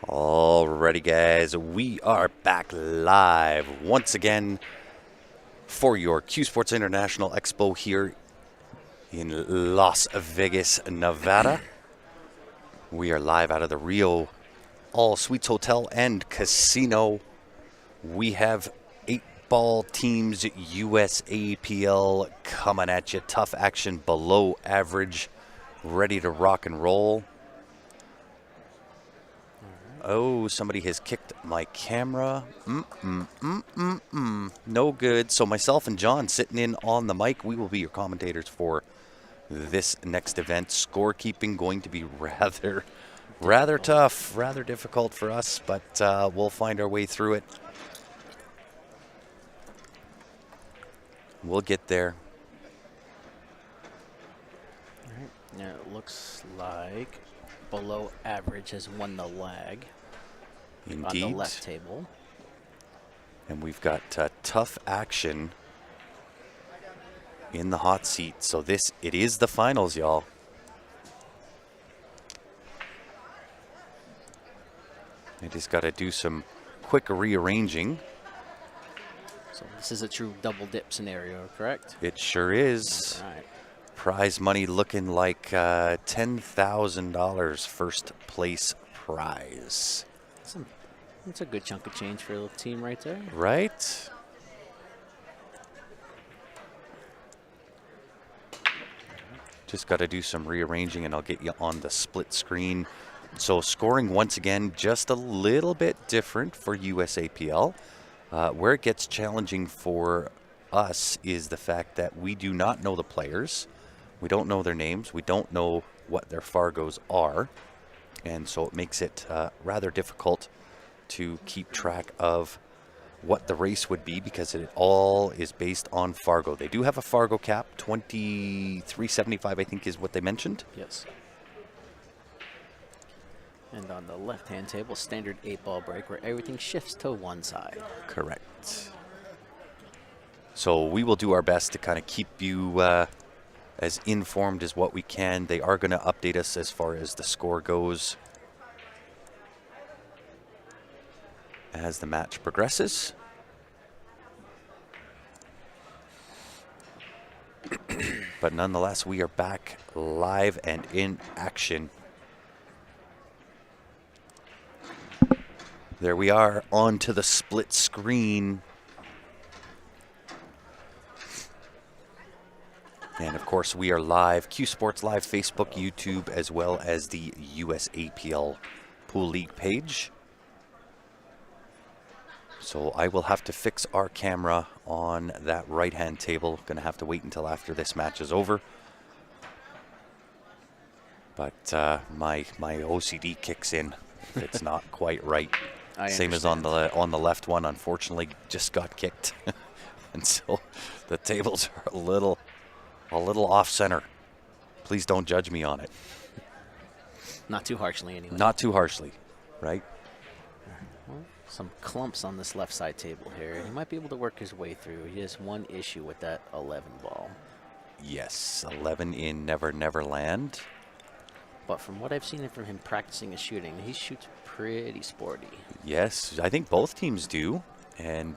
Alrighty, guys, we are back live once again for your CueSports International Expo here in Las Vegas, Nevada. We are live out of the Rio All Suites Hotel and Casino. We have 8-ball teams, USAPL coming at you. Tough action, below average, ready to rock and roll. Oh, somebody has kicked my camera. No good. So myself and John sitting in on the mic. We will be your commentators for this next event. Scorekeeping going to be rather tough, rather difficult for us, but we'll find our way through it. We'll get there. All right. Now it looks like below average has won the lag. Indeed. On the left table. And we've got tough action in the hot seat. So it is the finals, y'all. I just got to do some quick rearranging. So this is a true double dip scenario, correct? It sure is. All right. Prize money looking like $10,000 first place prize. That's a good chunk of change for a little team right there. Right? Just got to do some rearranging and I'll get you on the split screen. So scoring once again just a little bit different for USAPL. Where it gets challenging for us is the fact that we do not know the players. We don't know their names. We don't know what their Fargos are. And so it makes it rather difficult to keep track of what the race would be because it all is based on Fargo. They do have a Fargo cap, 23.75 I think is what they mentioned. Yes. And on the left-hand table, standard 8-ball break where everything shifts to one side. Correct. So we will do our best to kind of keep you as informed as what we can. They are going to update us as far as the score goes as the match progresses. But nonetheless, we are back live and in action. There we are, onto the split screen. And of course, we are live, CueSports Live, Facebook, YouTube, as well as the USAPL Pool League page. So I will have to fix our camera on that right-hand table. Going to have to wait until after this match is over. But my OCD kicks in if it's not quite right. Same as on the left one, unfortunately, just got kicked. And so the tables are a little off-center. Please don't judge me on it. Not too harshly, anyway. Not too harshly, right? Well, some clumps on this left side table here. He might be able to work his way through. He has one issue with that 11 ball. Yes, 11 in Never Never Land. But from what I've seen from him practicing his shooting, he shoots pretty sporty. Yes, I think both teams do. And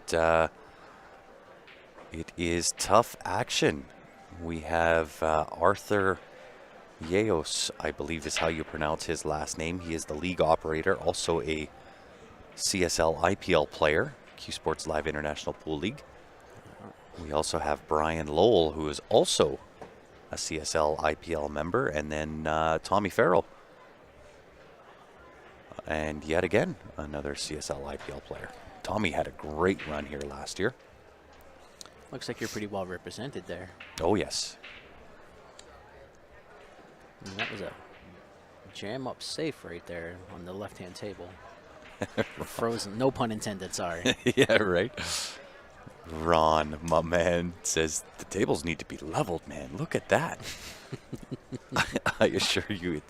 it is tough action. We have Arthur Yeos, I believe is how you pronounce his last name. He is the league operator, also a CSL IPL player, CueSports Live International Pool League. We also have Brian Lowell, who is also a CSL IPL member, and then Tommy Farrell. And yet again, another CSL IPL player. Tommy had a great run here last year. Looks like you're pretty well represented there. Oh, yes. And that was a jam up safe right there on the left-hand table. Frozen, no pun intended, sorry. Yeah, right. Ron, my man, says the tables need to be leveled, man. Look at that. I assure you,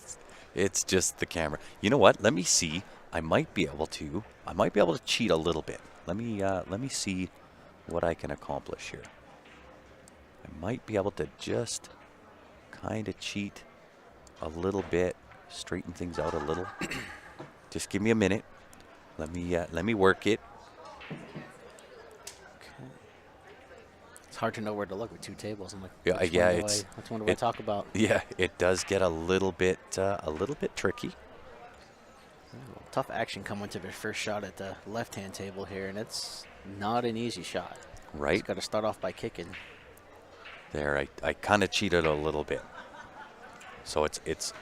it's just the camera. You know what? Let me see. I might be able to cheat a little bit. Let me see what I can accomplish here. I might be able to just kind of cheat a little bit, straighten things out a little. Just give me a minute. Let me work it. Okay. It's hard to know where to look with 2 tables. I'm like, Yeah, which one do I talk about? Yeah, it does get a little bit tricky. Tough action coming to the first shot at the left-hand table here, and it's not an easy shot. Right. He's got to start off by kicking. There, I kind of cheated a little bit. So it's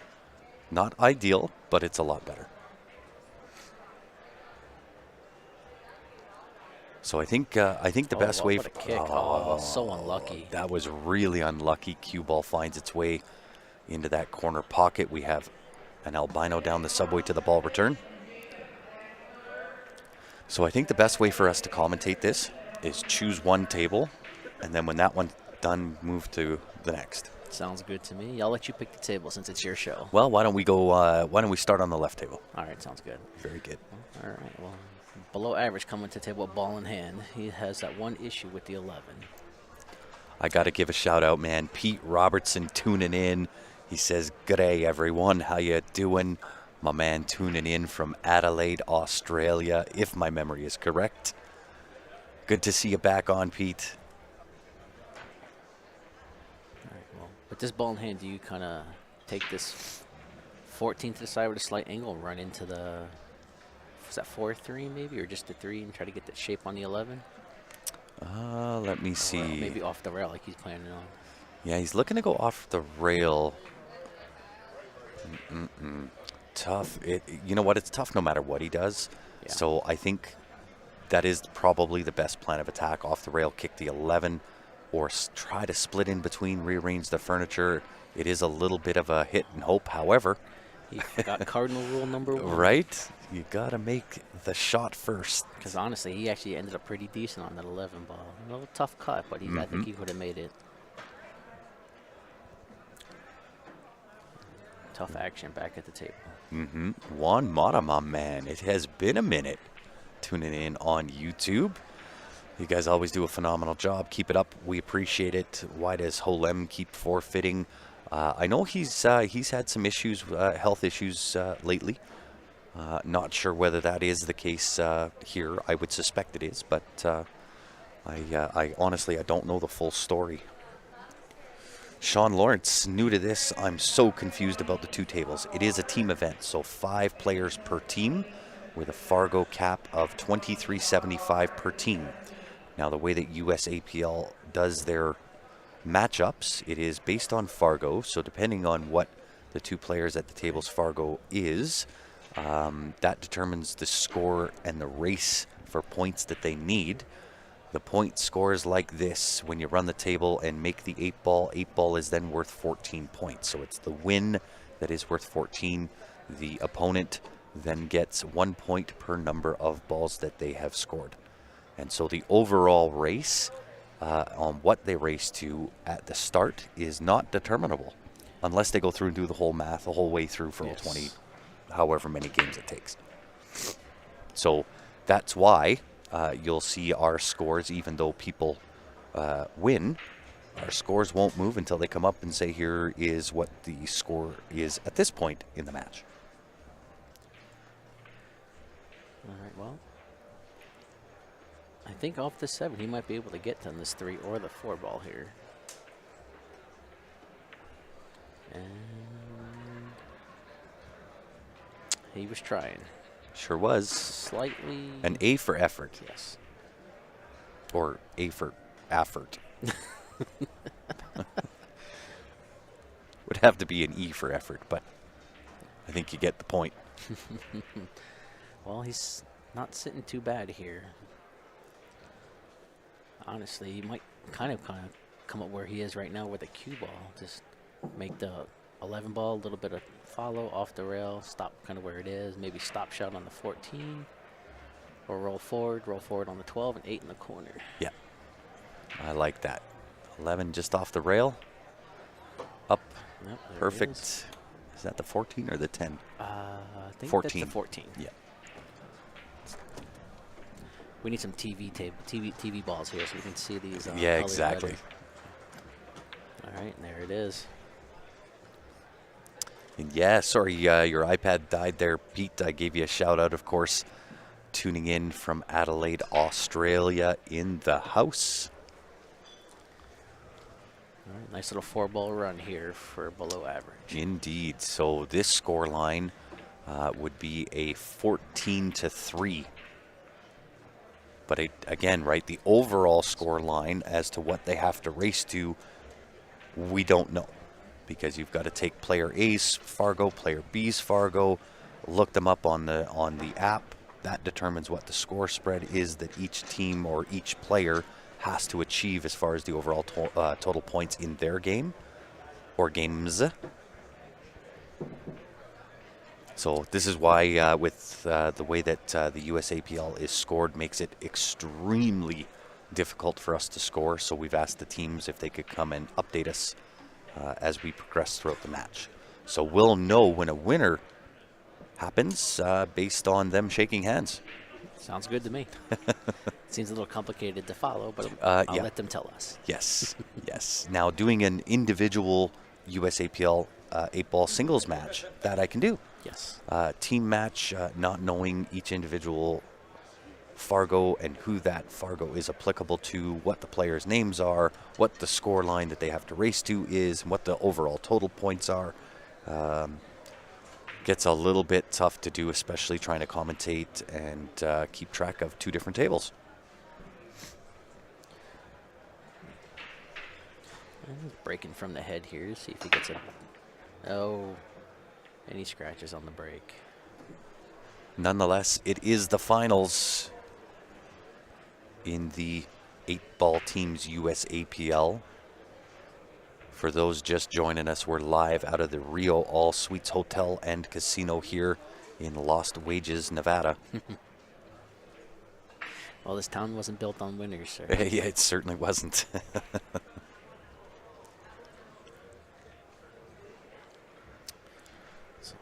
not ideal, but it's a lot better. So I think the best way. What a kick! Oh, so unlucky. That was really unlucky. Cue ball finds its way into that corner pocket. We have an albino down the subway to the ball return. So I think the best way for us to commentate this is choose one table, and then when that one's done, move to the next. Sounds good to me. I'll let you pick the table since it's your show. Well, why don't we go? Why don't we start on the left table? All right, sounds good. Very good. All right, well, below average coming to table, ball in hand. He has that one issue with the 11. I got to give a shout out, man. Pete Robertson tuning in. He says, "G'day, everyone. How you doing?" My man tuning in from Adelaide, Australia, if my memory is correct. Good to see you back on, Pete. All right, well, with this ball in hand, do you kind of take this 14 to the side with a slight angle, run into the, is that 4-3 maybe, or just the 3 and try to get that shape on the 11? Let me see. Or maybe off the rail like he's planning on. Yeah, he's looking to go off the rail. Tough. You know what? It's tough no matter what he does. Yeah. So I think that is probably the best plan of attack. Off the rail, kick the 11, or try to split in between, rearrange the furniture. It is a little bit of a hit and hope. However, he got cardinal rule number 1. Right? You got to make the shot first. Because honestly, he actually ended up pretty decent on that 11 ball. A little tough cut, but I think he would have made it. Tough action back at the table. Juan Mata, my man. It has been a minute tuning in on YouTube. You guys always do a phenomenal job. Keep it up. We appreciate it. Why does Holem keep forfeiting? I know he's had some issues, health issues lately. Not sure whether that is the case here. I would suspect it is, but I honestly don't know the full story. Sean Lawrence, new to this. I'm so confused about the 2 tables. It is a team event, so 5 players per team with a Fargo cap of $23.75 per team. Now, the way that USAPL does their matchups, it is based on Fargo, so depending on what the 2 players at the table's Fargo is, that determines the score and the race for points that they need. The point scores like this. When you run the table and make the 8 ball is then worth 14 points. So it's the win that is worth 14. The opponent then gets 1 point per number of balls that they have scored. And so the overall race on what they race to at the start is not determinable unless they go through and do the whole math the whole way through for 20, however many games it takes. So that's why you'll see our scores, even though people win, our scores won't move until they come up and say, here is what the score is at this point in the match. All right, well, I think off the 7, he might be able to get on this 3 or the 4 ball here. And he was trying. Sure was. Slightly. An A for effort. Yes. Or A for effort. Would have to be an E for effort, but I think you get the point. Well, he's not sitting too bad here. Honestly, he might kind of come up where he is right now with a cue ball. Just make the 11 ball, a little bit of follow off the rail, stop kind of where it is, maybe stop shot on the 14, or roll forward on the 12, and 8 in the corner. Yeah, I like that. 11 just off the rail, up, Yep, perfect. Is that the 14 or the 10? I think 14. That's the 14. Yeah. We need some TV balls here so we can see these. Yeah, colors exactly. better. All right, and there it is. And yeah, sorry, your iPad died there, Pete. I gave you a shout out, of course. Tuning in from Adelaide, Australia, in the house. All right, nice little 4-ball run here for below average. Indeed. So this score line would be a 14-3. But again, right, the overall score line as to what they have to race to, we don't know. Because you've got to take player A's Fargo, player B's Fargo, look them up on the app. That determines what the score spread is that each team or each player has to achieve as far as the overall total points in their game or games. So this is why with the way that the USAPL is scored makes it extremely difficult for us to score. So we've asked the teams if they could come and update us as we progress throughout the match. So we'll know when a winner happens based on them shaking hands. Sounds good to me. Seems a little complicated to follow, but I'll let them tell us. Yes, yes. Now doing an individual USAPL 8-ball singles match, that I can do. Yes. Team match, not knowing each individual Fargo and who that Fargo is applicable to, what the players' names are, what the score line that they have to race to is, and what the overall total points are. Gets a little bit tough to do, especially trying to commentate and keep track of two different tables. And breaking from the head here, see if he gets a... Oh, and he scratches on the break. Nonetheless, it is the finals in the 8-ball teams USAPL. For those just joining us, we're live out of the Rio All Suites Hotel and Casino here in Lost Wages, Nevada. Well, this town wasn't built on winners, sir. Yeah, it certainly wasn't. So,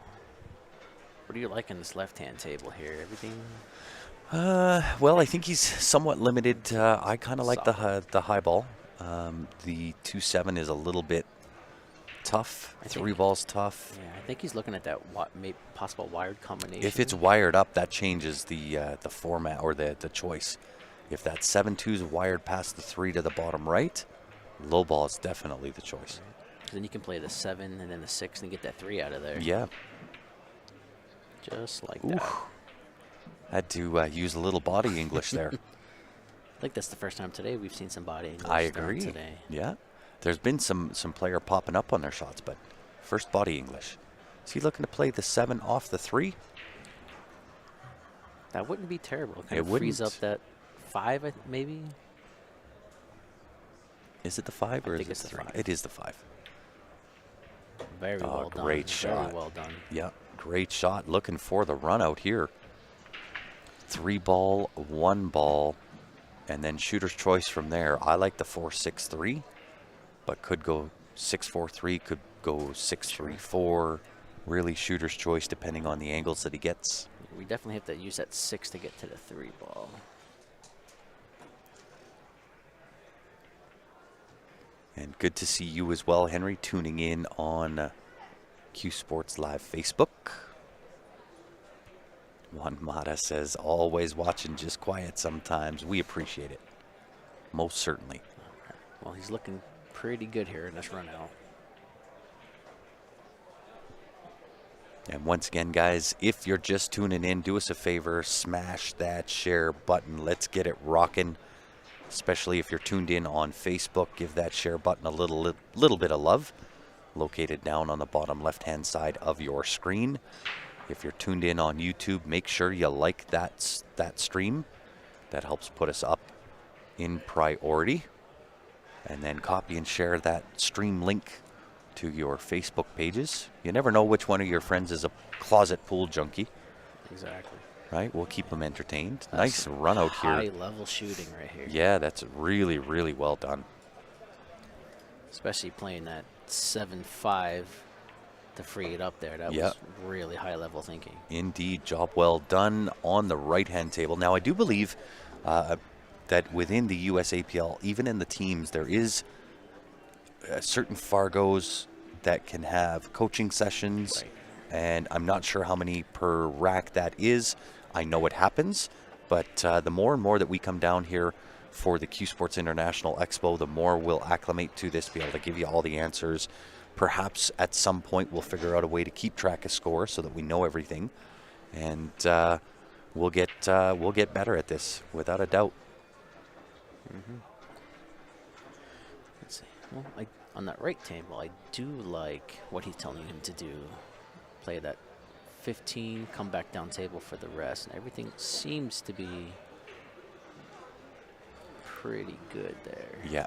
what do you like in this left-hand table here? Everything? Well, I think he's somewhat limited. I kind of like the high ball. The 2-7 is a little bit tough. 3-ball's tough. Yeah, I think he's looking at that possible wired combination. If it's wired up, that changes the format or the choice. If that 7-2 is wired past the 3 to the bottom right, low ball is definitely the choice. Then you can play the 7 and then the 6 and get that 3 out of there. Yeah. Just like that. Had to use a little body English there. I think that's the first time today we've seen some body English. I agree. Today. Yeah. There's been some player popping up on their shots, but first body English. Is he looking to play the 7 off the 3? That wouldn't be terrible. Kind It of wouldn't. frees up that 5, maybe. Is it the 5 or I is think it it's the the 3? 5. It is the 5. Very well done. Great shot. Very well done. Yeah, great shot. Looking for the run out here. 3-ball, 1-ball, and then shooter's choice from there. I like the 4-6-3, but could go 6-4-3, could go 6-3-4. Really shooter's choice depending on the angles that he gets. We definitely have to use that 6 to get to the 3-ball. And good to see you as well, Henry, tuning in on CueSports Live Facebook. Juan Mata says, always watching, just quiet sometimes. We appreciate it. Most certainly. Okay. Well, he's looking pretty good here in this run out. And once again, guys, if you're just tuning in, do us a favor, smash that share button. Let's get it rocking. Especially if you're tuned in on Facebook, give that share button a little bit of love. Located down on the bottom left-hand side of your screen. If you're tuned in on YouTube, make sure you like that stream. That helps put us up in priority. And then copy and share that stream link to your Facebook pages. You never know which one of your friends is a closet pool junkie. Exactly. Right? We'll keep them entertained. Nice run out here. High-level shooting right here. Yeah, that's really, really well done. Especially playing that 7-5 to free it up there. That was really high-level thinking. Indeed. Job well done on the right-hand table. Now, I do believe that within the USAPL, even in the teams, there is certain Fargos that can have coaching sessions, and I'm not sure how many per rack that is. I know it happens, but the more and more that we come down here for the CueSports International Expo, the more we'll acclimate to this, be able to give you all the answers. Perhaps at some point we'll figure out a way to keep track of score so that we know everything, and we'll get better at this without a doubt. Let's see. Well, on that right table, I do like what he's telling him to do. Play that 15, come back down table for the rest, and everything seems to be pretty good there. Yeah.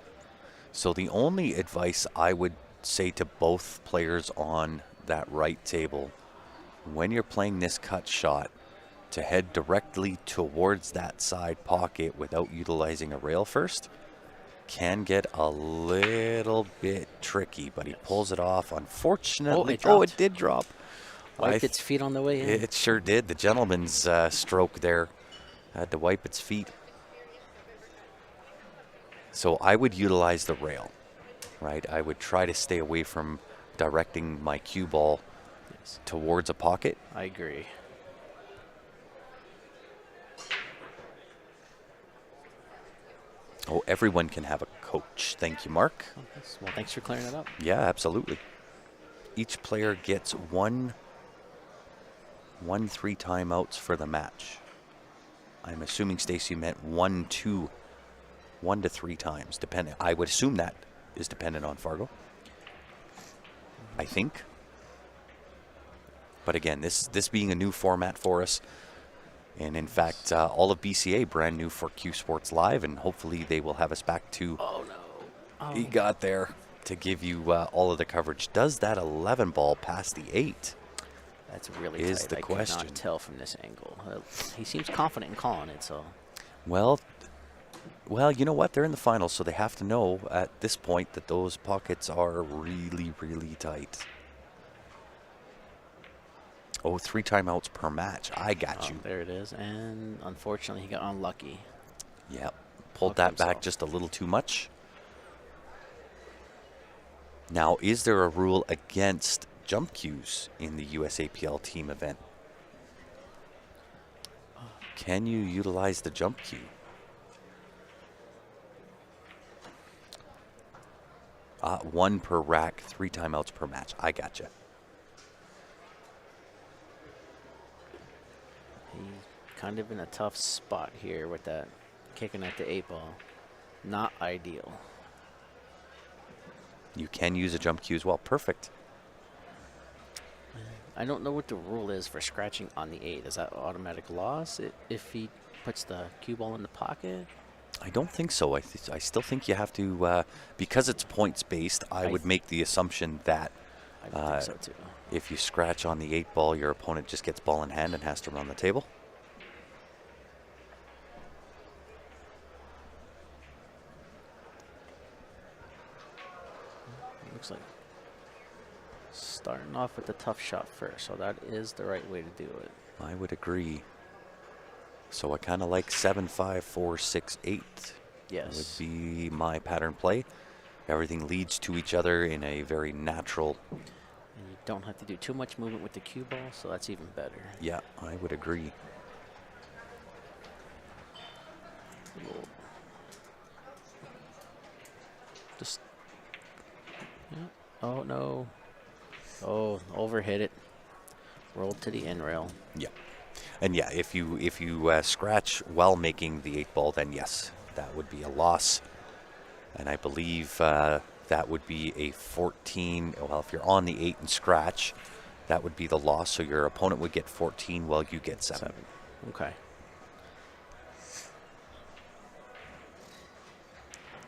So the only advice I would say to both players on that right table, when you're playing this cut shot, to head directly towards that side pocket without utilizing a rail first can get a little bit tricky, but he pulls it off. Unfortunately, it did drop. Wiped its feet on the way in. It sure did. The gentleman's stroke there had to wipe its feet. So I would utilize the rail, right? I would try to stay away from directing my cue ball towards a pocket. I agree. Oh, everyone can have a coach. Thank you, Mark. Well, thanks for clearing it up. Yeah, absolutely. Each player gets one 3 timeouts for the match. I'm assuming Stacy meant 1 to 3 times, depending. I would assume that is dependent on Fargo. I think. But again, this being a new format for us, and in fact, all of BCA brand new for CueSports Live, and hopefully they will have us back to. Oh no! Oh. He got there to give you all of the coverage. Does that 11 ball pass the 8? That's really is tight. the question. I cannot tell from this angle. He seems confident in calling it, so. Well, you know what? They're in the finals, so they have to know at this point that those pockets are really, really tight. Oh, 3 timeouts per match. I got you. There it is. And unfortunately, he got unlucky. Yep. Pulled that back just a little too much. Now, is there a rule against jump cues in the USAPL team event? Can you utilize the jump cue? One per rack, 3 timeouts per match. I gotcha. He's kind of in a tough spot here with that kicking at the 8 ball. Not ideal. You can use a jump cue as well. Perfect. I don't know what the rule is for scratching on the 8. Is that automatic loss if he puts the cue ball in the pocket? I don't think so. I still think you have to, because it's points based, I would make the assumption that I think so too. If you scratch on the 8 ball, your opponent just gets ball in hand and has to run the table. Looks like starting off with the tough shot first, so that is the right way to do it. I would agree. So I kind of like 7, 5, 4, 6, 8. Yes. Would be my pattern play. Everything leads to each other in a very natural. And you don't have to do too much movement with the cue ball, so that's even better. Yeah, I would agree. Just. Yeah. Oh no. Oh, overhit it. Rolled to the end rail. Yeah. And yeah, if you scratch while making the 8 ball, then yes, that would be a loss. And I believe that would be a 14. Well, if you're on the 8 and scratch, that would be the loss. So your opponent would get 14 while you get 7. Okay.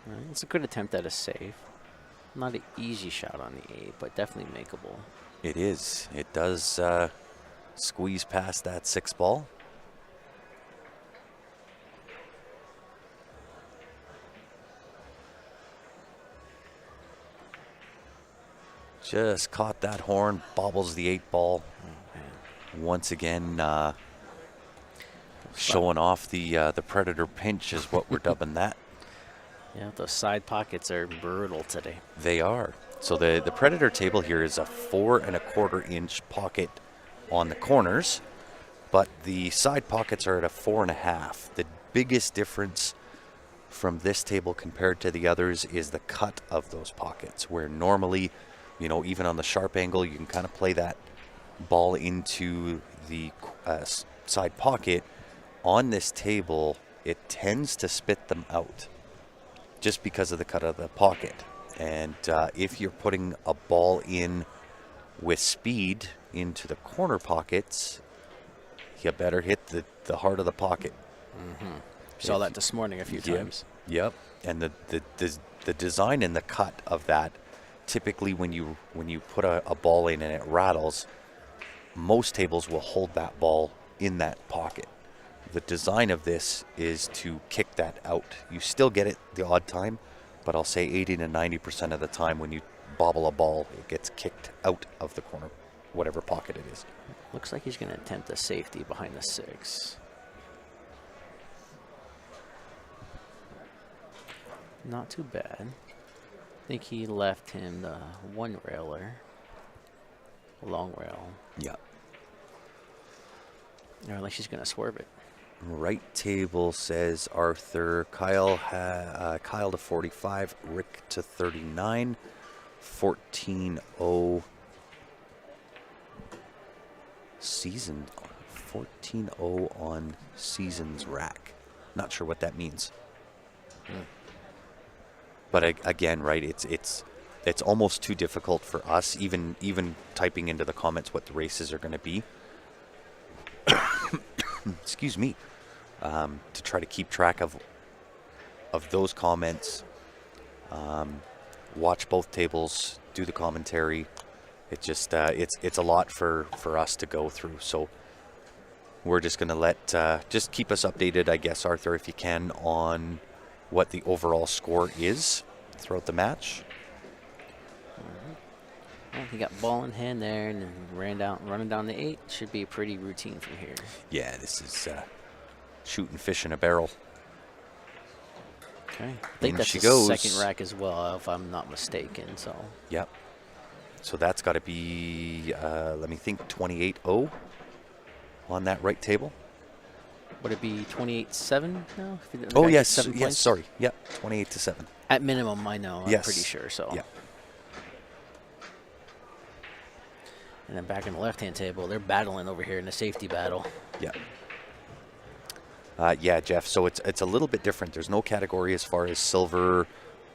All right, it's a good attempt at a save. Not an easy shot on the 8, but definitely makeable. It is. It does squeeze past that 6 ball. Just caught that horn, bobbles the 8 ball. Once again, showing off the Predator pinch is what we're dubbing that. Yeah, those side pockets are brutal today. They are. So the Predator table here is a 4.25-inch pocket on the corners, but the side pockets are at a 4.5. The biggest difference from this table compared to the others is the cut of those pockets, where normally, even on the sharp angle, you can kind of play that ball into the side pocket. On this table, it tends to spit them out just because of the cut of the pocket. And if you're putting a ball in with speed into the corner pockets, you better hit the heart of the pocket. Saw that this morning a few times. Yep. And the design and the cut of that, typically when you put a ball in and it rattles, most tables will hold that ball in that pocket. The design of this is to kick that out. You still get it the odd time, but I'll say 80 to 90% of the time when you bobble a ball, it gets kicked out of the corner, whatever pocket it is. Looks like he's going to attempt a safety behind the 6. Not too bad. I think he left him the one railer, long rail. Yeah. Or like she's going to swerve it. Right table says Arthur, Kyle to 45, Rick to 39, 14-0 season, 14-0 on seasons rack. Not sure what that means. But again, right, it's almost too difficult for us, even typing into the comments what the races are going to be. Excuse me, to try to keep track of those comments, watch both tables, do the commentary. It just it's a lot for us to go through. So we're just going to let just keep us updated, I guess, Arthur, if you can, on what the overall score is throughout the match. Well, he got ball in hand there and then running down the 8. Should be pretty routine from here. Yeah, this is shooting fish in a barrel. Okay. I think In that's she the goes. second rack as well, if I'm not mistaken. So. Yep. So that's got to be, let me think, 28-0 on that right table. Would it be 28-7 now? Oh, yes. Yes, sorry. Yep, 28-7. At minimum, I know. Yes. I'm pretty sure. So. Yeah. And then back in the left-hand table, they're battling over here in the safety battle. Yeah. Yeah, Jeff. So it's a little bit different. There's no category as far as silver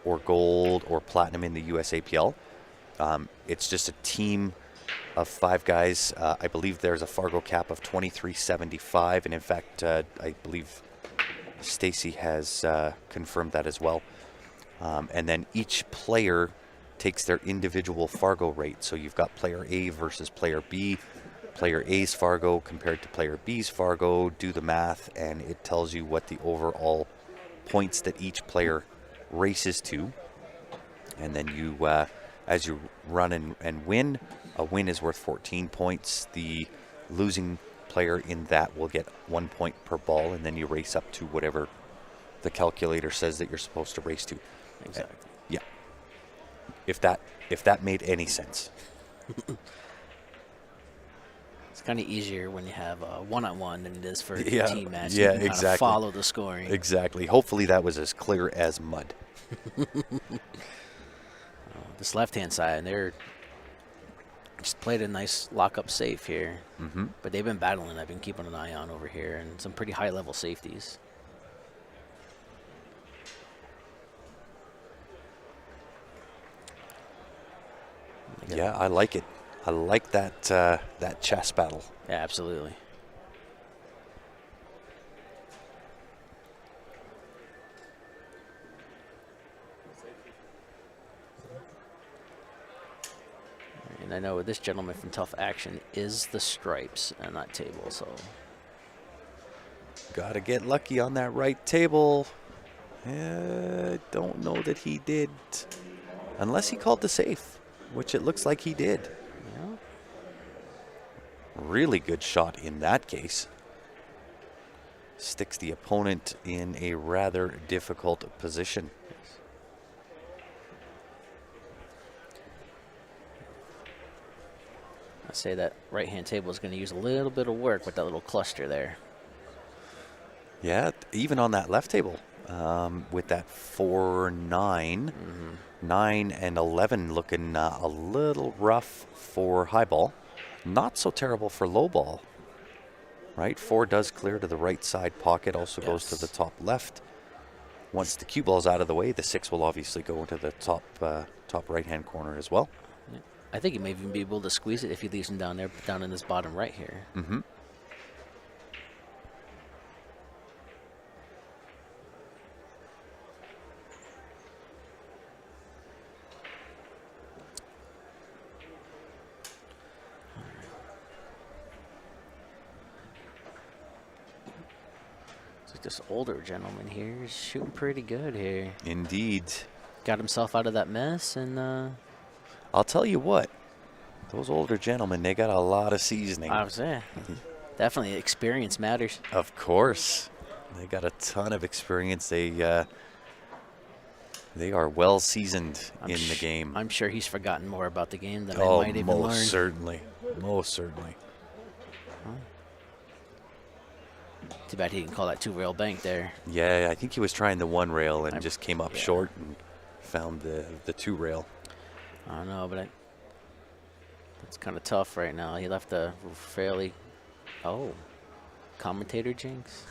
or gold or platinum in the USAPL. It's just a team of 5 guys. I believe there's a Fargo cap of 23.75, and in fact, I believe Stacy has confirmed that as well. And then each player takes their individual Fargo rate. So you've got player A versus player B. Player A's Fargo compared to player B's Fargo. Do the math, and it tells you what the overall points that each player races to. And then you, as you run and win, a win is worth 14 points. The losing player in that will get 1 point per ball, and then you race up to whatever the calculator says that you're supposed to race to. Exactly. Yeah. If that made any sense. It's kind of easier when you have a one-on-one than it is for a Yeah, team match. yeah, You can exactly. follow the scoring. Exactly. Hopefully that was as clear as mud. This left-hand side, they're just played a nice lock-up safe here. Mm-hmm. But they've been battling. I've been keeping an eye on over here, and some pretty high-level safeties. Yeah, I like it. I like that that chess battle. Yeah, absolutely. And I know this gentleman from Tough Action is the stripes on that table, so. Got to get lucky on that right table. Don't know that he did. Unless he called the safe, which it looks like he did. Yeah. Really good shot in that case. Sticks the opponent in a rather difficult position. I say that right-hand table is going to use a little bit of work with that little cluster there. Yeah, even on that left table, with that 4-9, 9 and 11 looking a little rough for high ball. Not so terrible for low ball, right? 4 does clear to the right side pocket, also goes to the top left. Once the cue ball's out of the way, the 6 will obviously go into the top right-hand corner as well. I think he may even be able to squeeze it if he leaves him down there, down in this bottom right here. Mm-hmm. This older gentleman here is shooting pretty good here. Indeed. Got himself out of that mess, and I'll tell you what, those older gentlemen, they got a lot of seasoning. I was there. Definitely experience matters. Of course. They got a ton of experience. They are well seasoned in the game. I'm sure he's forgotten more about the game than I might even learn. Most certainly. Most certainly. Too bad he didn't call that 2-rail bank there. Yeah, I think he was trying the 1 rail and just came up short and found the 2 rail. I don't know, but it's kind of tough right now. He left a fairly, commentator jinx.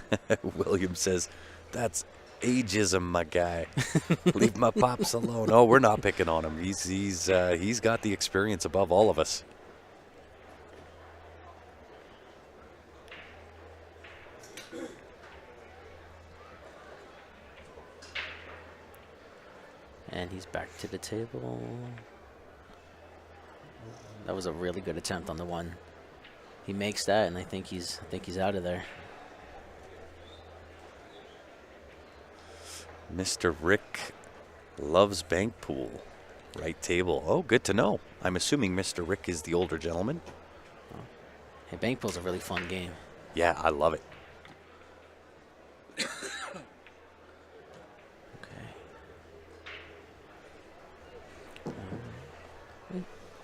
William says, "That's ageism, my guy. Leave my pops alone." Oh, we're not picking on him. He's got the experience above all of us. And he's back to the table. That was a really good attempt on the 1. He makes that, and I think he's out of there. Mr. Rick loves bank pool. Right table. Oh, good to know. I'm assuming Mr. Rick is the older gentleman. Hey, bank pool's a really fun game. Yeah, I love it.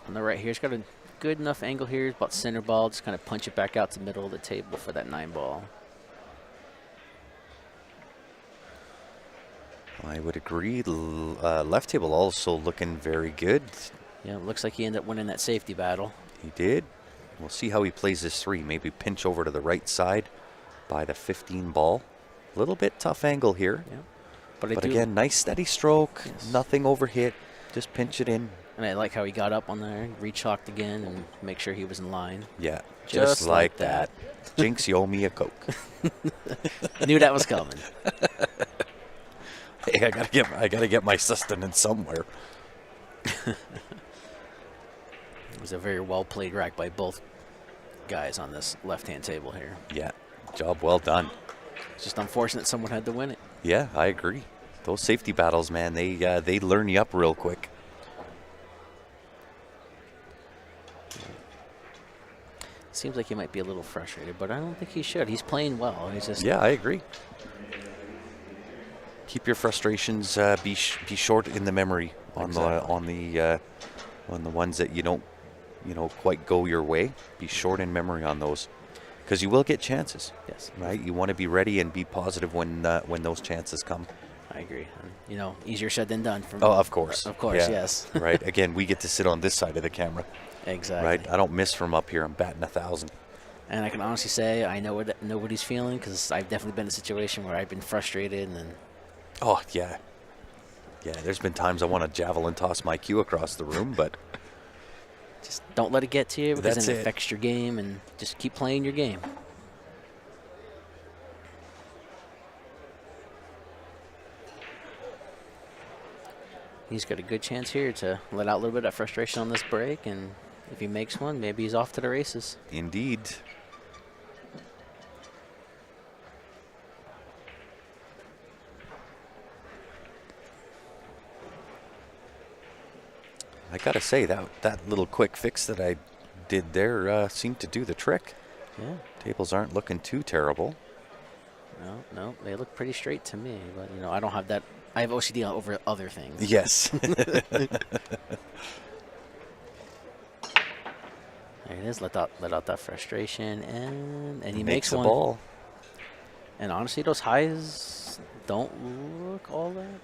On the right here, he's got a good enough angle here. About center ball. Just kind of punch it back out to the middle of the table for that 9 ball. I would agree. Left table also looking very good. Yeah, it looks like he ended up winning that safety battle. He did. We'll see how he plays this 3. Maybe pinch over to the right side by the 15 ball. A little bit tough angle here. Yeah. But again, nice steady stroke. Yes. Nothing overhit. Just pinch it in. And I like how he got up on there, rechalked again, and make sure he was in line. Yeah, just like that. Jinx, you owe me a Coke. Knew that was coming. Hey, I gotta get my sustenance somewhere. It was a very well played rack by both guys on this left-hand table here. Yeah, job well done. It's just unfortunate someone had to win it. Yeah, I agree. Those safety battles, man, they learn you up real quick. Seems like he might be a little frustrated, but I don't think he should. He's playing well. He's just I agree. Keep your frustrations be short in the memory on the ones that you don't quite go your way. Be short in memory on those, because you will get chances. Yes. Right. You want to be ready and be positive when those chances come. I agree. Easier said than done. Of course. Of course, yes. Right. Again, we get to sit on this side of the camera. Exactly. Right. I don't miss from up here. I'm batting 1,000. And I can honestly say I know what he's feeling, because I've definitely been in a situation where I've been frustrated and then. Oh yeah. Yeah. There's been times I want to javelin toss my cue across the room, but just don't let it get to you, because That's then it it. affects your game, and just keep playing your game. He's got a good chance here to let out a little bit of frustration on this break, and if he makes one, maybe he's off to the races. indeed. I gotta say that little quick fix that I did there seemed to do the trick. Yeah. Tables aren't looking too terrible. No, they look pretty straight to me, but I don't have that. I have OCD over other things. Yes. There it is. Let out that frustration, and he makes a one. ball. And honestly, those highs don't look all that.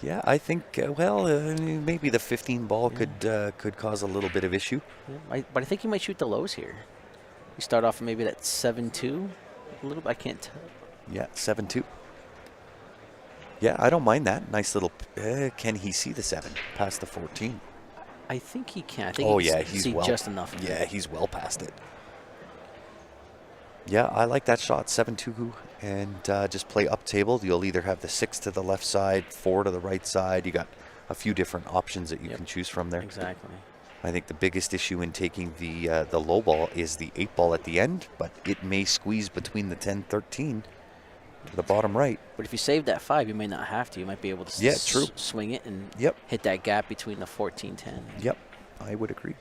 Yeah, I think maybe the 15 ball could cause a little bit of issue. Yeah, but I think he might shoot the lows here. You start off maybe that 7-2 a little bit. I can't tell. Yeah, 7-2. Yeah, I don't mind that. Nice little. Can he see the 7 past the 14? I think he can. I think he can he's see well. just enough. Yeah, he's well past it. Yeah, I like that shot, 7-2, and just play up table. You'll either have the 6 to the left side, 4 to the right side. You got a few different options that you can choose from there. Exactly. I think the biggest issue in taking the low ball is the 8 ball at the end, but it may squeeze between the 10-13 to the bottom right. But if you save that 5, you may not have to. You might be able to swing it and hit that gap between the 14-10. Yep, I would agree.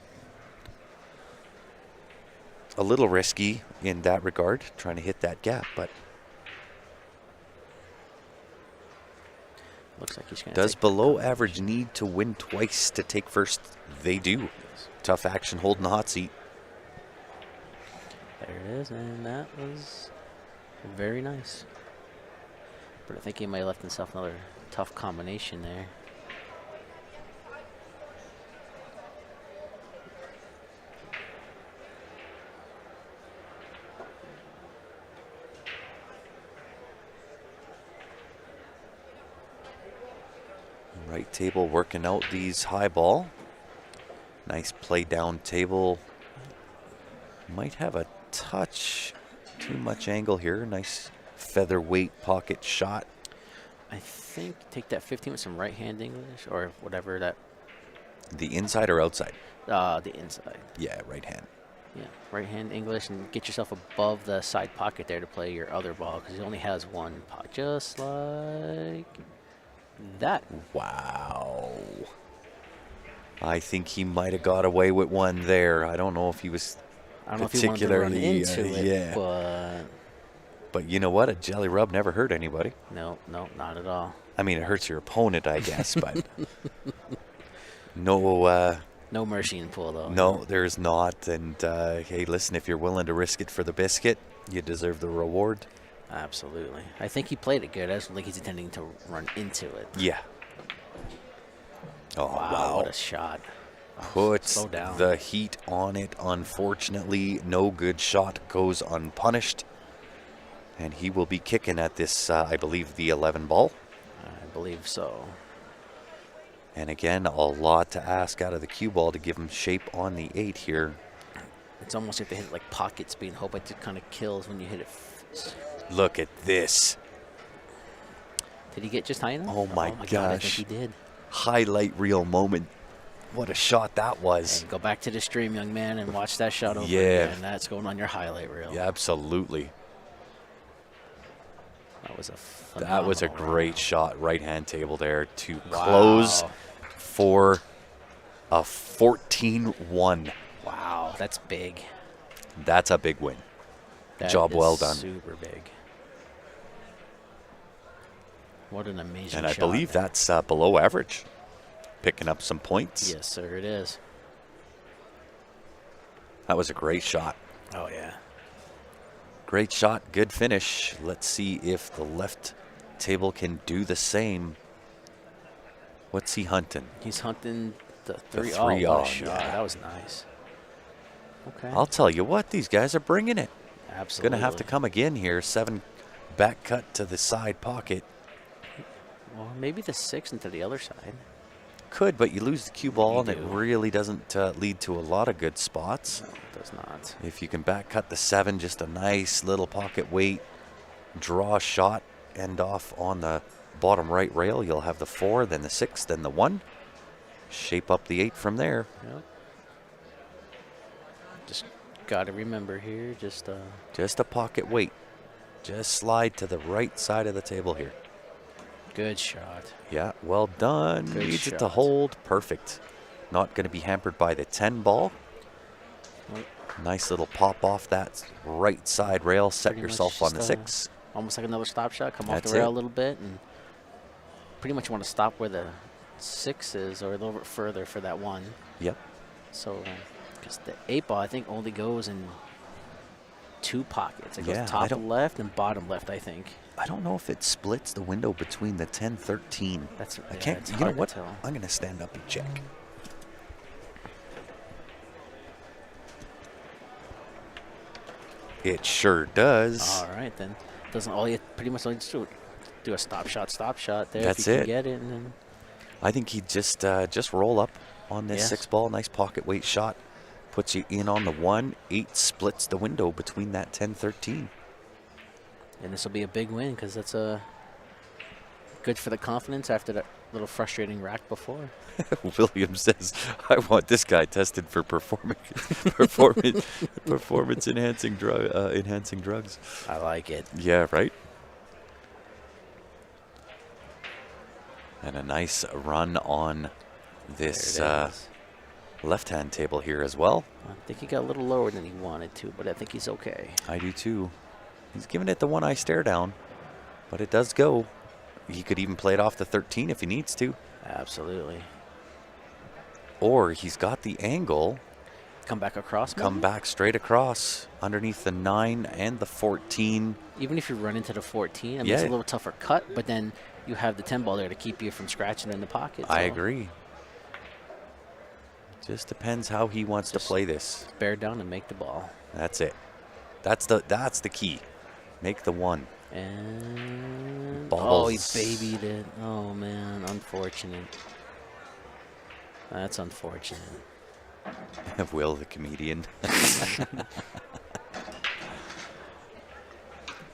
A little risky in that regard, trying to hit that gap, but looks like he's going to. Does below average need to win twice to take first? They do. Tough action holding the hot seat. There it is, and that was very nice. But I think he might have left himself another tough combination there. Right table working out these high ball. Nice play down table. Might have a touch too much angle here. Nice featherweight pocket shot. I think take that 15 with some right hand English or whatever that. The inside or outside? The inside. Yeah, right hand. Yeah, right hand English, and get yourself above the side pocket there to play your other ball because he only has one pocket, just like that. Wow. I think he might have got away with one there. I don't know if he was particularly if he wanted to run into it, but you know what? A jelly rub never hurt anybody. No, not at all. I mean, it hurts your opponent, I guess, but no mercy in pool, though. No, there's not. And hey, listen, if you're willing to risk it for the biscuit, you deserve the reward. Absolutely. I think he played it good. I just don't think he's intending to run into it. Yeah. Oh, wow. What a shot. Puts the heat on it. Unfortunately, no good shot goes unpunished. And he will be kicking at this, I believe, the 11 ball. I believe so. And again, a lot to ask out of the cue ball to give him shape on the 8 here. It's almost like they hit like pocket speed and hope it kind of kills when you hit it. Look at this. Did he get just high enough? Oh my gosh. God, I think he did. Highlight reel moment. What a shot that was. Hey, go back to the stream, young man, and watch that shot over again. That's going on your highlight reel. Yeah, absolutely. That was a great shot, right hand table there to close for a 14-1. Wow, that's big. That's a big win. Job well done. Super big. What an amazing shot. And I believe that's below average. Picking up some points. Yes, sir, it is. That was a great shot. Oh, yeah. Great shot, good finish. Let's see if the left table can do the same. What's he hunting? He's hunting the 3. The 3 what a shot. Yeah. That was nice. Okay. I'll tell you what, these guys are bringing it. Absolutely. Going to have to come again here. 7 back cut to the side pocket. Well, maybe the 6 into the other side. Could, but you lose the cue ball, and it really doesn't lead to a lot of good spots. No, it does not. If you can back cut the 7, just a nice little pocket weight, draw a shot, end off on the bottom right rail. You'll have the 4, then the 6, then the 1. Shape up the 8 from there. Yep. Just got to remember here, just a pocket weight. Just slide to the right side of the table here. Good shot. Yeah, well done. Good Needs shot. it to hold. Perfect. Not going to be hampered by the 10 ball. Nope. Nice little pop off that right side rail. Set Pretty yourself on the 6. Almost like another stop shot. Come off That's the rail it. a little bit, and pretty much want to stop where the 6 is, or a little bit further for that 1. Yep. So Because the 8-ball, I think, only goes in 2 pockets. It goes Yeah, top left and bottom left, I think. I don't know if it splits the window between the 10-13. I can't. It's You know hard what? to tell. I'm gonna stand up and check. It sure does. All right, then. Doesn't all you pretty much all you do a stop shot there. That's if you it. can get it, and then I think he'd just roll up on this 6-ball. Nice pocket weight shot. Puts you in on the 1. 8 splits the window between that 10-13. and this will be a big win because that's good for the confidence after that little frustrating rack before. Williams says, "I want this guy tested for performance enhancing drugs." I like it. Yeah, right. And a nice run on this left-hand table here as well. I think he got a little lower than he wanted to, but I think he's okay. I do too. He's giving it the one-eye stare down, but it does go. He could even play it off the 13 if he needs to. Absolutely. Or he's got the angle. Come back across. Come back straight across underneath the 9 and the 14. Even if you run into the 14, I mean, it's a little tougher cut, but then you have the 10 ball there to keep you from scratching in the pocket. I agree. Just depends how he wants to play this. Bear down and make the ball. That's it. That's the key. Make the 1. And balls. Oh, he babied it. Oh man, unfortunate. That's unfortunate. Will the comedian.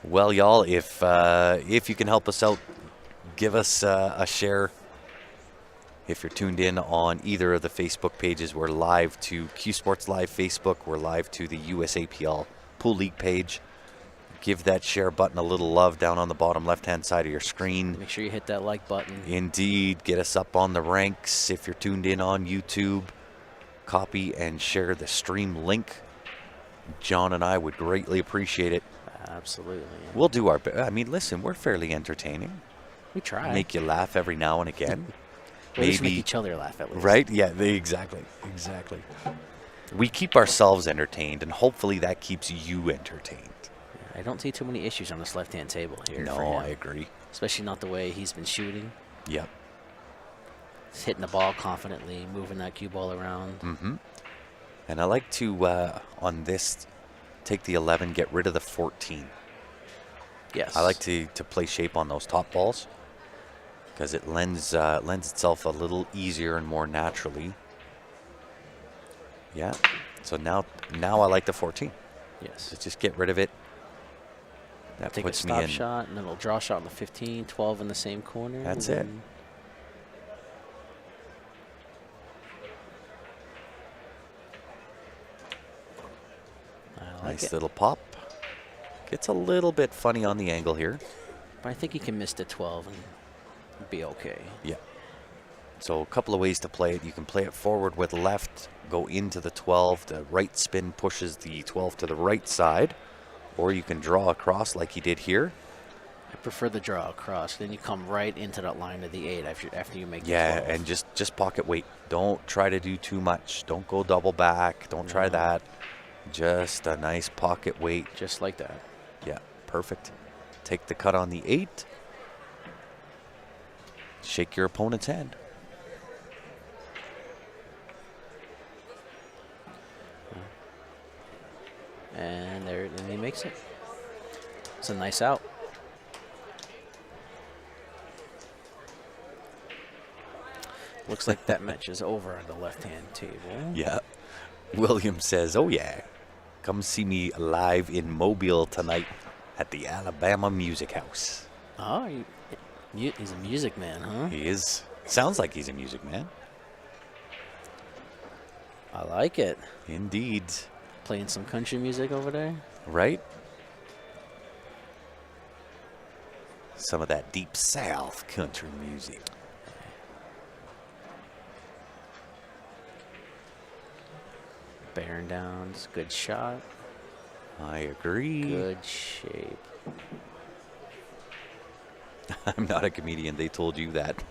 Well, y'all, if you can help us out, give us a share. If you're tuned in on either of the Facebook pages, we're live to CueSports Live Facebook. We're live to the USAPL Pool League page. Give that share button a little love down on the bottom left-hand side of your screen. Make sure you hit that like button. Indeed. Get us up on the ranks. If you're tuned in on YouTube, copy and share the stream link. John and I would greatly appreciate it. Absolutely. Yeah. We'll do our best. I mean, listen, we're fairly entertaining. We try. Make you laugh every now and again. Maybe make each other laugh at least. Right? Yeah, exactly. We keep ourselves entertained, and hopefully that keeps you entertained. I don't see too many issues on this left-hand table here. No, I agree. Especially not the way he's been shooting. Yep. He's hitting the ball confidently, moving that cue ball around. Mm-hmm. And I like to, on this, take the 11, get rid of the 14. Yes. I like to play shape on those top balls because it lends itself a little easier and more naturally. Yeah. So now I like the 14. Yes. Let's just get rid of it. That Take puts a me stop in. shot, and then it'll draw shot on the 15, 12 in the same corner. That's it. Nice little pop. Gets a little bit funny on the angle here. But I think he can miss the 12 and be okay. Yeah. So a couple of ways to play it. You can play it forward with left, go into the 12. The right spin pushes the 12 to the right side. Or you can draw across like he did here. I prefer the draw across. Then you come right into that line of the 8 after you make the 12. Yeah, and just pocket weight. Don't try to do too much. Don't go double back. Don't try that. Just a nice pocket weight. Just like that. Yeah, perfect. Take the cut on the 8. Shake your opponent's hand. And he makes it. It's a nice out. Looks like that match is over on the left-hand table. Yeah. William says, oh, yeah. Come see me live in Mobile tonight at the Alabama Music House. Oh, he's a music man, huh? He is. Sounds like he's a music man. I like it. Indeed. Playing some country music over there. Right? Some of that deep south country music. Bearing down. It's a good shot. I agree. Good shape. I'm not a comedian. They told you that.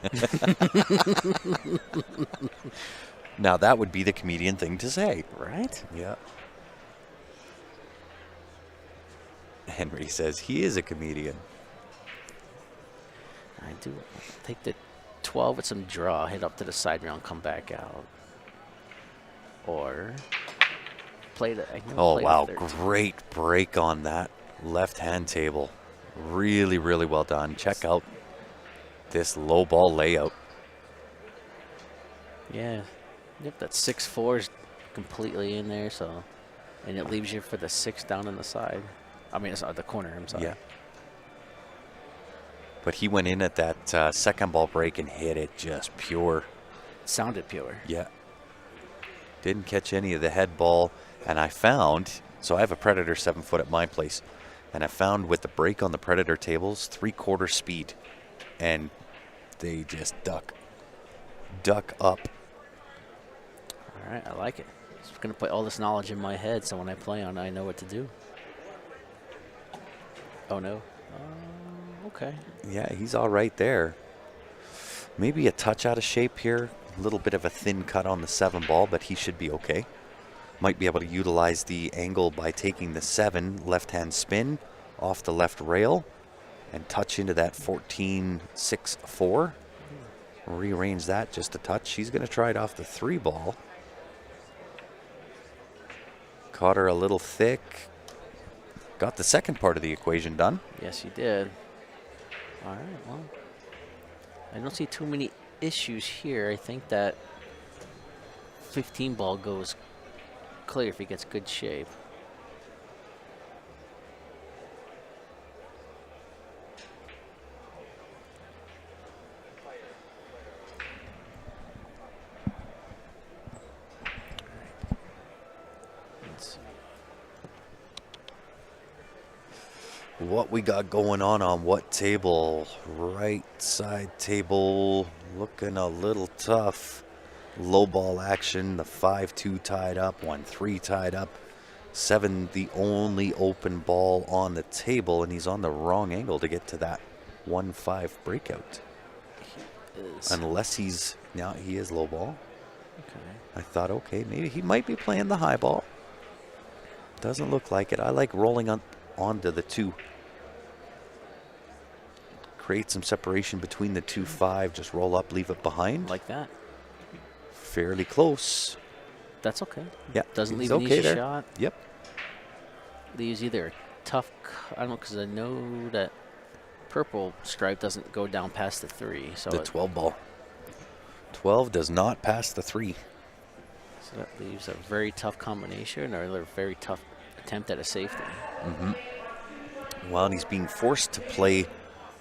Now, that would be the comedian thing to say. Right? Yeah. Henry says he is a comedian. I do take the 12 with some draw, hit up to the side rail, and come back out. Or play the. Oh, play wow. The 13. Great break on that left-hand table. Really, really well done. Check out this low ball layout. Yeah. Yep, that 6-4 is completely in there, so. And it leaves you for the 6 down on the side. I mean, it's the corner, I'm sorry. Yeah. But he went in at that second ball break and hit it just pure. It sounded pure. Yeah. Didn't catch any of the head ball. And I found, so I have a Predator 7-foot at my place. And I found with the break on the Predator tables, 3/4 speed. And they just duck up. All right, I like it. Just going to put all this knowledge in my head so when I play on, I know what to do. Oh, no. Okay. Yeah, he's all right there. Maybe a touch out of shape here. A little bit of a thin cut on the 7 ball, but he should be okay. Might be able to utilize the angle by taking the 7 left-hand spin off the left rail and touch into that 14-6-4. Rearrange that just a touch. He's going to try it off the 3 ball. Caught her a little thick. Got the second part of the equation done. Yes, you did. All right, well, I don't see too many issues here. I think that 15 ball goes clear if he gets good shape. What we got going on what table? Right side table looking a little tough. Low ball action, the 5-2 tied up, 1-3 tied up. 7 the only open ball on the table, and he's on the wrong angle to get to that 1-5 breakout. Unless he's, now he is low ball. Okay. I thought, okay, maybe he might be playing the high ball. Doesn't look like it. I like rolling onto the 2. Create some separation between the 2-5. Just roll up, leave it behind. Like that. Fairly close. That's okay. Yeah. Doesn't leave he's an okay easy there. shot. Yep. Leaves either a tough, I don't know, because I know that purple stripe doesn't go down past the 3. So The 12 ball. 12 does not pass the 3. So that leaves a very tough combination or a very tough attempt at a safety. Well, and he's being forced to play.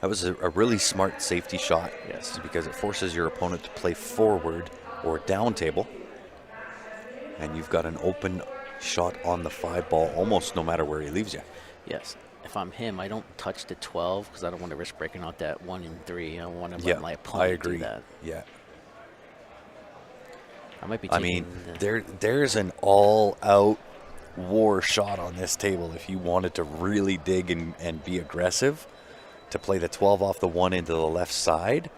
That was a really smart safety shot. Yes. Because it forces your opponent to play forward or down table. And you've got an open shot on the 5 ball almost no matter where he leaves you. Yes. If I'm him, I don't touch the 12 because I don't want to risk breaking out that 1 and 3. I don't want to let my opponent I agree. do that. Yeah. I might be I taking mean, there's an all-out war shot on this table if you wanted to really dig and be aggressive, to play the 12 off the 1 into the left side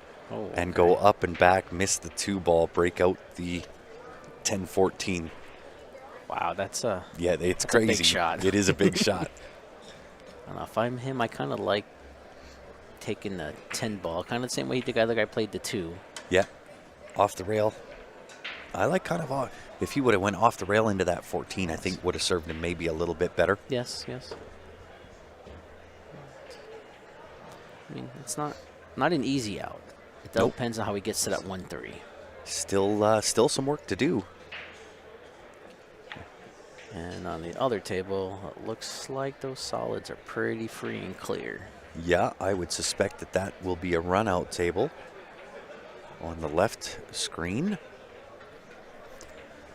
and go up and back, miss the 2 ball, break out the 10-14. Wow, that's Yeah, it's that's crazy. a big shot. It is a big shot. I don't know. If I'm him, I kind of like taking the 10 ball, kind of the same way the other guy played the 2. Yeah, off the rail. I like kind of if he would have went off the rail into that 14, I think would have served him maybe a little bit better. Yes, yes. I mean, it's not an easy out. It all depends on how he gets to that 1-3. Still some work to do. And on the other table, it looks like those solids are pretty free and clear. Yeah, I would suspect that will be a run-out table on the left screen.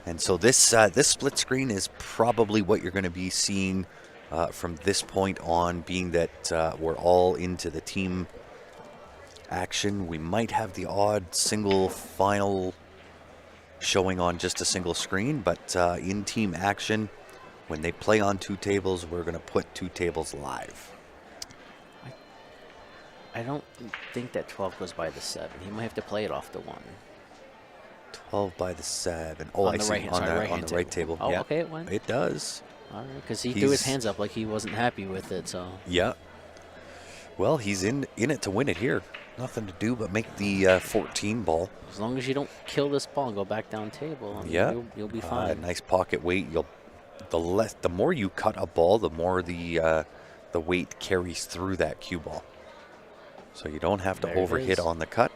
And so this split screen is probably what you're going to be seeing from this point on, being that we're all into the team action. We might have the odd single final showing on just a single screen, but in team action, when they play on 2 tables, we're going to put 2 tables live. I don't think that 12 goes by the 7. He might have to play it off the 1. 12 by the 7. Oh, On I the see. right-hand- On sorry, the right-hand right table. table. Oh, Yeah. okay, it went. It does. All right, because he threw his He's- hands up like he wasn't happy with it. So Yeah. Well, he's in it to win it here. Nothing to do but make the 14 ball. as long as you don't kill this ball and go back down table, I mean, Yeah. you'll be fine. Nice pocket weight. The more you cut a ball, the more the weight carries through that cue ball. So you don't have to There it overhit is. on the cut.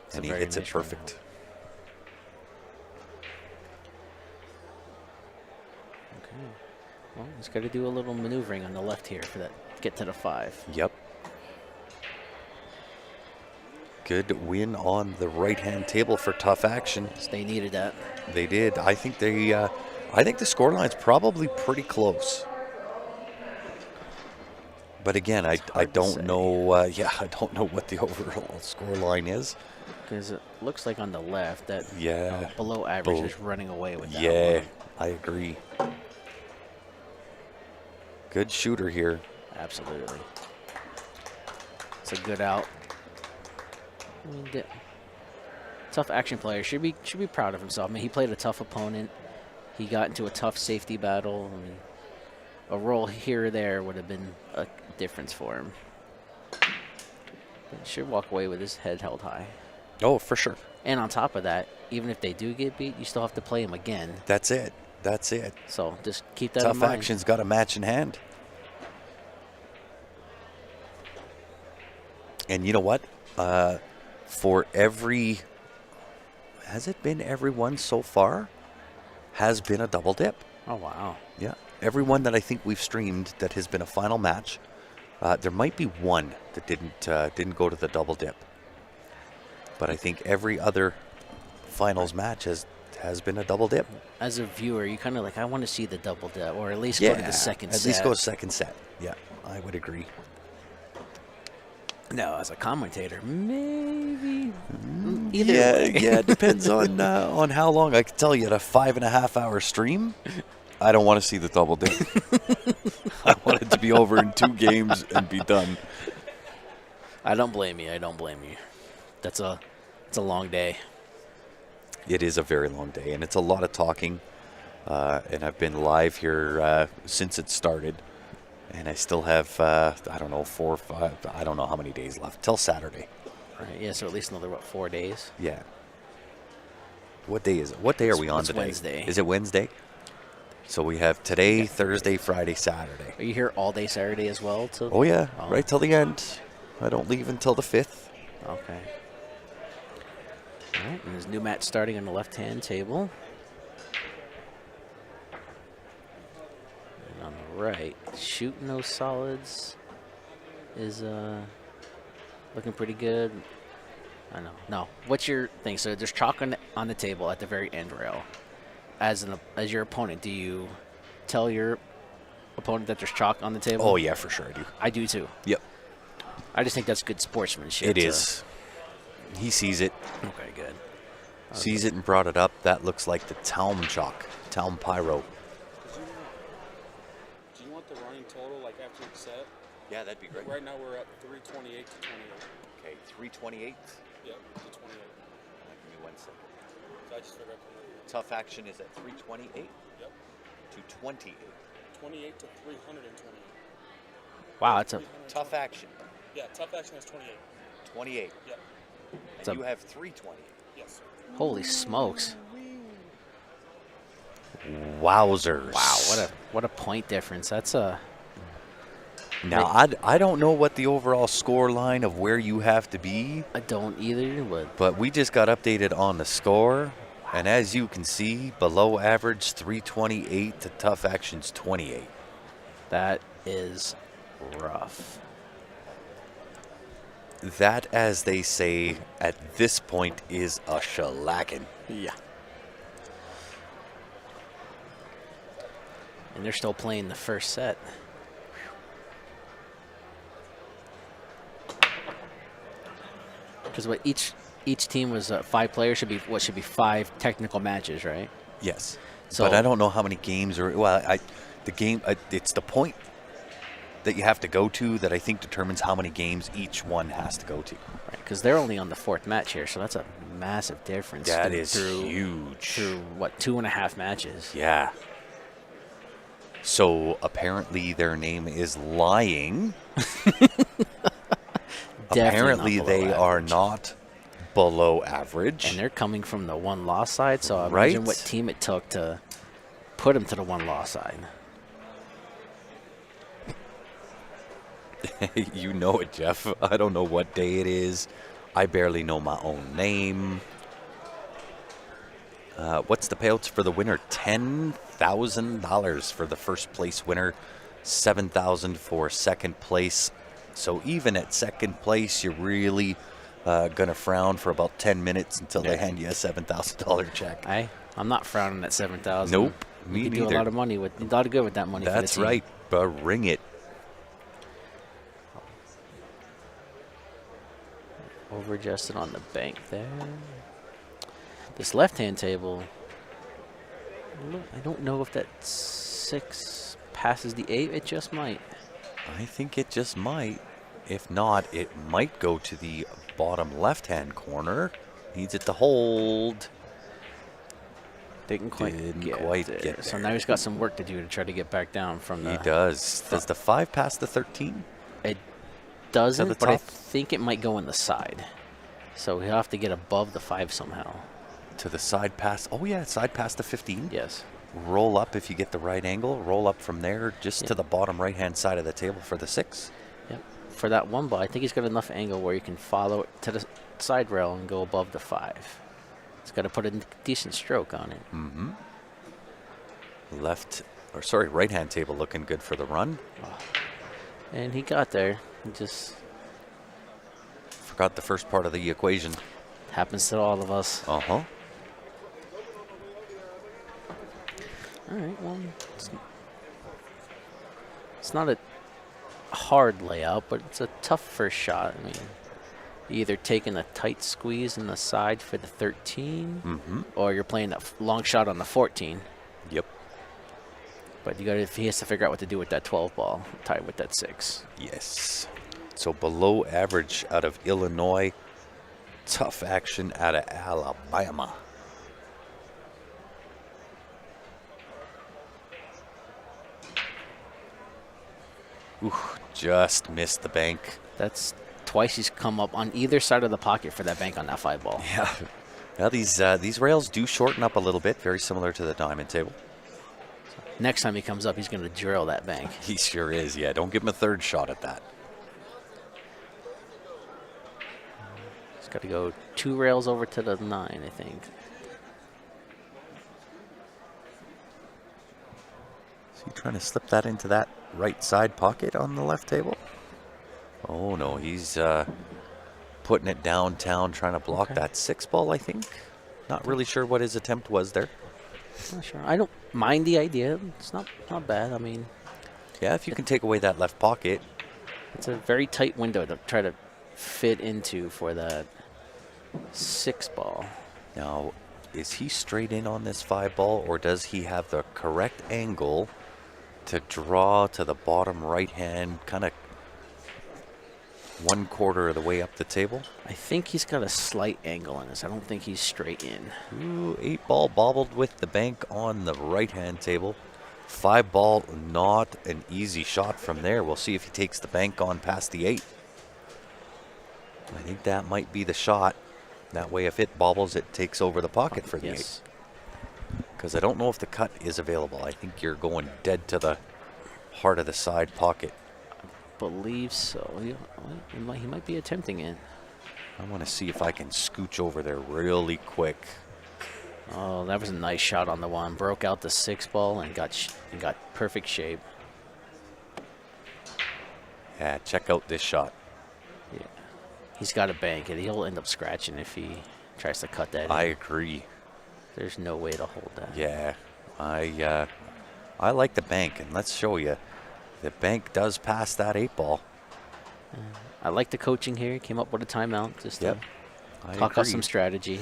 It's And a he very hits it nice round. perfect. Okay. Well, he's got to do a little maneuvering on the left here for that. Get to the 5. Yep. Good win on the right-hand table for Tough Action. They needed that. They did. I think the scoreline's probably pretty close. But again, I hard to don't say. know. I don't know what the overall score line is. Because it looks like on the left that Yeah. below average is running away with that Yeah, one. I agree. Good shooter here. Absolutely. It's a good out. I mean, tough action player should be proud of himself. I mean, he played a tough opponent. He got into a tough safety battle. I mean, a roll here or there would have been a difference for him. But he should walk away with his head held high. Oh, for sure. And on top of that, even if they do get beat, you still have to play him again. That's it. That's it. So just keep that in Tough mind. Action's got a match in hand. And you know what? For every, has it been every one so far? Has been a double dip. Oh, wow. Yeah. Every one that I think we've streamed that has been a final match. There might be one that didn't go to the double dip. But I think every other finals match has been a double dip. As a viewer, you kind of like, I want to see the double dip, or at least go to the second set. At least go second set. Yeah, I would agree. No, as a commentator, maybe. Either Yeah, way. yeah. It depends on how long. I can tell you, at a 5.5 hour stream, I don't want to see the double dip. I want it to be over in 2 games and be done. I don't blame you. I don't blame you. It's a long day. It is a very long day, and it's a lot of talking. And I've been live here since it started, and I still have I don't know 4 or 5. I don't know how many days left till Saturday. Right. Yeah. So at least another 4 days. Yeah. What day is it? What day are we on It's today? Wednesday. Is it Wednesday? So we have today, Thursday, Friday, Saturday. Are you here all day Saturday as well? Oh yeah, Oh. right till the end. I don't leave until the 5th. Okay. All right. And there's a new match starting on the left-hand table. And on the right, shooting those solids is looking pretty good. I know. No. What's your thing? So there's chalk on the table at the very end rail. As your opponent, do you tell your opponent that there's chalk on the table? Oh yeah, for sure I do. I do too. Yep. I just think that's good sportsmanship. It is. He sees it. Okay, good. Sees it and brought it up. That looks like the Talm chalk. Talm pyro. Do you want the running total like after each set? Yeah, that'd be great. Right now we're at 328 to 28. Okay, 328. Yep, to 28. Give me 1 second. So I just figured out Tough Action is at 328 Yep. to 28. 28 to 328. Wow, it's a 328. Tough Action, Yeah, tough action has 28. 28. Yep. It's And a- you have 328. Yes, sir. holy smokes. Wowzers. Wow, what a point difference. That's a Now, I don't know what the overall score line of where you have to be, I don't either, but we just got updated on the score. And as you can see, below average 328 to Tough Action's 28. that is rough. That, as they say, at this point is a shellacking. Yeah. And they're still playing the first set. Because what each team was 5 players should be 5 technical matches, right? Yes. So- But I don't know how many games are. Well, the game. It's the point. that you have to go to that I think determines how many games each one has to go to. Right, because they're only on the 4th match here, so that's a massive difference. That is through, huge. Through, what, 2.5 matches? Yeah. So apparently their name is lying. Apparently they are not below average. And they're coming from the 1-loss side, so Right? imagine what team it took to put them to the 1-loss side. You know it, Jeff. I don't know what day it is. I barely know my own name. What's the payouts for the winner? $10,000 for the first place winner, $7,000 for second place. So even at second place, you're really gonna frown for about 10 minutes until they hand you a $7,000 check. I'm not frowning at 7,000. Nope, me you can neither. do a lot of money with, a lot of good with that money. That's for the team. right. Ring it. Over adjusted on the bank there. This left-hand table, I don't know if that 6 passes the 8. It just might. I think it just might. If not, it might go to the bottom left-hand corner. Needs it to hold. Didn't quite get there. So now he's got some work to do to try to get back down from the... He does. Does the 5 pass the 13? It doesn't, the but I top? think it might go in the side. So he'll have to get above the 5 somehow. To the side pass. Oh, yeah, side pass the 15. Yes. Roll up if you get the right angle. Roll up from there just to the bottom right-hand side of the table for the 6. Yep. For that 1 ball, I think he's got enough angle where you can follow it to the side rail and go above the 5. He's got to put a decent stroke on it. Mm-hmm. Right-hand table looking good for the run. And he got there. He just... Forgot the first part of the equation. happens to all of us. Uh-huh. All right, well, it's not a hard layout, but it's a tough first shot. I mean, you're either taking a tight squeeze in the side for the 13, or you're playing that long shot on the 14. Yep. But he has to figure out what to do with that 12 ball, tied with that 6. Yes. So below average out of Illinois, tough action out of Alabama. Ooh, just missed the bank. That's twice he's come up on either side of the pocket for that bank on that 5 ball. Yeah. Now these rails do shorten up a little bit, very similar to the diamond table. Next time he comes up, he's going to drill that bank. He sure is, yeah. Don't give him a third shot at that. He's got to go 2 rails over to the 9, I think. Is he trying to slip that into that right side pocket on the left table? Oh, no, he's putting it downtown, trying to block that 6 ball, I think. Not really sure what his attempt was there. Not sure. I don't mind the idea. It's not bad. I mean, yeah, if you can take away that left pocket. It's a very tight window to try to fit into for that 6 ball. Now, is he straight in on this 5 ball, or does he have the correct angle to draw to the bottom right hand, kind of 1/4 of the way up the table? I think he's got a slight angle on this. I don't think he's straight in. Ooh, 8 ball bobbled with the bank on the right hand table. 5 ball, not an easy shot from there. We'll see if he takes the bank on past the 8. I think that might be the shot. That way, if it bobbles, it takes over the pocket for the 8. Because I don't know if the cut is available. I think you're going dead to the heart of the side pocket. Believe so. He might be attempting it. I want to see if I can scooch over there really quick. Oh, that was a nice shot on the 1. Broke out the 6 ball and got perfect shape. Yeah, check out this shot. Yeah, he's got a bank, and he'll end up scratching if he tries to cut that. I agree. There's no way to hold that. Yeah, I like the bank, and let's show you. The bank does pass that 8 ball. I like the coaching here. He came up with a timeout just to I talk agree. out some strategy.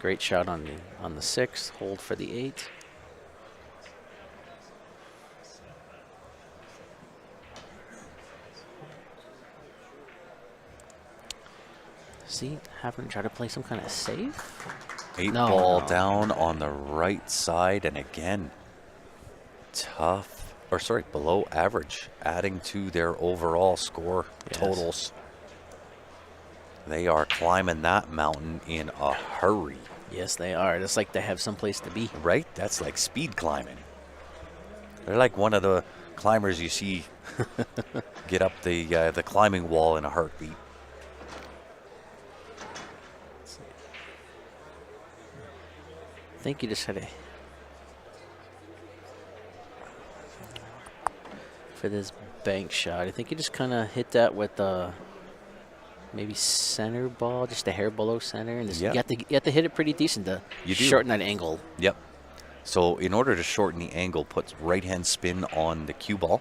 Great shot on the 6. Hold for the 8. Is he having to try to play some kind of safe? 8 No, ball no. down on the right side, and again, tough, or sorry, below average, adding to their overall score Yes. totals. They are climbing that mountain in a hurry, Yes, they are. It's like they have someplace to be. right? That's like speed climbing. They're like one of the climbers you see get up the climbing wall in a heartbeat. I think you just had to. For this bank shot, I think you just kind of hit that with maybe center ball, just a hair below center, and just, Yeah. you have to hit it pretty decent to You do. shorten that angle. Yep. So in order to shorten the angle, put right-hand spin on the cue ball.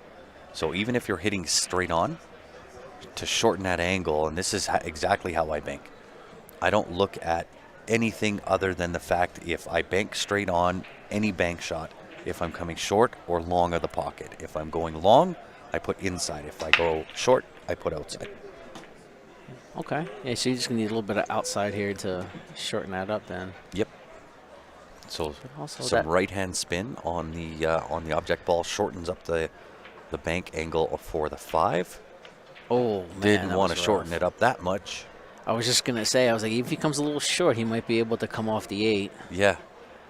So even if you're hitting straight on, to shorten that angle, and this is exactly how I bank. I don't look at anything other than the fact if I bank straight on any bank shot, if I'm coming short or long of the pocket. If I'm going long, I put inside. If I go short, I put outside. Okay. Yeah, so you're just going to need a little bit of outside here to shorten that up then. Yep. So also some that- right-hand spin on the object ball shortens up the bank angle for the 5. Oh, man. Didn't that want to was shorten rough. it up that much. I was just going to say, I was like, if he comes a little short, he might be able to come off the 8. Yeah.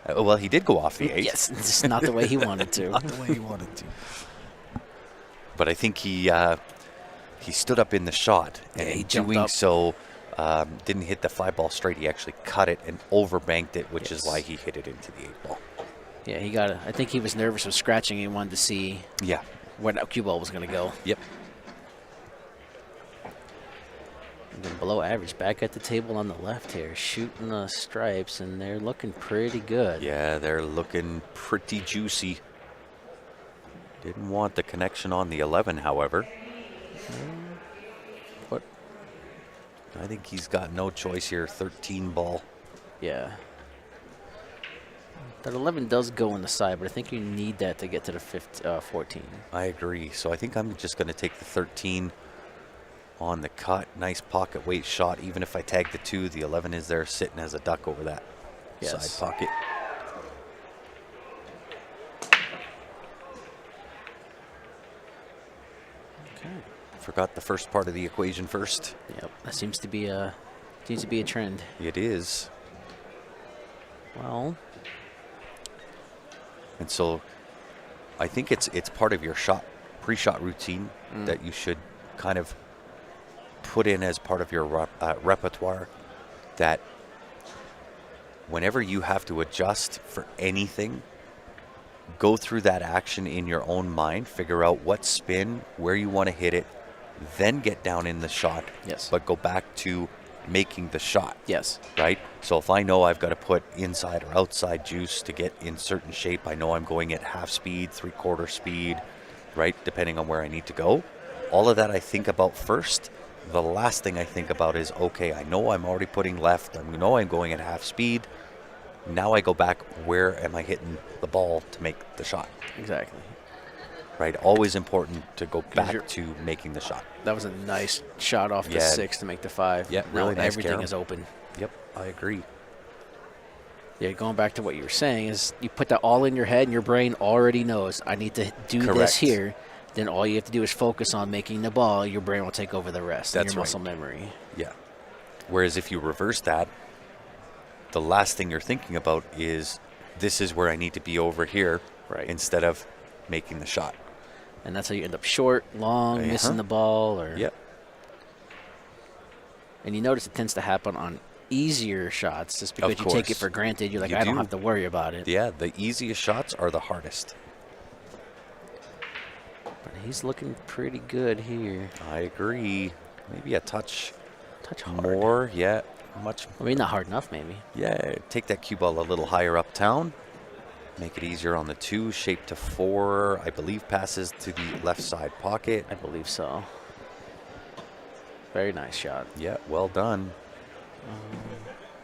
Well, he did go off the 8. Yes, it's just not the way he wanted to. Not the way he wanted to. But I think he stood up in the shot, and Yeah, he in jumped doing up. so, didn't hit the 5 ball straight. He actually cut it and overbanked it, which is Yes. why he hit it into the 8 ball. Yeah, he got it. I think he was nervous with scratching. He wanted to see Yeah. where that cue ball was going to go. Yep. And then below average, back at the table on the left here, shooting the stripes, and they're looking pretty good. Yeah, they're looking pretty juicy. Didn't want the connection on the 11, however. But I think he's got no choice here. 13 ball. yeah, that 11 does go in the side, but I think you need that to get to the 14. I agree. So I think I'm just going to take the 13 on the cut. Nice pocket weight shot. Even if I tag the 2, the 11 is there sitting as a duck over that Yes. side pocket. Okay. Forgot the first part of the equation first. Yep, that seems to be a trend. It is. Well, And so I think it's part of your pre-shot routine that you should kind of put in as part of your repertoire, that whenever you have to adjust for anything, go through that action in your own mind, figure out what spin, where you want to hit it, then get down in the shot. Yes. But go back to making the shot. yes. Right? So if I know I've got to put inside or outside juice to get in certain shape, I know I'm going at half speed, 3/4 speed, right? Depending on where I need to go. All of that I think about first. The last thing I think about is, okay, I know I'm already putting left. I know I'm going at half speed. Now I go back, where am I hitting the ball to make the shot? Exactly. Right? Always important to go back you're- to making the shot. That was a nice shot off the Yeah. 6 to make the 5. Yeah, Now really nice everything carom. is open. Yep, I agree. Yeah, going back to what you were saying is you put that all in your head and your brain already knows I need to do this Correct. here. Then all you have to do is focus on making the ball. Your brain will take over the rest. That's your right. muscle memory. Yeah. Whereas if you reverse that, the last thing you're thinking about is, this is where I need to be over here, Right. instead of making the shot. And that's how you end up short, long, Uh-huh. missing the ball. Yep. And you notice it tends to happen on easier shots just because Of you take it course. for granted. You're like, You I don't do. have to worry about it. Yeah, the easiest shots are the hardest. But he's looking pretty good here. I agree. Maybe a touch Touch hard. more. Yeah, much. I mean, not hard enough, maybe. Yeah, take that cue ball a little higher uptown. Make it easier on the 2. Shape to 4, I believe, passes to the left side pocket. I believe so. Very nice shot. Yeah, well done.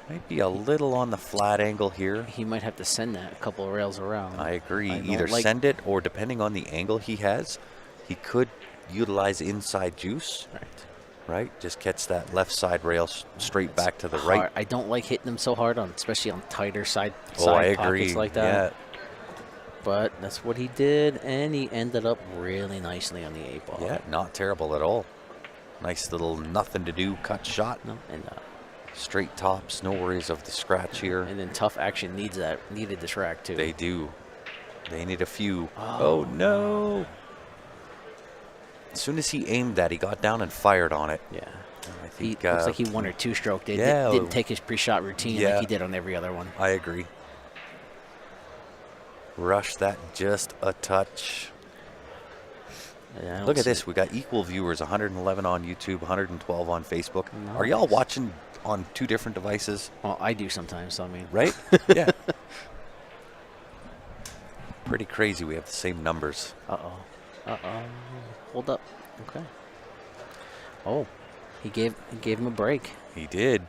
Might be a little on the flat angle here. He might have to send that a couple of rails around. I agree. I don't Either like- send it, or depending on the angle he has, he could utilize inside juice. Right. right? Just catch that left side rail straight back to the Hard. right. I don't like hitting them so hard on, especially on tighter side I agree. pockets like that. Yeah. But that's what he did, and he ended up really nicely on the 8-ball. Yeah, not terrible at all. Nice little nothing to do cut shot. No, and Straight tops, no worries of the scratch here. and then Tough Action needed this rack too. They do. They need a few. Oh no! As soon as he aimed that, he got down and fired on it. Yeah. I He think looks like he 1 or 2 stroked it. yeah. Didn't take his pre-shot routine Yeah. like he did on every other one. I agree. Rush that just a touch. Yeah, I don't Look at see- this. We got equal viewers, 111 on YouTube, 112 on Facebook. Are Nice. y'all watching on 2 different devices? Well, I do sometimes. So I mean, Right? Yeah. Pretty crazy. We have the same numbers. Hold up. Okay. Oh, he gave him a break. He did.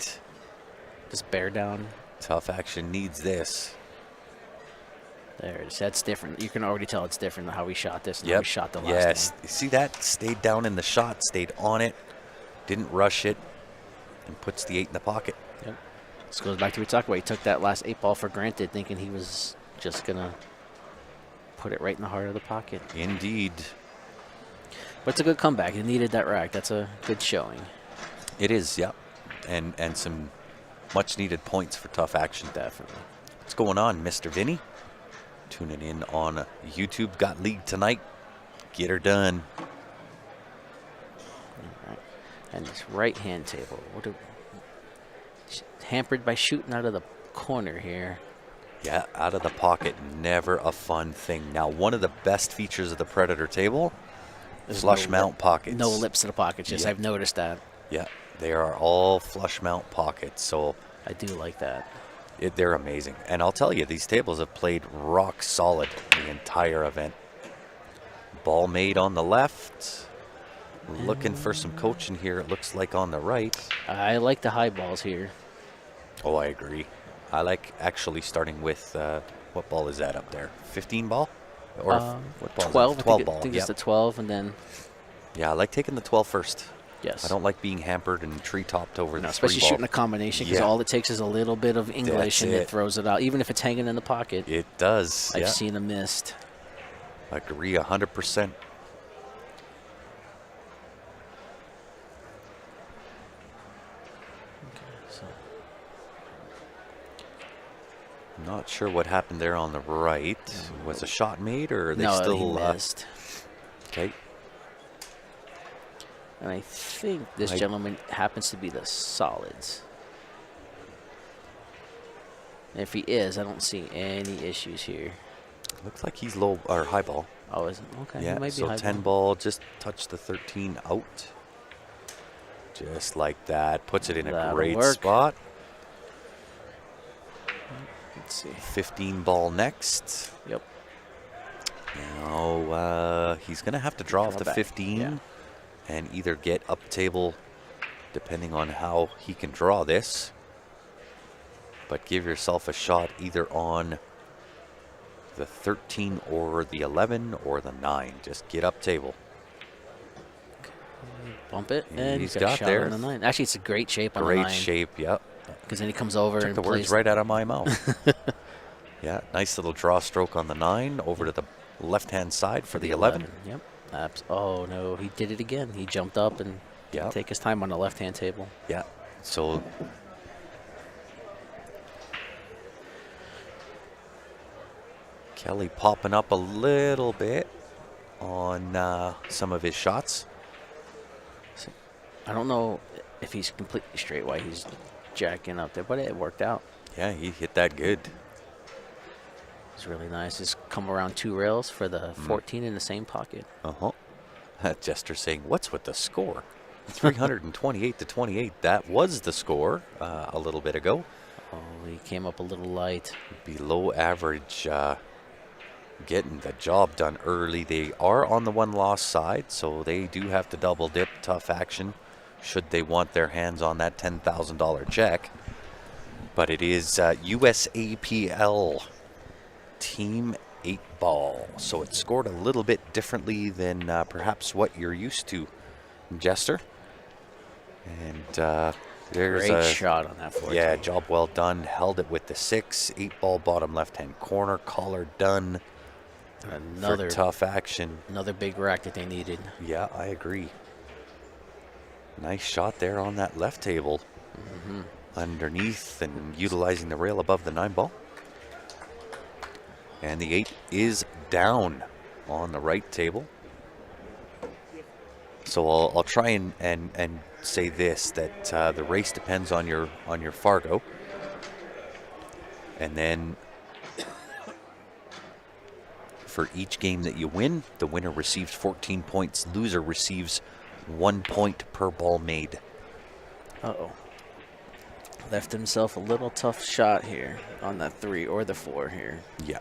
Just bear down. Tough Action needs this. There it is. That's different. You can already tell it's different than how we shot this and how Yep. we shot the last Yes. one. You see that? Stayed down in the shot, stayed on it, didn't rush it, and puts the 8 in the pocket. Yep. This goes back to what we talked about. He took that last 8-ball for granted, thinking he was just going to put it right in the heart of the pocket. Indeed. But it's a good comeback. He needed that rack. That's a good showing. It is, yeah. And some much needed points for Tough Action. Definitely. What's going on, Mr. Vinny? Tuning in on YouTube. Got league tonight. Get her done. All right. And this right-hand table. Hampered by shooting out of the corner here. Yeah, out of the pocket, never a fun thing. Now, one of the best features of the Predator table, There's flush no mount pockets. No lips to the pockets. Yes, Yeah. I've noticed that. Yeah, they are all flush mount pockets, so I do like that. they're amazing. And I'll tell you, these tables have played rock solid the entire event. Ball made on the left. Looking for some coaching here, it looks like on the right. I like the high balls here. Oh, I agree. I like actually starting with, what ball is that up there? 15 ball? Or what ball 12. is that? 12 I ball, think yeah. it's the 12, and then, Yeah, I like taking the 12 first. yes. I don't like being hampered and tree-topped over No, the especially 3 ball. shooting a combination, because Yeah. all it takes is a little bit of English, That's and it. it throws it out. Even if it's hanging in the pocket, It does, I've yeah. seen a missed. Agree 100%. So Not sure what happened there on the right. Was a shot made, or are they no, still he missed. okay? And I think this gentleman happens to be the solids. And if he is, I don't see any issues here. Looks like he's low or high ball. Oh, is it? Okay, he Yeah, might be so high 10 ball just touched the 13 out. Just like that. Puts it in a That'll great work. spot. Let's see. 15 ball next. Yep. Now he's going to have to draw off Draw the back, 15 yeah. and either get up table, depending on how he can draw this. But give yourself a shot either on the 13 or the 11 or the 9. Just get up table. Bump it, and He's he's got got a shot there. on the 9. Actually, it's a great shape on the Great 9. shape, yep. Because then he comes over Took and the words plays right out of my mouth. Yeah, nice little draw stroke on the 9 over to the left-hand side for the 11. Yep. Oh, no, he did it again. He jumped up and Yeah. take his time on the left-hand table. Yeah, so Kelly popping up a little bit on some of his shots. I don't know if he's completely straight while he's jacking up there, but it worked out. Yeah, he hit that good. It's really nice. Just come around 2 rails for the 14 in the same pocket. Uh-huh. Jester saying, what's with the score? 328 to 28. That was the score a little bit ago. Oh, he came up a little light. Below average, getting the job done early. They are on the 1-loss side, so they do have to double dip. Tough Action should they want their hands on that $10,000 check. But it is USAPL Team 8-ball, so it's scored a little bit differently than perhaps what you're used to, Jester. And there's Great a shot on that 14. yeah, job well done. Held it with the 6. 8-ball bottom left-hand corner. Collar done Another for tough action. Another big rack that they needed. Yeah, I agree. Nice shot there on that left table. Underneath and utilizing the rail above the 9-ball. And the 8 is down on the right table. So I'll try and say this, that the race depends on your Fargo. And then for each game that you win, the winner receives 14 points. Loser receives 1 point per ball made. Uh-oh. Left himself a little tough shot here on that 3 or the 4 here. Yeah.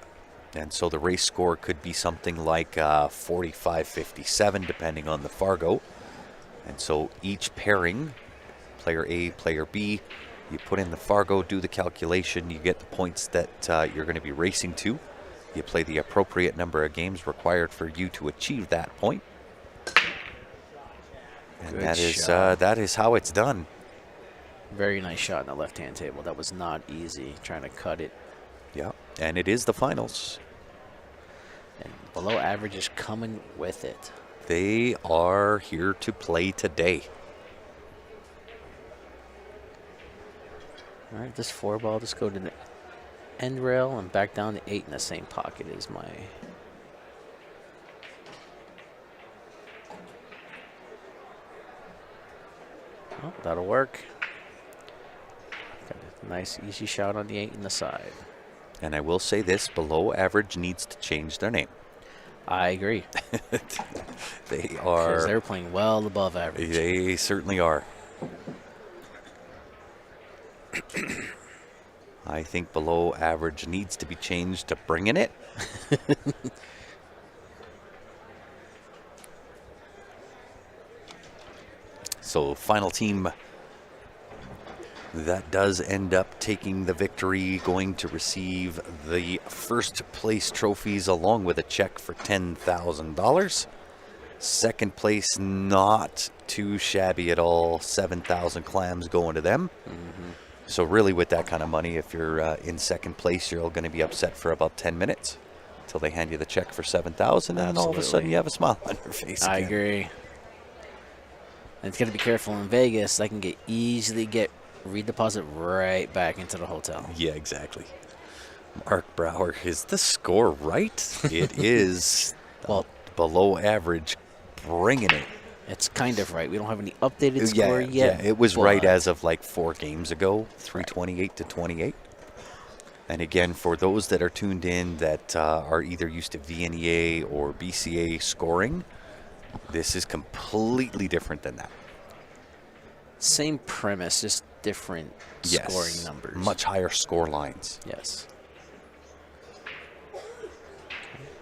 And so the race score could be something like 45-57, depending on the Fargo. And so each pairing, player A, player B, you put in the Fargo, do the calculation, you get the points that you're going to be racing to. You play the appropriate number of games required for you to achieve that point. And Good shot. that is how it's done. Very nice shot on the left-hand table. That was not easy, trying to cut it. Yeah, and it is the finals. And below average is coming with it. They are here to play today. All right, this 4-ball, just go to the end rail and back down to 8 in the same pocket is my... Oh, that'll work. Got a nice easy shot on the 8 in the side. And I will say this, below average needs to change their name. I agree. They Because are... they're playing well above average. They certainly are. I think below average needs to be changed to bringing it. So final team that does end up taking the victory, going to receive the first place trophies along with a check for $10,000. Second place, not too shabby at all. 7,000 clams going to them. So really with that kind of money, if you're in second place, you're going to be upset for about 10 minutes until they hand you the check for 7,000, and all of a sudden you have a smile on your face I again. agree. And it's got to be careful in Vegas. I can easily get redeposit right back into the hotel. Yeah, exactly. Mark Brower, is the score right? It is. Well, below average, bringing it. it's kind of right. We don't have any updated score yet. Yeah, it was right but as of like 4 games ago, 328 to 28. And again, for those that are tuned in that are either used to VNEA or BCA scoring, this is completely different than that. Same premise, just different scoring numbers. Much higher score lines. Yes.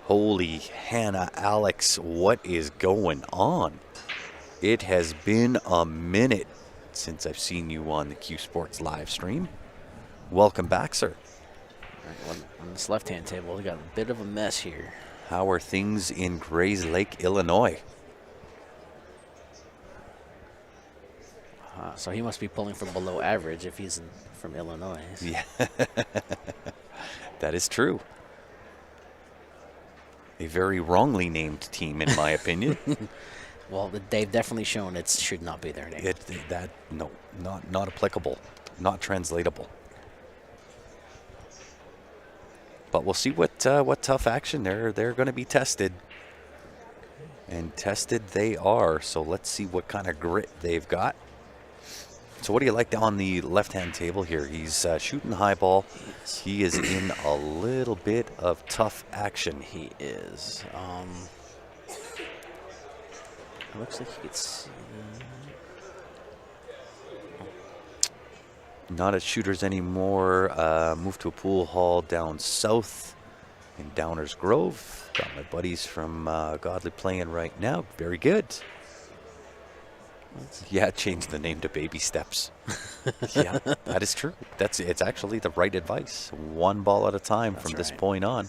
Holy Hannah, Alex, what is going on? It has been a minute since I've seen you on the CueSports live stream. Welcome back, sir. All right, on this left-hand table, we got a bit of a mess here. How are things in Grays Lake, Illinois? So he must be pulling from below average if he's from Illinois. Yeah, that is true. A very wrongly named team, in my opinion. Well, they've definitely shown it should not be their name. Not applicable, not translatable. But we'll see what tough action they're going to be tested, and tested they are. So let's see what kind of grit they've got. So what do you like on the left-hand table here? He's shooting high ball. He is in a little bit of tough action. He is. It looks like you could see. Not at Shooters anymore. Moved to a pool hall down south in Downers Grove. Got my buddies from Godly playing right now. Very good. Yeah, change the name to Baby Steps. Yeah, that is true. It's actually the right advice. One ball at a time. That's from this point on.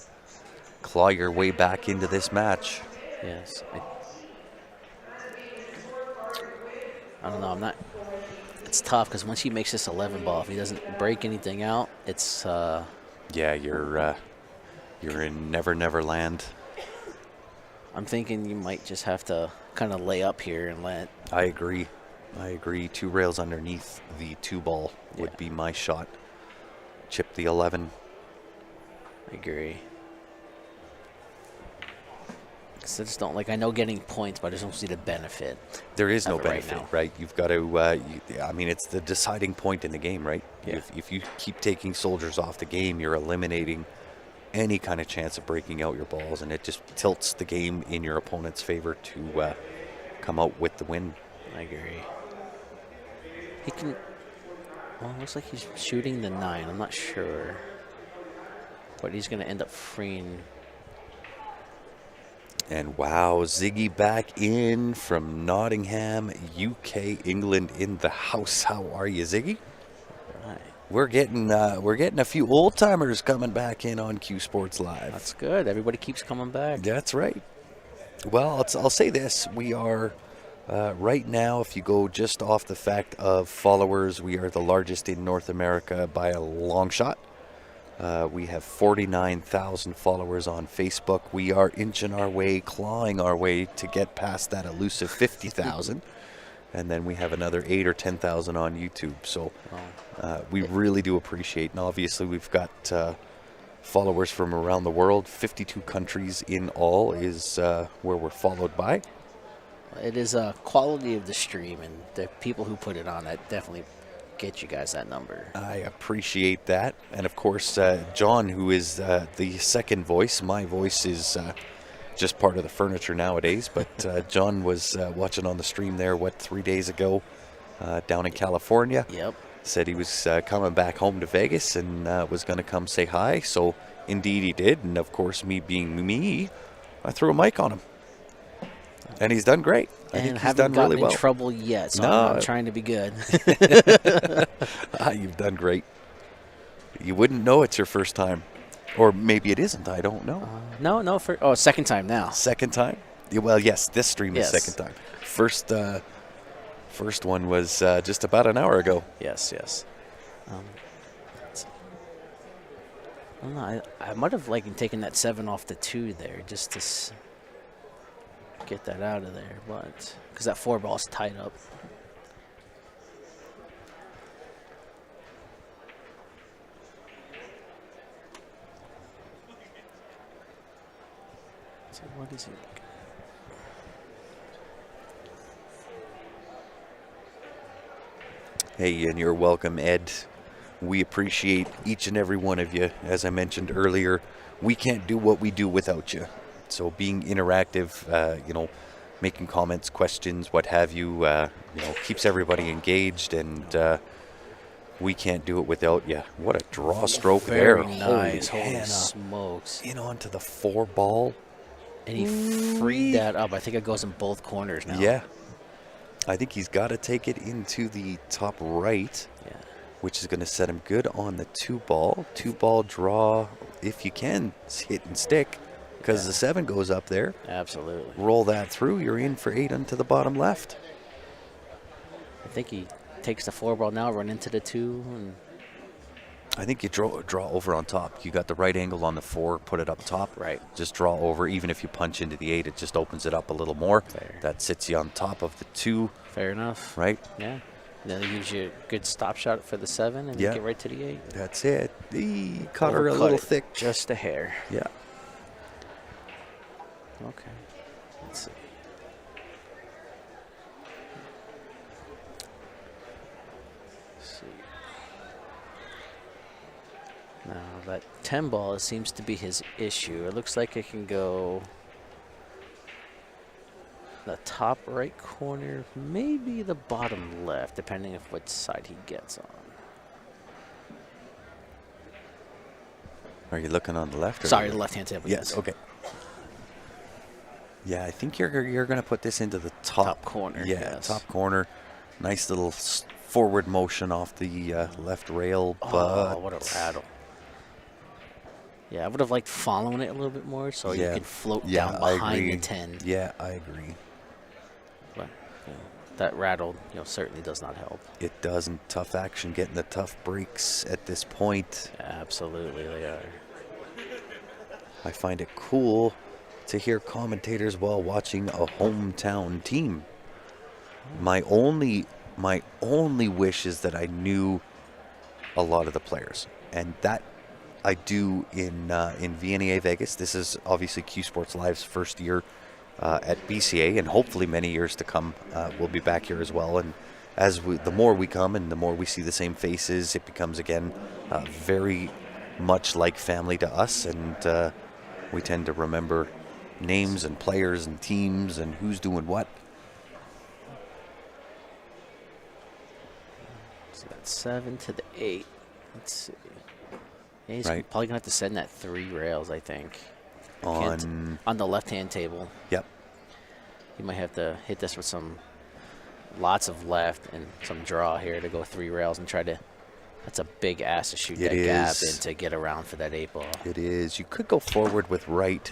Claw your way back into this match. Yes. I don't know. I'm not it's tough because once he makes this 11 ball, if he doesn't break anything out, it's Yeah, you're in Never Never Land. I'm thinking you might just have to kind of lay up here and let. I agree. 2 rails underneath the 2 ball would Yeah. be my shot. Chip the 11. I agree. 'Cause I just don't like. I know getting points, but I just don't see the benefit. There is no Of it right benefit, now. right? You've got to. I mean, it's the deciding point in the game, right? Yeah. If you keep taking soldiers off the game, you're eliminating any kind of chance of breaking out your balls, and it just tilts the game in your opponent's favor to come out with the win. I agree. He can. Well, it looks like he's shooting the 9. I'm not sure, but he's going to end up freeing. And wow, Ziggy back in from Nottingham, UK, England in the house. How are you, Ziggy? Right. We're getting a few old timers coming back in on CueSports Live. That's good. Everybody keeps coming back. That's right. Well, I'll say this: we are right now. If you go just off the fact of followers, we are the largest in North America by a long shot. We have 49,000 followers on Facebook. We are inching our way, clawing our way to get past that elusive 50,000. And then we have another 8 or 10,000 on YouTube. So we really do appreciate. And obviously, we've got followers from around the world. 52 countries in all is where we're followed by. It is a quality of the stream, and the people who put it on that definitely get you guys that number. I appreciate that. And of course, John, who is the second voice. My voice is just part of the furniture nowadays. But John was watching on the stream there, 3 days ago down in California. Yep. Said he was coming back home to Vegas and was going to come say hi. So indeed he did. And of course, me being me, I threw a mic on him. And he's done great. I think he's done really well. In trouble yet, so No. I'm trying to be good. You've done great. You wouldn't know it's your first time. Or maybe it isn't. I don't know. No, second time now. Second time? Yeah, well, yes, this stream is Yes. second time. First one was just about an hour ago. Yes. I don't know. I might have taken that 7 off the 2 there just to get that out of there, but because that 4 ball's tied up. So what is he? Hey, and you're welcome, Ed. We appreciate each and every one of you. As I mentioned earlier, we can't do what we do without you. So being interactive, making comments, questions, what have you, keeps everybody engaged, and we can't do it without you. What a draw stroke there. Very nice. Holy Holy Hannah. smokes. In onto the 4 ball. And he freed that up. I think it goes in both corners now. Yeah. I think he's got to take it into the top right, Yeah. which is going to set him good on the 2 ball. 2 ball draw, if you can, hit and stick, because the 7 goes up there. Absolutely. Roll that through, you're in for 8 onto the bottom left. I think he takes the 4 ball now, run into the 2, and I think you draw over on top. You got the right angle on the 4, put it up top. Right. Just draw over. Even if you punch into the 8, it just opens it up a little more. Fair. That sits you on top of the 2, fair enough. right? Yeah. Then it gives you a good stop shot for the 7 and Yeah. get right to the 8. That's it. Caught her a Overcut little it thick. Just a hair. Yeah. Okay. Let's see. Now that 10 ball seems to be his issue. It looks like it can go the top right corner, maybe the bottom left, depending on what side he gets on. Are you looking on the left? Or Sorry, the left-hand table. Yes. Okay. Yeah, I think you're going to put this into the top corner, Yeah, yes. top corner. Nice little forward motion off the left rail, but Oh, what a rattle. Yeah, I would have liked following it a little bit more so you Yeah. could float Yeah, down I behind agree. the 10. Yeah, I agree. But, that rattle, certainly does not help. It doesn't. Tough action, getting the tough breaks at this point. Absolutely, they are. I find it cool to hear commentators while watching a hometown team. My only wish is that I knew a lot of the players, and that I do in VNEA Vegas. This is obviously CueSports Live's first year at BCA, and hopefully many years to come. We'll be back here as well, and the more we come and the more we see the same faces, it becomes again very much like family to us, and we tend to remember names and players and teams and who's doing what. So that's 7 to the 8. Let's see. Yeah, he's Right. probably gonna have to send that 3 rails, I think. On the left-hand table. Yep. He might have to hit this with lots of left and some draw here to go 3 rails and try to. That's a big ass to shoot It that gap is. in to get around for that 8 ball. It is. You could go forward with right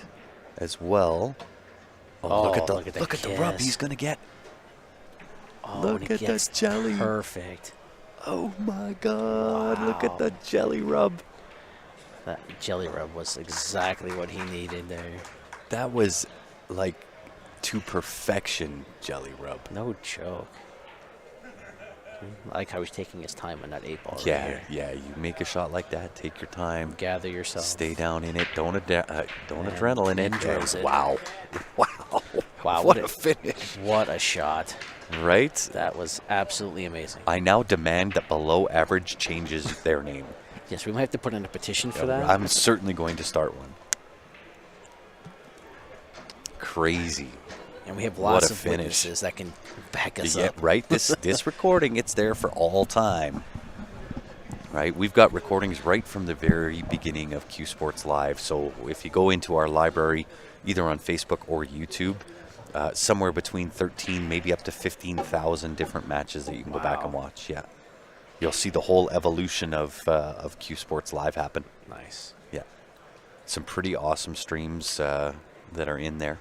as well. Oh, look at the rub kiss. he's gonna get. Oh, Look and he at that gets jelly. perfect. Oh my God! Look at Wow. the jelly rub. That jelly rub was exactly what he needed there. That was like to perfection jelly rub. No joke. I like how he's taking his time on that 8 ball. Yeah, right here. yeah. You make a shot like that, take your time, Gather yourself. stay down in it. Don't adrenaline and it. drills it. Wow, wow, Wow, what a finish! What a shot. Right? That was absolutely amazing. I now demand that Below Average changes their name. Yes, we might have to put in a petition for that. I'm certainly going to start one. Crazy. And we have What lots a of finish. witnesses that can back us Yeah, up. right. This recording, it's there for all time. Right, we've got recordings right from the very beginning of CueSports Live. So if you go into our library, either on Facebook or YouTube, somewhere between 13, maybe up to 15,000 different matches that you can go back and watch. Yeah, you'll see the whole evolution of CueSports Live happen. Nice. Yeah, some pretty awesome streams that are in there.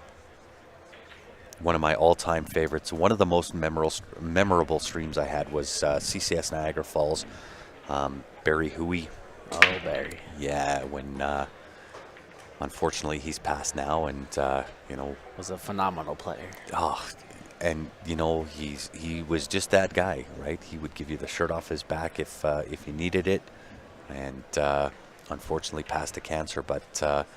One of my all-time favorites, one of the most memorable streams I had was CCS Niagara Falls. Barry Huey. Oh, Barry. Yeah, when unfortunately he's passed now, and Was a phenomenal player. and he was just that guy, right? He would give you the shirt off his back if you needed it, and unfortunately passed to cancer. But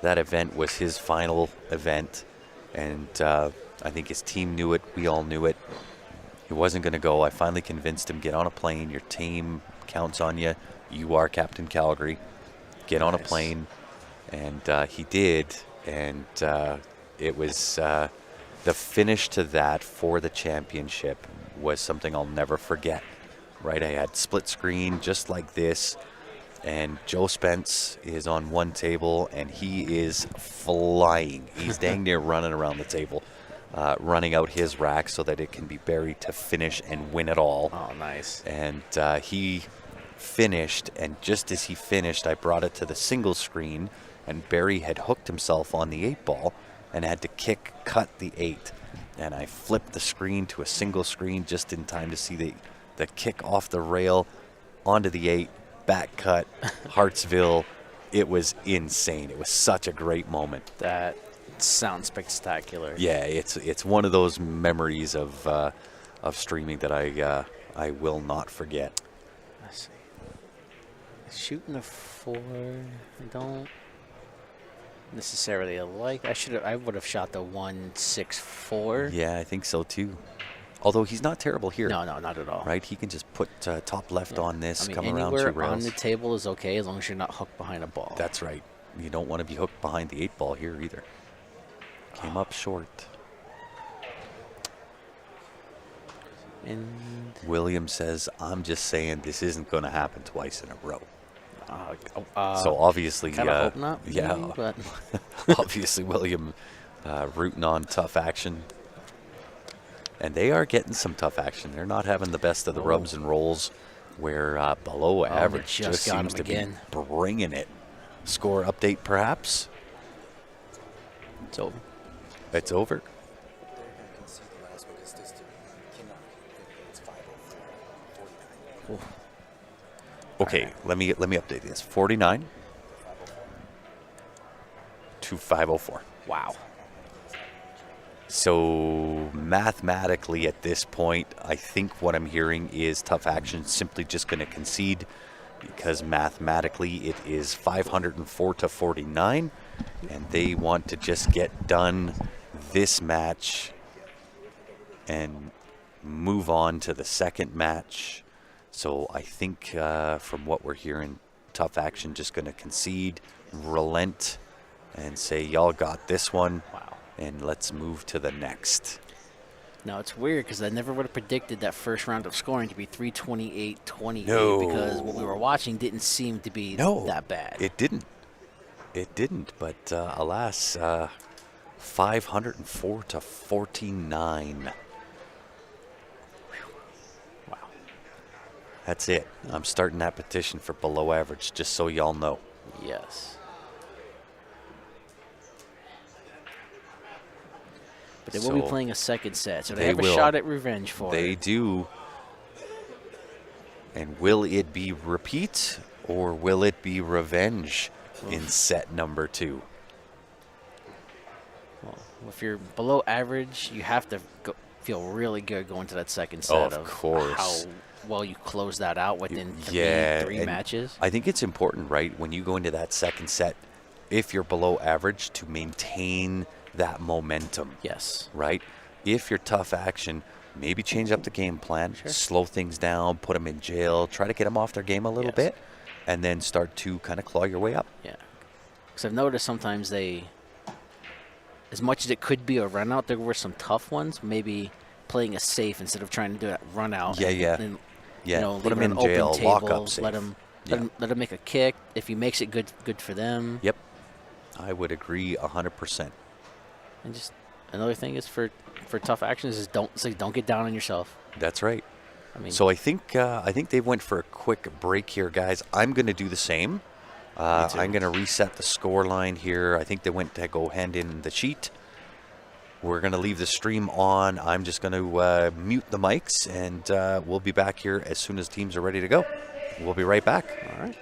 that event was his final event, and I think his team knew it. We all knew it. He wasn't going to go. I finally convinced him, get on a plane. Your team counts on you. You are Captain Calgary. Get on a Nice. plane. And he did. And it was the finish to that for the championship was something I'll never forget. Right? I had split screen just like this. And Joe Spence is on one table, and he is flying. He's dang near running around the table. Running out his rack so that it can be buried to finish and win it all. Oh, nice. And he finished, and just as he finished, I brought it to the single screen, and Barry had hooked himself on the 8 ball and had to cut the 8. And I flipped the screen to a single screen just in time to see the kick off the rail onto the 8, back cut, Hartsville. It was insane. It was such a great moment. That sounds spectacular. Yeah, it's one of those memories of streaming that I will not forget. Let's see. Shooting a 4, I don't necessarily like. I would have shot the 1.64. Yeah, I think so too. Although he's not terrible here. No, not at all. Right, he can just put top left on this, I mean, come around 2 anywhere on rails. the table is okay as long as you're not hooked behind a ball. That's right. You don't want to be hooked behind the 8 ball here either. Came up short. And William says, "I'm just saying this isn't going to happen twice in a row." So obviously, kind of hope not. yeah, maybe, but obviously William rooting on tough action. And they are getting some tough action. They're not having the best of the rubs and rolls where below average they just got seems him to again. be bringing it. Score update, perhaps? it's over. It's over. Ooh, Okay, let me update this. 49 to 504. wow. So mathematically, at this point, I think what I'm hearing is Tough Action simply just going to concede because mathematically it is 504 to 49, and they want to just get done this match and move on to the second match. So I think from what we're hearing, Tough Action just going to concede, relent, and say, y'all got this one, Wow. and let's move to the next. Now, it's weird because I never would have predicted that first round of scoring to be 328-28 No. because what we were watching didn't seem to be No, that bad. It didn't. It didn't. But alas, 504 to 49. Wow. That's it. I'm starting that petition for below average, just so y'all know. Yes. But they will be So playing a second set, so they they have a will. shot at revenge for They it. do. And will it be repeat or will it be revenge in set number 2? Well, if you're below average, you have to feel really good going to that second set Of course. how well you close that out within three and matches. I think it's important, right, when you go into that second set, if you're below average, to maintain that momentum. Yes. Right? If you're Tough Action, maybe change up the game plan, Sure. slow things down, put them in jail, try to get them off their game a little Yes. bit, and then start to kind of claw your way up. Yeah. Because I've noticed sometimes as much as it could be a run out, there were some tough ones. Maybe playing a safe instead of trying to do that run out. Yeah, and, yeah. And, Yeah, leave put him it an in open jail, table, lock up safe. Let him Yeah. let him make a kick. If he makes it, good for them. Yep. I would agree 100%. And just another thing is for tough actions is don't get down on yourself. That's right. I mean, So I think they went for a quick break here, guys. I'm going to do the same. too. I'm going to reset the score line here. I think they went to go hand in the sheet. We're going to leave the stream on. I'm just going to mute the mics, and we'll be back here as soon as teams are ready to go. We'll be right back. all right.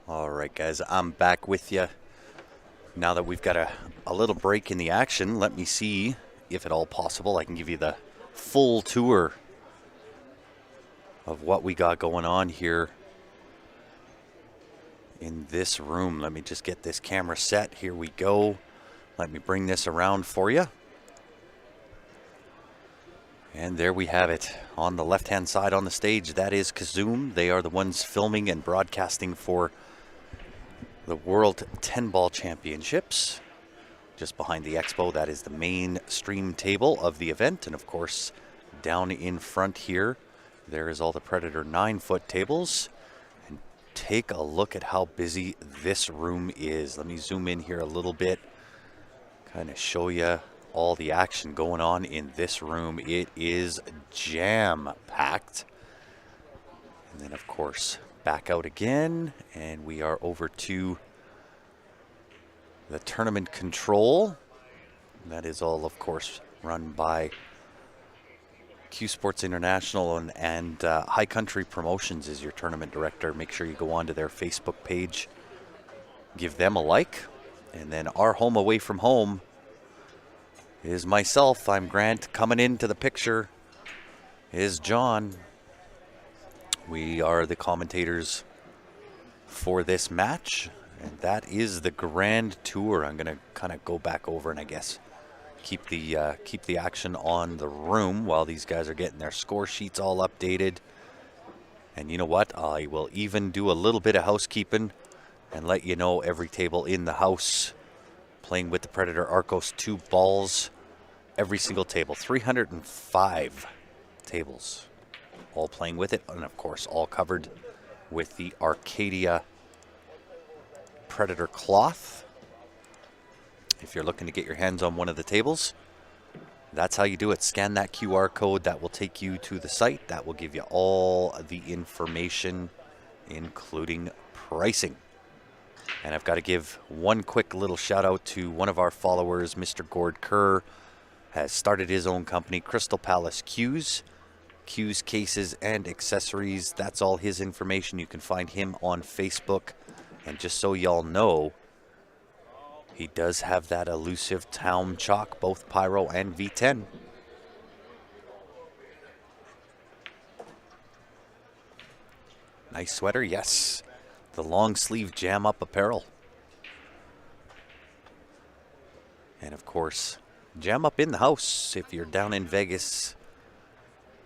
All right, guys, I'm back with you. Now that we've got a little break in the action, let me see if at all possible I can give you the full tour of what we got going on here in this room. Let me just get this camera set. Here we go. Let me bring this around for you. And there we have it. On the left-hand side on the stage, that is Kazoom. They are the ones filming and broadcasting for the World 10-Ball Championships. Just behind the Expo, that is the main stream table of the event. And of course, down in front here, there is all the Predator 9-foot tables. And take a look at how busy this room is. Let me zoom in here a little bit, kind of show you all the action going on in this room. It is jam-packed. And then, of course, back out again, and we are over to the tournament control. That is all, of course, run by CueSports International, and High Country Promotions is your tournament director. Make sure you go onto their Facebook page, give them a like. And then our home away from home is myself. I'm Grant. Coming into the picture is John. We are the commentators for this match, and that is the Grand Tour. I'm going to kind of go back over and I guess keep the action on the room while these guys are getting their score sheets all updated. And you know what? I will even do a little bit of housekeeping and let you know every table in the house playing with the Predator Arcos 2 balls. Every single table, 305 tables, all playing with it, and of course all covered with the Arcadia Predator cloth. If you're looking to get your hands on one of the tables, that's how you do it. Scan that QR code. That will take you to the site. That will give you all the information, including pricing. And I've got to give one quick little shout out to one of our followers, Mr. Gord Kerr. Has started his own company, Crystal Palace Cues cases and accessories. That's all his information. You can find him on Facebook. And just so y'all know, he does have that elusive Town Chalk, both Pyro and V10. Nice sweater, yes. The long sleeve jam up apparel. And of course, jam up in the house if you're down in Vegas.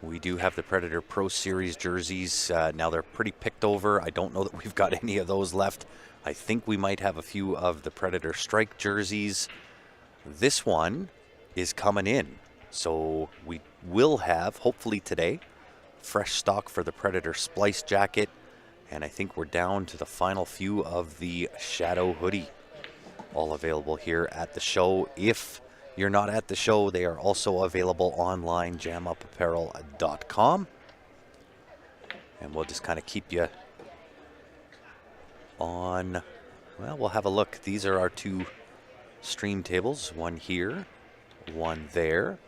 We do have the Predator Pro Series jerseys. Now they're pretty picked over. I don't know that we've got any of those left. I think we might have a few of the Predator Strike jerseys. This one is coming in. So we will have, hopefully today, fresh stock for the Predator Splice jacket. And I think we're down to the final few of the Shadow hoodie. All available here at the show. If you're not at the show, they are also available online, jamupapparel.com. And we'll just kind of keep you on. Well, we'll have a look. These are our two stream tables. One here, one there.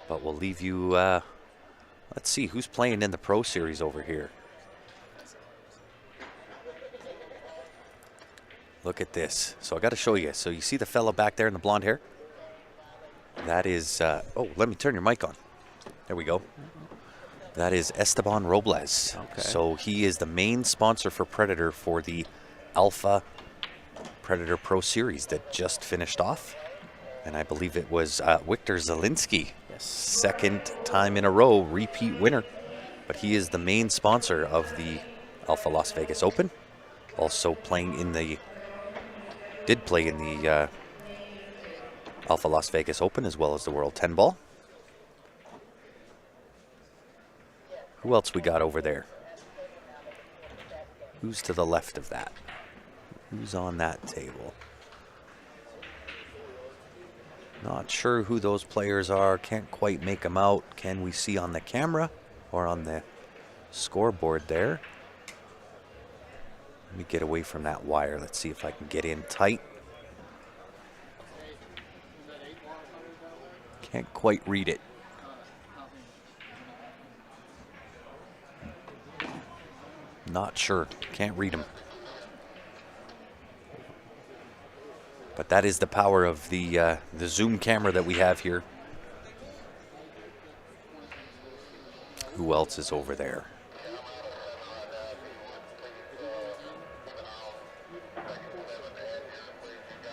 But we'll leave you, let's see, who's playing in the Pro Series over here? Look at this. So I got to show you. So you see the fella back there in the blonde hair? That is, oh, let me turn your mic on. There we go. That is Esteban Robles. Okay. So he is the main sponsor for Predator for the Alpha Predator Pro Series that just finished off. And I believe it was Victor Zielinski. Yes. Second time in a row, repeat winner. But he is the main sponsor of the Alpha Las Vegas Open. Also playing in the did play in the Alpha Las Vegas Open as well as the World 10 Ball. Who else we got over there? Who's to the left of that? Who's on that table? Not sure who those players are. Can't quite make them out. Can we see on the camera or on the scoreboard there? Let me get away from that wire. Let's see if I can get in tight. Can't quite read it. Not sure. Can't read them. But that is the power of the zoom camera that we have here. Who else is over there?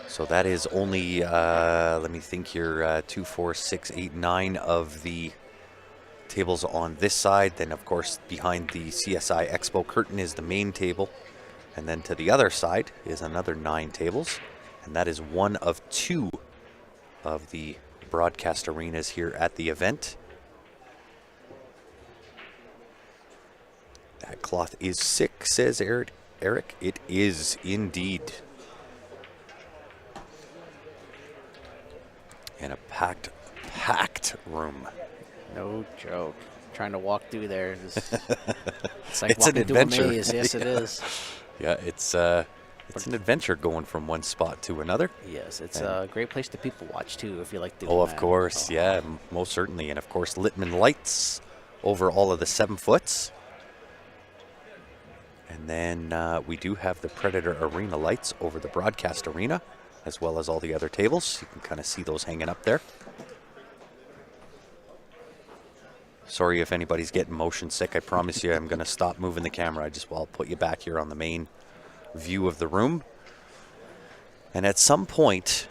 So that is only, let me think here, 2, 4, 6, 8, 9 of the tables on this side. Then, of course, behind the CSI Expo curtain is the main table. And then to the other side is another 9 tables. And that is one of 2 of the broadcast arenas here at the event. That cloth is sick, says Eric. It is indeed. And a packed room. No joke. Trying to walk through there. It's like It's an walking through adventure. a maze. Yes, it is. Yeah, it's an adventure going from one spot to another. Yes, it's a great place to people watch, too, if you like doing Oh, of that. course, yeah, most certainly. And, of course, Littman lights over all of the 7-foots. And then we do have the Predator Arena lights over the broadcast arena, as well as all the other tables. You can kind of see those hanging up there. Sorry if anybody's getting motion sick. I promise you I'm going to stop moving the camera. I'll put you back here on the main view of the room. And at some point,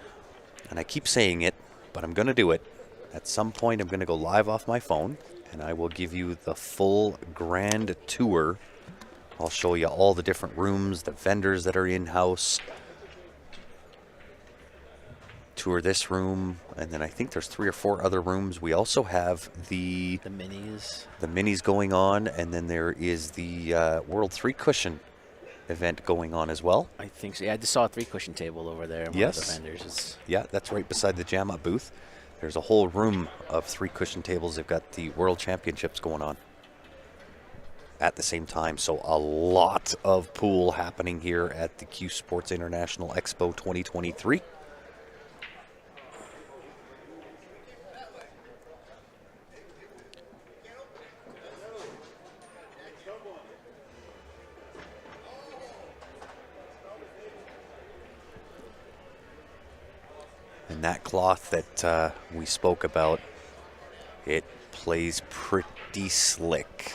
and I keep saying it, but I'm going to do it, at some point I'm going to go live off my phone, and I will give you the full grand tour. I'll show you all the different rooms, the vendors that are in-house. Tour this room, and then I think there's 3 or 4 other rooms. We also have the minis going on, and then there is the World 3 Cushion event going on as well. I think so. Yeah, I just saw a 3-cushion table over there. Yes. One of the vendors. Yeah, that's right beside the Jam Up booth. There's a whole room of 3 cushion tables. They've got the World Championships going on at the same time. So a lot of pool happening here at the CueSports International Expo 2023. And that cloth that we spoke about, it plays pretty slick.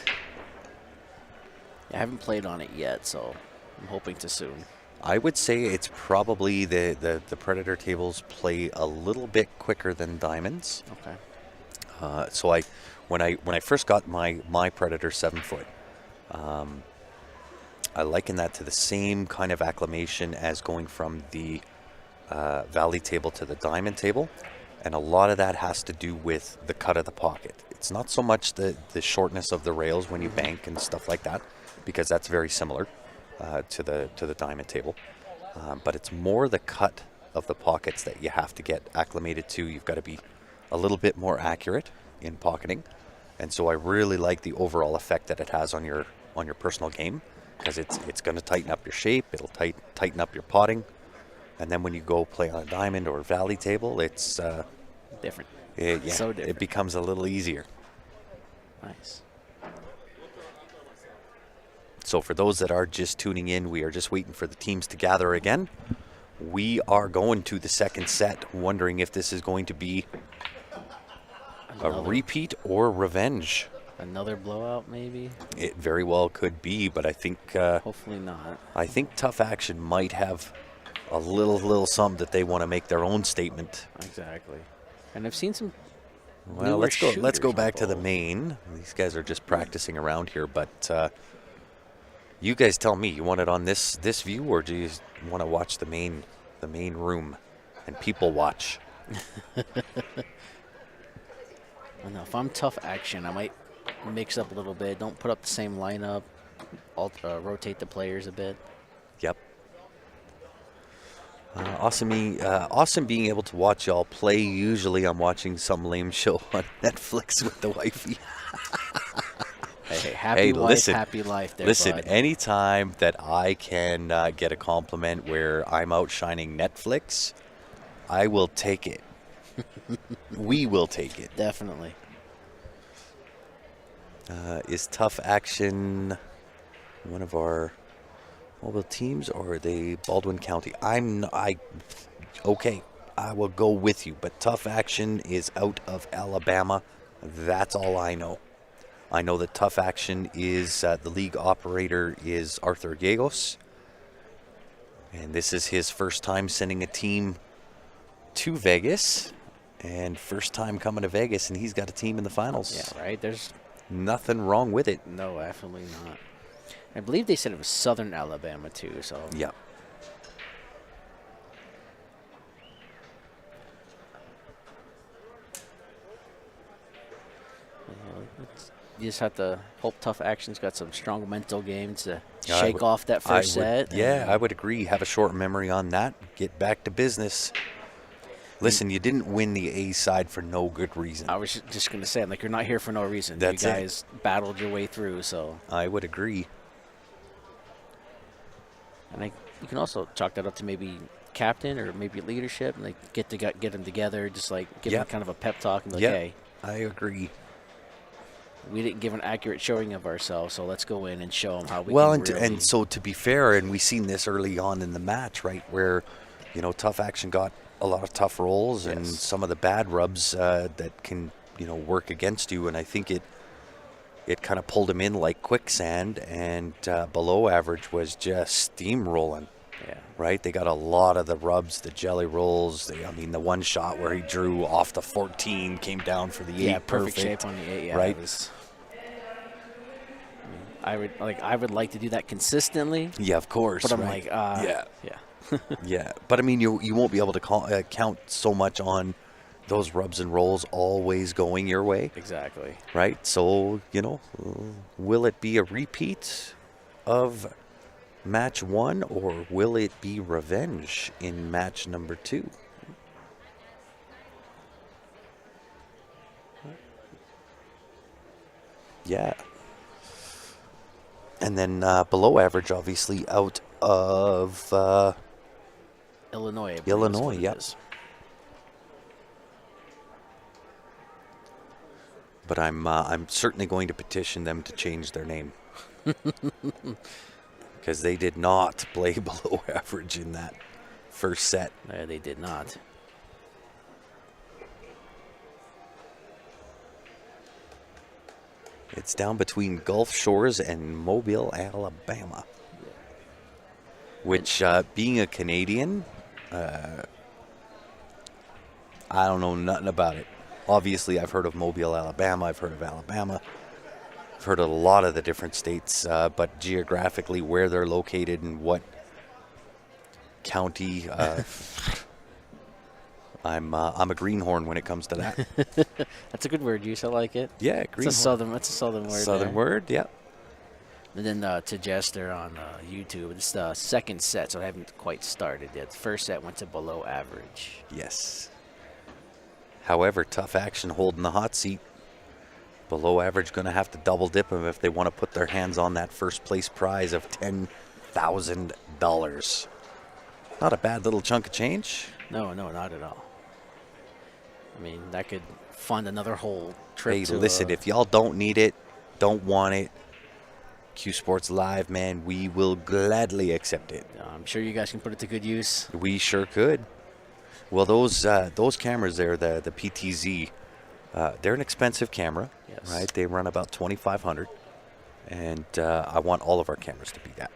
I haven't played on it yet, so I'm hoping to soon. I would say it's probably the Predator tables play a little bit quicker than Diamonds. Okay. So when I first got my Predator 7-foot, I liken that to the same kind of acclimation as going from the Valley table to the Diamond table, and a lot of that has to do with the cut of the pocket. It's not so much the shortness of the rails when you bank and stuff like that, because that's very similar to the Diamond table, but it's more the cut of the pockets that you have to get acclimated to. You've got to be a little bit more accurate in pocketing, and so I really like the overall effect that it has on your personal game, because it's going to tighten up your shape. It'll tighten up your potting. And then when you go play on a Diamond or Valley table, it's different. Yeah, So different. It becomes a little easier. Nice. So for those that are just tuning in, we are just waiting for the teams to gather again. We are going to the second set, wondering if this is going to be a repeat or revenge. Another blowout, maybe? It very well could be, but I think hopefully not. I think Tough Action might have a little something that they want to make their own statement. Exactly. And I've seen some. Well, let's go back to the main. These guys are just practicing around here, but you guys tell me. You want it on this view, or do you want to watch the main room and people watch? Well, no, if I'm Tough Action, I might mix up a little bit. Don't put up the same lineup. Rotate the players a bit. Yep. Awesome being able to watch y'all play. Usually I'm watching some lame show on Netflix with the wifey. Hey, happy wife, happy life there, listen, bud. Anytime that I can get a compliment where I'm outshining Netflix, I will take it. We will take it. Definitely. Is Tough Action one of our mobile teams, or are they Baldwin County? Okay, I will go with you, but Tough Action is out of Alabama. That's all I know. I know that Tough Action is, the league operator is Arthur Gallegos, and this is his first time sending a team to Vegas, and first time coming to Vegas, and he's got a team in the finals. Yeah, right. There's Nothing wrong with it. no, absolutely not. I believe they said it was Southern Alabama too. So Yeah. you just have to hope Tough Action's got some strong mental games to Yeah, shake off that first set. Yeah, and, I would agree. Have a short memory on that. Get back to business. Listen, you didn't win the A side for no good reason. I was just going to say, I'm like, you're not here for no reason. That's you it. guys battled your way through, so. I would agree. And you can also chalk that up to maybe captain or maybe leadership, and like get them together, just like give them kind of a pep talk and be like, hey, I agree. we didn't give an accurate showing of ourselves, so let's go in and show them how we Well, can really. and so to be fair, and we seen this early on in the match, right, where, Tough Action got a lot of tough rolls and some of the bad rubs that can, work against you, and I think it kind of pulled him in like quicksand, and below average was just steamrolling. Yeah. Right? They got a lot of the rubs, the jelly rolls. The one shot where he drew off the 14 came down for the 8. Perfect shape on the 8. Yeah, right? I would like to do that consistently. Yeah, of course. But I'm right? yeah. Yeah. But you won't be able to count so much on those rubs and rolls always going your way. Exactly. Right? So, will it be a repeat of match 1, or will it be revenge in match number 2? Yeah. And then below average, obviously, out of Illinois. I believe Illinois, is what it yep. is. But I'm certainly going to petition them to change their name. Because they did not play below average in that first set. They did not. It's down between Gulf Shores and Mobile, Alabama. Which, being a Canadian, I don't know nothing about it. Obviously, I've heard of Mobile, Alabama. I've heard of Alabama. I've heard of a lot of the different states, but geographically, where they're located and what county, I'm a greenhorn when it comes to that. That's a good word use. I like it. Yeah, greenhorn. That's a southern word. Southern there. word, yeah. And then to Jester on YouTube, it's the second set, so I haven't quite started yet. The first set went to below average. Yes. However, Tough Action holding the hot seat. Below average going to have to double dip them if they want to put their hands on that first place prize of $10,000. Not a bad little chunk of change. No, not at all. I mean, that could fund another whole trip. Hey, to, listen, if y'all don't need it, don't want it, CueSports Live, man, we will gladly accept it. I'm sure you guys can put it to good use. We sure could. Well, those cameras there, the PTZ, they're an expensive camera, Yes. right? They run about $2,500, and I want all of our cameras to be that.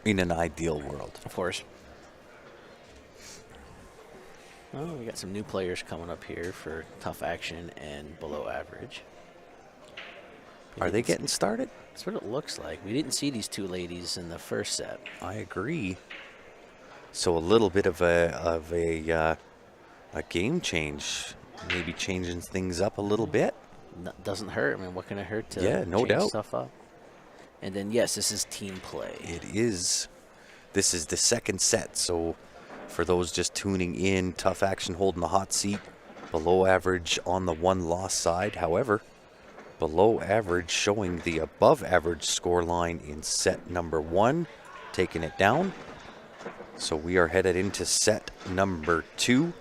In an ideal world. Of course. Oh, we got some new players coming up here for Tough Action and below average. Are they getting started? That's what it looks like. We didn't see these two ladies in the first set. I agree. So a little bit of a game change, maybe changing things up a little bit. Doesn't hurt. I mean, what can it hurt to Yeah, no change doubt. stuff up? And then, yes, this is team play. It is. This is the second set, so for those just tuning in, Tough Action holding the hot seat, below average on the one-loss side. However, below average showing the above average score line in set number 1, taking it down. So we are headed into set number 2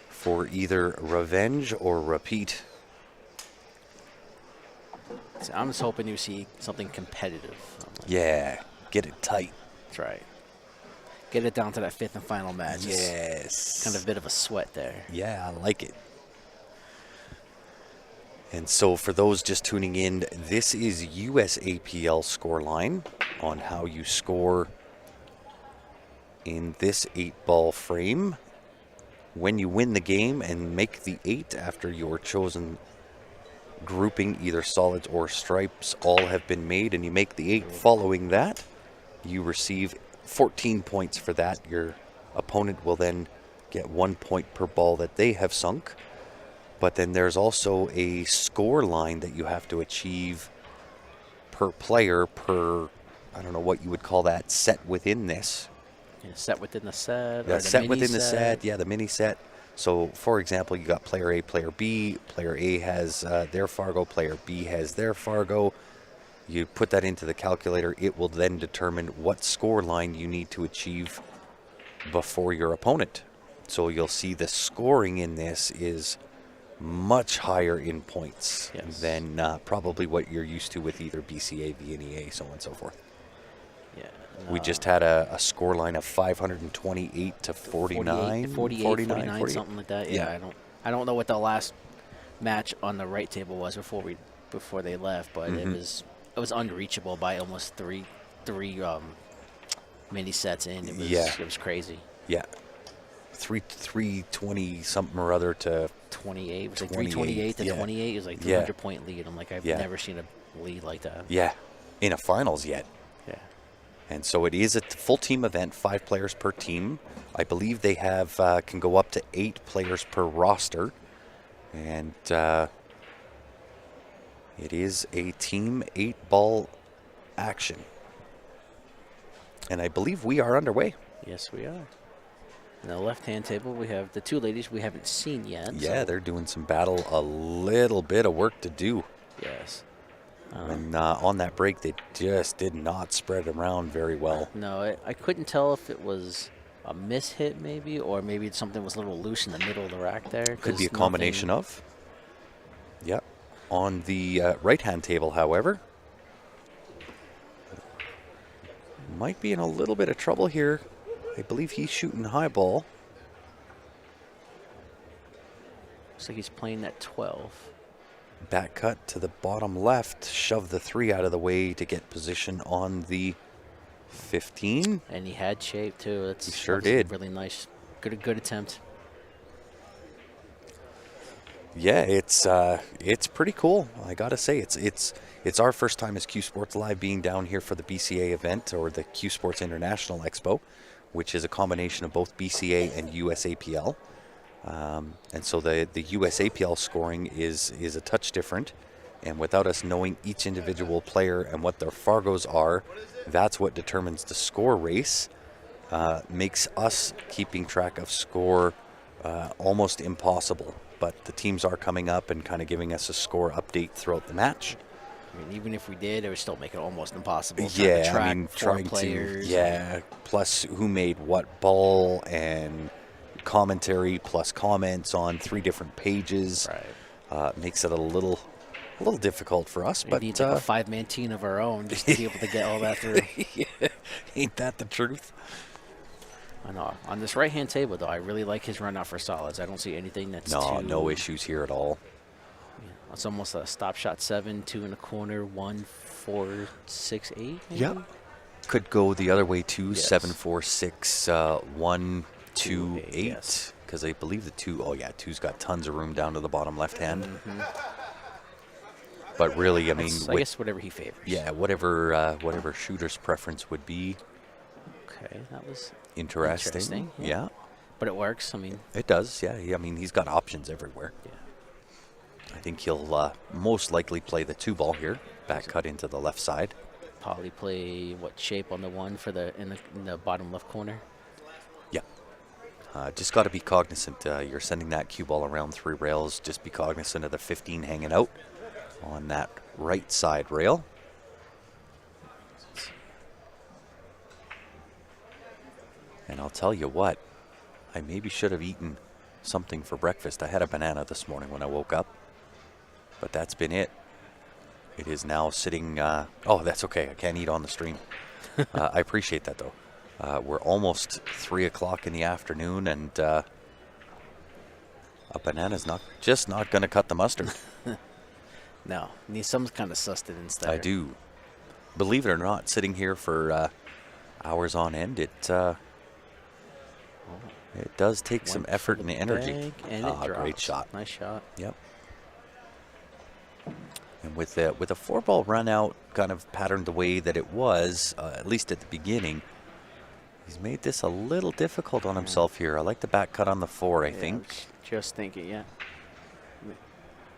for either revenge or repeat. So I'm just hoping you see something competitive. Yeah, get it tight. That's right. Get it down to that 5th and final match. Yes. It's kind of a bit of a sweat there. Yeah, I like it. And so for those just tuning in, this is USAPL scoreline on how you score in this 8-ball frame. When you win the game and make the 8 after your chosen grouping, either solids or stripes, all have been made, and you make the 8 following that, you receive 14 points for that. Your opponent will then get 1 point per ball that they have sunk. But then there's also a score line that you have to achieve per player, per, I don't know what you would call that, set within this. Yeah, set within the set. Yeah, or the set mini within the set. Yeah, the mini set. So, for example, you got player A, player B. Player A has their Fargo. Player B has their Fargo. You put that into the calculator. It will then determine what score line you need to achieve before your opponent. So you'll see the scoring in this is much higher in points than probably what you're used to with either BCA, VNEA, so on and so forth. Yeah. We just had a score line of 528 to 49. 49, something like that. Yeah. Yeah, I don't know what the last match on the right table was before they left, but it was unreachable by almost three mini sets in. It was crazy. Yeah. 320 something or other to 28. It was like 28, 328 to yeah. 28. It was like 300-point lead. I'm like, I've never seen a lead like that. Yeah, in a finals yet. Yeah. And so it is a full team event, 5 players per team. I believe they have can go up to 8 players per roster. And it is a team 8-ball action. And I believe we are underway. Yes, we are. In the left-hand table, we have the 2 ladies we haven't seen yet. Yeah, they're doing some battle, a little bit of work to do. Yes. And on that break, they just did not spread around very well. No, I couldn't tell if it was a mishit maybe, or maybe something was a little loose in the middle of the rack there. Could be a combination of. Yep. On the right-hand table, however, might be in a little bit of trouble here. I believe he's shooting high ball. Looks like he's playing that 12. Back cut to the bottom left, shove the 3 out of the way to get position on the 15. And he had shape too. He sure did. Really nice. Good attempt. Yeah, it's pretty cool. I gotta say, it's our first time as CueSports Live being down here for the BCA event, or the CueSports International Expo, which is a combination of both BCA and USAPL. And so the USAPL scoring is a touch different. And without us knowing each individual player and what their Fargos are, that's what determines the score race. Makes us keeping track of score almost impossible. But the teams are coming up and kind of giving us a score update throughout the match. I mean, even if we did, it would still make it almost impossible. Yeah, I mean, trying to. Yeah, plus who made what ball and commentary plus comments on 3 different pages. Right. Makes it a little difficult for us. We need like a 5-man team of our own just to be able to get all that through. Yeah, ain't that the truth? I know. On this right-hand table, though, I really like his run out for solids. I don't see anything that's no issues here at all. Yeah, it's almost a stop shot 7, 2 in the corner, 1, 4, 6, 8. Maybe? Yeah. Could go the other way too. Yes. 7, 4, 6, 1, 2, 8. Yes. Because I believe the 2. Oh yeah, 2's got tons of room down to the bottom left hand. But really, I mean, I guess whatever he favors. Yeah, whatever shooter's preference would be. Okay, that was Interesting. Yeah. But it works. I mean, it does. Yeah. I mean, he's got options everywhere. Yeah. I think he'll most likely play the 2 ball here, back cut into the left side. probably play what shape on the 1 for in the bottom left corner. Yeah. Just got to be cognizant. You're sending that cue ball around 3 rails. Just be cognizant of the 15 hanging out on that right side rail. And I'll tell you what, I maybe should have eaten something for breakfast. I had a banana this morning when I woke up, but that's been it. It is now sitting. Oh, that's okay. I can't eat on the stream. I appreciate that, though. We're almost 3 o'clock in the afternoon, and a banana's not going to cut the mustard. No, need some kind of sustenance there. I do. Believe it or not, sitting here for hours on end, it does take some Went effort for and the energy. bag, and it Great drops. shot. Nice shot. Yep. And with a 4-ball run out kind of patterned the way that it was, at least at the beginning, he's made this a little difficult on himself here. I like the back cut on the 4, I think. I was just thinking, yeah.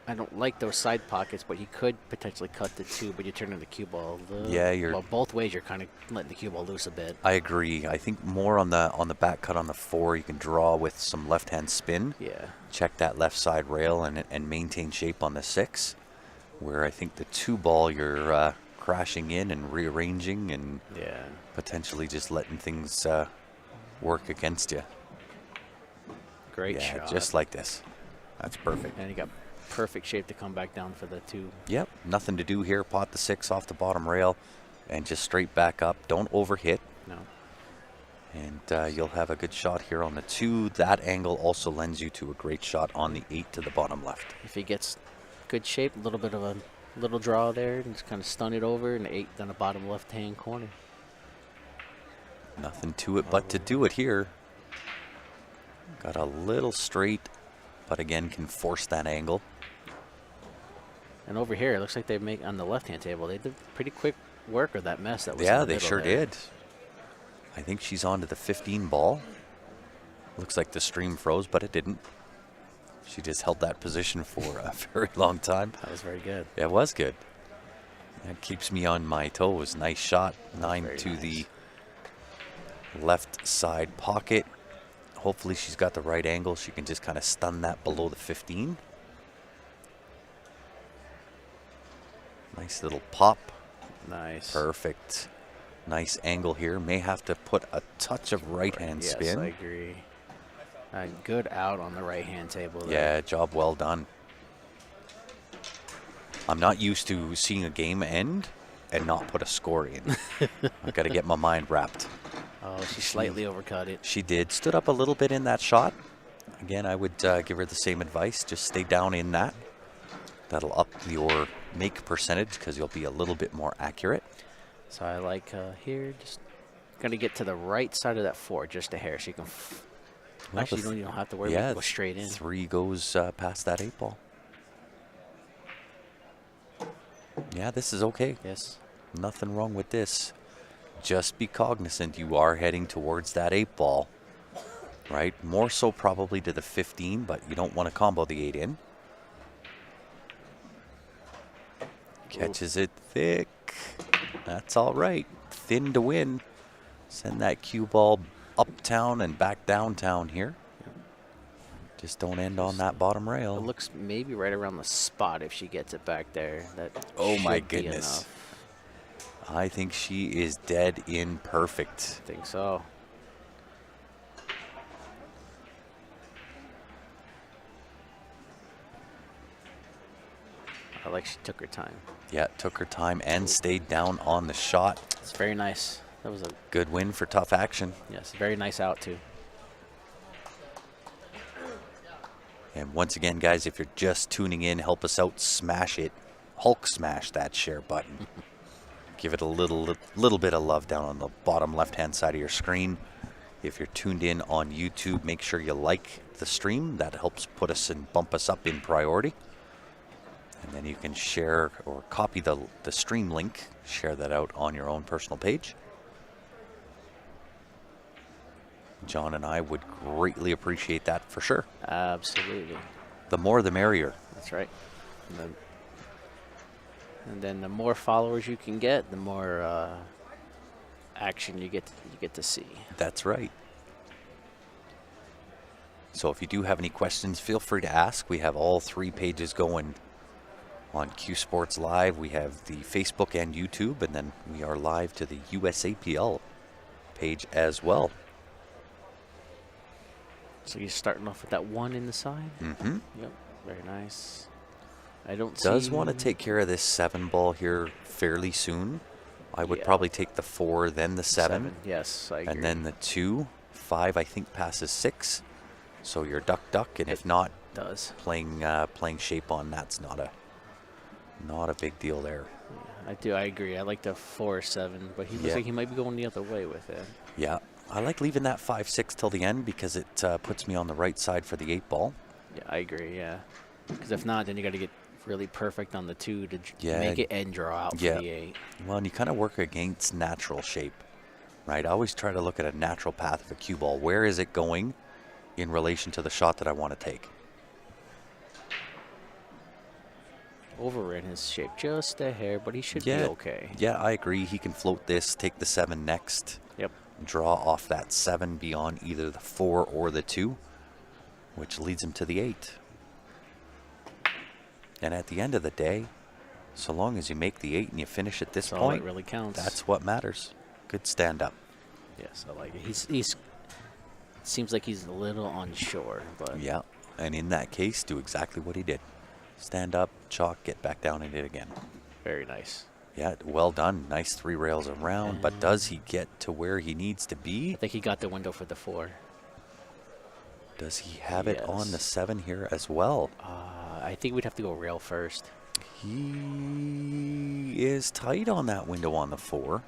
I don't like those side pockets, but he could potentially cut the 2, but you turn in the cue ball. Yeah, you're. Well, both ways, you're kind of letting the cue ball loose a bit. I agree. I think more on the back cut on the 4, you can draw with some left-hand spin. Yeah. Check that left side rail and maintain shape on the 6. Where I think the 2-ball, you're crashing in and rearranging and potentially just letting things work against you. Great shot. Just like this. That's perfect. And you got perfect shape to come back down for the 2. Yep, nothing to do here. Pot the 6 off the bottom rail and just straight back up. Don't overhit. No. And you'll have a good shot here on the 2. That angle also lends you to a great shot on the 8 to the bottom left. If he gets good shape, a little bit of a little draw there, and just kind of stun it over, and 8 down the bottom left-hand corner. Nothing to it but to do it here. Got a little straight, but again can force that angle. And over here, it looks like they make on the left-hand table. They did pretty quick work of that mess that was. Yeah, in the they middle sure there. did. I think she's on to the 15 ball. Looks like the stream froze, but it didn't. She just held that position for a very long time. That was very good. It was good. That keeps me on my toes. Nice shot. 9 to the left side pocket. Hopefully she's got the right angle. She can just kind of stun that below the 15. Nice little pop. Nice. Perfect. Nice angle here. May have to put a touch of right-hand spin. Yes, I agree. Good out on the right-hand table there. Yeah, job well done. I'm not used to seeing a game end and not put a score in. I've got to get my mind wrapped. Oh, she slightly overcut it. She did. Stood up a little bit in that shot. Again, I would give her the same advice. Just stay down in that. That'll up your make percentage because you'll be a little bit more accurate. So I like here, just going to get to the right side of that 4, just a hair. She can. Well, Actually, you don't have to worry about it. Go straight in. 3 goes past that 8 ball. Yeah, this is okay. Yes. Nothing wrong with this. Just be cognizant you are heading towards that 8 ball, right? More so probably to the 15, but you don't want to combo the 8 in. Catches it thick. That's all right. Thin to win. Send that cue ball uptown and back downtown here. Just don't end on that bottom It rail. looks maybe right around the spot if she gets it back there. That Oh my should be goodness. enough. I think she is dead in perfect. I think so. I like she took her time. Yeah, took her time and stayed down on the shot. It's very nice. That was a Good win for Tough Action. yes, very nice out too. And once again, guys, if you're just tuning in, help us out, smash it. Hulk smash that share button. Give it a little bit of love down on the bottom left-hand side of your screen. If you're tuned in on YouTube, make sure you like the stream. That helps put us and bump us up in priority. And then you can share or copy the stream link, share that out on your own personal page. John and I would greatly appreciate that for sure. Absolutely. The more the merrier. That's right. And then the more followers you can get, the more action you get to see. That's right. So if you do have any questions, feel free to ask. We have all 3 pages going on CueSports Live. We have the Facebook and YouTube, and then we are live to the USAPL page as well. So you're starting off with that 1 in the side? Mm-hmm. Yep, very nice. I don't Does see. want to take care of this 7 ball here fairly soon. I would Yeah. probably take the 4, then the 7. Yes, I agree. And then the 2. 5, I think, passes 6. So you're duck, and if not, does. playing shape on that's not a big deal there. I agree. I like the 4-7, but he looks like he might be going the other way with it. Yeah, I like leaving that 5-6 till the end because it puts me on the right side for the 8 ball. Yeah, I agree. Yeah, because if not, then you got to get really perfect on the 2 to Yeah. make it and draw out for the 8. Well, and you kind of work against natural shape, right? I always try to look at a natural path of a cue ball. Where is it going in relation to the shot that I want to take? Overran his shape just a hair, but he should be okay. Yeah, I agree. He can float this, take the 7 next. Yep. Draw off that 7 beyond either the 4 or the 2, which leads him to the 8. And at the end of the day, so long as you make the 8 and you finish at this That's point, all that really counts. that's what matters. Good stand up. Yes, I like it. He's seems like he's a little unsure, but Yeah, and in that case, do exactly what he did. Stand up, chalk, get back down and hit again. very nice. Yeah, well done. Nice 3 rails around, but does he get to where he needs to be? I think he got the window for the 4. Does he have it on the Yes. 7 here as well? I think we'd have to go rail first. He is tight on that window on the 4.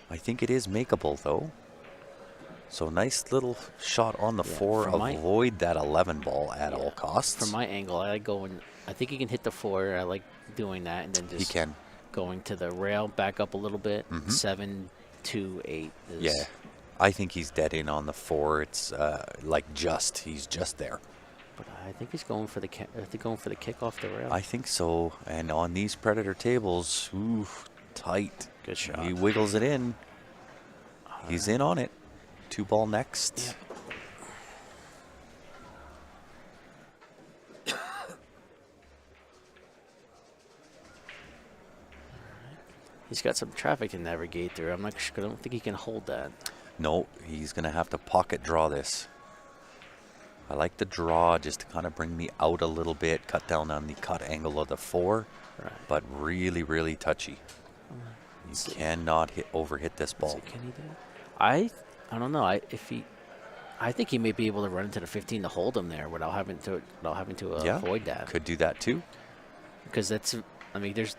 I think it is makeable, though. So nice little shot on the 4. Avoid that 11 ball at all costs. From my angle, I like going. I think he can hit the 4. I like doing that, and then just going to the rail, back up a little bit. 7, 2, 8. Yeah, I think he's dead in on the 4. It's he's just there. But I think he's going for the kick off the rail. I think so. And on these Predator tables, ooh, tight. Good shot. He wiggles it in. He's in on it. 2 ball next. Yep. He's got some traffic to navigate through. I'm not sure. I don't think he can hold that. No, he's going to have to pocket draw this. I like the draw just to kind of bring me out a little bit, cut down on the cut angle of the 4, but really, really touchy. You cannot overhit this ball. Can he do it? I don't know. I think he may be able to run into the 15 to hold him there without having to avoid that. Could do that too. Because there's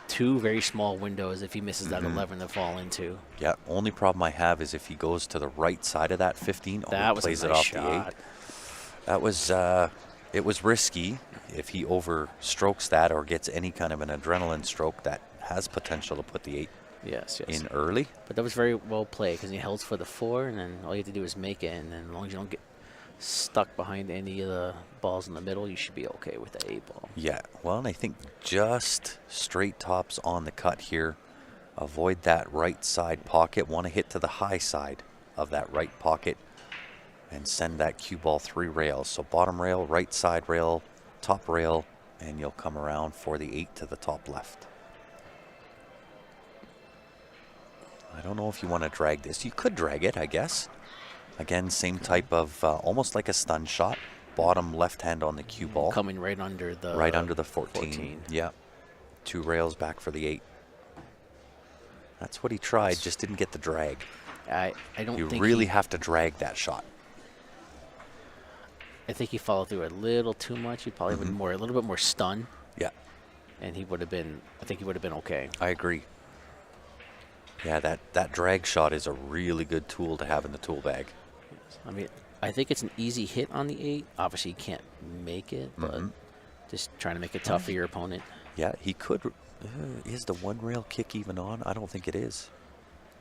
2 very small windows if he misses that 11 to fall into. Yeah, only problem I have is if he goes to the right side of that 15 or plays it off the 8. That was it was risky. If he overstrokes that or gets any kind of an adrenaline stroke, that has potential to put the 8 in early. But that was very well played because he held for the 4, and then all you have to do is make it, and then as long as you don't get stuck behind any of the balls in the middle, you should be okay with the 8 ball. Yeah, well, and I think just straight tops on the cut here. Avoid that right side pocket. Want to hit to the high side of that right pocket and send that cue ball 3 rails. So bottom rail, right side rail, top rail, and you'll come around for the 8 to the top left. I don't know if you want to drag this. You could drag it, I guess. Again, same type of, almost like a stun shot. Bottom left hand on the cue ball. Coming right under the 14. Yeah. 2 rails back for the 8. That's what he tried, just didn't get the drag. I don't think you really have to drag that shot. I think he followed through a little too much. He probably would a little bit more stun. Yeah. And he would have been, I think he would have been okay. I agree. Yeah, that drag shot is a really good tool to have in the tool bag. I mean, I think it's an easy hit on the 8. Obviously, you can't make it, but just trying to make it tough for your opponent. Yeah, he could. Is the 1 rail kick even on? I don't think it is.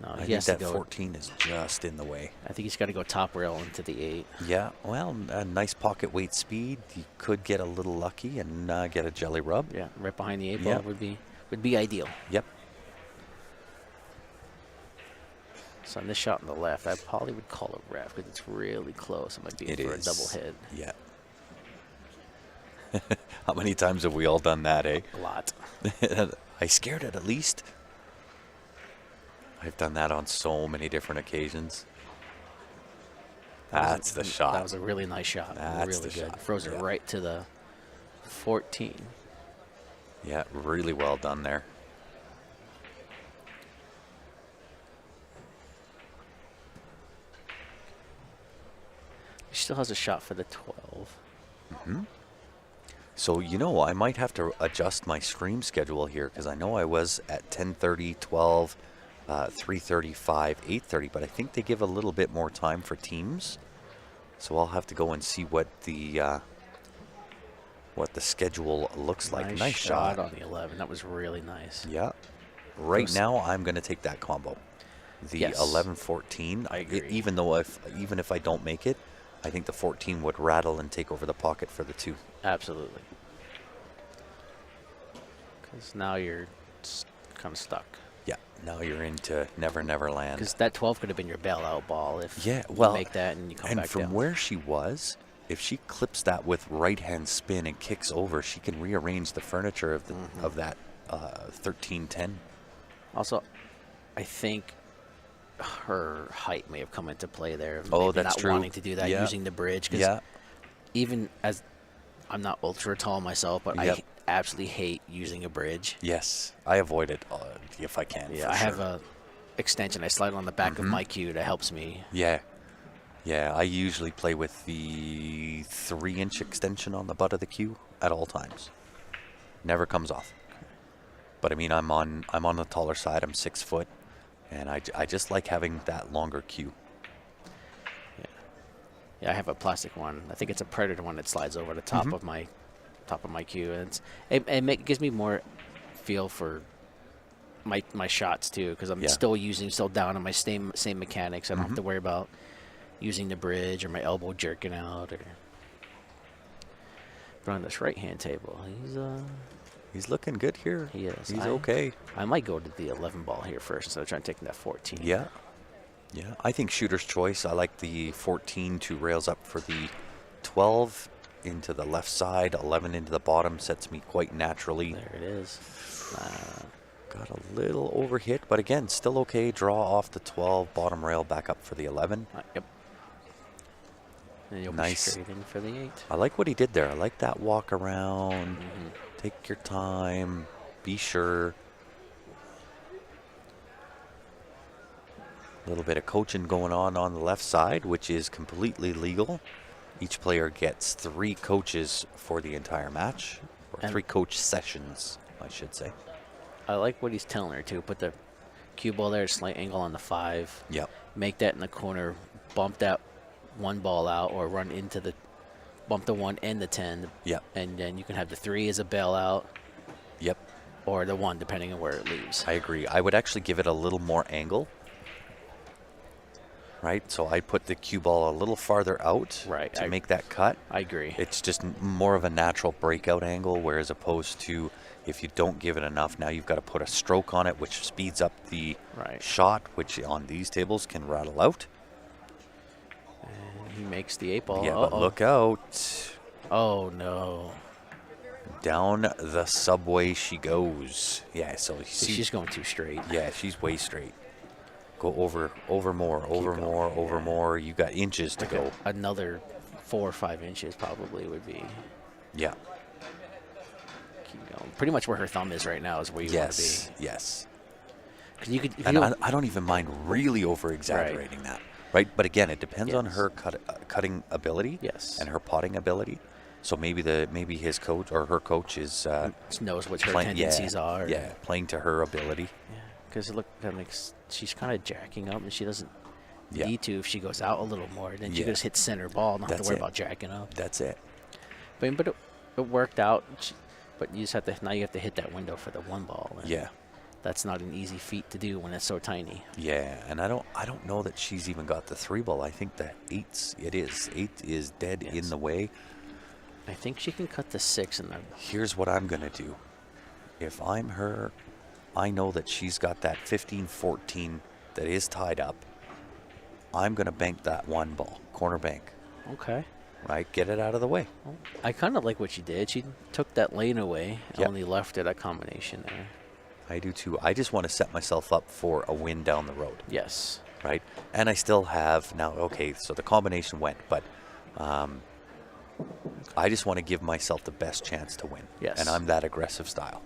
No, I think that 14 is just in the way. I think he's got to go top rail into the 8. Yeah, well, a nice pocket weight speed. You could get a little lucky and get a jelly rub. Yeah, right behind the 8 ball would be ideal. Yep. So on this shot on the left, I probably would call a ref because it's really close. It might be for a double hit. Yeah. How many times have we all done that, eh? A lot. I scared it at least. I've done that on so many different occasions. That's the shot. That was a really nice shot. That's really the good. shot. Froze it right to the 14. Yeah, really well done there. She still has a shot for the 12. So, I might have to adjust my stream schedule here because I know I was at 10:30, 12, 3:35, 8:30, but I think they give a little bit more time for teams. So I'll have to go and see what the schedule looks like. Nice shot on the 11. That was really nice. Yeah. Right now, I'm going to take that combo. The Yes. 11-14. I agree. Even if I don't make it, I think the 14 would rattle and take over the pocket for the 2. Absolutely. Because now you're kind of stuck. Yeah. Now you're into Never Never Land. Because that 12 could have been your bailout ball if Yeah, you well, make that and you come and back from down. where she was, if she clips that with right-hand spin and kicks over, she can rearrange the furniture of that 13-10. Also, I think her height may have come into play there. Oh, maybe that's not true. wanting to do that, Yeah. using the bridge. Because Yeah. even as I'm not ultra tall myself, but Yep. I absolutely hate using a bridge. Yes. I avoid it if I can. Yeah, for I have sure. a extension. I slide it on the back of my cue that helps me. Yeah. Yeah, I usually play with the 3-inch extension on the butt of the cue at all times. Never comes off. But I mean, I'm on the taller side. I'm 6 foot, and I just like having that longer cue. Yeah, I have a plastic one. I think it's a Predator one that slides over the top of my cue, and it gives me more feel for my shots too, because I'm Yeah. still down on my same mechanics. I don't have to worry about using the bridge or my elbow jerking out. But on this right hand table, He's looking good here. he is. He's okay. I might go to the 11 ball here first instead of trying to take that 14. Yeah. Yeah. I think shooter's choice. I like the 14 to rails up for the 12 into the left side. 11 into the bottom sets me quite naturally. There it is. Got a little overhit, but again, still okay. Draw off the 12, bottom rail back up for the 11. Yep. And you'll Nice. be straight in for the 8. I like what he did there. I like that walk around. Take your time. Be sure. A little bit of coaching going on the left side, which is completely legal. Each player gets 3 coaches for the entire match, or And 3 coach sessions, I should say. I like what he's telling her to put the cue ball there, slight angle on the 5. Yep. Make that in the corner, bump that 1 ball out, or run into bump the 1 and the 10. Yep. And then you can have the 3 as a bailout, Yep. or the 1 depending on where it leaves. I agree. I would actually give it a little more angle. Right, so I put the cue ball a little farther out Right, to I- make that cut. I agree. It's just more of a natural breakout angle, whereas opposed to if you don't give it enough, now you've got to put a stroke on it, which speeds up the Right. shot, which on these tables can rattle out. And he makes the 8 ball. Yeah, but look out. Oh, no. Down the subway she goes. Yeah, so you see, She's going too straight. yeah, she's way straight. Go over more, over going, more, over yeah. more. You got inches to go. Another 4 or 5 inches probably would be. Yeah. Keep going. Pretty much where her thumb is right now is where you want to Yes. be. Yes. 'Cause you could, if And you I don't even mind really over exaggerating that, right? But again, it depends on Yes. her cutting ability, Yes. and her potting ability. So maybe his coach or her coach is knows what her playing, tendencies are. Yeah, playing to her ability. Yeah. Because look, she's kind of jacking up, and she doesn't Yeah. need to if she goes out a little more. Then she Yeah. can just hit center ball, not have That's to worry it. about jacking up. That's it. But it worked out. But you just have to now you have to hit that window for the 1 ball. And Yeah. that's not an easy feat to do when it's so tiny. Yeah, and I don't know that she's even got the 3 ball. I think that 8 is dead Yes. in the way. I think she can cut the 6 in the. Here's what I'm gonna do. If I'm her, I know that she's got that 15-14 that is tied up. I'm gonna bank that 1 ball, corner bank, Okay. right? Get it out of the way. Well, I kind of like what she did. She took that lane away, Yep. only left it a combination there. I do too. I just want to set myself up for a win down the road, Yes. right? And I still have now. Okay, so the combination went, but I just want to give myself the best chance to win. Yes. And I'm that aggressive style.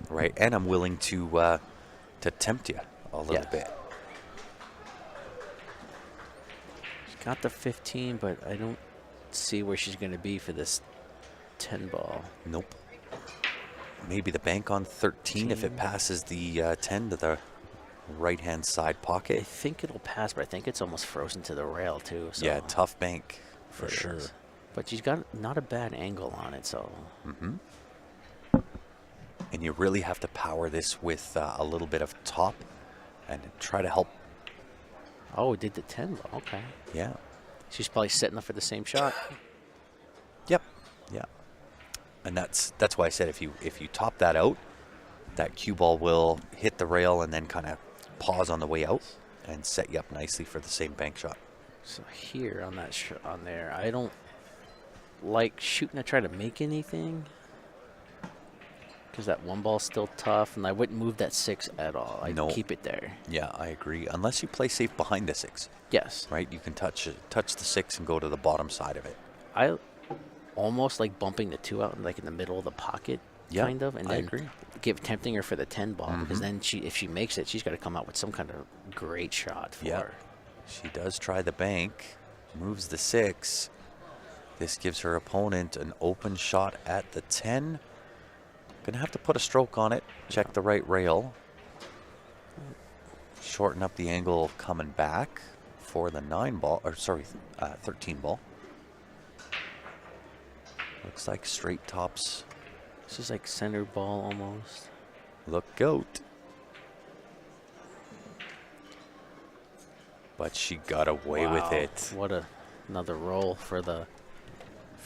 Right, and I'm willing to tempt you a little Yes. bit. She's got the 15, but I don't see where she's going to be for this 10 ball. Nope. Maybe the bank on 13 if it 13. passes the 10 to the right-hand side I pocket. think it'll pass, but I think it's almost frozen to the rail too. So Yeah, tough bank for it sure. is. But she's got not a bad angle on it, so Mm-hmm. And you really have to power this with a little bit of top and try to help. oh, it did the 10 ball. Okay, Yeah. she's probably setting up for the same shot. Yep. Yeah. And that's why I said if you top that out, that cue ball will hit the rail and then kind of pause on the way out and set you up nicely for the same bank shot. So here on that on there, I don't like shooting to try to make anything because that one ball's still tough, and I wouldn't move that 6 at all. I'd No. keep it there. Yeah, I agree. Unless you play safe behind the 6, Yes, right? You can touch the 6 and go to the bottom side of it. I almost like bumping the 2 out like in the middle of the pocket, Yeah, kind of, and I then agree. tempting her for the 10 ball because Mhm. then if she makes it, she's got to come out with some kind of great shot for Yeah. her. She does try the bank, moves the 6. This gives her opponent an open shot at the 10. Gonna have to put a stroke on it, check the right rail. Shorten up the angle coming back for the 9 ball, or sorry, 13 ball. Looks like straight tops This is like center ball almost. look out. But she got away with Wow, it. What another roll for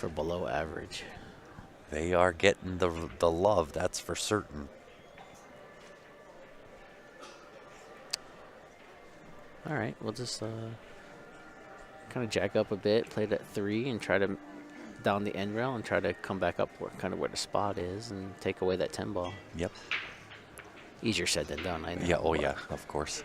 below average. They are getting the love, that's for certain. All right, we'll just kind of jack up a bit, play that 3, and try to down the end rail and try to come back up where the spot is and take away that 10 ball. Yep. Easier said than done, I know. Yeah, oh but yeah, of course.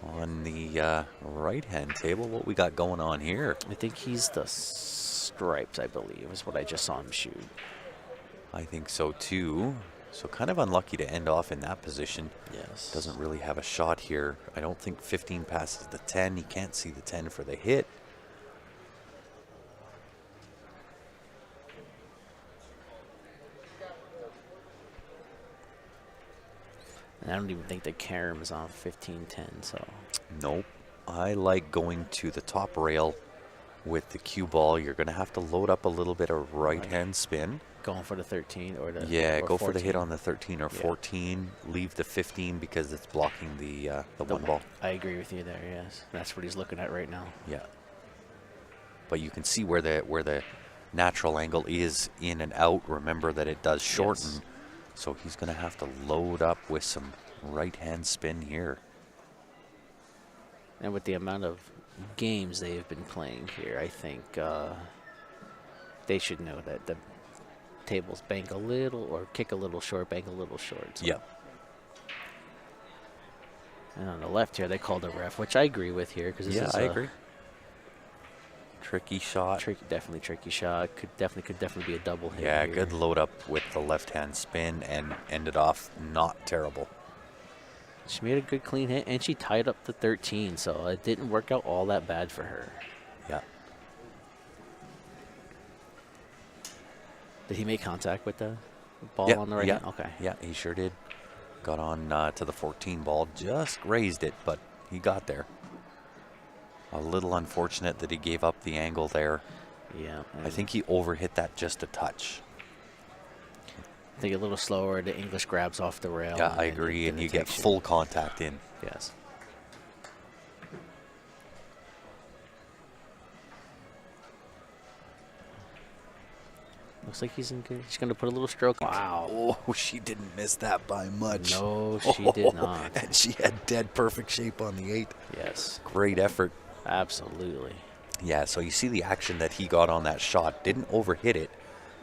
On the right-hand table, what we got going on here? I think he's the stripes, I believe, is what I just saw him shoot. I think so too. So kind of unlucky to end off in that position. Yes. Doesn't really have a shot here. I don't think 15 passes the 10. You can't see the 10 for the hit. And I don't even think the carom is on 15-10, so. Nope. I like going to the top rail with the cue ball. You're going to have to load up a little bit of right-hand spin. Going for the 13 or the Yeah, or go for the 14. hit on the 13 or Yeah. 14. Leave the 15 because it's blocking the one ball. I agree with you there, yes. That's what he's looking at right now. Yeah. But you can see where the natural angle is in and out. Remember that it does shorten. Yes. So he's going to have to load up with some right-hand spin here. And with the amount of games they've been playing here, I think they should know that the tables bank a little or kick a little short, bank a little short. So. Yeah. And on the left here, they called a ref, which I agree with here because this Yeah, is I a agree. Tricky shot. definitely tricky shot. Could definitely be a double hit. Yeah, here. good load up with the left-hand spin and ended off not terrible. She made a good clean hit and she tied up the 13, so it didn't work out all that bad for her. Yeah. Did he make contact with the ball Yeah, on the right yeah, hand? Okay. Yeah, he sure did. Got on to the 14 ball, just grazed it, but he got there. A little unfortunate that he gave up the angle there. Yeah. I think he overhit that just a touch. I think a little slower, the English grabs off the rail. Yeah, and I then agree, then and it you get takes full contact in. Yes. Looks like he's in good. He's going to put a little stroke. Wow. Oh, she didn't miss that by much. No, she did not. And she had dead perfect shape on the 8. Yes, Great effort. absolutely. Yeah, so you see the action that he got on that shot. Didn't overhit it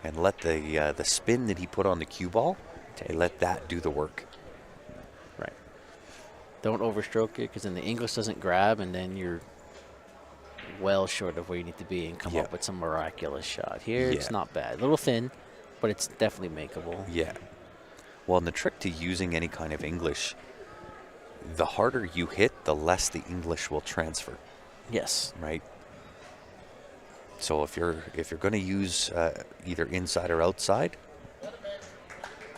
and let the spin that he put on the cue ball, they let that do the work. Right. Don't overstroke it, because then the English doesn't grab, and then you're well short of where you need to be and come Yeah. up with some miraculous shot. Here, Yeah. it's not bad. A little thin, but it's definitely makeable. Yeah. Well, and the trick to using any kind of English, the harder you hit, the less the English will transfer, Yes. right? So if you're going to use either inside or outside,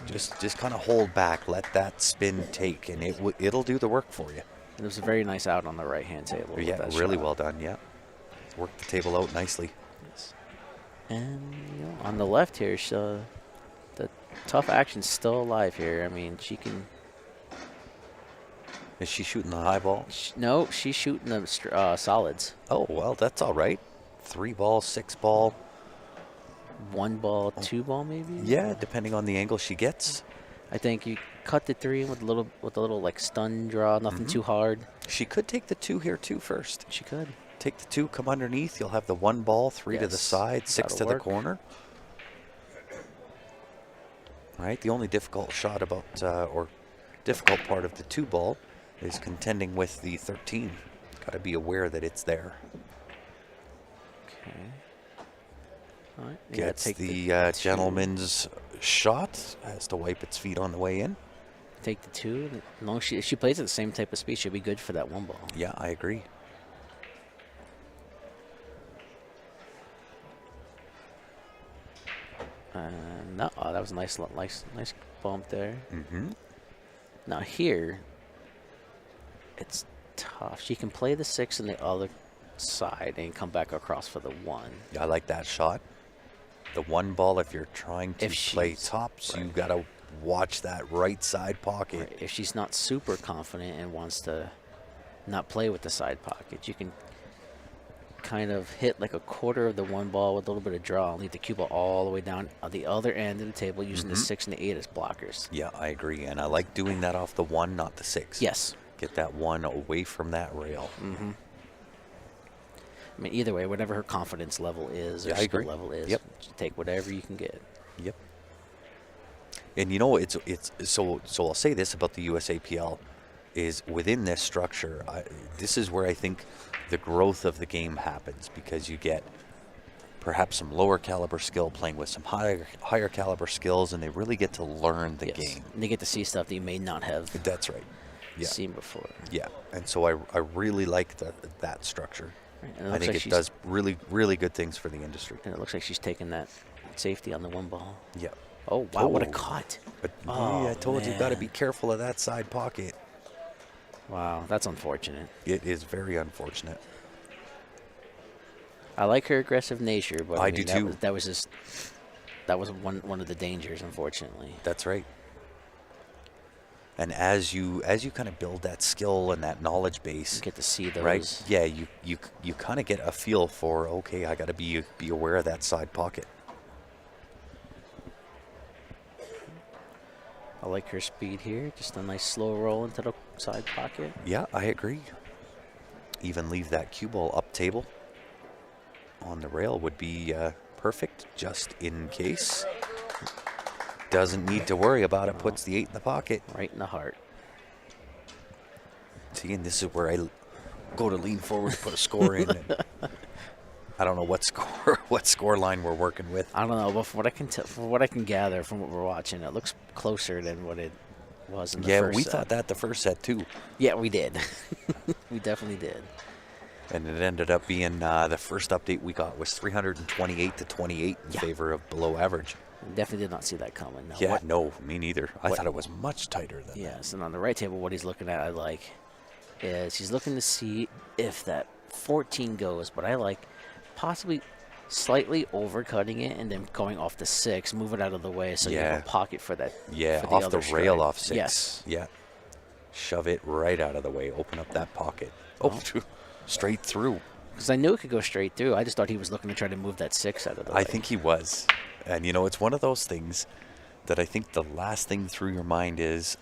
just kind of hold back, let that spin take, and it'll do the work for you. It was a very nice out on the right-hand table. with Yeah, that really shot. well done. Yeah, worked the table out nicely. Yes. And on the left here, the tough action's still alive here. I mean, she can. Is she shooting the high ball? No, she's shooting the solids. Oh well, that's all right. 3 ball, 6 ball. 1 ball, 2 ball, maybe. Yeah, depending on the angle she gets. I think you cut the 3 with a little like stun draw, nothing too hard. She could take the 2 here too first. She could. Take the 2, come underneath. You'll have the 1 ball, 3 to the Yes, side, 6 to that'll the work. corner. Right. The only difficult shot about or difficult part of the 2 ball is contending with the 13. Got to be aware that it's there. Okay. All right. you gotta Gets take the 2. gentleman's shot. Has to wipe its feet on the way in. Take the 2. As long as if she plays at the same type of speed, she'll be good for that 1 ball. Yeah, I agree. No, that was a nice bump there. Mm-hmm. Now here, it's tough. She can play the 6 on the other side and come back across for the 1. I like that shot. The 1 ball, if you're trying to If play she's- tops, you right. got to watch that right side pocket. Right. If she's not super confident and wants to not play with the side pocket, you can kind of hit like a quarter of the 1 ball with a little bit of draw and leave the cue ball all the way down on the other end of the table using the 6 and the 8 as blockers. Yeah, I agree. And I like doing that off the 1, not the 6. Yes. Get that 1 away from that rail. Mm-hmm. I mean, either way, whatever her confidence level is or Yeah, I skill agree. level is, Yep. just take whatever you can get. Yep. And you know, it's so I'll say this about the USAPL is within this structure. This is where I think the growth of the game happens, because you get perhaps some lower caliber skill playing with some higher caliber skills, and they really get to learn the Yes. game. And they get to see stuff that you may not have That's right. Yeah. seen before. Yeah. And so I really like that structure. Right. And it I looks think like it she's- does really, really good things for the industry. And it looks like she's taking that safety on the 1 ball. Yeah. Oh, wow, what a Oh. cut. But Oh, I told you, got to man. be careful of that side pocket. Wow, that's unfortunate. It is very unfortunate. I like her aggressive nature, but I mean, do that too. that was one of the dangers, unfortunately. That's right. And as you kind of build that skill and that knowledge base, You get to see those. right? Yeah, you kind of get a feel for, okay, I got to be aware of that side pocket. I like her speed here. Just a nice slow roll into the side pocket. Yeah, I agree. Even leave that cue ball up table on the rail would be perfect, just in case. Doesn't need to worry about it. Puts the 8 in the pocket. Right in the heart. See, and this is where I go to lean forward to put a score in. And I don't know what score line we're working with. I don't know, but from what I can gather from what we're watching, it looks closer than what it was in the Yeah, first we set. thought that the first set too, Yeah, we did. We definitely did. and it ended up being the first update we got was 328 to 28 in Yeah. favor of below average. Definitely did not see that coming. No. Yeah, no, me neither. I what- thought it was much tighter than that. Yes, and on the right table, what he's looking at, I like, is he's looking to see if that 14 goes, but I like possibly slightly overcutting it and then going off the 6, move it out of the way so you have Yeah. a pocket for that. Yeah, for off the other rail strike. off 6. Yes. Yeah. Shove it right out of the way. Open up that pocket. Oh, straight through. Because I knew it could go straight through. I just thought he was looking to try to move that 6 out of the way. I think he was. And, you know, it's one of those things that I think the last thing through your mind is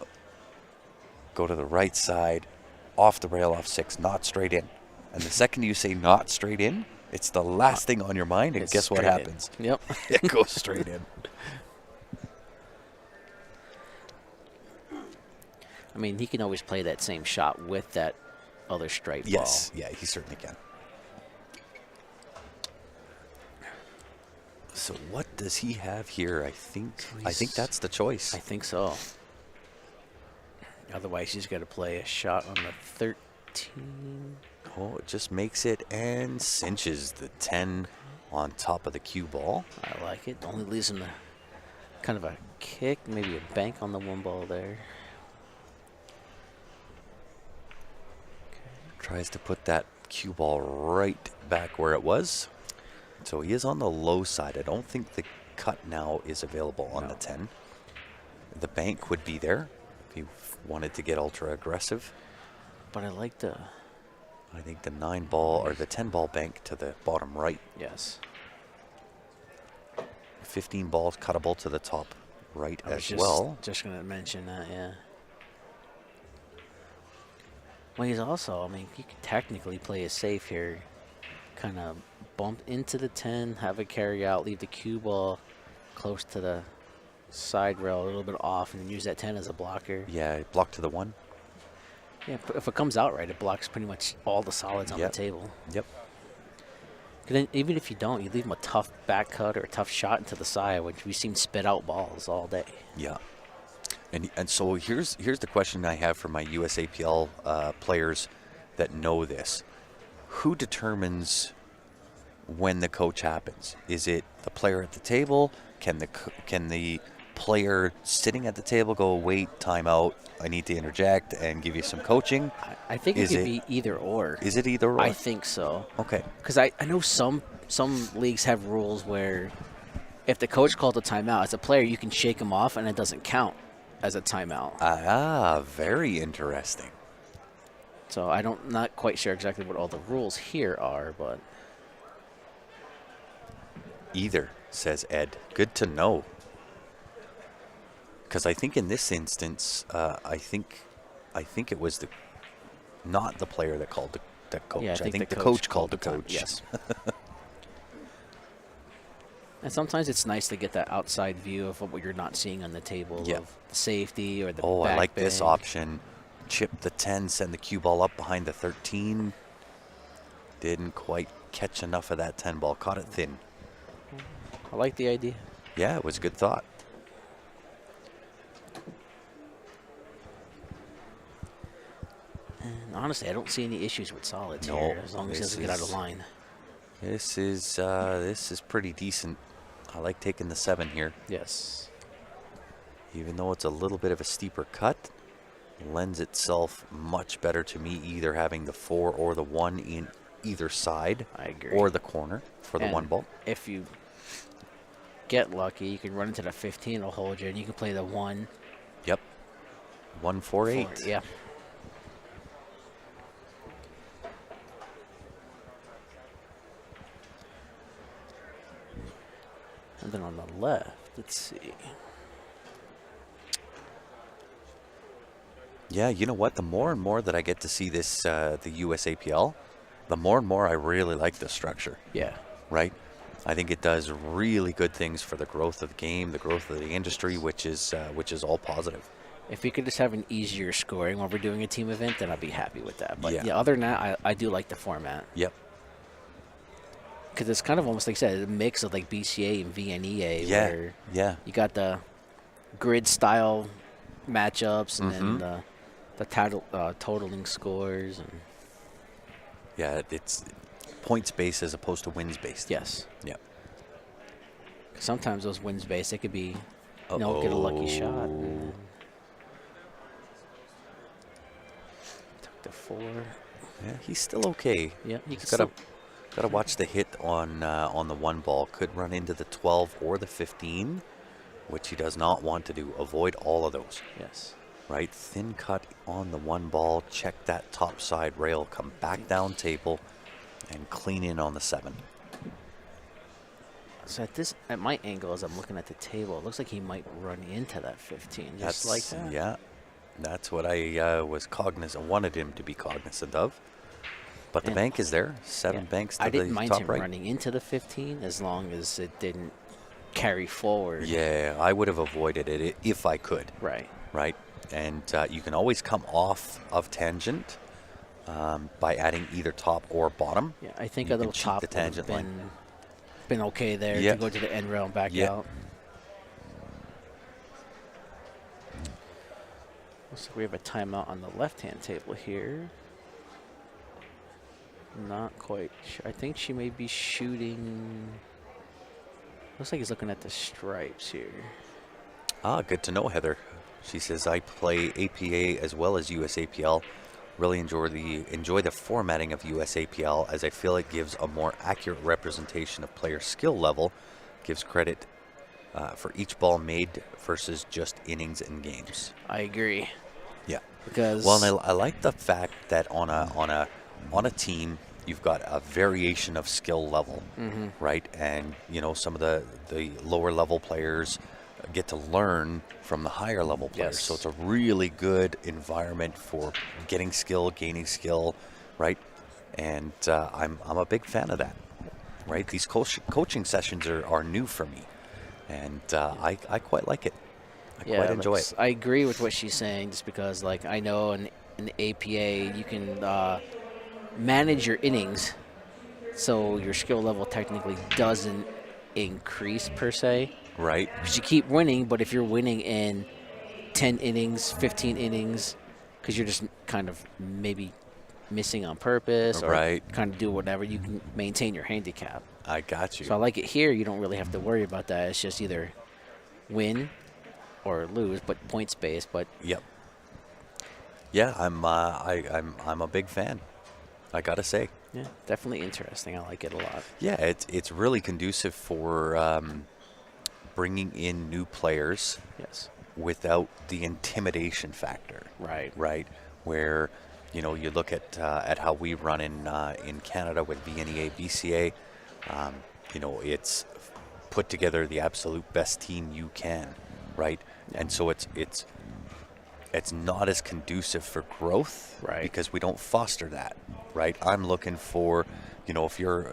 go to the right side, off the rail, off 6, not straight in. And the second you say not straight in, it's the last thing on your mind, and It's guess what straight in. happens? Yep. It goes straight in. I mean, he can always play that same shot with that other straight Yes, ball. yeah, he certainly can. So what does he have here? I think that's the choice. I think so. Otherwise, he's got to play a shot on the 13. Oh, it just makes it and cinches the 10 on top of the cue ball. I like it. Only leaves him kind of a kick, maybe a bank on the 1 ball there. Tries to put that cue ball right back where it was. So he is on the low side. I don't think the cut now is available on the 10. The bank would be there if you wanted to get ultra aggressive. But I like the... I think the 9 ball or the 10 ball bank to the bottom right. Yes. 15 balls cuttable to the top right I was as well. just going to mention that, yeah. Well, he's also, I mean, he could technically play it safe here. Kind of bump into the 10, have it carry out, leave the cue ball close to the side rail, a little bit off, and then use that 10 as a blocker. Yeah, block to the 1. Yeah, if it comes out right, it blocks pretty much all the solids on the table. Yep. Then even if you don't, you leave him a tough back cut or a tough shot into the side, which we've seen spit out balls all day. Yeah. And so here's the question I have for my USAPL players that know this. Who determines when the coach happens? Is it the player at the table? Can the player sitting at the table go, wait, timeout, I need to interject and give you some coaching? I think it could be either or. Is it either or? I think so. Okay. Because I know some leagues have rules where if the coach called a timeout, as a player, you can shake him off and it doesn't count as a timeout. Ah, very interesting. So not quite sure exactly what all the rules here are, but Either, says Ed. Good to know. Because I think in this instance, I think it was not the player that called the coach. yeah, I think the coach called the coach. Yes. And sometimes it's nice to get that outside view of what you're not seeing on the table of the safety or the Oh, back I like this bank. option. Chip the 10, send the cue ball up behind the 13. Didn't quite catch enough of that 10 ball. Caught it thin. I like the idea. Yeah, it was a good thought. And honestly, I don't see any issues with solids No, here, as long as it this doesn't get out of is- line. This is pretty decent. I like taking the 7 here. Yes. Even though it's a little bit of a steeper cut, lends itself much better to me either having the 4 or the 1 in either side. I agree. Or the corner for the And 1 ball. If you get lucky, you can run into the 15, it'll hold you, and you can play the 1. Yep. 1, 4, 8. Yeah. And then on the left, let's see. Yeah, you know what? The more and more that I get to see this, the USAPL, the more and more I really like the structure, Yeah. right? I think it does really good things for the growth of the game, the growth of the industry, which is all positive. If we could just have an easier scoring while we're doing a team event, then I'd be happy with that. But Yeah. yeah, other than that, I do like the format. Yep. Because it's kind of almost like I said, a mix of like BCA and VNEA. Yeah. Where Yeah. you got the grid style matchups and then the totaling scores. And Yeah, it's points based as opposed to wins based. yes. Yep. Sometimes those wins based, it could be, get a lucky shot. And then took the 4. Yeah, he's still okay. Yeah, you He's can gotta watch the hit on the 1 ball. Could run into the 12 or the 15, which he does not want to do. Avoid all of those. Yes. Right, thin cut on the 1 ball. Check that top side rail. Come back down table, and clean in on the 7. So at my angle, as I'm looking at the table, it looks like he might run into that 15, just like that. Yeah, that's what I wanted him to be cognizant of. But the And- bank is there. 7 Yeah. banks to I didn't the mind top him right. running into the 15 as long as it didn't carry forward. Yeah, I would have avoided it if I could. Right. Right. And you can always come off of tangent by adding either top or bottom. Yeah, I think You a can little cheat top the would have tangent line. been okay there Yeah. to go to the end rail and back Yeah. out. Looks like we have a timeout on the left-hand table here. Not quite sure. I think she may be shooting. Looks like he's looking at the stripes here. Ah, good to know, Heather. She says, I play APA as well as USAPL. Really enjoy the formatting of USAPL as I feel it gives a more accurate representation of player skill level, gives credit for each ball made versus just innings and games. I agree. Yeah. Because Well, and I like the fact that on a team you've got a variation of skill level, right? And some of the lower level players get to learn from the higher level players. Yes. So it's a really good environment for getting skill, gaining skill, right? And I'm a big fan of that, right? These coaching sessions are new for me, and I quite like it. I quite enjoy it. I agree with what she's saying, just because, like, I know in APA you can manage your innings, so your skill level technically doesn't increase per se, Right. because you keep winning. But if you're winning in 10 innings, 15 innings, because you're just kind of maybe missing on purpose or Right. kind of do whatever, you can maintain your handicap. I got you. So I like it here. You don't really have to worry about that. It's just either win or lose, but points based. But Yep. Yeah, I'm a big fan. I gotta say. yeah, definitely interesting. I like it a lot. Yeah, it's really conducive for bringing in new players Yes. without the intimidation factor. Right. Right. Where you look at how we run in Canada with VNEA, VCA. It's put together the absolute best team you can, right? And so it's not as conducive for growth, Right. because we don't foster that, right? I'm looking for, if you're,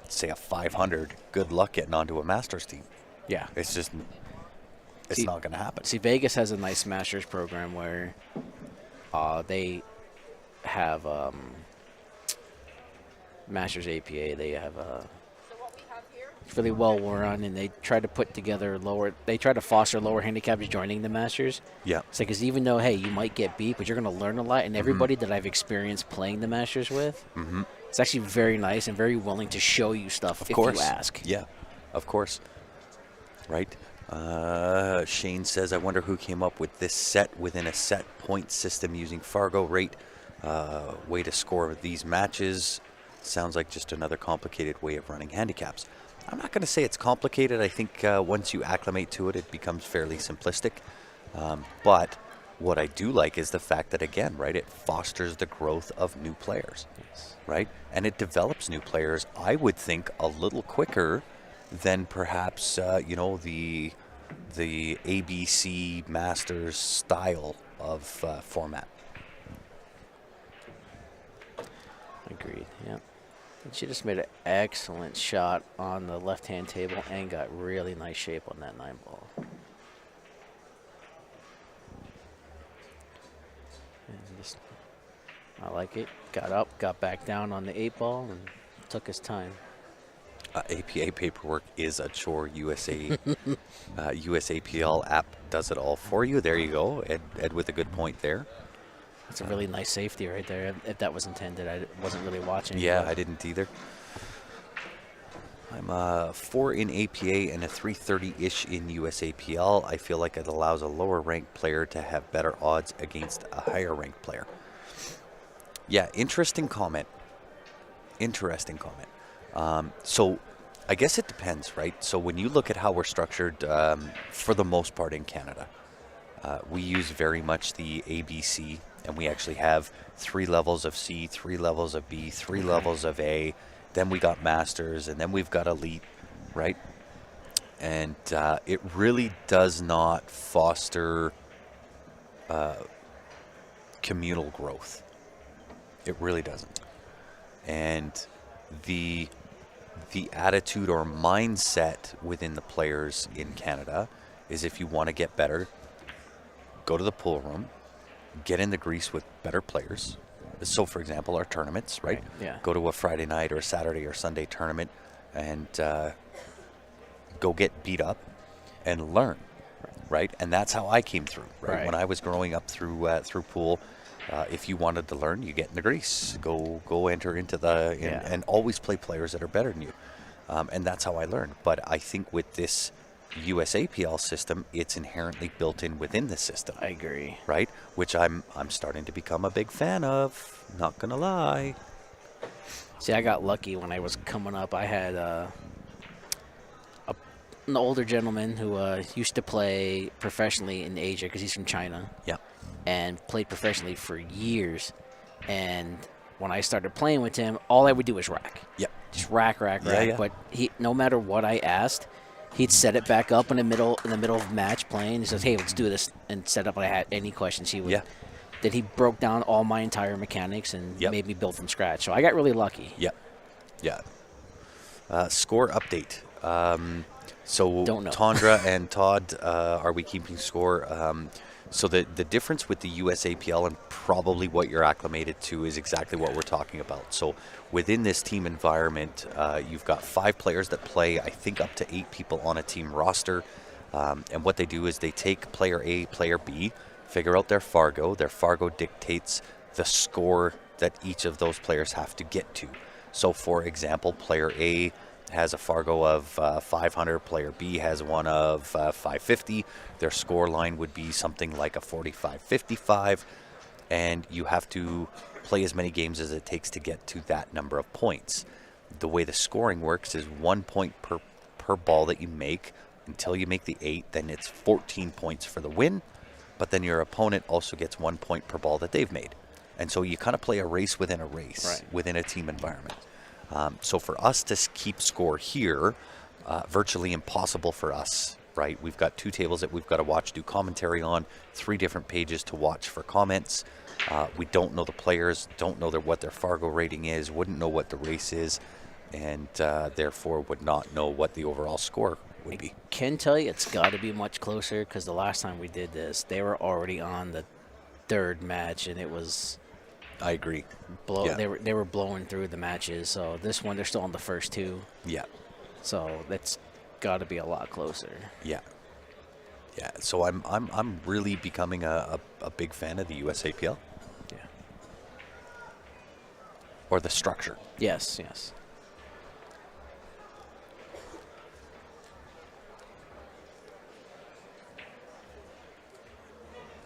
say, a 500, good luck getting onto a Masters team. Yeah. It's See- not going to happen. See, Vegas has a nice Masters program where they have Masters APA. They have it's really well run, and they try to put together they try to foster lower handicaps joining the Masters. Yeah. It's like, because even though, hey, you might get beat, but you're going to learn a lot. And everybody that I've experienced playing the Masters with, it's actually very nice and very willing to show you stuff Of if course. you ask. Yeah, of course. Right. Shane says, I wonder who came up with this set within a set point system using Fargo rate. Way to score these matches. Sounds like just another complicated way of running handicaps. I'm not going to say it's complicated. I think once you acclimate to it, it becomes fairly simplistic. But what I do like is the fact that, again, right, it fosters the growth of new players, Yes. right? And it develops new players, I would think, a little quicker than perhaps, the ABC Masters style of format. Agreed. Yeah. And she just made an excellent shot on the left-hand table and got really nice shape on that 9-ball. And just, I like it. Got up, got back down on the 8-ball, and took his time. APA paperwork is a chore. USAPL app does it all for you. There you go. Ed with a good point there. That's a really nice safety right there. If that was intended, I wasn't really watching. Yeah, but I didn't either. I'm a 4 in APA and a 330-ish in USAPL. I feel like it allows a lower-ranked player to have better odds against a higher-ranked player. Yeah, interesting comment. So I guess it depends, right? So when you look at how we're structured, for the most part in Canada, we use very much the ABC, and we actually have 3 levels of C, 3 levels of B, 3 levels of A. Then we got Masters, and then we've got Elite, right? And it really does not foster communal growth. It really doesn't. And the attitude or mindset within the players in Canada is, if you want to get better, go to the pool room, get in the grease with better players. So, for example, our tournaments, right? Yeah. Go to a Friday night or a Saturday or Sunday tournament and go get beat up and learn, right? And that's how I came through, right? When I was growing up through pool, if you wanted to learn, you get in the grease, go enter into and always play players that are better than you, and that's how I learned. But I think with this USAPL system, it's inherently built in within the system. I agree. Right? Which I'm starting to become a big fan of. Not gonna lie. See, I got lucky when I was coming up. I had an older gentleman who used to play professionally in Asia because he's from China. Yeah. And played professionally for years. And when I started playing with him, all I would do was rack. Yeah. Just rack. Yeah. But no matter what I asked, he'd set it back up in the middle of match playing. He says, "Hey, let's do this," and set up. When I had any questions, he would. Yeah. That he broke down all my entire mechanics and made me build from scratch. So I got really lucky. Yeah. Yeah. Score update. So Don't know. Tondra and Todd, are we keeping score? So the difference with the USAPL and probably what you're acclimated to is exactly what we're talking about. So within this team environment, you've got 5 players that play, I think up to 8 people on a team roster. And what they do is they take player A, player B, figure out their Fargo. Their Fargo dictates the score that each of those players have to get to. So for example, player A has a Fargo of 500, player B has one of 550. Their score line would be something like a 45-55, and you have to play as many games as it takes to get to that number of points. The way the scoring works is 1 point per ball that you make until you make the 8, then it's 14 points for the win, but then your opponent also gets 1 point per ball that they've made. And so you kind of play a race within a race, within a team environment. So for us to keep score here, virtually impossible for us, right? We've got 2 tables that we've got to watch, do commentary on, 3 different pages to watch for comments. We don't know the players, don't know what their Fargo rating is, wouldn't know what the race is, and therefore would not know what the overall score would be. I can tell you it's got to be much closer because the last time we did this, they were already on the 3rd match, and it was... I agree. They were blowing through the matches. So this one, they're still on the first 2. Yeah. So that's got to be a lot closer. Yeah. Yeah. So I'm really becoming a big fan of the USAPL. Yeah. Or the structure. Yes.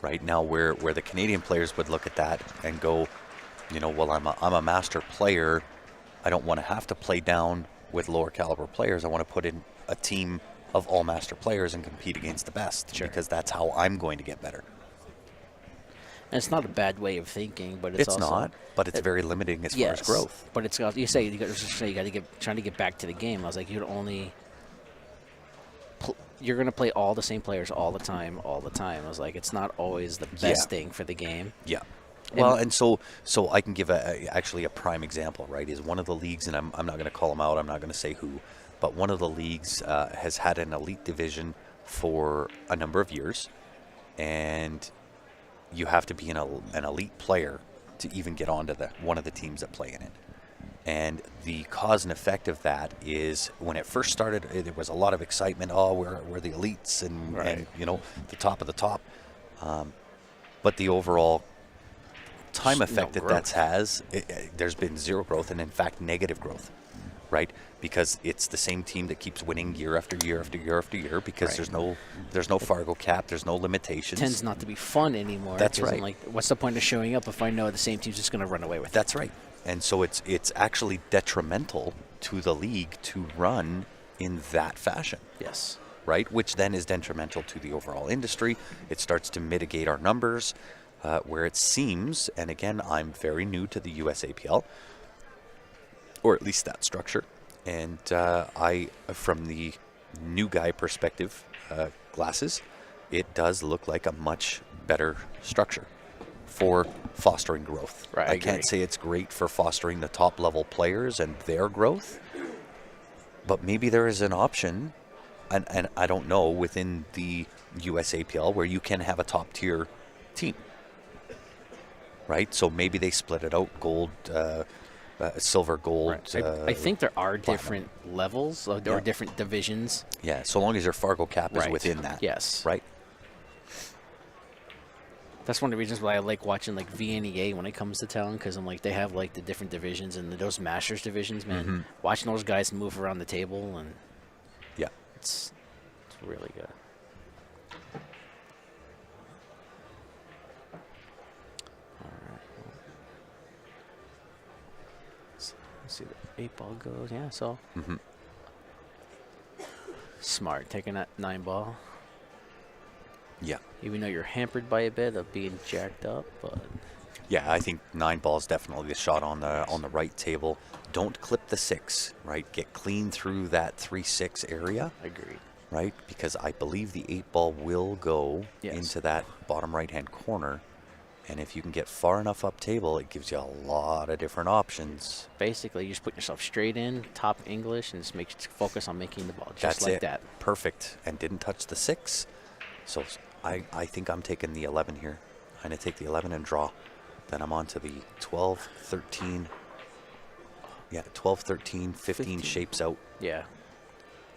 Right now, where the Canadian players would look at that and go, well, I'm a master player. I don't want to have to play down with lower caliber players. I want to put in a team of all master players and compete against the best because that's how I'm going to get better. And it's not a bad way of thinking, but it's also not. But it's very limiting as far as growth. But it's you say you got to trying to get back to the game. I was like, you're going to play all the same players all the time. I was like, it's not always the best thing for the game. Yeah. Well, and so I can give actually a prime example, right, is one of the leagues, and I'm not going to call them out, I'm not going to say who, but one of the leagues has had an elite division for a number of years, and you have to be an elite player to even get onto one of the teams that play in it. And the cause and effect of that is when it first started, there was a lot of excitement. Oh, we're the elites and the top of the top. But the overall time effect that's has, there's been zero growth and in fact negative growth, right? Because it's the same team that keeps winning year after year after year after year because there's no Fargo cap, there's no limitations. It tends not to be fun anymore. That's right. I'm like, what's the point of showing up if I know the same team's just going to run away with it? That's right. And so it's actually detrimental to the league to run in that fashion. Yes. Right? Which then is detrimental to the overall industry. It starts to mitigate our numbers, where it seems, and again, I'm very new to the USAPL, or at least that structure, and I, from the new guy perspective glasses, it does look like a much better structure for fostering growth. Right, I can't say it's great for fostering the top level players and their growth, but maybe there is an option and I don't know within the USAPL where you can have a top tier team, right? So maybe they split it out, gold, silver, gold. Right. I think there are platinum. different levels or Yeah. different divisions. Yeah, so long as your Fargo cap is Right. within that. Yes. Right? That's one of the reasons why I like watching like VNEA when it comes to town, because I'm like they have like the different divisions and those Masters divisions, man. Mm-hmm. Watching those guys move around the table, and Yeah. it's really good. All right. Let's see the 8 ball goes. Yeah, so Mm-hmm. smart taking that 9 ball. Yeah. Even though you're hampered by a bit of being jacked up, but Yeah, I think 9 ball's definitely the shot on the right table. Don't clip the 6, right? Get clean through that 3-6 area, agreed. right? Because I believe the 8 ball will go Yes. into that bottom right-hand corner. And if you can get far enough up table, it gives you a lot of different options. Basically, you just put yourself straight in, top English, and just focus on making the ball, just That's like it. that. Perfect. And didn't touch the 6. So I think I'm taking the 11 here. I'm going to take the 11 and draw. Then I'm on to the 12, 13. Yeah, 12, 13, 15 shapes out, Yeah,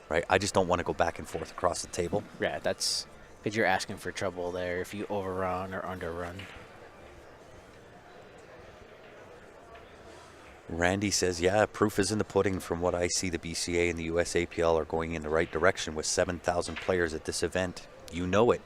right? I just don't want to go back and forth across the table. yeah, that's because you're asking for trouble there if you overrun or underrun. Randy says, yeah, proof is in the pudding. From what I see, the BCA and the USAPL are going in the right direction with 7,000 players at this event. You know it.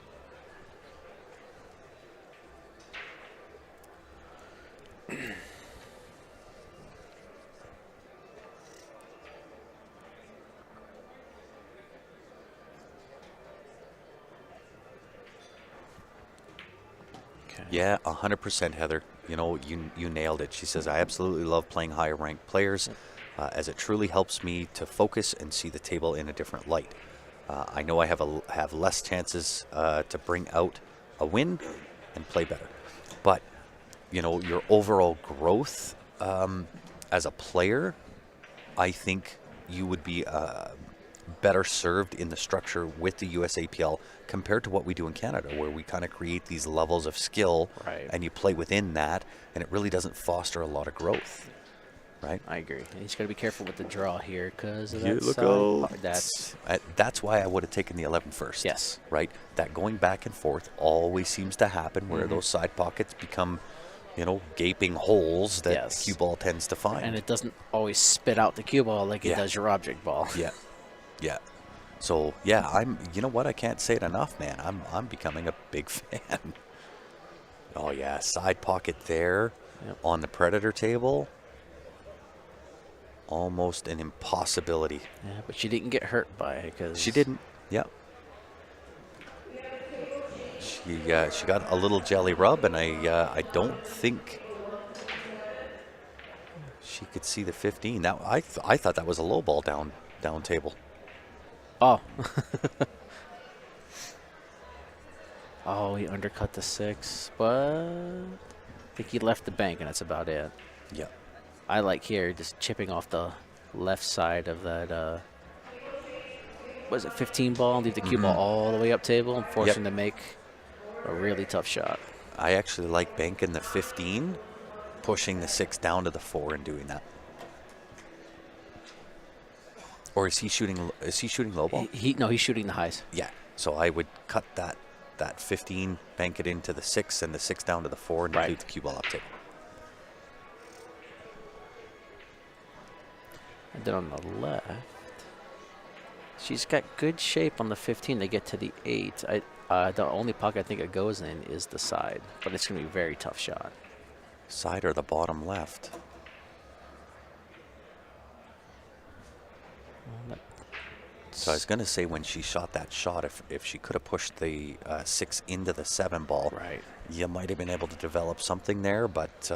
Okay. Yeah, 100%, Heather. You know, you nailed it. She says, I absolutely love playing higher ranked players as it truly helps me to focus and see the table in a different light. I know I have less chances to bring out a win and play better. But, you know, your overall growth as a player, I think you would be better served in the structure with the USAPL compared to what we do in Canada, where we kind of create these levels of skill Right. and you play within that, and it really doesn't foster a lot of growth, right? I agree. And you just got to be careful with the draw here because of Here, that look side out. part. That's That's why I would have taken the 11 first. Yes. Right? That going back and forth always seems to happen where those side pockets become, you know, gaping holes that Yes. cue ball tends to find. and it doesn't always spit out the cue ball like it Yeah. does your object ball. Yeah. Yeah. So, yeah, you know what? I can't say it enough, man. I'm becoming a big fan. Oh, yeah. Side pocket there Yep. on the Predator table. Almost an impossibility. Yeah, but she didn't get hurt by it because She didn't. Yep. She got a little jelly rub, and I don't think she could see the 15. Now I thought that was a low ball down table. Oh. Oh, he undercut the 6, but I think he left the bank, and that's about it. Yep. I like here just chipping off the left side of that, what is it, 15 ball, leave the cue ball all the way up table and force Yep. him to make a really tough shot. I actually like banking the 15, pushing the 6 down to the 4 and doing that. Or is he shooting low ball? No, he's shooting the highs. Yeah. So I would cut that 15, bank it into the 6, and the 6 down to the 4, and Right. leave the cue ball up table. And then on the left, she's got good shape on the 15 to get to the 8. The only pocket I think it goes in is the side, but it's going to be a very tough shot. Side or the bottom left? So I was going to say when she shot that shot, if she could have pushed the 6 into the 7 ball, Right. you might have been able to develop something there, but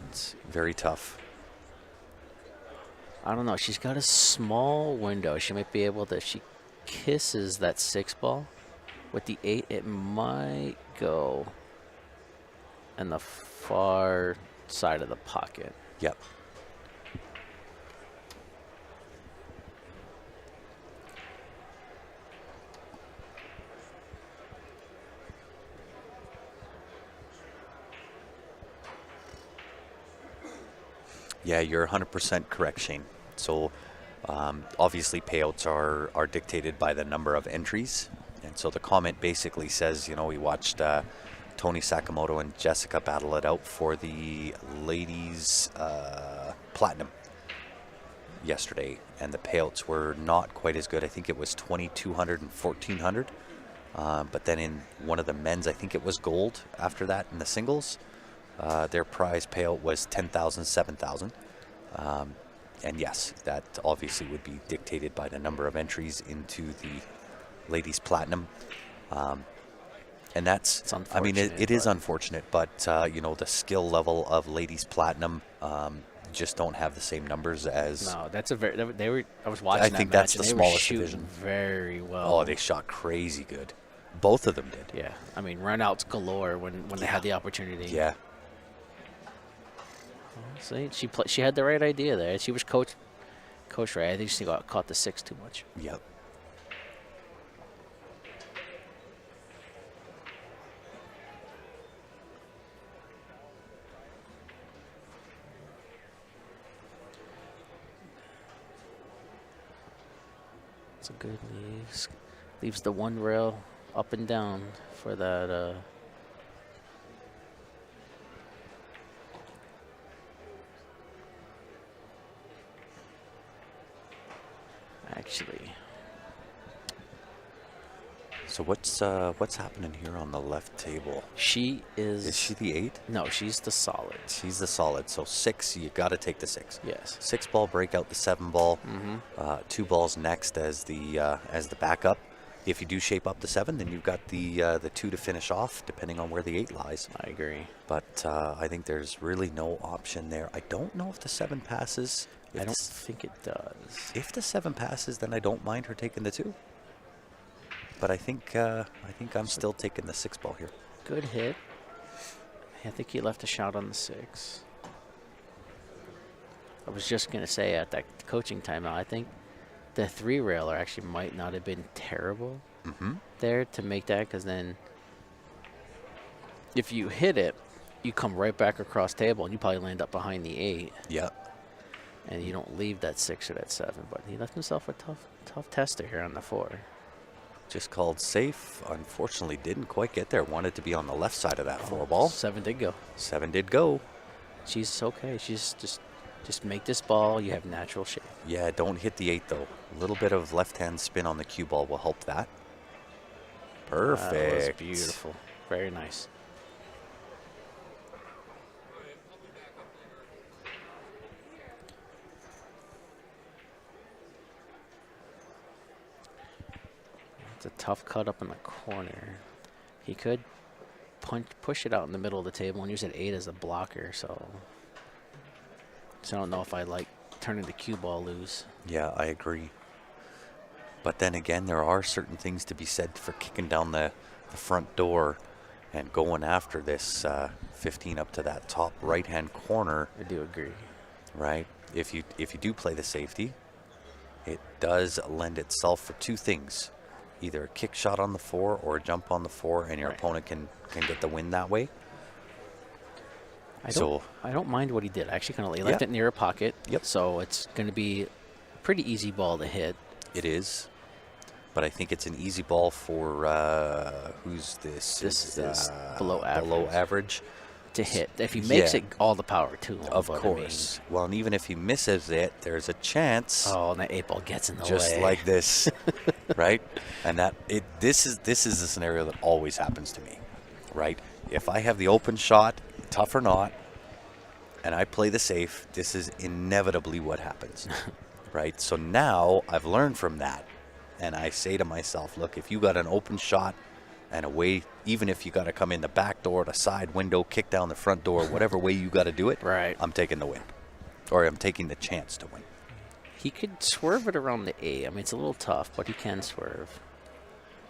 it's very tough. I don't know. She's got a small window. She might be able to, if she kisses that 6 ball with the 8, it might go in the far side of the pocket. Yep. Yeah, you're 100% correct, Shane. So obviously payouts are dictated by the number of entries. And so the comment basically says, we watched Tony Sakamoto and Jessica battle it out for the ladies platinum yesterday, and the payouts were not quite as good. I think it was 2,200 and 1,400. But then in one of the men's, I think it was gold after that in the singles. Their prize payout was 10,000, 7,000. And yes, that obviously would be dictated by the number of entries into the ladies platinum. And that's, I mean, it is unfortunate, but, the skill level of ladies platinum just don't have the same numbers as. No, that's a very, they were, I was watching that think match that's the and they smallest were shooting division. very well. Oh, they shot crazy good. Both of them did. Yeah, I mean, runouts galore when they had the opportunity. Yeah. See, she had the right idea there. She was coached right. I think she got caught the 6 too much. Yep. It's a good leaves the one rail up and down for that. Actually, So what's happening here on the left table? she is. Is she the 8? No, she's the solid. She's the solid. So 6, you got to take the 6. Yes. 6 ball, break out the 7 ball. 2 balls next as the backup. If you do shape up the 7, then you've got the 2 to finish off, depending on where the 8 lies. I agree. But I think there's really no option there. I don't know if the 7 passes. I don't think it does. If the 7 passes, then I don't mind her taking the 2. But I think I'm still taking the 6 ball here. Good hit. I think he left a shot on the 6. I was just going to say at that coaching timeout, I think the 3 railer actually might not have been terrible there to make that, because then if you hit it, you come right back across table and you probably land up behind the 8. Yep. And you don't leave that 6 or that 7. But he left himself a tough tester here on the 4. Just called safe. Unfortunately, didn't quite get there. Wanted to be on the left side of that 4 ball. 7 did go. 7 did go. She's okay. She's just make this ball. You have natural shape. Yeah, don't hit the 8 though. A little bit of left-hand spin on the cue ball will help that. Perfect. That was beautiful. Very nice. It's a tough cut up in the corner. He could push it out in the middle of the table and use an 8 as a blocker. So I don't know if I like turning the cue ball loose. Yeah, I agree. But then again, there are certain things to be said for kicking down the front door and going after this 15 up to that top right-hand corner. I do agree. Right? If you do play the safety, it does lend itself for 2 things. Either a kick shot on the 4 or a jump on the 4, and your opponent can get the win that way. I don't mind what he did. Actually, kind of left it near a pocket. Yep. So it's going to be a pretty easy ball to hit. It is. But I think it's an easy ball for who's this? This is below average. Below average. To hit. If he makes it, all the power to him. Of course. Well, and even if he misses it, there's a chance. Oh, and that 8 ball gets in the way. Just like this, right? And this is the scenario that always happens to me, right? If I have the open shot, tough or not, and I play the safe, this is inevitably what happens, right? So now I've learned from that, and I say to myself, look, if you got an open shot and a way, even if you got to come in the back door, the side window, kick down the front door, whatever way you got to do it, right? I'm taking the win, or I'm taking the chance to win. He could swerve it around the 8. I mean, it's a little tough, but he can swerve.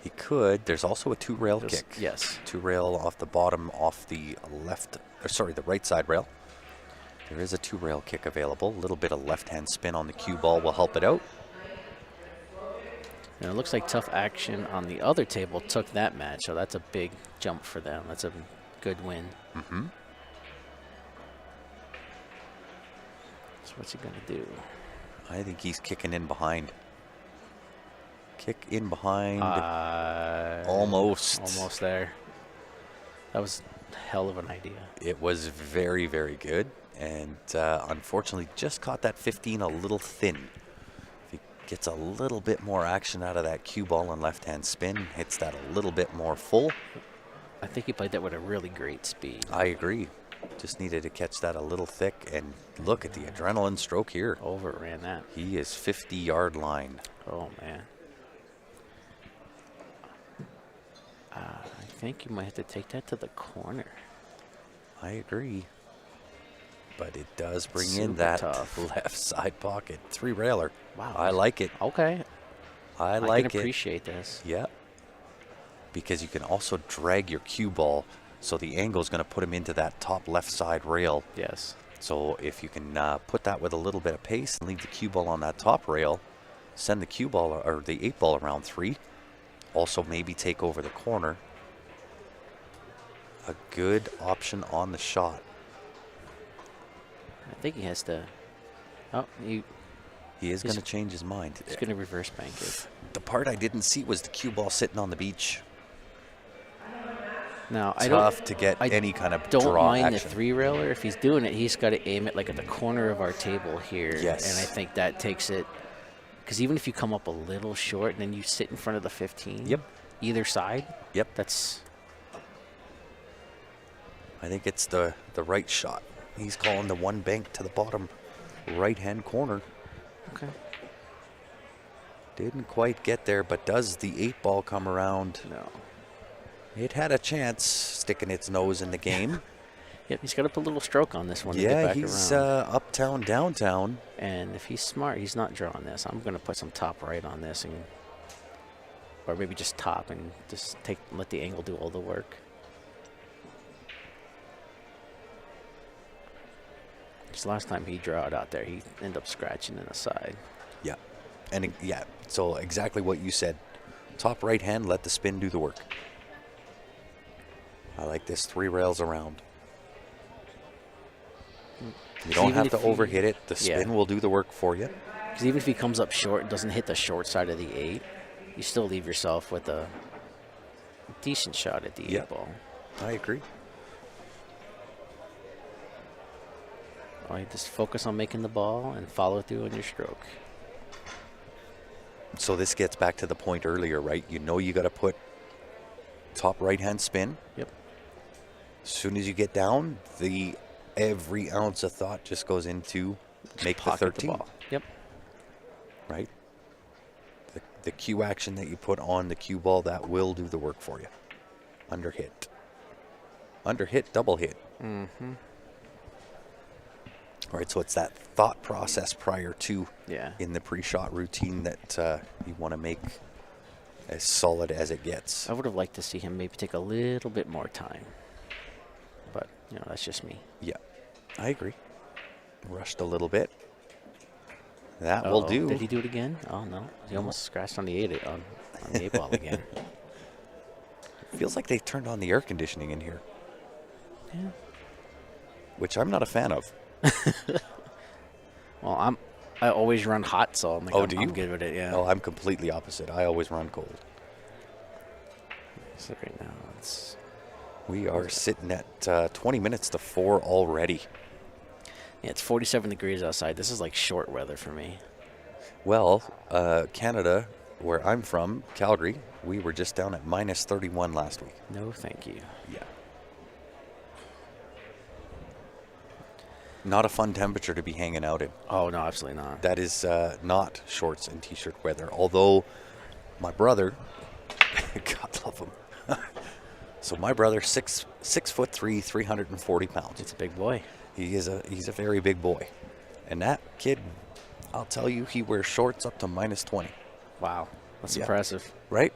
He could. There's also a 2-rail kick. Yes. 2-rail off the bottom, off the the right side rail. There is a 2-rail kick available. A little bit of left-hand spin on the cue ball will help it out. And it looks like Tough Action on the other table took that match, so that's a big jump for them. That's a good win. What's he going to do? I think he's kicking in behind. Kick in behind. Almost. Almost there. That was a hell of an idea. It was very, very good. And unfortunately, just caught that 15 a little thin. If he gets a little bit more action out of that cue ball and left-hand spin, hits that a little bit more full. I think he played that with a really great speed. I agree. Just needed to catch that a little thick. And look at the adrenaline stroke here. Overran that. He is 50-yard line. Oh, man. I think you might have to take that to the corner. I agree. But it does bring Super in that tough. left side pocket. 3-railer. Wow. I like it. Okay. I I like can it. appreciate this. Yeah. Because you can also drag your cue ball, so the angle is going to put him into that top left side rail. Yes. So if you can put that with a little bit of pace and leave the cue ball on that top rail, send the cue ball or the 8-ball around 3. Also maybe take over the corner. A good option on the shot. I think he has to. Oh, He is going to change his mind. he's going to reverse bank it. The part I didn't see was the cue ball sitting on the beach. Now, Tough to get I any kind of don't draw mind action. the 3-railer. If he's doing it, he's got to aim it like at the corner of our table here. Yes. And I think that takes it. Because even if you come up a little short and then you sit in front of the 15. Yep. Either side. Yep. That's. I think it's the right shot. He's calling the one bank to the bottom right-hand corner. Okay. Didn't quite get there, but does the 8-ball come around? No. It had a chance sticking its nose in the game. Yep, he's got to put a little stroke on this one to get Yeah, back he's around. uptown, downtown. And if he's smart, he's not drawing this. I'm going to put some top right on this, or maybe just top and just let the angle do all the work. Because last time he drawed out there, he ended up scratching in the side. Yeah. And yeah, so exactly what you said. Top right hand, let the spin do the work. I like this 3 rails around. You don't have to overhit it. The spin will do the work for you. Because even if he comes up short and doesn't hit the short side of the 8, you still leave yourself with a decent shot at the 8-ball. I agree. All right, just focus on making the ball and follow through on your stroke. So this gets back to the point earlier, right? You know you got to put top right-hand spin. Yep. As soon as you get down, every ounce of thought just goes into make the 13. ball. Yep. Right? The cue action that you put on the cue ball, that will do the work for you. Under hit. Under hit, double hit. Mm-hmm. All right, so it's that thought process prior to Yeah. in the pre-shot routine that you want to make as solid as it gets. I would have liked to see him maybe take a little bit more time. But, that's just me. Yeah, I agree. Rushed a little bit. That will do. Did he do it again? Oh, no. He almost scratched on the 8 on the 8-ball again. Feels like they turned on the air conditioning in here, Yeah. which I'm not a fan of. Well, I always run hot, so I'm like, do you? I'm good with it, yeah. Oh, I'm completely opposite. I always run cold. So right now, it's... We are sitting at 20 minutes to 4 already. Yeah, it's 47 degrees outside. This is like short weather for me. Well, Canada, where I'm from, Calgary, we were just down at minus 31 last week. No, thank you. Yeah. Not a fun temperature to be hanging out in. Oh, no, absolutely not. That is not shorts and t-shirt weather. Although my brother, God love him. So my brother, 6'3", 340 pounds. It's a big boy. He's a very big boy. And that kid, I'll tell you, he wears shorts up to minus 20. Wow. That's Yeah. impressive. Right?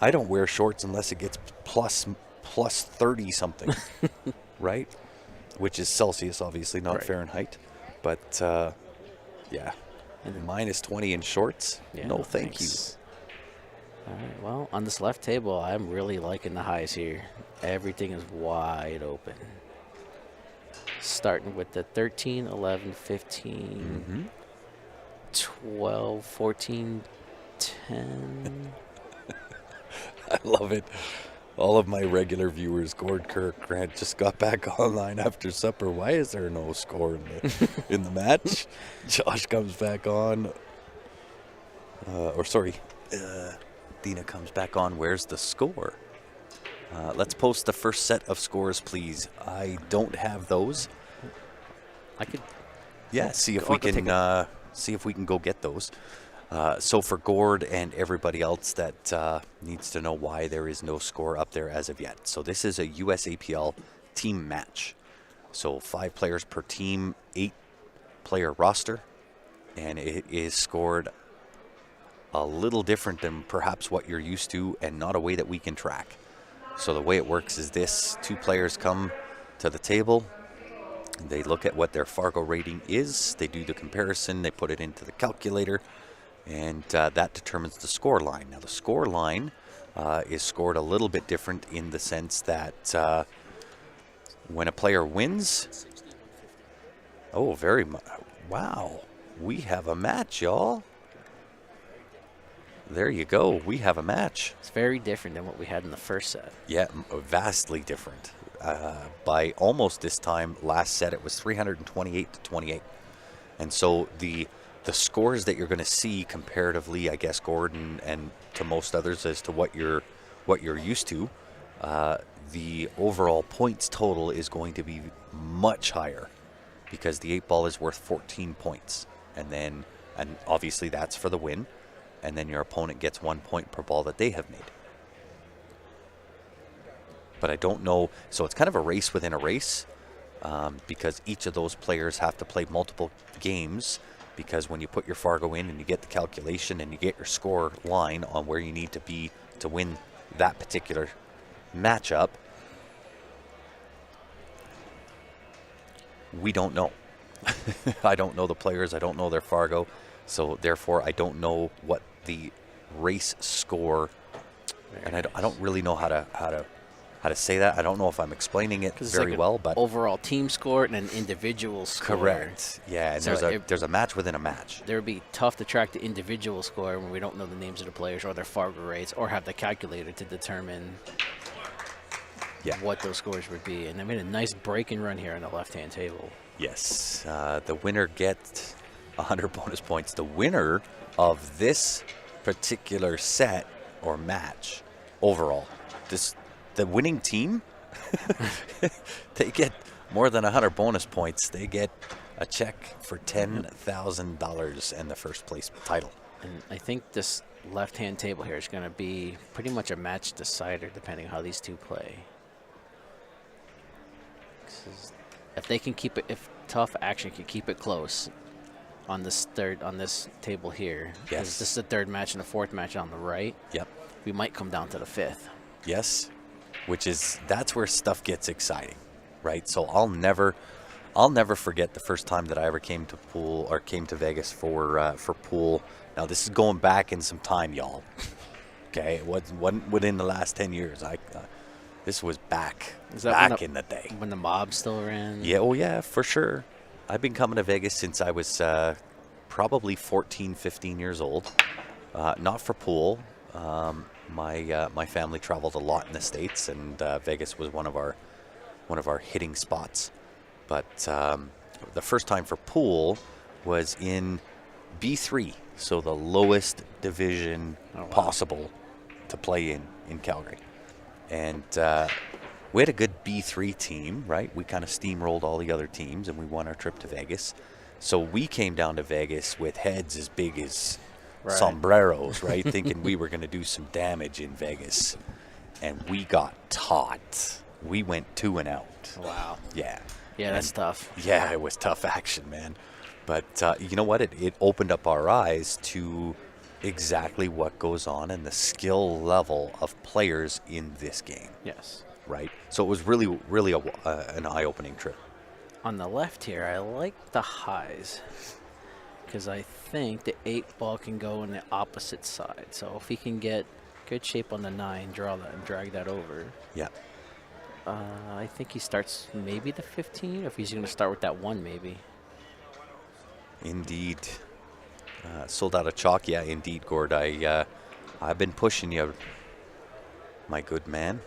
I don't wear shorts unless it gets plus 30 something. Right? Which is Celsius, obviously, not Right. Fahrenheit. But, yeah. And minus 20 in shorts? Yeah, no, thank thanks. All right, well, on this left table, I'm really liking the highs here. Everything is wide open. starting with the 13, 11, 15, 12, 14, 10. I love it. All of my regular viewers, Gord Kirk, Grant, just got back online after supper. Why is there no score in the match? Josh comes back on. Dina comes back on. Where's the score? Let's post the first set of scores, please. I don't have those. I could. Yeah, see if I'll we go take can go get those. So for Gord and everybody else that needs to know why there is no score up there as of yet. So this is a USAPL team match. So 5 players per team, 8-player roster, and it is scored a little different than perhaps what you're used to and not a way that we can track. So the way it works is this: 2 players come to the table. They look at what their Fargo rating is. They do the comparison. They put it into the calculator. And that determines the score line. Now, the score line is scored a little bit different in the sense that when a player wins, wow, we have a match, y'all. There you go. We have a match. It's very different than what we had in the first set. Yeah, vastly different. By almost this time, last set, it was 328-28. And so the scores that you're going to see comparatively, I guess, Gordon, and to most others as to what you're used to, the overall points total is going to be much higher because the 8-ball is worth 14 points. And obviously that's for the win. And then your opponent gets 1 point per ball that they have made. But I don't know. So it's kind of a race within a race because each of those players have to play multiple games. Because when you put your Fargo in and you get the calculation and you get your score line on where you need to be to win that particular matchup, we don't know. I don't know the players. I don't know their Fargo. So therefore, I don't know what the race score, and I don't really know how to say that. I don't know if I'm explaining it very well, but overall team score and an individual score. Correct. Yeah, and So there's a match within a match. It would be tough to track the individual score when we don't know the names of the players or their Fargo rates or have the calculator to determine what those scores would be. And I made a nice break and run here on the left-hand table. Yes, the winner gets 100 bonus points. The winner of this particular set or match overall, the winning team, they get more than 100 bonus points. They get a check for $10,000 and the first place title. And I think this left-hand table here is going to be pretty much a match decider depending on how these two play. If they can keep it, if Tough Action can keep it close on this table here, because this is the third match and the fourth match on the right. Yep. We might come down to the fifth. Yes, that's where stuff gets exciting, right? So I'll never forget the first time that I ever came to Vegas for pool. Now this is going back in some time, y'all. Okay, it wasn't within the last 10 years. This was back in the day when the mob still ran. Yeah, yeah, for sure. I've been coming to Vegas since I was probably 14, 15 years old. Not for pool. My family traveled a lot in the States, and Vegas was one of our hitting spots. But the first time for pool was in B3, so the lowest division possible to play in Calgary. And we had a good B3 team, right? We kind of steamrolled all the other teams, and we won our trip to Vegas. So we came down to Vegas with heads as big as sombreros, right? Thinking we were going to do some damage in Vegas. And we got taught. We went 2 and out. Wow. Yeah. Yeah, that's tough. Yeah, it was tough action, man. But you know what? It opened up our eyes to exactly what goes on and the skill level of players in this game. Yes. Right? So it was really, really an eye-opening trip. On the left here, I like the highs because I think the 8-ball can go on the opposite side. So if he can get good shape on the 9, draw that and drag that over. Yeah. I think he starts maybe the 15, or if he's going to start with that 1 maybe. Indeed. Sold out of chalk. Yeah, indeed, Gord. I've been pushing you, my good man.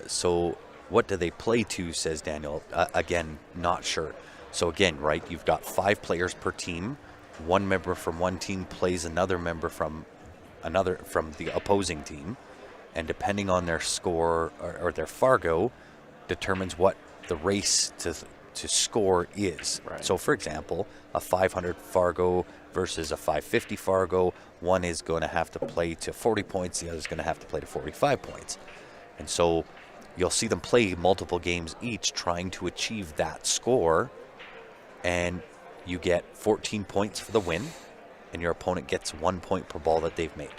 So what do they play to, says Daniel. Again, not sure. So again, right, you've got 5 players per team. One member from one team plays another member from the opposing team. And depending on their score or their Fargo, determines what the race to score is. Right. So, for example, a 500 Fargo versus a 550 Fargo, one is going to have to play to 40 points, the other is going to have to play to 45 points. And so you'll see them play multiple games each trying to achieve that score, and you get 14 points for the win, and your opponent gets 1 point per ball that they've made.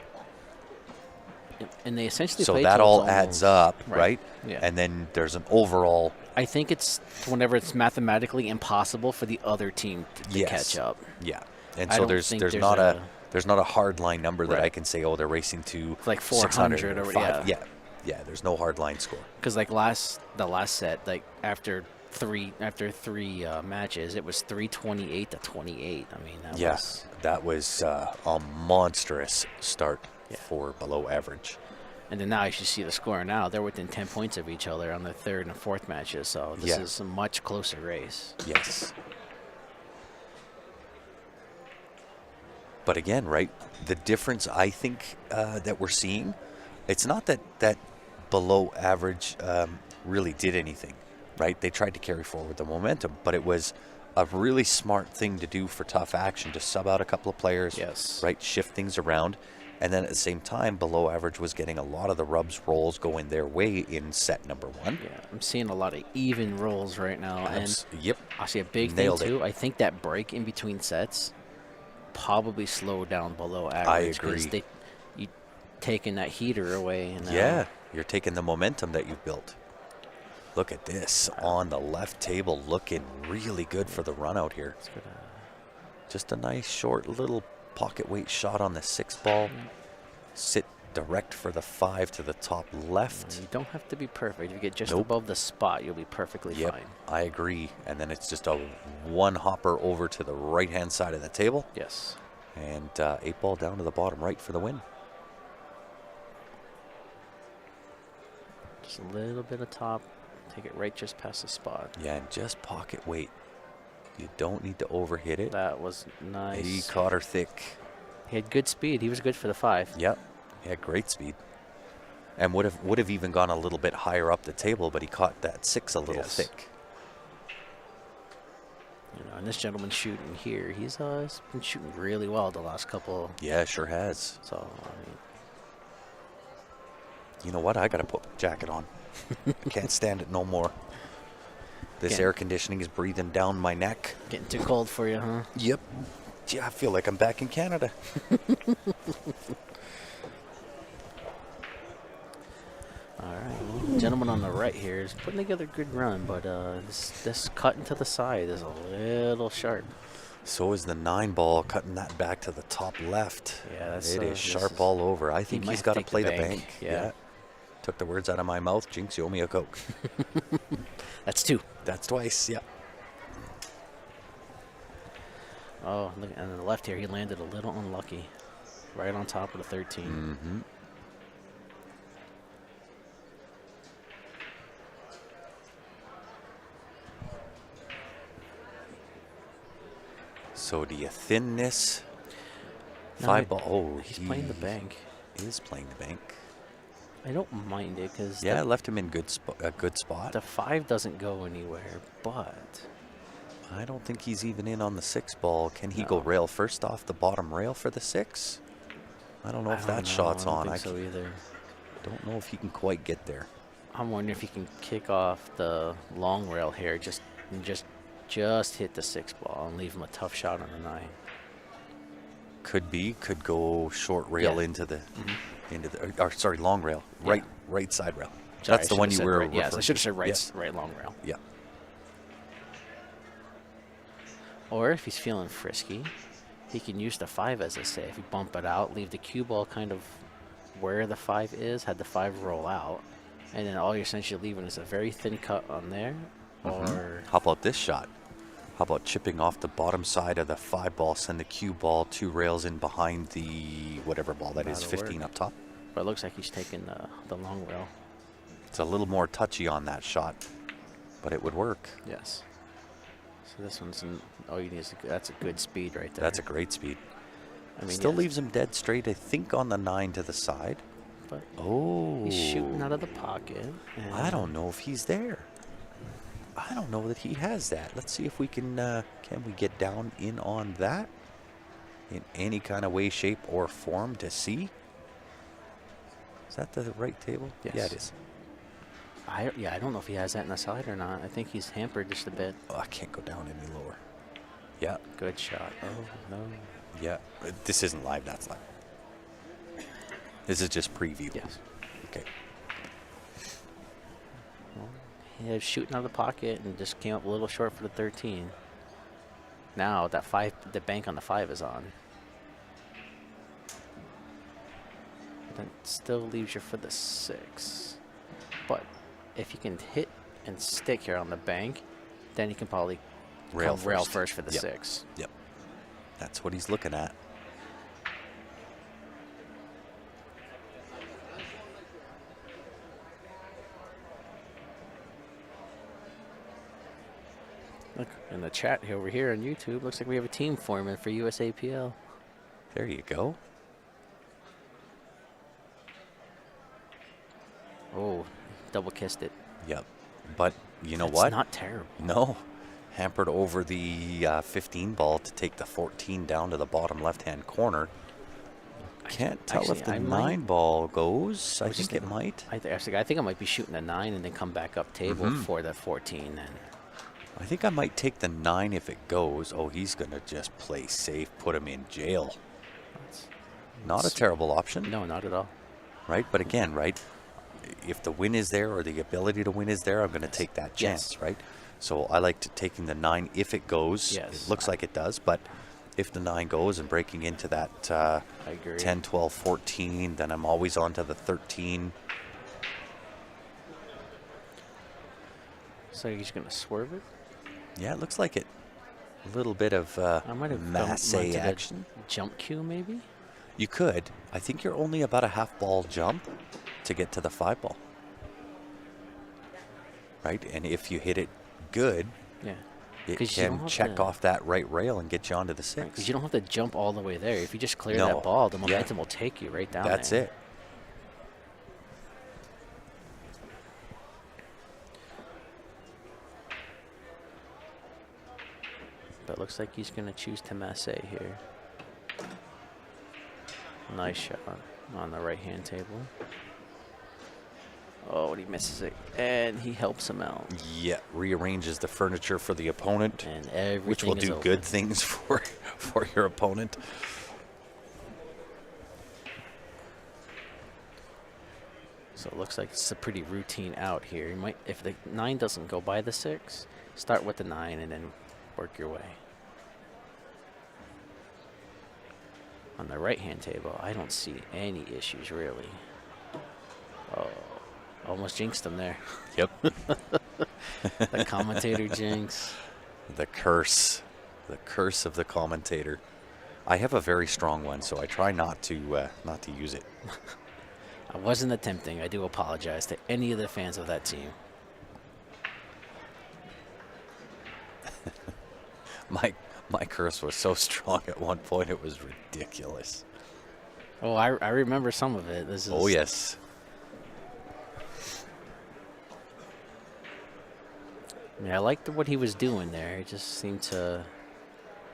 And they essentially So play that till all it's adds almost- up, right? Yeah. And then there's an overall. I think it's whenever it's mathematically impossible for the other team to Yes. catch up. Yeah, and I so don't there's think there's there's not a- there's not a hard line number that Right. I can say, oh, they're racing to Like 600 400 or five. Yeah. There's no hard line score. Because like the last set, like after three matches, it was 328 to 28. I mean, That was a monstrous start Yeah. for below average. And then now you should see the score now. They're within 10 points of each other on the third and fourth matches. So this Yeah. is a much closer race. Yes. But again, right, the difference I think that we're seeing, it's not that below average really did anything, right? They tried to carry forward the momentum, but it was a really smart thing to do for Tough Action to sub out a couple of players, Yes. right, shift things around. And then at the same time, below average was getting a lot of the rubs rolls going their way in set number 1. Yeah, I'm seeing a lot of even rolls right now. Yep. And actually a big Nailed thing, it. too, I think that break in between sets probably slowed down below average. I 'cause agree. You taking that heater away. And Yeah, you're taking the momentum that you've built. Look at this on the left table, looking really good for the run out here. Just a nice short little pocket weight shot on the 6 ball. Sit direct for the 5 to the top left. You don't have to be perfect. If you get just Nope. above the spot, you'll be perfectly Yep, fine. I agree. And then it's just a one hopper over to the right-hand side of the table. Yes. And 8 ball down to the bottom right for the win. Just a little bit of top. Take it right just past the spot. Yeah, and just pocket weight. You don't need to overhit it. That was nice. He caught her thick. He had good speed. He was good for the 5. Yep, he had great speed, and would have even gone a little bit higher up the table, but he caught that 6 a little Yes. thick. You know, and this gentleman shooting here, he's been shooting really well the last couple. Yeah, sure has. So I mean, You know what? I gotta put a jacket on. I can't stand it no more. This Can't- air conditioning is breathing down my neck. getting too cold for you, huh? Yep. Yeah, I feel like I'm back in Canada. All right, well, gentleman on the right here is putting together a good run, but this cutting to the side is a little sharp. So is the 9 ball, cutting that back to the top left. Yeah, that's, it is this sharp is- all over. I think might he's have got to to take play the the bank. bank. Yeah. Took the words out of my mouth. Jinx, you owe me a Coke. That's 2. That's twice. Yeah. Oh, look, and on the left here, he landed a little unlucky, right on top of the 13. Mm-hmm. So do you thin this? No, 5 ball. Oh, He's playing the bank. He is playing the bank. I don't mind it because Yeah, left him in a good spot. the 5 doesn't go anywhere, but I don't think he's even in on the 6 ball. Can he go No. rail first off the bottom rail for the 6? I don't know if that shot's on. I don't think so either. don't know if he can quite get there. I'm wondering if he can kick off the long rail here, just hit the 6 ball and leave him a tough shot on the 9. Could be. Could go short rail Yeah. into the or sorry, long rail. Yeah. Right side rail. Sorry, That's I the one should've you said were right. Yes, I referring should have to. said right, Yeah. right long rail. Yeah. Or if he's feeling frisky, he can use the 5 as a save. You bump it out, leave the cue ball kind of where the 5 is, had the 5 roll out, And then all you're essentially leaving is a very thin cut on there, or How about this shot? How about chipping off the bottom side of the 5 ball, send the cue ball 2 rails in behind the whatever ball that is, That'll 15 work. up top. but it looks like he's taking the long rail. It's a little more touchy on that shot, but it would work. Yes. So this one's all you need is that's a good speed right there. That's a great speed. I mean, Still yes, leaves him dead straight, I think, on the 9 to the side. but Oh. he's shooting out of the pocket. I don't know if he's there. I don't know that he has that. Let's see if we can we get down in on that in any kind of way, shape, or form to see? Is that the right table? Yes. Yeah, it is. I don't know if he has that in the side or not. I think he's hampered just a bit. Oh, I can't go down any lower. Yeah, Good shot. Oh, no. yeah. This isn't live, that's live. This is just preview. Yes. Okay. He was shooting out of the pocket and just came up a little short for the 13. Now that 5, the bank on the 5 is on. That still leaves you for the 6. But if you can hit and stick here on the bank, then you can probably Rail rail first. first for the Yep. 6. Yep. That's what he's looking at. Look, in the chat here over here on YouTube, looks like we have a team forming for USAPL. There you go. Oh, double kissed it. Yep. But you know That's what? not terrible. No. Hampered over the 15 ball to take the 14 down to the bottom left-hand corner. Can't tell if Actually, the I 9 might- ball goes. I was just think it thinking- might. I think I might be shooting a 9 and then come back up table Mhm. for the 14 then. I think I might take the 9 if it goes. Oh, he's going to just play safe, put him in jail. Not a terrible option, No, not at all. right? But again, right, if the win is there or the ability to win is there, I'm going to Yes. take that Yes. chance, right? So I like taking the 9 if it goes. Yes. It looks like it does, but if the 9 goes and breaking into that I agree. 10, 12, 14, then I'm always on to the 13. So he's going to swerve it? Yeah, it looks like it. A little bit of I might have masse went to the action. jump cue maybe? You could. I think you're only about a half ball jump to get to the 5 ball. Right? And if you hit it good, Yeah. it 'Cause you don't can have check to- off that right rail and get you onto the 6. Because you don't have to jump all the way there. If you just clear No. that ball, the Yeah. momentum will take you right down That's there. it. But it looks like he's going to choose to masse here. Nice shot on the right-hand table. Oh, and he misses it. And he helps him out. Yeah, rearranges the furniture for the opponent, And everything which will is do open. good things for your opponent. So it looks like it's a pretty routine out here. You might, if the 9 doesn't go by the 6, start with the 9 and then work your way. On the right-hand table, I don't see any issues really. Oh, almost jinxed him there. Yep. The commentator jinx. The curse of the commentator. I have a very strong one, so I try not to use it. I wasn't attempting. I do apologize to any of the fans of that team. My curse was so strong at one point it was ridiculous. Oh, I remember some of it. This is Oh yes. I mean, I liked what he was doing there. He just seemed to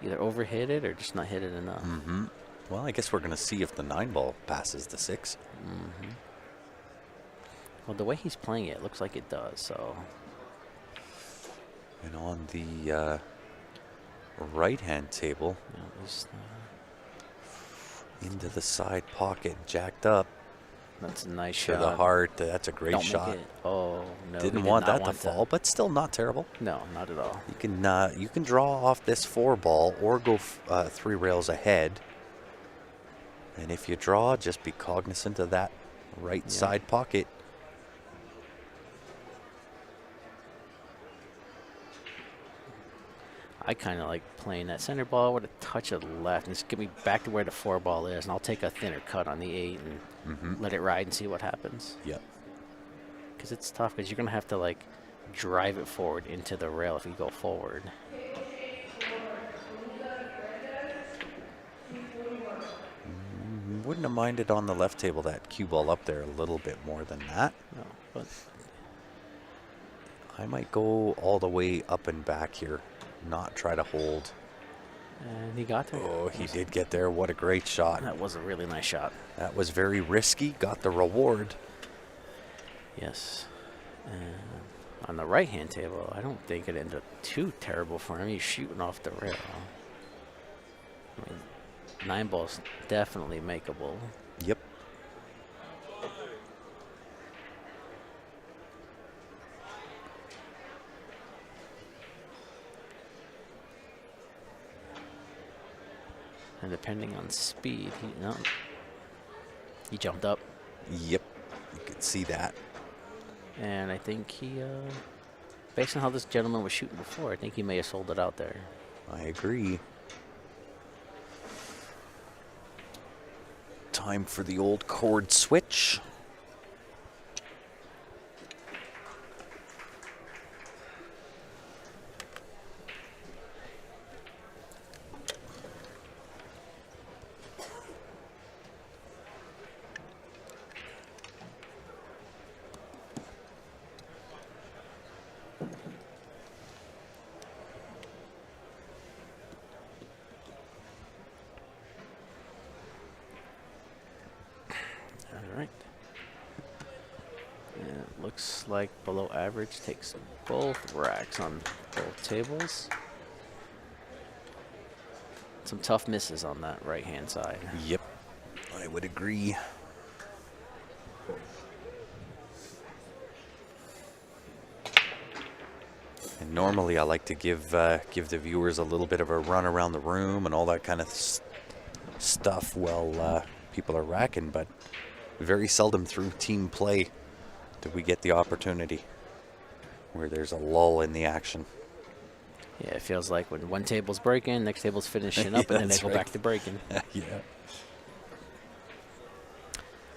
either overhit it or just not hit it enough. Mm-hmm. Well, I guess we're going to see if the 9 ball passes the 6. Mm-hmm. Well, the way he's playing it looks like it does. So And on the right-hand table, you know, he's, into the side pocket, jacked up that's a nice to shot. the heart. That's a great Don't shot. Make it. Oh no! he Didn't did want not that to fall, but still not terrible. No, not at all. You can draw off this 4 ball or go 3 rails ahead. And if you draw, just be cognizant of that right Yeah. side pocket. I kind of like playing that center ball with a touch of left and just get me back to where the 4 ball is, and I'll take a thinner cut on the 8 and let it ride and see what happens. Yep. Because it's tough because you're going to have to like drive it forward into the rail if you go forward. Wouldn't have minded on the left table that cue ball up there a little bit more than that. No, but I might go all the way up and back here, not try to hold. and he got there. Oh, he did get there. What a great shot. That was a really nice shot. That was very risky. Got the reward. Yes. And on the right-hand table, I don't think it ended up too terrible for him. He's shooting off the rail. I mean, 9 ball's definitely makeable. Yep. And depending on speed, he jumped up. Yep. You could see that. And I think he, based on how this gentleman was shooting before, I think he may have sold it out there. I agree. Time for the old chord switch. All right. And it looks like below average takes both racks on both tables. Some tough misses on that right-hand side. Yep. I would agree. And normally I like to give the viewers a little bit of a run around the room and all that kind of stuff while people are racking, but very seldom through team play do we get the opportunity where there's a lull in the action. Yeah, it feels like when one table's breaking, next table's finishing up, and then they That's go right. back to breaking. Yeah.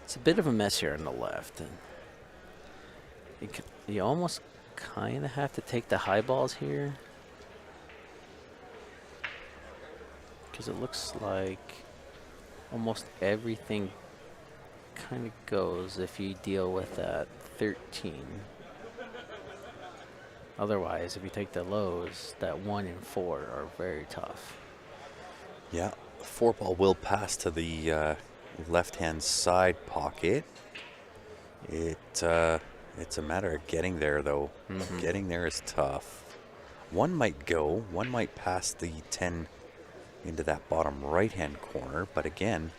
It's a bit of a mess here on the left. And you almost kind of have to take the high balls here, because it looks like almost everything kind of goes if you deal with that 13. Otherwise, if you take the lows, that 1 and 4 are very tough. Yeah, 4 ball will pass to the left-hand side pocket. It's a matter of getting there, though. Getting there is tough. 1 might go. 1 might pass the 10 into that bottom right-hand corner, but again,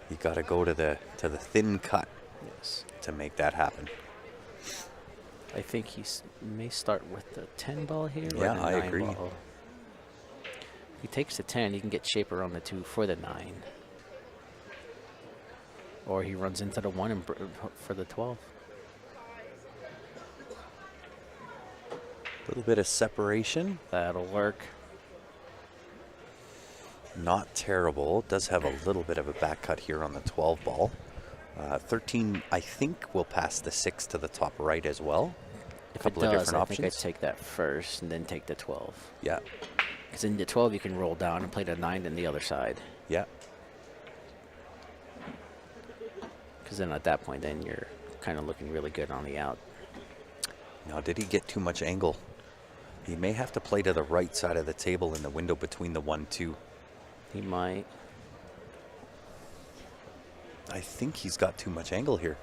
you got to go to the thin cut Yes. to make that happen. I think he may start with the 10 ball here. Or Yeah, the I 9 agree. Ball. If he takes the 10, he can get shape around the 2 for the 9. Or he runs into the 1 and for the 12. A little bit of separation. That'll work. Not terrible. Does have a little bit of a back cut here on the 12 ball. 13, I think, will pass the 6 to the top right as well. If it Couple of does, different I think I'd options. take that first and then take the 12. Yeah, Because in the 12, you can roll down and play the 9 on the other side. yeah. Because then at that point, then you're kind of looking really good on the out. Now, did he get too much angle? He may have to play to the right side of the table in the window between the 1-2. He might. I think he's got too much angle here.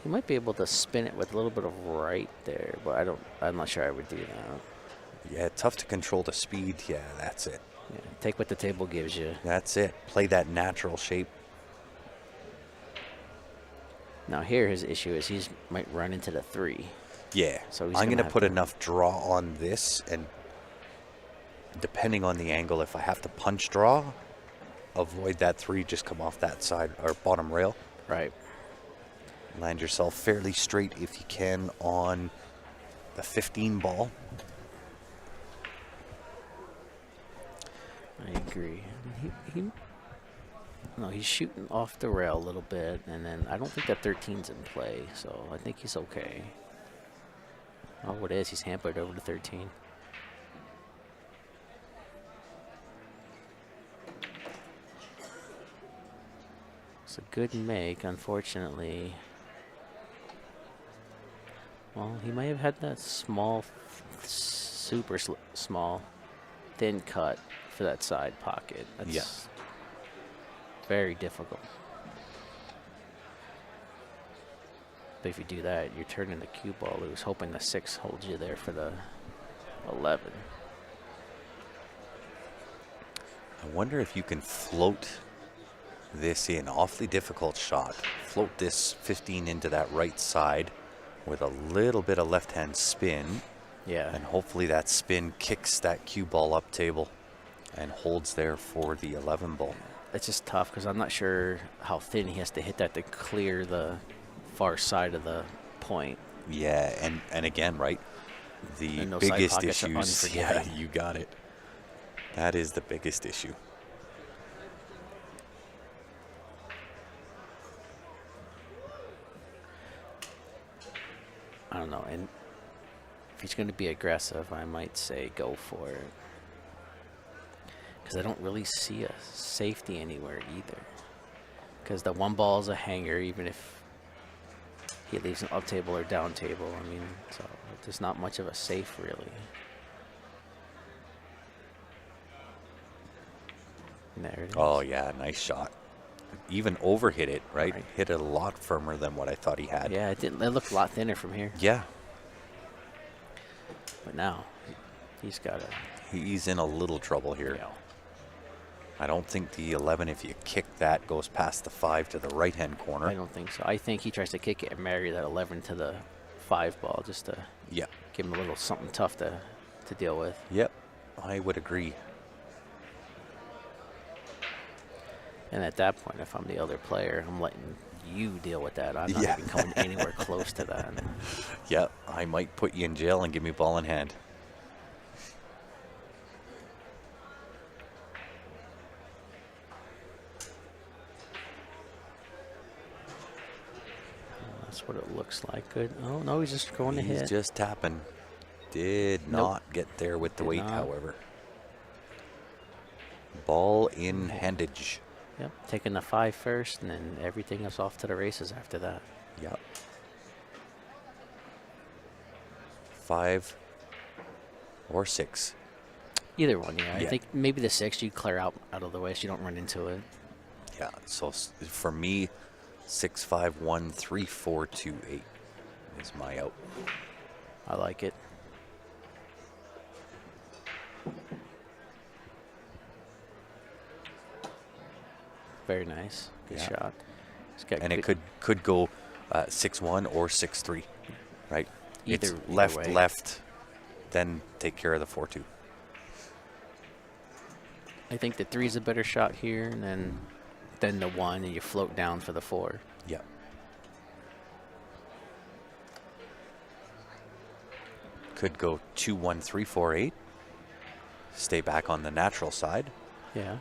He might be able to spin it with a little bit of right there, but I'm not sure I would do that. Yeah, tough to control the speed. Yeah, that's it. Yeah, take what the table gives you. That's it. Play that natural shape. Now here his issue is he might run into the 3. Yeah. So he's I'm gonna going to have put to- enough draw on this, and depending on the angle, if I have to punch draw, avoid that 3, just come off that side or bottom rail. Right. Land yourself fairly straight if you can on the 15 ball. agree. No, he's shooting off the rail a little bit, and then I don't think that 13's in play, so I think he's okay. Oh, it is. He's hampered over to 13. It's a good make, unfortunately. Well, he might have had that small, super small, thin cut for that side pocket. That's very difficult. But if you do that, you're turning the cue ball loose, hoping the 6 holds you there for the 11. I wonder if you can float this in. Awfully difficult shot. Float this 15 into that right side with a little bit of left-hand spin. Yeah. And hopefully that spin kicks that cue ball up table and holds there for the 11 ball. It's just tough because I'm not sure how thin he has to hit that to clear the far side of the point. Yeah, and again, right, the And those side biggest pockets are issues. Yeah, unforgiving. you got it. That is the biggest issue. I don't know. And if he's going to be aggressive, I might say go for it. Because I don't really see a safety anywhere either. Because the 1 ball is a hanger, even if he leaves an up table or down table. I mean, so there's not much of a safe, really. And there it is. Oh, yeah, nice shot. Even overhit it, right? Right. Hit it a lot firmer than what I thought he had. Yeah, it looked a lot thinner from here. Yeah, But now, he's got to. he's in a little trouble here. Yeah. I don't think the 11, if you kick that, goes past the 5 to the right-hand corner. I don't think so. I think he tries to kick it and marry that 11 to the 5 ball just to Yeah. give him a little something tough to deal with. Yep, I would agree. And at that point, if I'm the other player, I'm letting you deal with that. I'm not Yeah. even coming anywhere close to that. Yep, I might put you in jail and give me ball in hand. That's what it looks like. Good. Oh, no, he's just going to He's hit. just tapping. Did Nope. not get there with the Did weight, not. however. Ball in handage. Yep, taking the 5 first, and then everything is off to the races after that. Yep. 5 or 6. Either one, yeah. I Yeah. think maybe the 6 you clear out of the way so you don't run into it. Yeah, so for me, 6, 5, 1, 3, 4, 2, 8 is my out. I like it. Very nice. Good Yeah. shot. He's got And it good- could go 6-1 or 6-3, right? Either left, way. left, then take care of the 4-2. I think the 3 is a better shot here, and then the 1, and you float down for the 4. Yeah. Could go 2-1, 3, 4, 8. Stay back on the natural side. Yeah.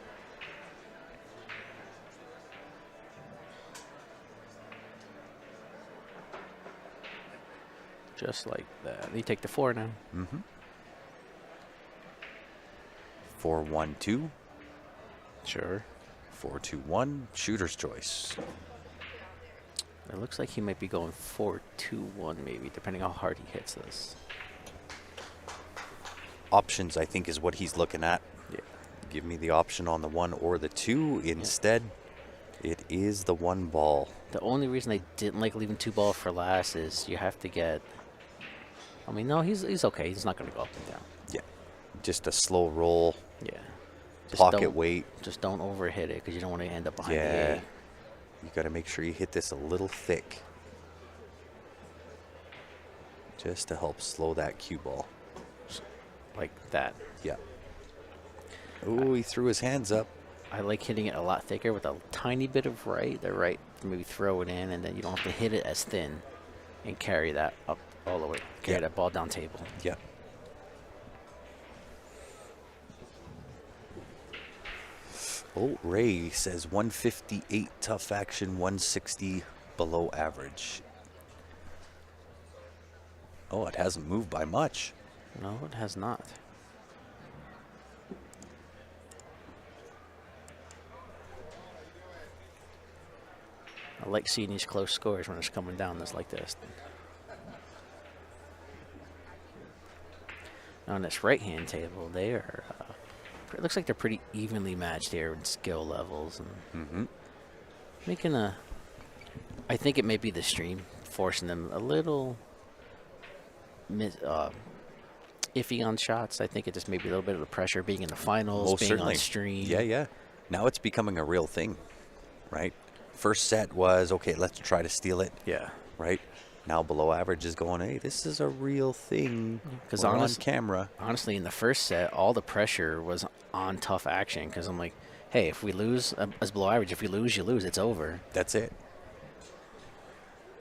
Just like that. You take the 4 now. Mm-hmm. 4-1-2, Sure. 4-2-1, shooter's choice. It looks like he might be going 4-2-1 maybe, depending how hard he hits this. Options, I think, is what he's looking at. Yeah. Give me the option on the 1 or the 2. Instead, it is the 1 ball. The only reason I didn't like leaving 2 ball for last is you have to get. I mean, no, he's okay. He's not going to go up and down. Yeah. Just a slow roll, Yeah. Just pocket don't- weight. Just don't overhit it because you don't want to end up behind the Yeah. 8. You got to make sure you hit this a little thick. Just to help slow that cue ball. Like that. Yeah. Oh, he threw his hands up. I like hitting it a lot thicker with a tiny bit of right. The right, maybe throw it in, and then you don't have to hit it as thin and carry that up all the way. Carry Yeah. that ball down table. Yeah. Oh, Ray says 158 tough action, 160 below average. Oh, it hasn't moved by much. No, it has not. I like seeing these close scores when it's coming down this like this. On this right-hand table, they are. It looks like they're pretty evenly matched here in skill levels and making a. I think it may be the stream forcing them a little iffy on shots. I think it just may be a little bit of the pressure being in the finals, Most being certainly. on stream. Yeah. Now it's becoming a real thing, right? First set was, okay, let's try to steal it, Yeah. right? Now below average is going, hey, this is a real thing. Because We're on camera. honestly, in the first set, all the pressure was on tough action. Because I'm like, hey, if we lose as below average, if we lose, you lose. It's over. That's it.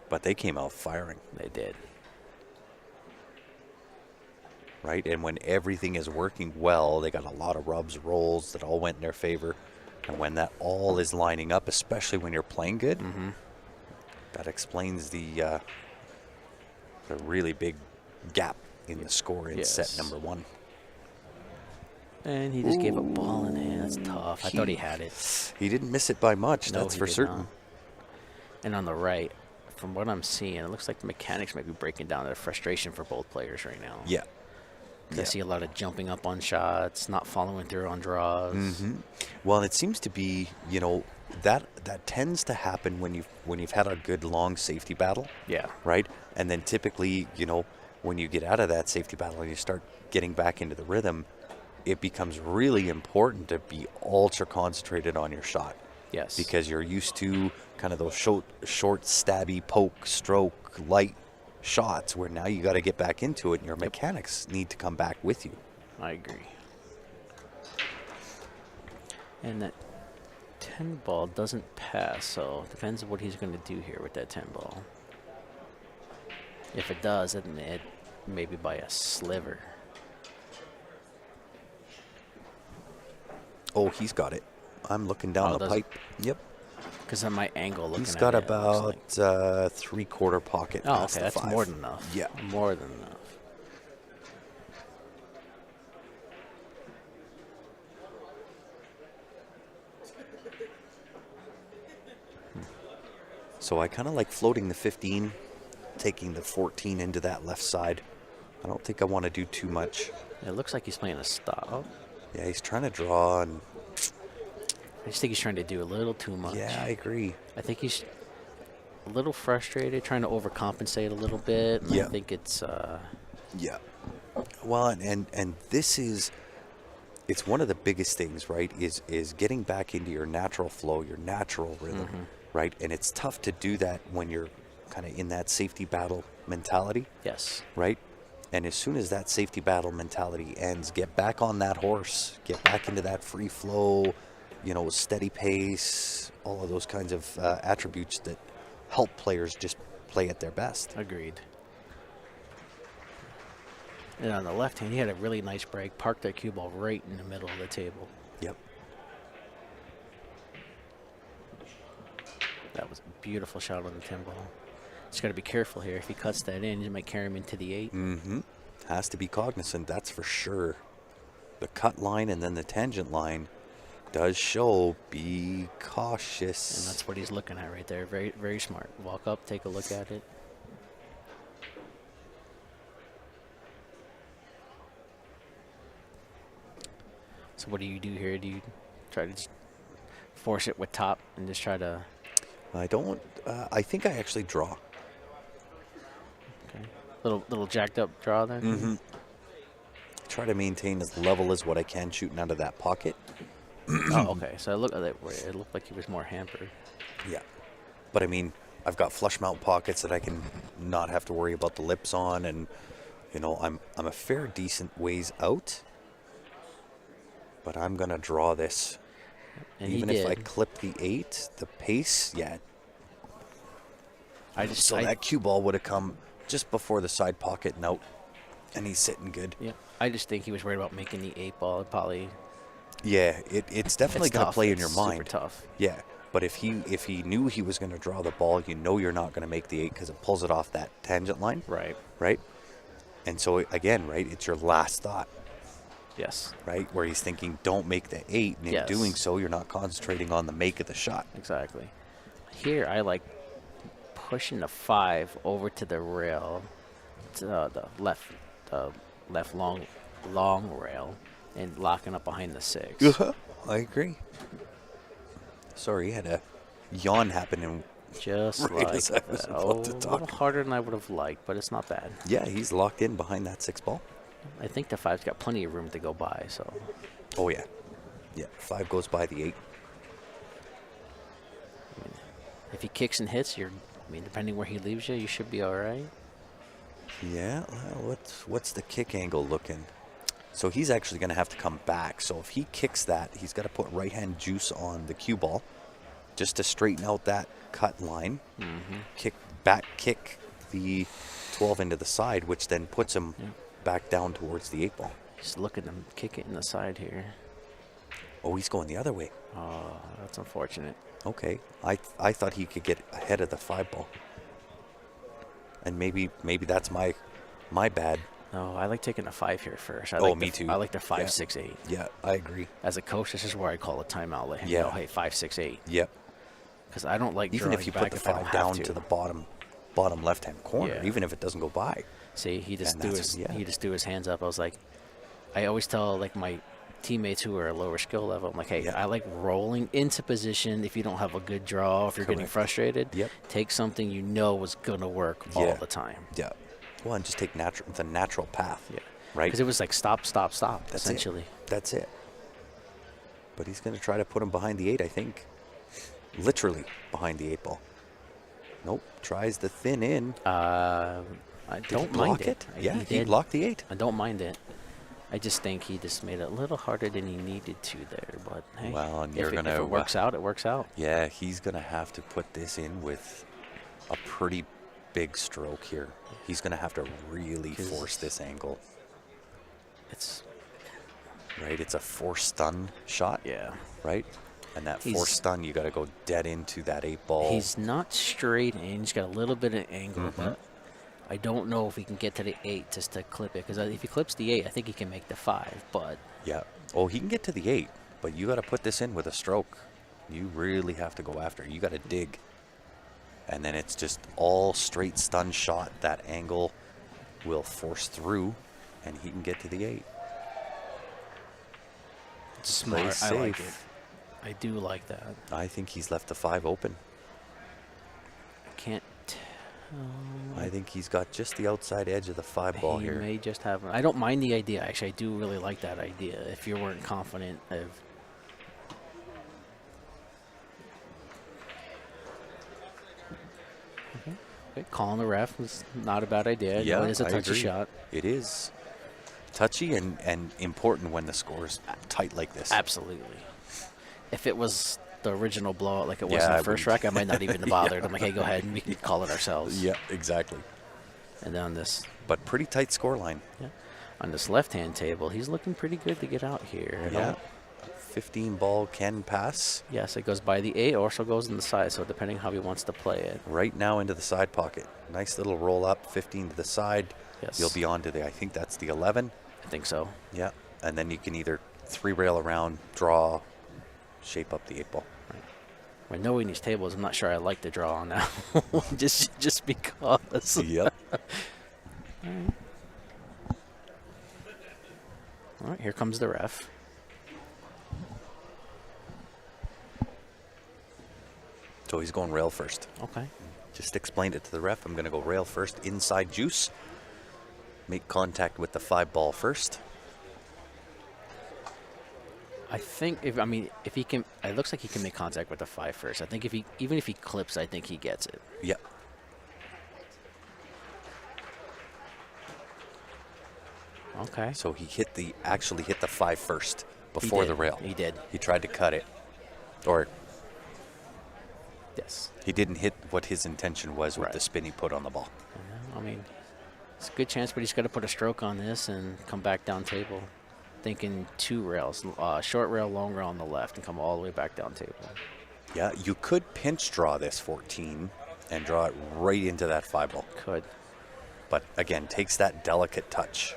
But they came out firing, They did. right? And when everything is working well, they got a lot of rubs, rolls that all went in their favor. And when that all is lining up, especially when you're playing good, that explains the really big gap in the score in set Yes. number 1. And he just gave a ball in hand. That's tough. I thought he had it. He didn't miss it by much, No, that's he for did certain. not. And on the right, from what I'm seeing, it looks like the mechanics might be breaking down the frustration for both players right now. Yeah. 'Cause I see a lot of jumping up on shots, not following through on draws. Well, it seems to be, that tends to happen when you've had a good long safety battle, Yeah. right? And then typically, when you get out of that safety battle and you start getting back into the rhythm, it becomes really important to be ultra concentrated on your shot. Yes. Because you're used to kind of those short, stabby, poke, stroke, light shots where now you got to get back into it and your mechanics need to come back with you. I agree. And that 10 ball doesn't pass, so it depends on what he's going to do here with that 10 ball. If it does, then it maybe by a sliver. Oh, he's got it. I'm looking down Oh, the does it? pipe. Yep. Because of my angle looking He's at got it, it looks about like. 3/4 pocket. Oh, past okay, the that's 5. more than enough. Yeah. More than enough. So I kind of like floating the 15, taking the 14 into that left side. I don't think I want to do too much. It looks like he's playing a stop. Yeah, he's trying to draw, and I just think he's trying to do a little too much. yeah, I agree. I think he's a little frustrated, trying to overcompensate a little bit. And Yeah. I think it's Yeah. Well, and this is, it's one of the biggest things, right? Is getting back into your natural flow, your natural rhythm, right? And it's tough to do that when you're kind of in that safety battle mentality, yes. right? And as soon as that safety battle mentality ends, get back on that horse, get back into that free flow, steady pace, all of those kinds of attributes that help players just play at their best. Agreed. And on the left hand, he had a really nice break, parked that cue ball right in the middle of the table. Yep. That was a beautiful shot on the 10 ball. Just got to be careful here. If he cuts that in, you might carry him into the 8. Has to be cognizant, that's for sure. The cut line and then the tangent line does show be cautious. And that's what he's looking at right there. Very, very smart. Walk up, take a look at it. So what do you do here? Do you try to just force it with top and just try to... I don't, I think I actually draw. Okay. Little jacked up draw there? Try to maintain as level as what I can shooting out of that pocket. Oh, okay. So it looked like he was more hampered. Yeah. But I mean, I've got flush mount pockets that I can not have to worry about the lips on, and I'm a fair decent ways out. But I'm gonna draw this. And Even he if I did. clip the 8, the pace, yeah. So I- that cue ball would have come just before the side pocket and out, and he's sitting good. Yeah, I just think he was worried about making the 8 ball. Probably Yeah, it's definitely It's going to tough. play in It's your super mind. tough. Yeah, but if he knew he was going to draw the ball, you know you're not going to make the 8 because it pulls it off that tangent line, Right. right? And so again, right, it's your last thought, Yes. right, where he's thinking, don't make the 8, and in Yes. doing so, you're not concentrating on the make of the shot. Exactly. Here, I like pushing the 5 over to the rail, to the left long rail, and locking up behind the 6. I agree. Sorry, he had a yawn happening. Just Right like as I was that. about Oh, to a talk. little harder than I would have liked, but it's not bad. Yeah, he's locked in behind that 6 ball. I think the 5's got plenty of room to go by, so Oh, yeah. Yeah, 5 goes by the 8. if he kicks and hits, depending where he leaves you, you should be all right. Yeah, well, what's the kick angle looking? So he's actually going to have to come back. So if he kicks that, he's got to put right-hand juice on the cue ball just to straighten out that cut line. Kick the 12 into the side, which then puts him back down towards the 8 ball. Just look at him kick it in the side here. Oh, he's going the other way. Oh, that's unfortunate. Okay, I thought he could get ahead of the 5 ball, and maybe that's my bad. No, I like taking the 5 here first. Me too. I like the 5, Yeah. 6, 8. Yeah, I agree. As a coach, this is where I call a timeout. Let him Yeah. know, hey, 5, 6, 8. Yep. Because I don't like Even drawing if you back put the if I don't 5 have down to. to the bottom left-hand corner, Yeah. even if it doesn't go by. See, he just And threw that's- his yeah. he just threw his hands up. I was like, I always tell like my teammates who are lower skill level, I'm like, hey, Yeah. I like rolling into position if you don't have a good draw, if you're getting Correct. frustrated. Yep. Take something you know is gonna work all Yeah. the time. Yeah. Well, and just take the natural path. Yeah. Right. Because it was like stop, That's essentially. it. That's it. But he's going to try to put him behind the 8, I think. Literally behind the 8 ball. Nope. Tries the thin in. I Did he don't block mind it? Yeah, he did. blocked the 8. I don't mind it. I just think he just made it a little harder than he needed to there. But hey, Well, and if you're it gonna, works out, it works out. Yeah, he's going to have to put this in with a pretty big stroke here. He's going to have to really 'Cause force this angle. It's Right? It's a force stun shot. yeah. Right? And that He's- force stun, you got to go dead into that 8 ball. He's not straight in. He's got a little bit of angle, but I don't know if he can get to the 8 just to clip it. Because if he clips the 8, I think he can make the 5. But Yeah. Oh, he can get to the 8, but you got to put this in with a stroke. You really have to go after it. You got to dig. And then it's just all straight stun shot. That angle will force through, and he can get to the 8. it's smart. Play I like it. safe. I do like that. I think he's left the 5 open. I can't tell. I think he's got just the outside edge of the 5 ball He here. may just have. I don't mind the idea. Actually, I do really like that idea. If you weren't confident of. Okay, calling the ref was not a bad idea. Yeah, It is a I touchy agree. shot. It is touchy and important when the score's tight like this. Absolutely. If it was the original blowout like it was Yeah, in I the first wouldn't- rack, I might not even have bothered. I'm like, hey, go ahead and we can call it ourselves. Yeah, exactly. And then on this, But pretty tight score line. on this left-hand table, he's looking pretty good to get out here. And Yeah. 15 ball can pass yes, it goes by the 8, also goes in the side. So depending how he wants to play it. right now into the side pocket. Nice little roll up, 15 to the side. Yes. You'll be on to I think that's the 11. I think so. Yeah. And then you can either 3 rail around, draw, shape up the 8 ball. When knowing these tables, I'm not sure I like the draw on that one, just because. Yep. All right, here comes the ref. So he's going rail first. Okay. Just explained it to the ref. I'm going to go rail first, inside juice. Make contact with the 5 ball first. I think if he can, it looks like he can make contact with the 5 first. I think even if he clips, I think he gets it. Yep. Okay. So he actually hit the 5 first before the rail. He did. He tried to cut it. Or Yes. he didn't hit what his intention was with Right. the spin he put on the ball. I mean, it's a good chance, but he's got to put a stroke on this and come back down table. thinking 2 rails, short rail, long rail on the left, and come all the way back down table. Yeah, you could pinch draw this 14 and draw it right into that 5-ball. Could. But again, takes that delicate touch.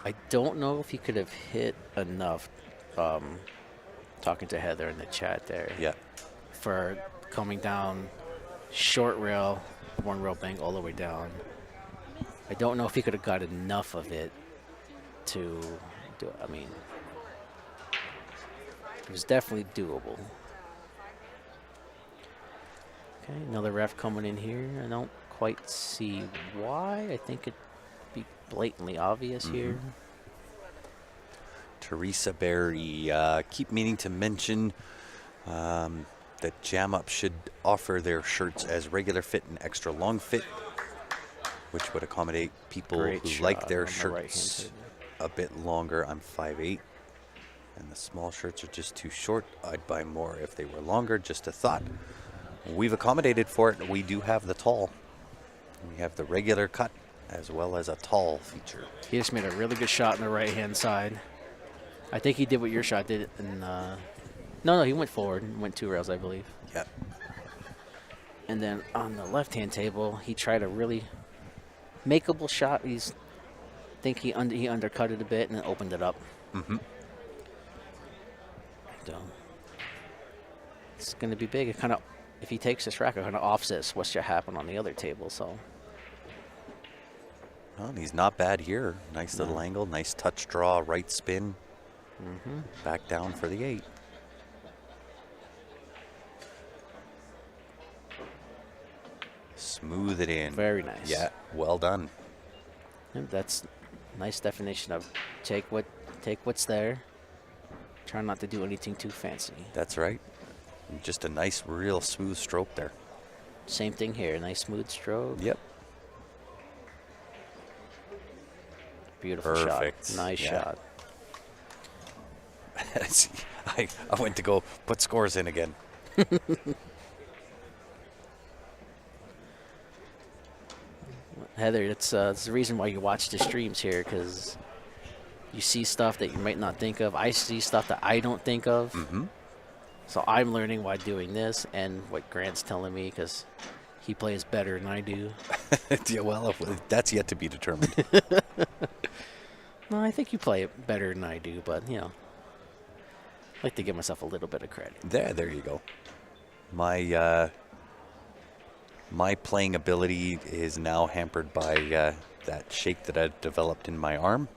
I don't know if he could have hit enough, talking to Heather in the chat there, Yeah. for coming down short rail, 1 rail bank all the way down. I don't know if he could have got enough of it to do it. I mean, it was definitely doable. Okay, another ref coming in here. I don't quite see why. I think it'd be blatantly obvious here. Teresa Berry, keep meaning to mention that Jam Up should offer their shirts as regular fit and extra long fit, which would accommodate people Great who like shot their on the right-hand shirts side. a bit longer. I'm 5'8", and the small shirts are just too short. I'd buy more if they were longer. Just a thought. We've accommodated for it. We do have the tall. We have the regular cut as well as a tall feature. He just made a really good shot on the right-hand side. I think he did what your shot did. And no, he went forward and went 2 rails, I believe. Yep. And then on the left-hand table, he tried a really makeable shot. I think he undercut it a bit and then opened it up. Mm-hmm. So it's going to be big. It kind of, if he takes this rack, it kind of offsets what should happen on the other table. So Well, he's not bad here. Nice little angle, nice touch draw, right spin. Back down for the 8. Smooth it in. very nice. Yeah, well done. And that's nice definition of take what's there. Try not to do anything too fancy. That's right. And just a nice, real smooth stroke there. Same thing here. Nice smooth stroke. Yep. Beautiful Perfect. shot. Nice Yeah. shot. See, I went to go put scores in again. Heather, it's the reason why you watch the streams here, because you see stuff that you might not think of. I see stuff that I don't think of. Mm-hmm. So I'm learning while doing this, and what Grant's telling me, because he plays better than I do. Yeah, well, that's yet to be determined. No, I think you play it better than I do, but, I like to give myself a little bit of credit. There you go. My my playing ability is now hampered by that shake that I've developed in my arm.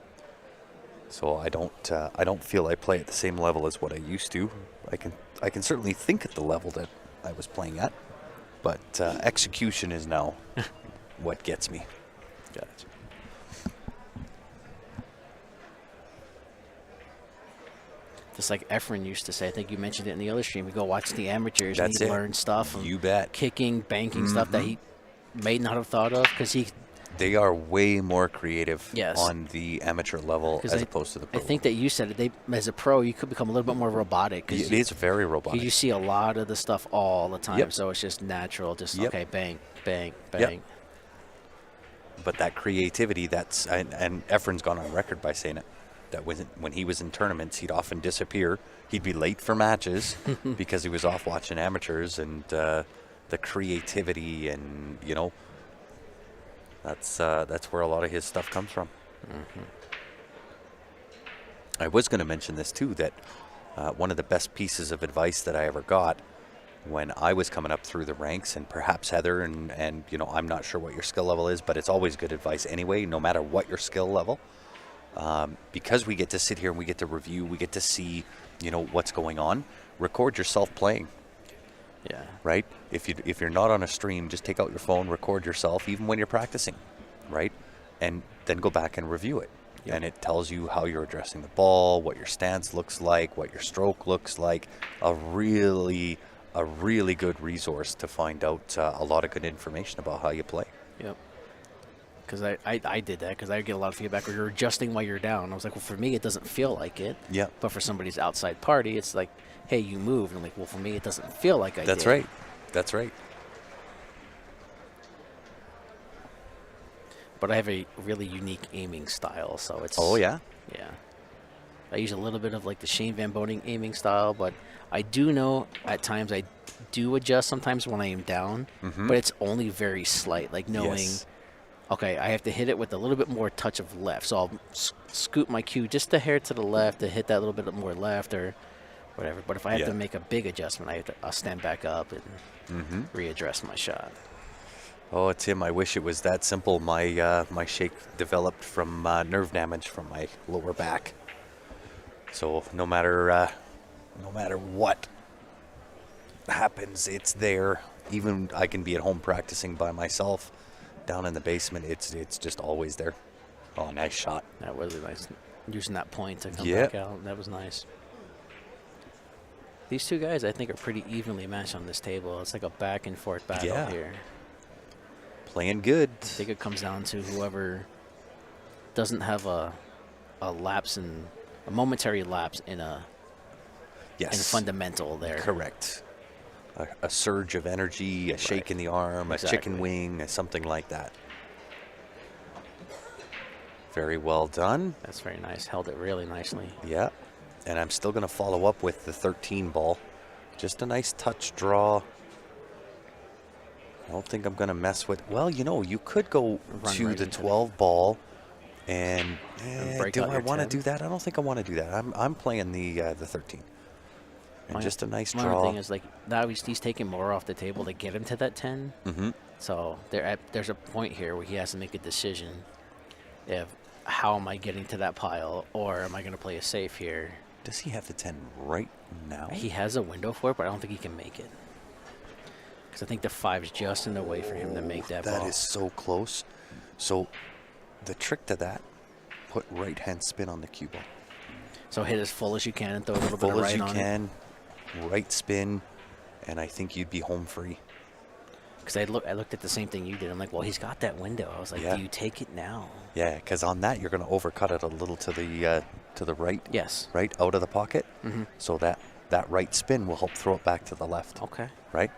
So I don't feel I play at the same level as what I used to. I can certainly think at the level that I was playing at, but execution is now what gets me. Gotcha. Just like Efren used to say, I think you mentioned it in the other stream. You go watch the amateurs That's and it. you learn stuff. From You bet. kicking, banking stuff that he may not have thought of, because They are way more creative Yes. on the amateur level 'Cause as I- opposed to the I pro. think that you said it. As a pro, you could become a little bit more robotic. 'Cause It is very robotic. You see a lot of the stuff all the time, Yep. so it's just natural. Just Yep. okay, bang, bang, Yep. bang. But that creativity, and Efren's gone on record by saying it, that when he was in tournaments, he'd often disappear. He'd be late for matches because he was off watching amateurs, and the creativity and that's where a lot of his stuff comes from. I was going to mention this too, that one of the best pieces of advice that I ever got when I was coming up through the ranks, and perhaps Heather, and I'm not sure what your skill level is, but it's always good advice anyway, no matter what your skill level, because we get to sit here and we get to review, we get to see what's going on. Record yourself playing. Yeah. Right? If you're not on a stream, just take out your phone, record yourself, even when you're practicing, right? And then go back and review it. Yep. And it tells you how you're addressing the ball, what your stance looks like, what your stroke looks like. A really good resource to find out a lot of good information about how you play. Yep. Because I did that, because I get a lot of feedback where you're adjusting while you're down. I was like, well, for me, it doesn't feel like it. Yeah. But for somebody's outside party, it's like, hey, you moved. I'm like, well, for me, it doesn't feel like I did. That's right. That's right. But I have a really unique aiming style, so it's. Oh, yeah? Yeah. I use a little bit of like the Shane Van Boning aiming style, but I do know at times I do adjust sometimes when I aim down, Mm-hmm. but it's only very slight, like knowing, Yes. okay, I have to hit it with a little bit more touch of left. So I'll scoot my cue just a hair to the left to hit that little bit more left or whatever. But if I have Yeah. to make a big adjustment, I'll stand back up and Mm-hmm. readdress my shot. Oh, Tim, I wish it was that simple. My shake developed from nerve damage from my lower back. So no matter what happens, it's there. Even I can be at home practicing by myself down in the basement. It's just always there. Oh, nice shot. That was a nice, using that point to come Yeah. back out. That was nice. These two guys, I think, are pretty evenly matched on this table. It's like a back and forth battle Yeah. here. Playing good. I think it comes down to whoever doesn't have a lapse in a momentary lapse in a Yes. fundamental there. Correct. A surge of energy, a shake in the arm, a chicken Exactly. wing, something like that. Very well done. That's very nice. Held it really nicely. Yeah. And I'm still going to follow up with the 13 ball. Just a nice touch draw. I don't think I'm going to mess with. Well, you could go Run to right the into 12 ball. And break do out I your want to 10? do that? I don't think I want to do that. I'm playing the 13. And My- just a nice My draw. thing is like now he's taking more off the table to get him to that 10. Mm-hmm. So there's a point here where he has to make a decision. If how am I getting to that pile, or am I going to play it safe here? Does he have the 10 right now? He has a window for it, but I don't think he can make it. Because I think the 5 is just in the way for him to make that ball. That is so close. So the trick to that, put right hand spin on the cue ball. So hit as full as you can and throw a little bit Full of as right you on it. can, right spin, and I think you'd be home free. Because I looked at the same thing you did. I'm like, well, he's got that window. I was like, Yeah. do you take it now? Yeah, because on that you're going to overcut it a little to the right. Yes. Right out of the pocket. Mm-hmm. So that right spin will help throw it back to the left. Okay. Right.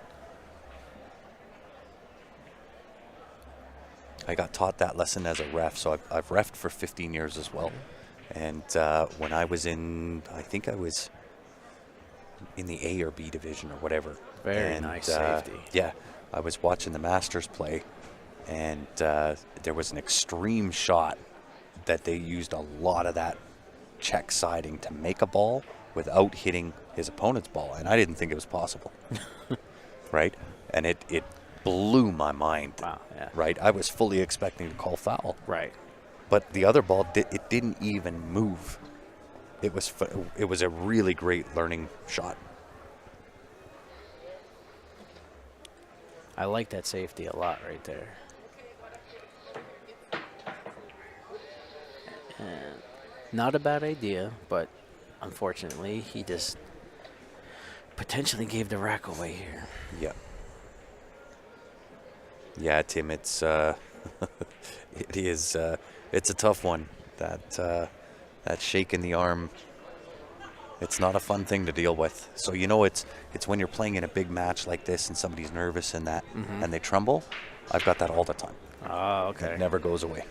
I got taught that lesson as a ref, so I've reffed for 15 years as well. And when I was I think I was in the A or B division or whatever. Very And, nice safety. Yeah, I was watching the Masters play, and there was an extreme shot that they used a lot of that check siding to make a ball without hitting his opponent's ball, and I didn't think it was possible. Right? And it blew my mind. Wow. Yeah. Right? I was fully expecting to call foul. Right. But the other ball, it didn't even move. It was a really great learning shot. I like that safety a lot right there. And not a bad idea, but unfortunately, he just potentially gave the rack away here. Yeah. Yeah, Tim, it's it's a tough one. That shake in the arm, it's not a fun thing to deal with. So it's when you're playing in a big match like this and somebody's nervous and and they tremble. I've got that all the time. Oh, okay. It never goes away.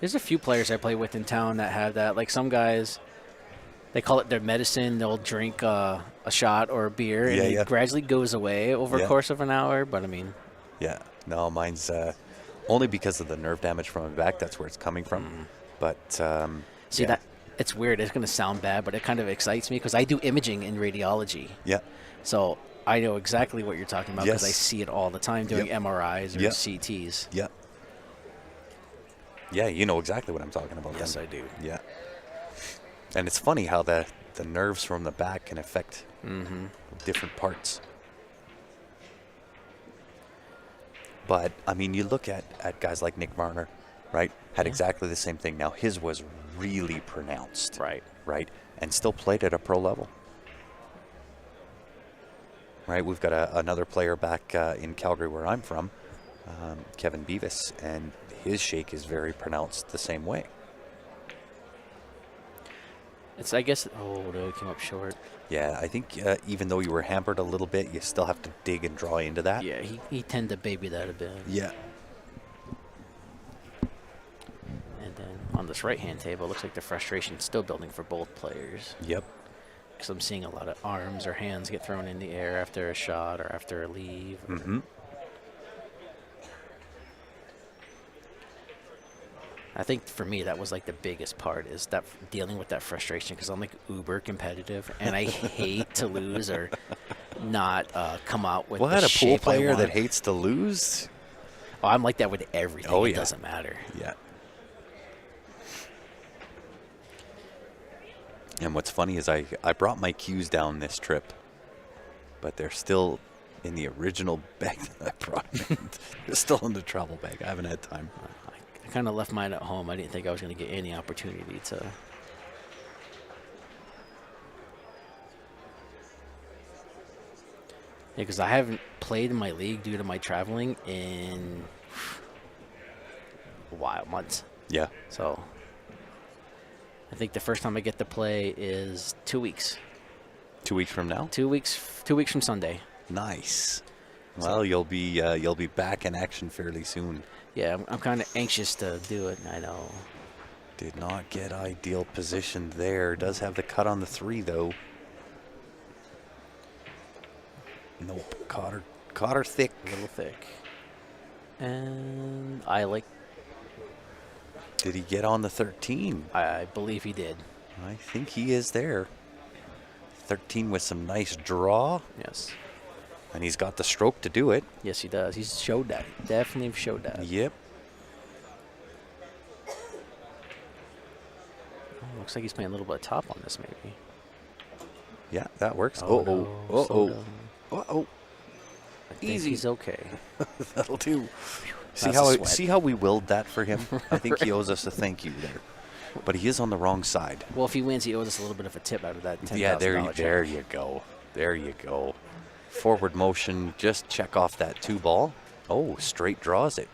There's a few players I play with in town that have that. Like some guys, they call it their medicine. They'll drink a shot or a beer, and Yeah. it gradually goes away over Yeah. a course of an hour. But I mean, Yeah. No, mine's only because of the nerve damage from my back. That's where it's coming from. But see yeah. that it's weird. It's going to sound bad, but it kind of excites me because I do imaging in radiology. Yeah. So I know exactly what you're talking about because I Yes. see it all the time doing Yep. MRIs or Yep. CTs. Yeah. Yeah, you know exactly what I'm talking about. Yes, then. I do. Yeah. And it's funny how the nerves from the back can affect different parts. But, I mean, you look at guys like Nick Varner, right? Had Yeah. exactly the same thing. Now, his was really pronounced. Right. Right? And still played at a pro level. Right? We've got another player back in Calgary where I'm from, Kevin Beavis, and his shake is very pronounced the same way. It's, I guess, oh, no, he came up short. Yeah, I think even though you were hampered a little bit, you still have to dig and draw into that. Yeah, he tended to baby that a bit. Yeah. And then on this right-hand table, it looks like the frustration's still building for both players. Yep. Because I'm seeing a lot of arms or hands get thrown in the air after a shot or after a leave. Mm-hmm. I think for me that was like the biggest part, is that dealing with that frustration, because I'm like uber competitive and I hate to lose or not come out with What, the a pool shape I player that want. hates to lose? Oh, I'm like that with everything. Oh, It yeah. doesn't matter. Yeah. And what's funny is I brought my cues down this trip, but they're still in the original bag that I brought. They're still in the travel bag. I haven't had time. I kind of left mine at home. I didn't think I was going to get any opportunity to. Yeah, because I haven't played in my league due to my traveling in a while, months. Yeah. So I think the first time I get to play is 2 weeks. 2 weeks from now? 2 weeks. 2 weeks from Sunday. Nice. Well, you'll be back in action fairly soon. Yeah, I'm kind of anxious to do it. I know. Did not get ideal positioned there. Does have the cut on the 3 though. Nope. Caught her thick. A little thick. And I Did he get on the 13? I believe he did. I think he is there. 13 with some nice draw. Yes. And he's got the stroke to do it. Yes, he does. He's showed that. Definitely showed that. Yep. Oh, looks like he's playing a little bit of top on this, maybe. Yeah, that works. Oh, Uh-oh. no, Uh-oh. slow down. Uh-oh. I think Easy. he's okay. That'll do. That's a sweat. See how we willed that for him? I think he owes us a thank you there. But he is on the wrong side. Well, if he wins, he owes us a little bit of a tip out of that $10,000 Yeah, there check. you go. There you go. Forward motion, just check off that 2 ball. Oh, straight draws it.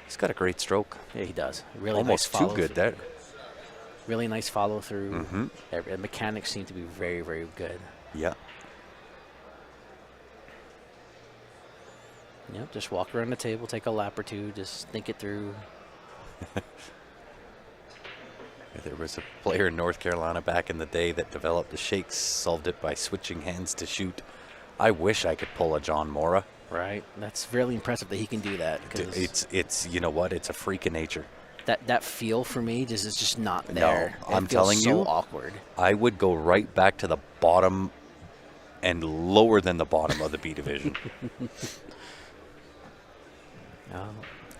He's got a great stroke. Yeah, he does. Really Almost nice too follow good through. there. Really nice follow through. Mm-hmm. The mechanics seem to be very, very good. Yeah. Yep, just walk around the table, take a lap or two, just think it through. There was a player in North Carolina back in the day that developed the shakes, solved it by switching hands to shoot. I wish I could pull a John Mora. Right, that's really impressive that he can do that. 'Cause It's you know what? It's a freak of nature. that feel for me is just not there. No, I'm It feels telling so you, awkward. I would go right back to the bottom and lower than the bottom of the B division.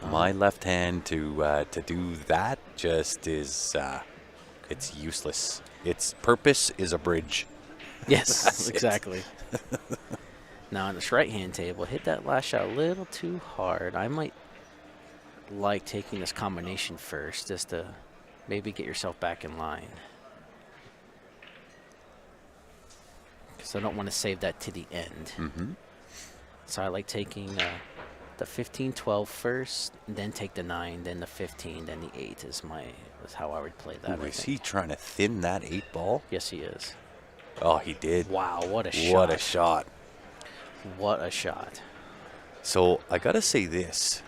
My left hand to do that just is it's useless. Its purpose is a bridge. Yes, That's it. exactly. Now on this right-hand table, hit that last shot a little too hard. I might like taking this combination first, just to maybe get yourself back in line. Because I don't want to save that to the end. Mm-hmm. So I like taking the 15-12 first, then take the 9, then the 15, then the 8 is how I would play that. Ooh, I is think. he trying to thin that 8 ball? Yes, he is. Oh, he did. Wow, what a shot. What a shot. What a shot. So I got to say this.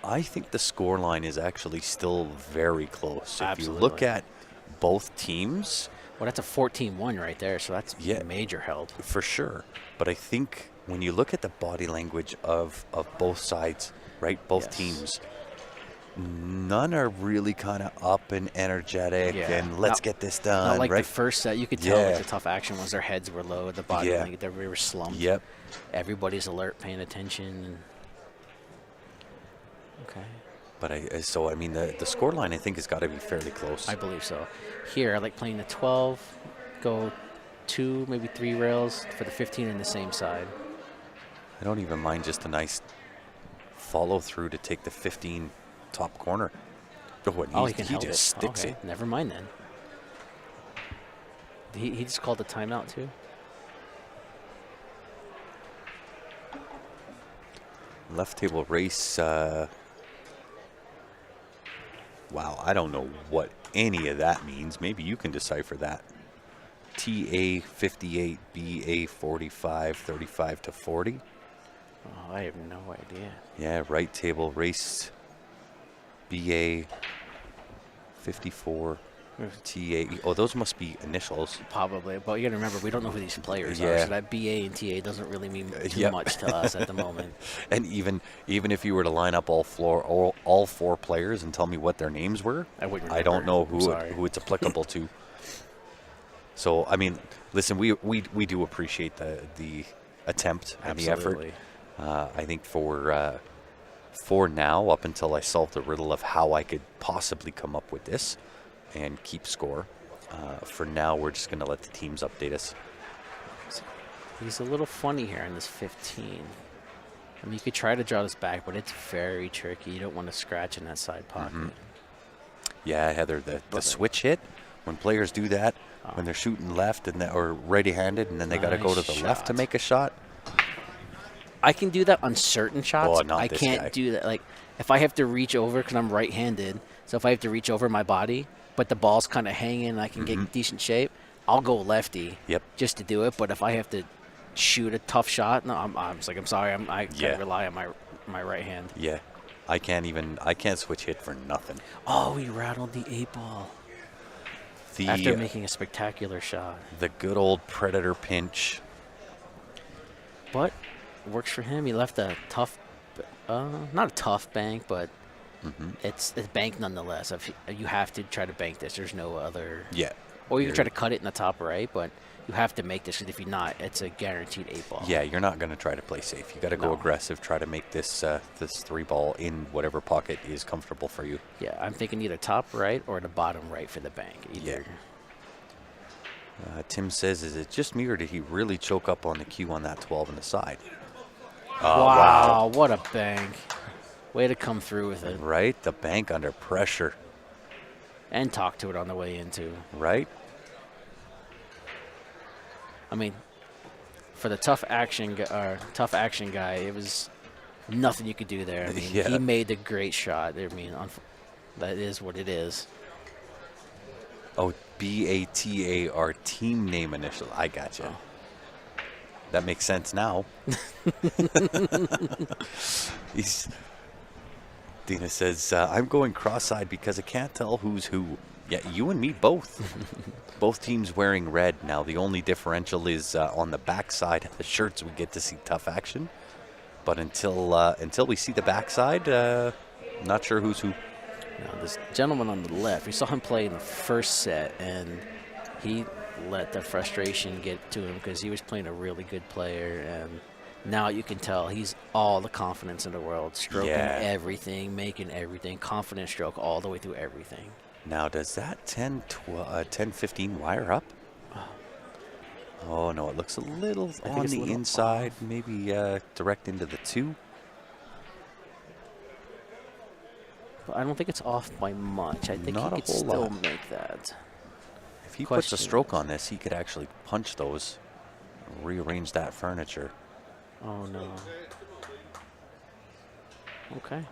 I think the score line is actually still very close. If you look Absolutely. at both teams, Well, that's a 14-1 right there, so that's Yeah. major help. for sure. But I think when you look at the body language of both sides, right, both Yes. teams, none are really kind of up and energetic Yeah. and let's Not- get this done, Not like right? the first set. You could tell Yeah. like, the tough action was their heads were low, the body Yeah. language, they were slumped. Yep. Everybody's alert, paying attention. Okay. But I mean, the score line I think has got to be fairly close. I believe so. Here, I like playing the 12, go 2, maybe 3 rails for the 15 on the same side. I don't even mind just a nice follow through to take the 15 top corner. Oh, and Oh, he he can help it. just sticks Okay, it. never mind then. He just called a timeout too. Left table race. Wow, I don't know what any of that means. Maybe you can decipher that. TA 58, BA 45, 35 to 40. Oh, I have no idea. Yeah, right table race BA 54, TA. Oh, those must be initials. Probably, but you got to remember, we don't know who these players are, Yeah. so that BA and TA doesn't really mean too Yep. much to us at the moment. And even if you were to line up all four players and tell me what their names were, I wouldn't I don't know remember. I'm who it's applicable to. So I mean, listen, we do appreciate the attempt and the effort. Absolutely. I think for now, up until I solve the riddle of how I could possibly come up with this and keep score, for now we're just going to let the teams update us. He's a little funny here in this 15. I mean, you could try to draw this back, but it's very tricky. You don't want to scratch in that side pocket. Yeah, Heather, the switch hit, when players do that, when they're shooting left or righty-handed, and then they got to go to Nice the left to shot. make a shot. I can do that on certain shots. Oh, not I this can't guy. do that. Like, if I have to reach over, because I'm right-handed, so if I have to reach over my body, but the ball's kind of hanging and I can get decent shape, I'll go lefty Yep. just to do it. But if I have to shoot a tough shot, no, I'm just like, I'm sorry, I Yeah. gotta rely on my right hand. Yeah, I can't switch hit for nothing. Oh, he rattled the 8-ball after making a spectacular shot. The good old Predator pinch. But it works for him. He left a tough, not a tough bank, but it's bank nonetheless. If you have to try to bank this, there's no other. Yeah. Or you can try to cut it in the top right, but you have to make this, because if you're not, it's a guaranteed 8-ball. Yeah, you're not going to try to play safe. You got to go No. aggressive. Try to make this this 3-ball in whatever pocket is comfortable for you. Yeah, I'm thinking either top right or the bottom right for the bank. Either. Tim says, "Is it just me, or did he really choke up on the cue on that 12 on the side?" Wow, what a bank. Way to come through with it. Right, the bank under pressure. And talk to it on the way in, too. Right. I mean, for the tough action guy, it was nothing you could do there. I mean, Yeah. he made the great shot. I mean, that is what it is. Oh, BATAR team name initial. I gotcha. That makes sense now. Dina says, I'm going cross-eyed because I can't tell who's who. Yeah, you and me both. Both teams wearing red. Now, the only differential is on the backside of the shirts we get to see tough action. But until we see the backside, not sure who's who. Now, this gentleman on the left, we saw him play in the first set, and he let the frustration get to him because he was playing a really good player, and now you can tell he's all the confidence in the world, stroking everything, making everything, confident stroke all the way through everything. Now, does that 10-15 wire up? Oh, no, it looks a little on it's a the little inside, maybe direct into the 2. But I don't think it's off by much. I think Not he a could whole still lot. make that. If he puts a Question stroke on this, he could actually punch those, rearrange that furniture. Oh, no. Okay.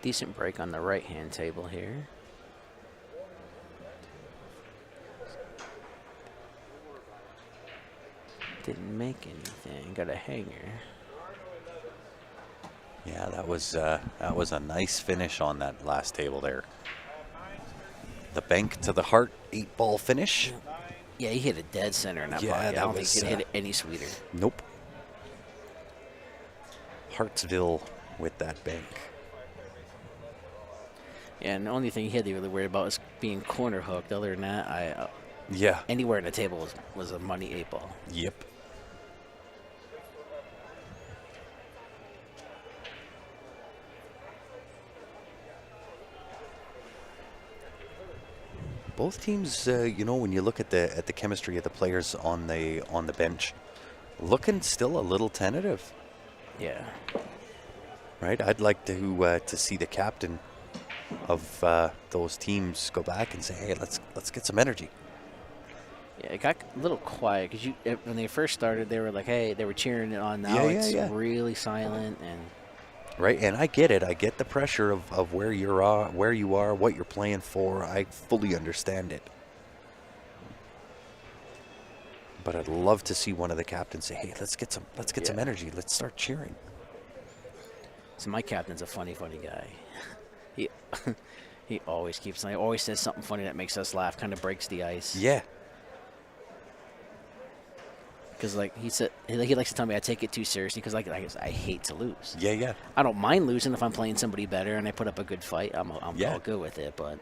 Decent break on the right-hand table here. Didn't make anything. Got a hanger. Yeah, that was a nice finish on that last table there. The bank to the heart 8-ball finish. Yeah, he hit a dead center in that Yeah, pocket. I that don't think was, he could hit it any sweeter. Nope. Hartsville with that bank. Yeah, and the only thing he had to be really worried about was being corner hooked. Other than that, Yeah. anywhere in the table was a money 8-ball. Yep. Both teams, when you look at the chemistry of the players on the bench, looking still a little tentative, Yeah. right? I'd like to see the captain of those teams go back and say, "Hey, let's get some energy." Yeah, it got a little quiet because when they first started, they were like, "Hey," they were cheering it on. Now Yeah, it's yeah. really silent, and Right, and I get it. I get the pressure of where you are, what you're playing for. I fully understand it. But I'd love to see one of the captains say, "Hey, let's get some energy. Let's start cheering." so my captain's a funny guy. He he always always says something funny that makes us laugh, kind of breaks the ice. Yeah, Because like he said, he likes to tell me I take it too seriously because I hate to lose. yeah. I don't mind losing if I'm playing somebody better and I put up a good fight. I'm Yeah. all good with it. But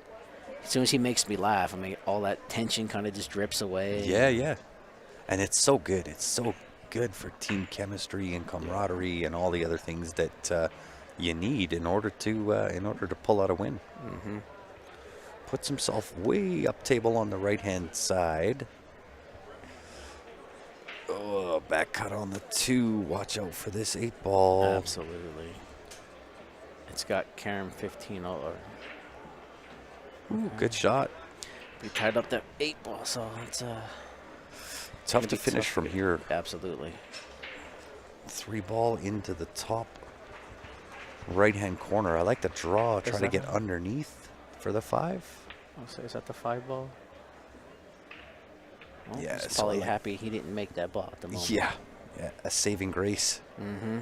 as soon as he makes me laugh, I mean, all that tension kind of just drips away. Yeah. And it's so good. It's so good for team chemistry and camaraderie and all the other things that you need in order to pull out a win. Mm-hmm. Puts himself way up table on the right-hand side. Oh, back cut on the 2. Watch out for this 8 ball. Absolutely. It's got Karen 15 all over. Ooh, good shot. We tied up that 8 ball, so it's Tough gonna to be finish tough. from here. Absolutely. 3 ball into the top right-hand corner. I like the draw. Try to that get one? underneath for the 5. I'll say, is that the 5 ball? Well, Yeah, he's so probably I like- happy he didn't make that ball at the moment. Yeah, a saving grace. Mm-hmm.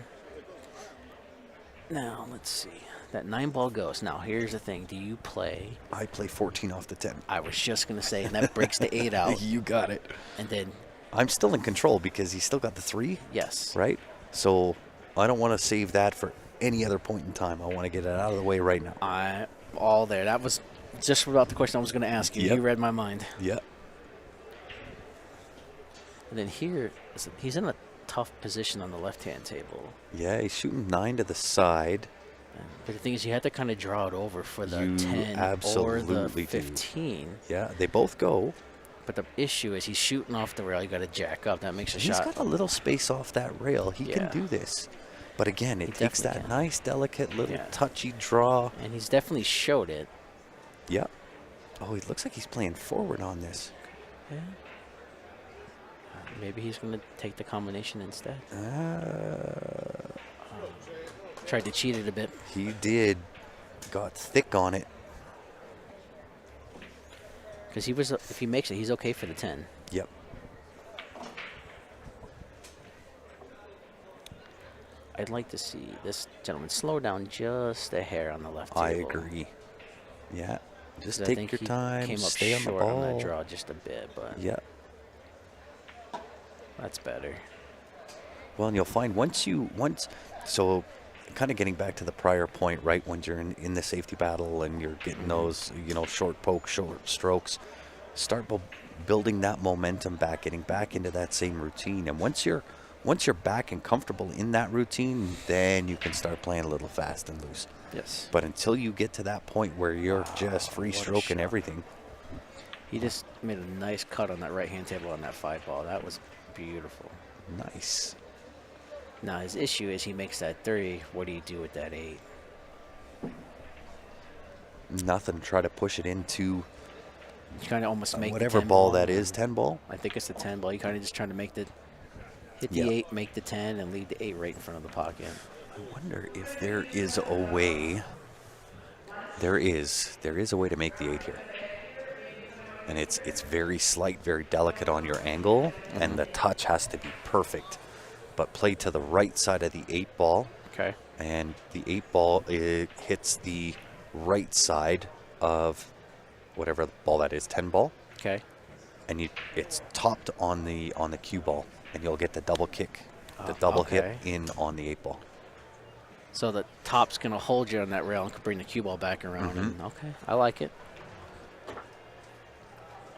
Now, let's see. That 9 ball goes. Now, here's the thing. Do you play? I play 14 off the 10. I was just going to say, and that breaks the 8 out. You got it. And then, I'm still in control because he's still got the 3, yes. right? So I don't want to save that for any other point in time. I want to get it out of the way right now. All there. That was just about the question I was going to ask you. Yep. You read my mind. Yeah. And then here, he's in a tough position on the left-hand table. Yeah, he's shooting 9 to the side. But the thing is, you had to kind of draw it over for the You 10 or the absolutely do. 15. Yeah, they both go. But the issue is he's shooting off the rail. You got to jack up. That makes a He's shot. got a little space off that rail. He can Yeah. do this. But again, it He takes definitely that can. nice, delicate little Yeah. touchy draw. And he's definitely showed it. Yeah. Oh, it looks like he's playing forward on this. Yeah. Maybe he's going to take the combination instead. Tried to cheat it a bit. He did. Got thick on it. Because if he makes it, he's okay for the 10. Yep. I'd like to see this gentleman slow down just a hair on the left I table. agree. Yeah. Just 'Cause I take think your he time. Came up Stay on the short on that ball. draw just a bit, but Yeah. that's better. Well, and you'll find so kind of getting back to the prior point, right, when you're in the safety battle and you're getting those, short poke, short strokes, start building that momentum back, getting back into that same routine. And once you're back and comfortable in that routine, then you can start playing a little fast and loose. Yes. But until you get to that point where you're just free what a stroking shot. everything, He just made a nice cut on that right-hand table on that 5 ball. That was beautiful. nice. Now, his issue is he makes that 3. What do you do with that 8? Nothing. Try to push it into You kind of almost make whatever the 10 ball that is, 10 ball. I think it's the 10 ball. You kind of just trying to hit the Yeah. 8, make the 10, and leave the 8 right in front of the pocket. I wonder if there is a way. There is a way to make the 8 here. And it's very slight, very delicate on your angle, and the touch has to be perfect. But play to the right side of the 8 ball, Okay. and the 8 ball hits the right side of whatever ball that is, 10 ball, Okay. and it's topped on the cue ball, and you'll get the double kick, the double hit okay. in on the 8 ball. So the top's going to hold you on that rail and could bring the cue ball back around. And, okay. I like it.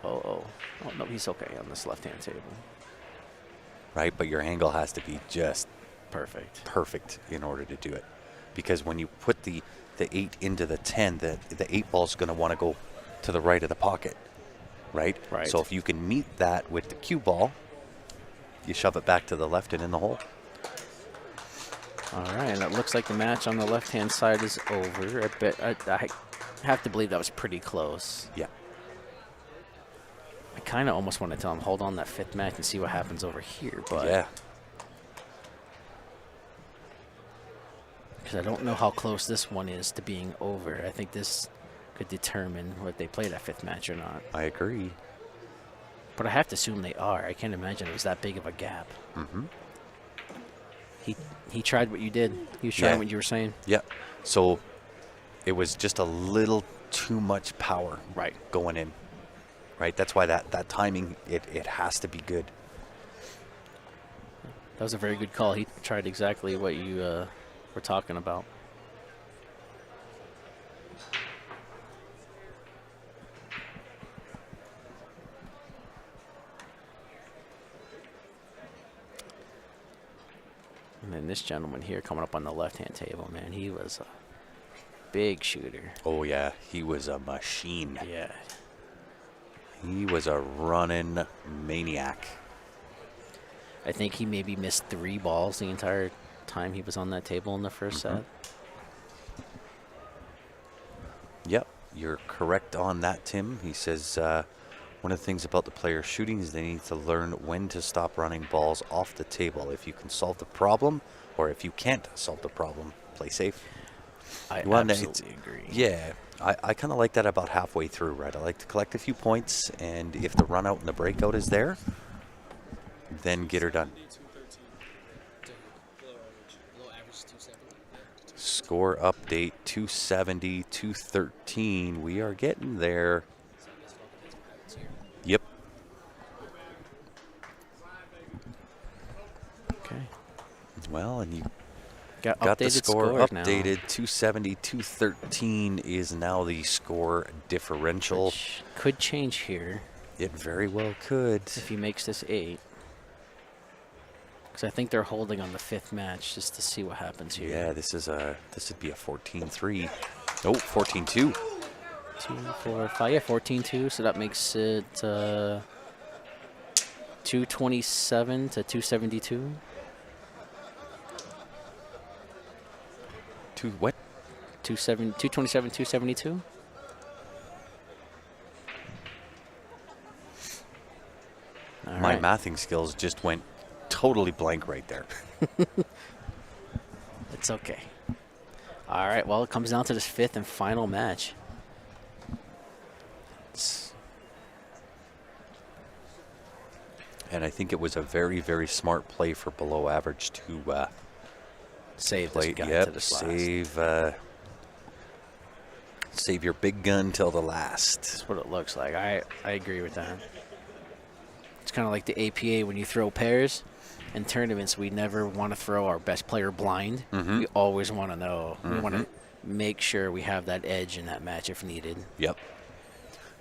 Oh, no, he's okay on this left-hand table. Right, but your angle has to be just Perfect. in order to do it, because when you put the 8 into the 10, the 8 ball's going to want to go to the right of the pocket, right? Right. So if you can meet that with the cue ball, you shove it back to the left and in the hole. All right, and it looks like the match on the left-hand side is over. I have to believe that was pretty close. Yeah. I kind of almost want to tell him, hold on that 5th match and see what happens over here. But Yeah. because I don't know how close this one is to being over. I think this could determine what they play that 5th match or not. I agree. But I have to assume they are. I can't imagine it was that big of a gap. Mm-hmm. He tried what you did. He was trying Yeah. what you were saying. Yeah. So it was just a little too much power going in. Right? That's why that timing, it has to be good. That was a very good call. He tried exactly what you were talking about. And then this gentleman here coming up on the left-hand table, man, he was a big shooter. Oh, yeah. He was a machine. Yeah. He was a running maniac. I think he maybe missed 3 balls the entire time he was on that table in the first set. Yep, you're correct on that, Tim. He says one of the things about the player shooting is they need to learn when to stop running balls off the table. If you can solve the problem, or if you can't solve the problem, play safe. I You wanna- absolutely agree. Yeah, I kind of like that about halfway through, right? I like to collect a few points, and if the run out and the breakout is there, then get her done. 213. Below average is 270. Score update 270, 213. We are getting there. Yep. Okay. Well, and you Got got the updated score scores now, updated. 270, 213 is now the score differential. which could change here It very well could. if he makes this 8. Because I think they're holding on the 5th match just to see what happens here. Yeah, this would be a 14-3. Oh, 14-2. 2, 4, 5. Yeah, 14-2. So that makes it 227 to 272. What? 227, 272. All My right. mathing skills just went totally blank right there. It's okay. All right. Well, it comes down to this 5th and final match. And I think it was a very, very smart play for below average to Save this play. guy to Yep, this last. save your big gun till the last. That's what it looks like. I agree with that. It's kind of like the APA when you throw pairs. In tournaments, we never want to throw our best player blind. Mhm. We always want to know. We want to make sure we have that edge in that match if needed. Yep.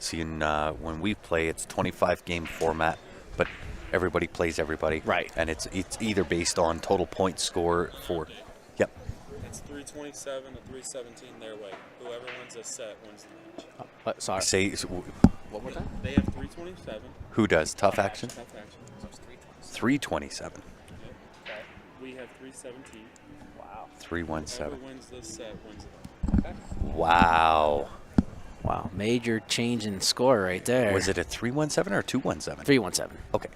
See, when we play, it's 25 game format, but everybody plays everybody. Right. And it's either based on total point score for. Yep. It's 327 to 317 their way. Whoever wins this set wins the match. Sorry. Say What was that? They have 327. who does tough action? Tough action. So it's 327. 327. Okay. We have 317. Wow. 317. Whoever wins this set wins it. Wow. Wow. Major change in score right there. Was it a 317 or 217? 317. Okay.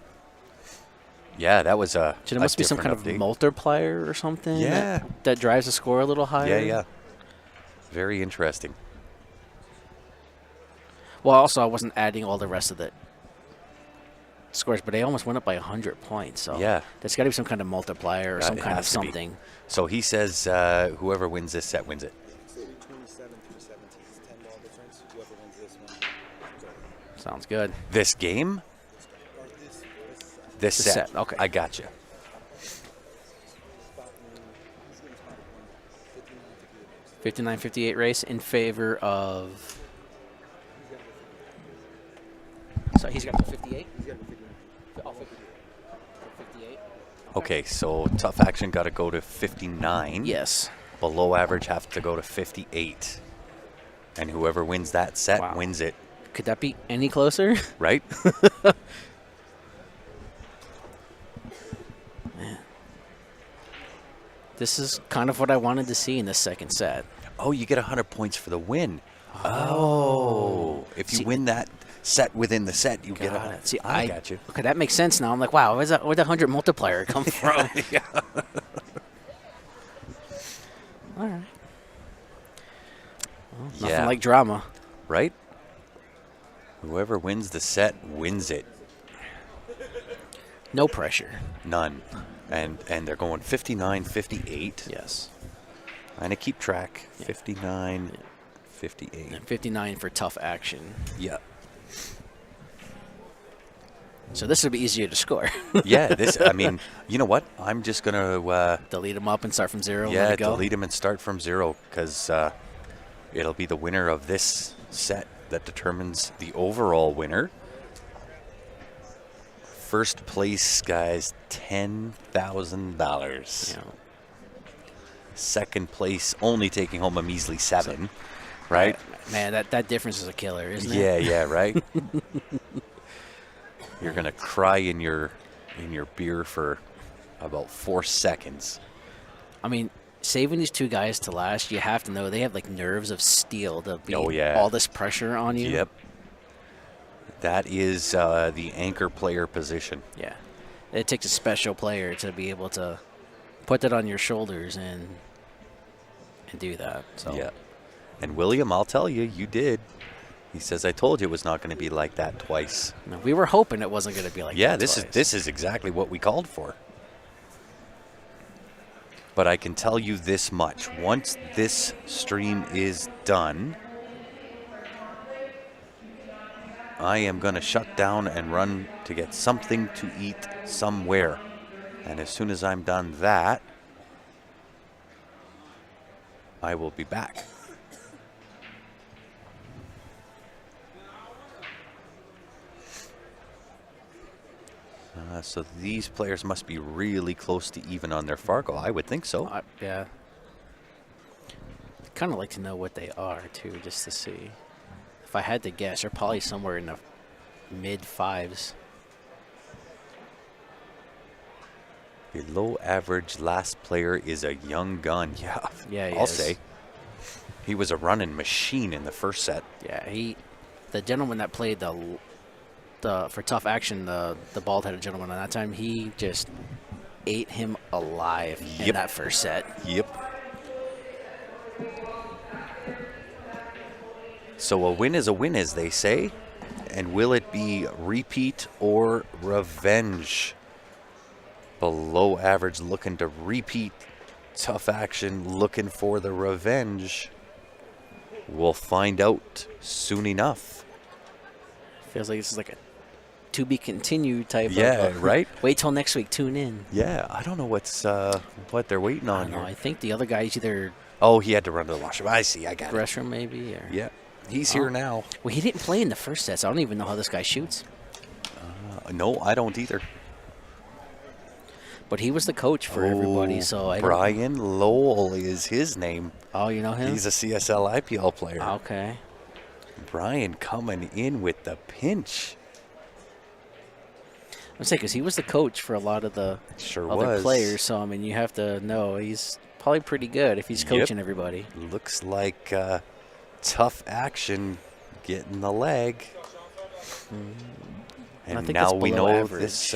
Yeah, that was a. So there must be some kind of update. multiplier or something Yeah. that drives the score a little higher. Yeah, yeah. Very interesting. Well, also, I wasn't adding all the rest of the scores, but they almost went up by 100 points. So Yeah. there's got to be some kind of multiplier or Yeah, some it kind of has to be. something. So he says whoever wins this set wins it. 327 through 17 is a 10-ball difference. Whoever wins this one wins it. Sounds good. This game? Or this This The set. set, okay. I got you. he's getting spotted 59-58. 59-58 race in favor of. So he's got the 58? He's got to be 59. Oh, 58. Okay, so tough action got to go to 59. Yes. Below average have to go to 58. And whoever wins that set Wow. wins it, Could that be any closer? right? This is kind of what I wanted to see in the second set. Oh, you get 100 points for the win. Oh. If you See- win that, set within the set, you get Got a. it. See, I got you. Okay, that makes sense now. I'm like, wow, where'd the 100 multiplier come from? Yeah. All right. Well, nothing Yeah. like drama. Right? Whoever wins the set wins it. No pressure. None. And they're going 59-58. Yes. Trying to keep track. Yeah. 59, 58. And 59 for tough action. Yeah. So this would be easier to score. Yeah, I mean, you know what? I'm just going to, Delete them up and start from zero. yeah, let it go. delete them and start from zero because it'll be the winner of this set that determines the overall winner. First place, guys, $10,000. Yeah. Second place, only taking home a measly 7, right? Man, that difference is a killer, isn't Yeah, it? yeah, right. You're gonna cry in your beer for about 4 seconds. I mean, saving these two guys to last, you have to know they have like nerves of steel to be Oh, yeah. all this pressure on you. Yep. That is the anchor player position. Yeah. It takes a special player to be able to put that on your shoulders and do that. So Yeah. And William, I'll tell you, you did. He says, I told you it was not going to be like that twice. no, we were hoping it wasn't going to be like Yeah, that this twice. is exactly what we called for. But I can tell you this much. Once this stream is done, I am going to shut down and run to get something to eat somewhere. And as soon as I'm done that, I will be back. So these players must be really close to even on their Fargo. I would think so. Yeah. Kind of like to know what they are too, just to see. If I had to guess, they're probably somewhere in the mid 5s. Below average last player is a young gun. Yeah, Yeah, he I'll is. say. He was a running machine in the first set. Yeah, the gentleman that played the for tough action, the bald-headed gentleman on that time, he just ate him alive in Yep. that first set. Yep. So a win is a win, as they say. And will it be repeat or revenge? Below average looking to repeat. Tough action looking for the revenge. We'll find out soon enough. Feels like this is like a to be continued type Yeah, of right? Wait till next week, tune in. Yeah, I don't know what they're waiting I on don't know, here. I think the other guy's either Oh, he had to run to the washroom. I see. I got it. restroom maybe or Yeah, he's here now. Well, he didn't play in the first set, so I don't even know how this guy shoots. No, I don't either. But he was the coach for everybody, so I don't. Brian Lowell is his name. Oh, you know him? He's a CSL IPL player. Okay. Brian coming in with the pinch. I'm saying because he was the coach for a lot of the Sure other was. players, so I mean you have to know he's probably pretty good if he's Yep. coaching everybody. Looks like tough action getting the leg. I And think now it's we below know average. this.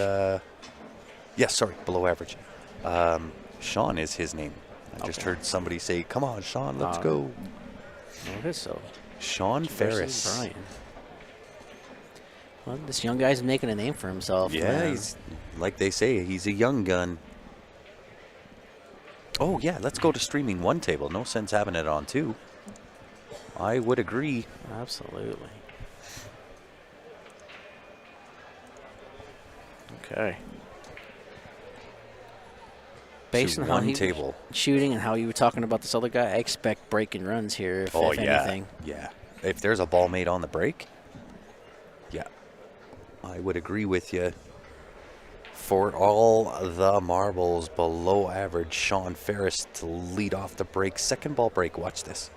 Sorry, below average. Sean is his name. I just Okay. heard somebody say, "Come on, Sean, let's Uh, go." Oh, it is so. Sean Versus Ferris. Brian. Well, this young guy's making a name for himself. Yeah, man. he's like they say, he's a young gun. Oh yeah, let's go to streaming one table. No sense having it on two. I would agree. Absolutely. Okay. Based To on how one he was table. shooting and how you were talking about this other guy, I expect break and runs here, if anything. Yeah. If there's a ball made on the break, yeah, I would agree with you. For all the marbles, below average, Sean Ferris to lead off the break. Second ball break, watch this.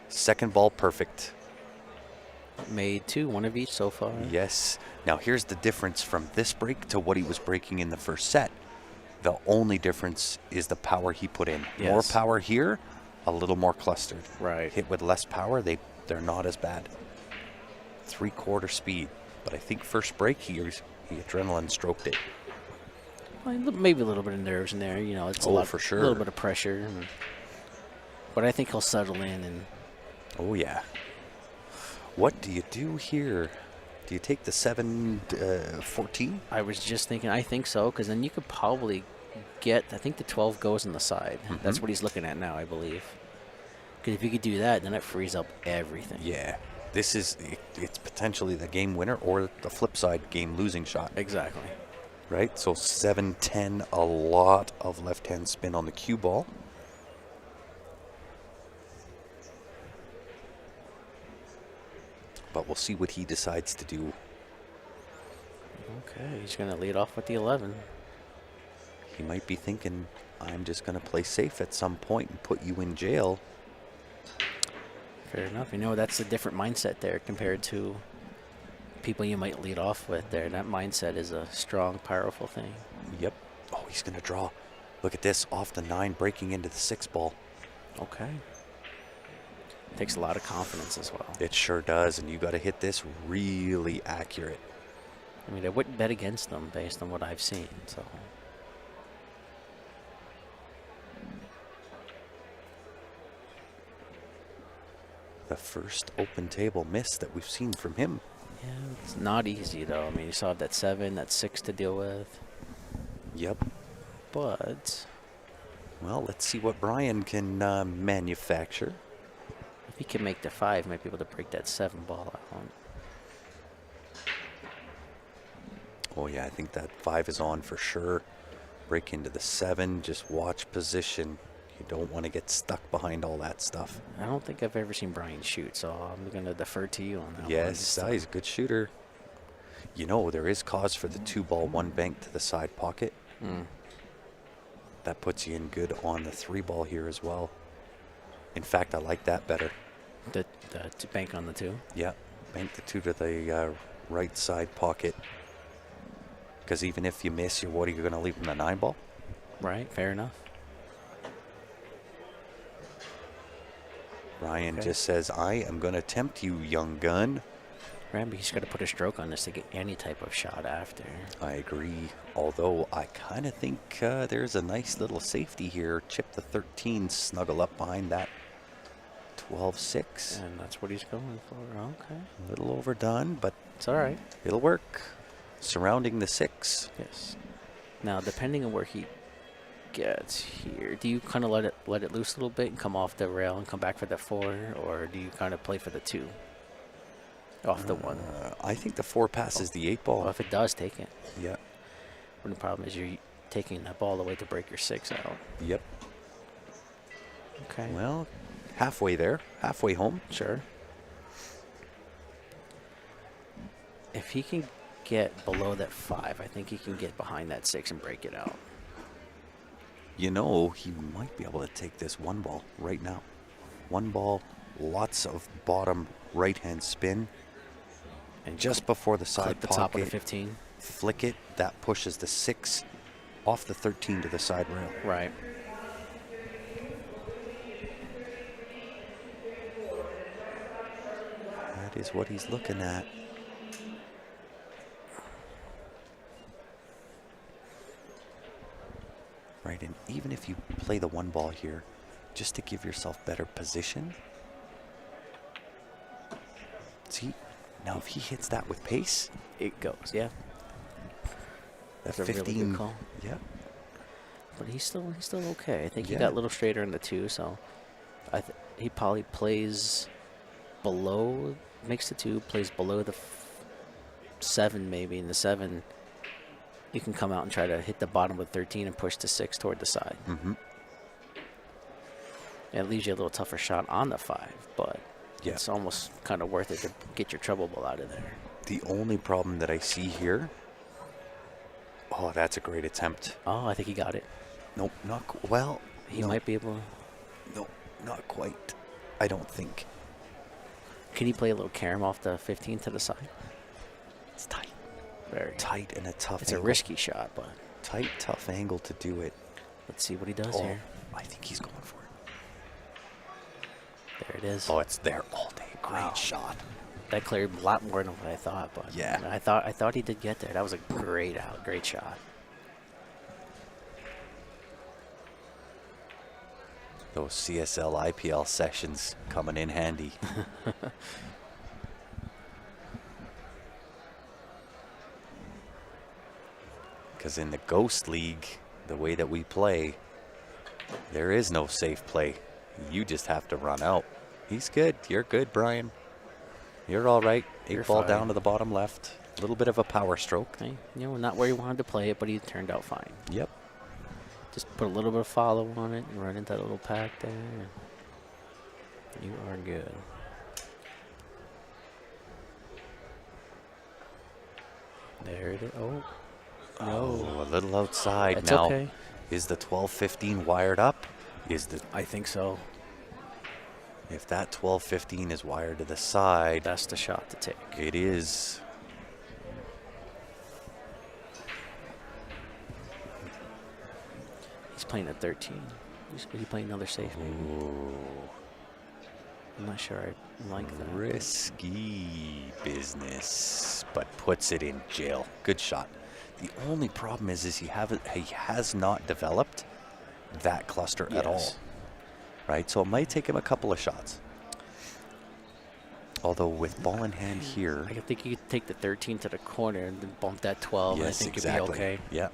Second ball perfect. Made two, one of each so far. Yes. Now here's the difference from this break to what he was breaking in the first set. The only difference is the power he put in. More Yes. power here, a little more clustered. Right. Hit with less power, they're not as bad. 3/4 speed. But I think first break he adrenaline stroked it. Well, maybe a little bit of nerves in there. You know, it's For sure. a little bit of pressure. But I think he'll settle in. And Oh, yeah. What do you do here? Do you take the 7-14? I was just thinking, I think so, because then you could probably get, I think the 12 goes on the side. That's what he's looking at now, I believe. Because if you could do that, then it frees up everything. Yeah. It's potentially the game winner or the flip side game losing shot. Exactly. Right? So 7-10, a lot of left-hand spin on the cue ball. But we'll see what he decides to do. Okay, he's going to lead off with the 11. He might be thinking, I'm just going to play safe at some point and put you in jail. Fair enough. You know, that's a different mindset there compared to people you might lead off with there. That mindset is a strong, powerful thing. Yep. Oh, he's going to draw. Look at this, off the 9, breaking into the 6 ball. Okay. Takes a lot of confidence as well. It sure does, and you got to hit this really accurate. I mean, I wouldn't bet against them based on what I've seen, so. The first open table miss that we've seen from him. Yeah, it's not easy, though. I mean, you still have that 7, that 6 to deal with. Yep. But Well, let's see what Brian can manufacture. if he can make the 5, he might be able to break that 7 ball out. Oh, yeah, I think that 5 is on for sure. Break into the 7, just watch position. You don't want to get stuck behind all that stuff. I don't think I've ever seen Brian shoot, so I'm going to defer to you on that one. Yes, he's a good shooter. You know, there is cause for the 2 ball, 1 bank to the side pocket. That puts you in good on the 3 ball here as well. In fact, I like that better. The bank on the 2? Yeah, bank the 2 to the right side pocket. Because even if you miss, what are you going to leave in the 9 ball? Right, fair enough. Brian just says, I am going to tempt you, young gun. Right, but he's got to put a stroke on this to get any type of shot after. I agree. Although I kind of think there's a nice little safety here. Chip the 13, snuggle up behind that 12-6. And that's what he's going for. Okay. A little overdone, but It's all right. it'll work. Surrounding the 6. Yes. Now, depending on where he gets here, do you kind of let it loose a little bit and come off the rail and come back for the 4, or do you kind of play for the 2 off the 1? I think the 4 passes the 8 ball. Well, if it does, take it. Yeah. But the problem is you're taking that ball away to break your 6 out. Yep. Okay. Well, halfway there. Halfway home. Sure. If he can get below that 5, I think he can get behind that 6 and break it out. You know, he might be able to take this 1 ball right now. 1 ball, lots of bottom right-hand spin. And just before the side Clip the pocket, top of the 15. flick it. That pushes the 6 off the 13 to the side rail. Right. That is what he's looking at. Right, and even if you play the 1 ball here, just to give yourself better position. See, now if he hits that with pace, It goes, yeah. that That's a 15, really good call. yeah, But he's still okay. I think he Yeah. got a little straighter in the 2, so he probably plays below, makes the 2, plays below the 7 maybe, and the 7 you can come out and try to hit the bottom with 13 and push the 6 toward the side. Mm-hmm. And it leaves you a little tougher shot on the 5, but Yeah. it's almost kind of worth it to get your trouble ball out of there. The only problem that I see here, oh, that's a great attempt. Oh, I think he got it. Nope, well. He no, might be able to. No, not quite. I don't think. Can he play a little carom off the 15 to the side? It's tight. Very Tight and a tough It's angle. a risky shot, but Tight, tough angle to do it. let's see what he does Oh, here. I think he's going for it. There it is. Oh, it's there all day. Great Wow. shot. that cleared a lot more than what I thought. But Yeah. I thought he did get there. That was a great out, great shot. Those CSL IPL sessions coming in handy. Because in the Ghost League, the way that we play, there is no safe play. You just have to run out. He's good. You're good, Brian. You're all right. You're 8 ball fine. down to the bottom left. A little bit of a power stroke. Hey, not where he wanted to play it, but he turned out fine. Yep. Just put a little bit of follow on it and run into that little pack there. You are good. There it is. Oh, no. Oh, a little outside. That's Now, okay. is the 12-15 wired up? I think so. If that 12-15 is wired to the side, That's the shot to take. it is. He's playing at 13. He's playing another safe, maybe. Ooh, I'm not sure I like that. risky business, but puts it in jail. Good shot. The only problem is he has not developed that cluster at all. Yes. Right? So it might take him a couple of shots. Although with ball in hand here, I think you could take the 13 to the corner and then bump that 12. yes, I think exactly. it'd be okay. Yeah.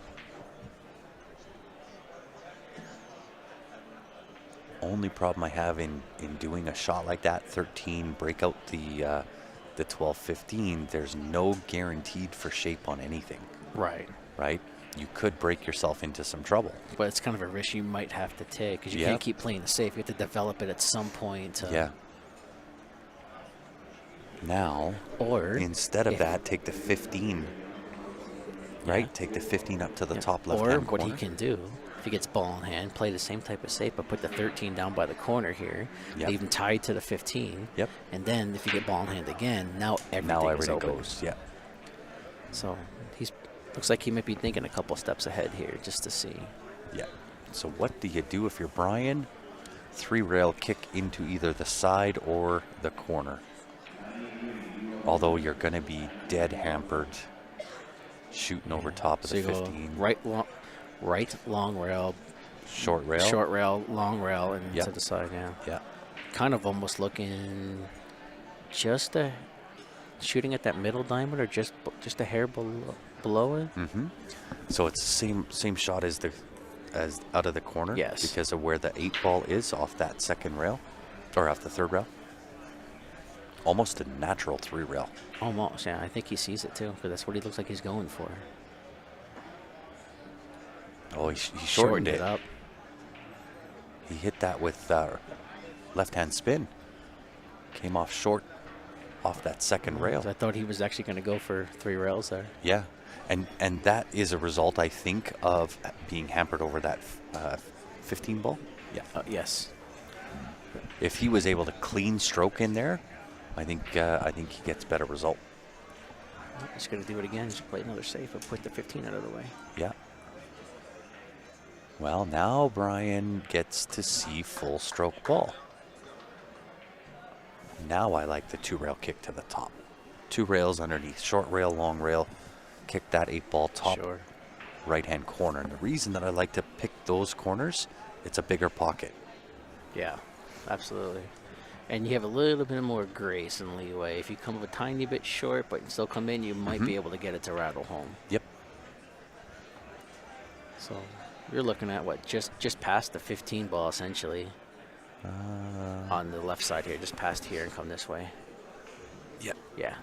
Only problem I have in doing a shot like that, 13, break out the 12-15, there's no guaranteed for shape on anything, Right. right? You could break yourself into some trouble. But it's kind of a risk you might have to take because you Yeah. can't keep playing the safe. You have to develop it at some point. Yeah. Now, Or instead of if- that, take the 15, right? Yeah. Take the 15 up to the Yeah. top Or left-hand what corner. he can do, if he gets ball in hand, play the same type of safe, but put the 13 down by the corner here, Yep. leave him tied to the 15. Yep. And then if you get ball in hand again, now everything, Now is everything open. goes. Yeah. So looks like he might be thinking a couple steps ahead here just to see. Yeah. So what do you do if you're Brian? 3-rail kick into either the side or the corner. Although you're going to be dead hampered shooting over top of So the you go 15. right long rail, Short rail. short rail, long rail, and Yep. to the side, yeah. Yeah. Kind of almost looking just shooting at that middle diamond or just a hair below it. Mm-hmm. So it's the same shot as out of the corner. Yes. Because of where the 8 ball is off that second rail or off the 3rd rail. Almost a natural 3-rail. Almost, yeah. I think he sees it too because that's what he looks like he's going for. Oh, he shortened it. up. He hit that with left-hand spin. Came off short off that second rail. I thought he was actually going to go for 3 rails there. Yeah, and that is a result, I think, of being hampered over that 15 ball. Yeah. Yes. If he was able to clean stroke in there, I think he gets better result. He's going to do it again. He's play another safe and put the 15 out of the way. Yeah. Well, now Brian gets to see full stroke ball. Now I like the 2-rail kick to the top. 2 rails underneath, short rail, long rail. Kick that 8 ball top Sure. right-hand corner. And the reason that I like to pick those corners, it's a bigger pocket. Yeah, absolutely. And you have a little bit more grace and leeway. If you come up a tiny bit short, but still come in, you might be able to get it to rattle home. Yep. So you're looking at what, just past the 15 ball essentially on the left side here, just past here and come this way. Yep. Yeah.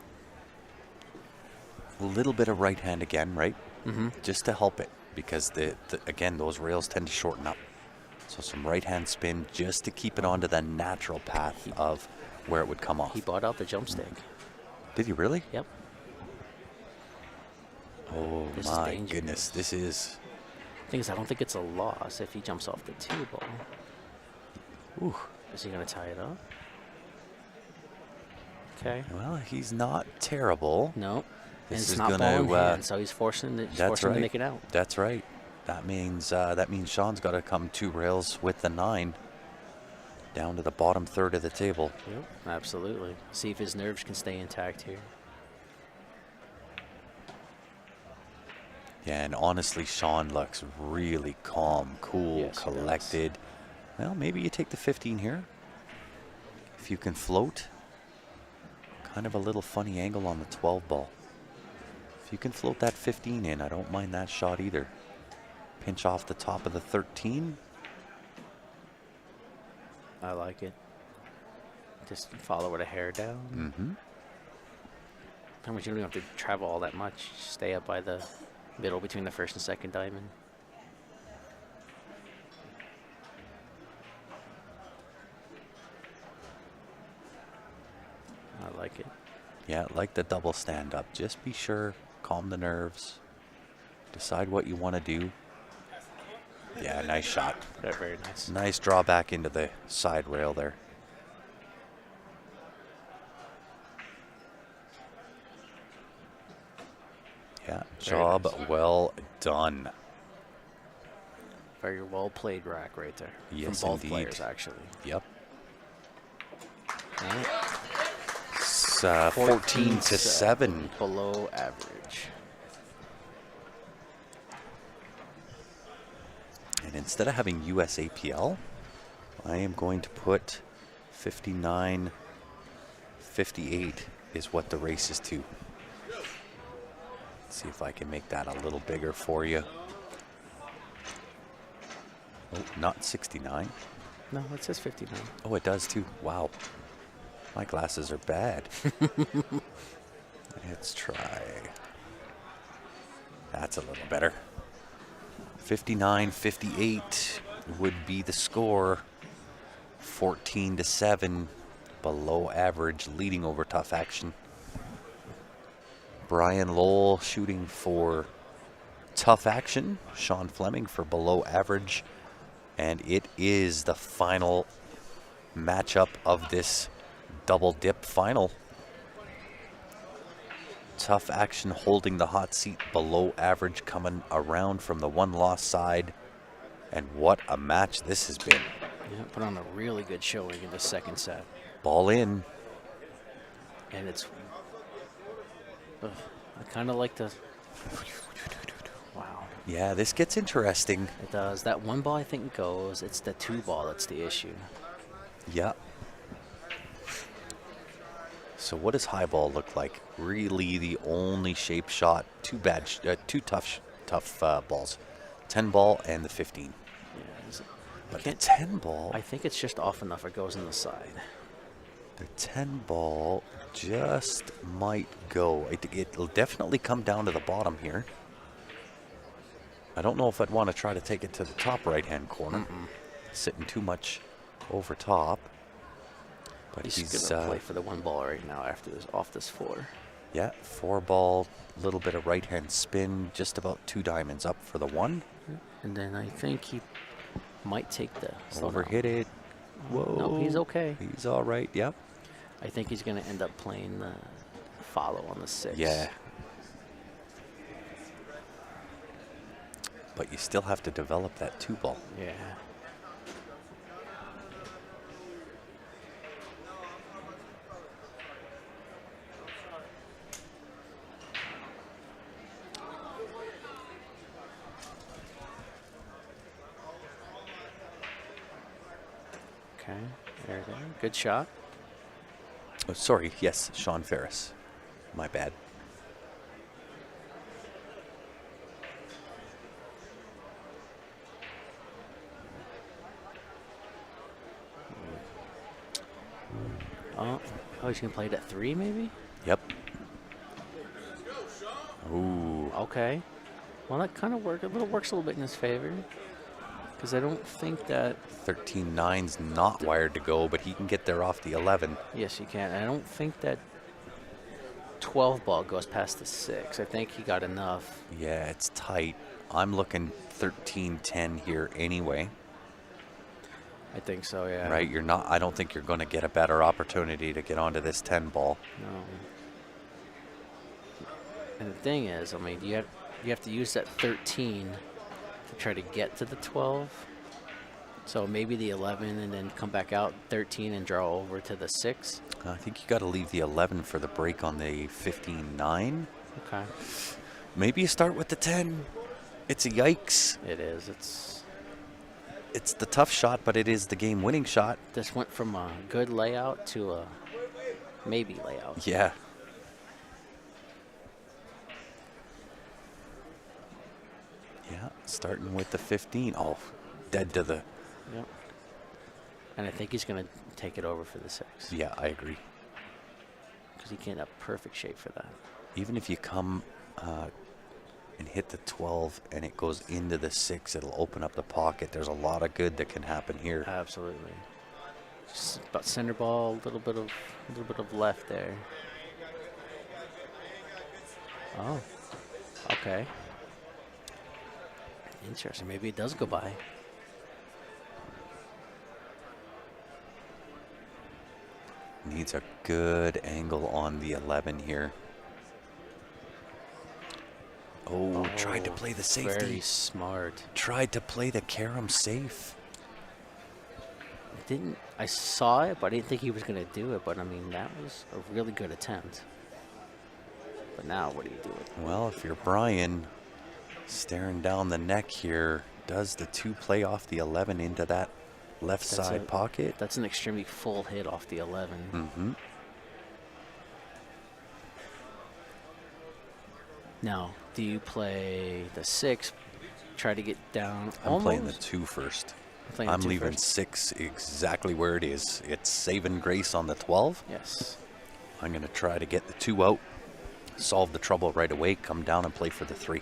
A little bit of right hand again, right? Mm-hmm. Just to help it, because again, those rails tend to shorten up. So some right hand spin just to keep it onto the natural path of where it would come off. He bought out the jump stick. Did he really? Yep. Oh This is my dangerous. goodness, this is. Thing is, I don't think it's a loss if he jumps off the 2 ball. Ooh. Is he going to tie it up? Okay. Well, he's not terrible. No. And This it's is not gonna, ball in hand, so he's forcing to make it out. That's right. That means Sean's got to come 2 rails with the 9. down to the bottom third of the table. Yep, absolutely. See if his nerves can stay intact here. Yeah, and honestly, Sean looks really calm, cool, Yes, he does. collected. Well, maybe you take the 15 here. If you can float. Kind of a little funny angle on the 12 ball. If you can float that 15 in, I don't mind that shot either. Pinch off the top of the 13. I like it. Just follow it a hair down. Mm-hmm. How much you don't have to travel all that much. Stay up by the middle between the first and second diamond. I like it. Yeah, like the double stand up. Just be sure, calm the nerves. Decide what you want to do. Yeah, nice shot. Yeah, very nice. Nice draw back into the side rail there. Yeah, job nice. well done. Very well played rack right there. Yes, from both indeed. players, actually. Yep. And It's 14 to 7. Below average. And instead of having USAPL, I am going to put 59, 58 is what the race is to. Let's see if I can make that a little bigger for you. Oh, not 69. No, it says 59. Oh, it does too. Wow. My glasses are bad. Let's try. That's a little better. 59, 58 would be the score. 14 to 7, below average, leading over Tough Action. Brian Lowell shooting for Tough Action. Sean Fleming for below average. And it is the final matchup of this double dip final. Tough Action holding the hot seat, below average coming around from the one loss side. And what a match this has been. Yeah, put on a really good showing in the second set. Ball in. And it's... I kind of like the... Wow. Yeah, this gets interesting. It does. That one ball, I think, goes. It's the two ball that's the issue. Yeah. So what does high ball look like? Really the only shape shot. Two tough balls. 10 ball and the 15. Yeah, But the 10 ball, I think it's just off enough it goes in the side. the 10 ball just might go. It'll definitely come down to the bottom here. I don't know if I'd want to try to take it to the top right-hand corner. Sitting too much over top. But He's gonna play for the one ball right now after this, off this 4. Yeah, 4 ball, little bit of right-hand spin, just about 2 diamonds up for the 1. And then I think he might take the... Overhit it. Whoa. No, he's okay. He's all right, yep. I think he's going to end up playing the follow on the 6. Yeah. But you still have to develop that 2 ball. Yeah. Okay, there. Good shot. Oh, sorry, yes, Sean Ferris. My bad. Oh, he's going to play it at 3 maybe? Yep. Ooh. Okay. Well, that kind of works a little bit in his favor. Because I don't think that... 13-9's not wired to go, but he can get there off the 11. Yes, he can. I don't think that 12 ball goes past the 6. I think he got enough. Yeah, it's tight. I'm looking 13-10 here anyway. I think so, yeah. Right? You're not. I don't think you're going to get a better opportunity to get onto this 10 ball. No. And the thing is, I mean, you have to use that 13 to try to get to the 12. So maybe the 11 and then come back out 13 and draw over to the 6. I think you got to leave the 11 for the break on the 15-9. Okay. Maybe you start with the 10. It's a yikes. It is. It's the tough shot, but it is the game-winning shot. This went from a good layout to a maybe layout. Yeah. Yeah, starting with the 15. Oh, dead to the... Yep. And I think he's going to take it over for the 6. Yeah, I agree. Because he can't have perfect shape for that. Even if you come and hit the 12 and it goes into the 6, it'll open up the pocket. There's a lot of good that can happen here. Absolutely. Just about center ball, a little bit of left there. Oh, okay. Interesting. Maybe it does go by. Needs a good angle on the 11 here. Oh, tried to play the safety. Very smart. Tried to play the carom safe. I saw it, but I didn't think he was going to do it. But I mean, that was a really good attempt. But now, what do you do with it? Well, if you're Brian, staring down the neck here, does the 2 play off the 11 into that left side pocket? That's an extremely full hit off the 11. Mm-hmm. Now, do you play the 6, try to get down? I'm playing the 2 first. I'm leaving 6 exactly where it is. It's saving grace on the 12. Yes. I'm going to try to get the 2 out, solve the trouble right away, come down and play for the 3.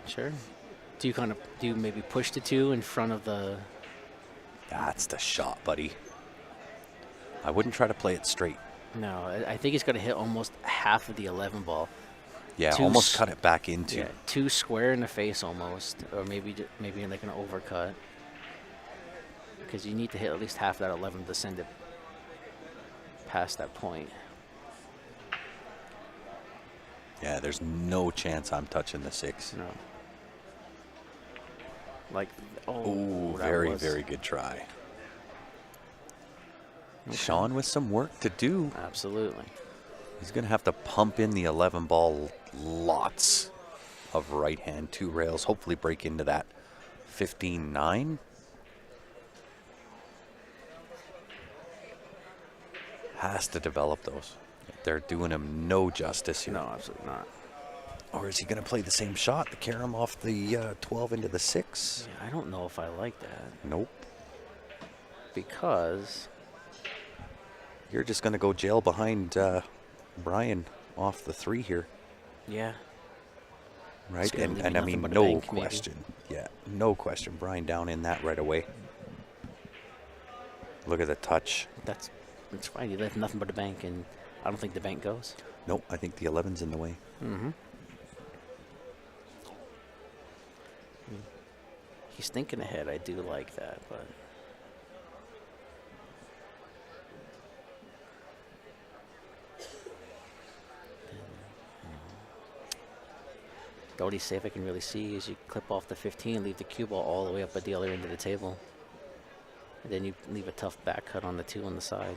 Sure. Do you maybe push the 2 in front of the... That's the shot, buddy. I wouldn't try to play it straight. No, I think he's going to hit almost half of the 11 ball. Yeah, almost cut it back into. Yeah, 2 square in the face almost, or maybe like an overcut. Because you need to hit at least half that 11 to send it past that point. Yeah, there's no chance I'm touching the 6. No. Like, oh, very, very good try. Okay. Sean with some work to do. Absolutely. He's going to have to pump in the 11 ball lots of right hand 2 rails, hopefully break into that 15-9. Has to develop those. They're doing him no justice here. No, absolutely not. Or is he going to play the same shot, the carom off the 12 into the 6? Yeah, I don't know if I like that. Nope. Because you're just going to go jail behind Brian off the 3 here. Yeah. Right? And I mean, no question. Maybe. Yeah, no question. Brian down in that right away. Look at the touch. That's fine. You left nothing but a bank, and I don't think the bank goes. Nope, I think the 11's in the way. Mm-hmm. He's thinking ahead. I do like that, but... The only save I can really see is you clip off the 15, leave the cue ball all the way up at the other end of the table. And then you leave a tough back cut on the 2 on the side.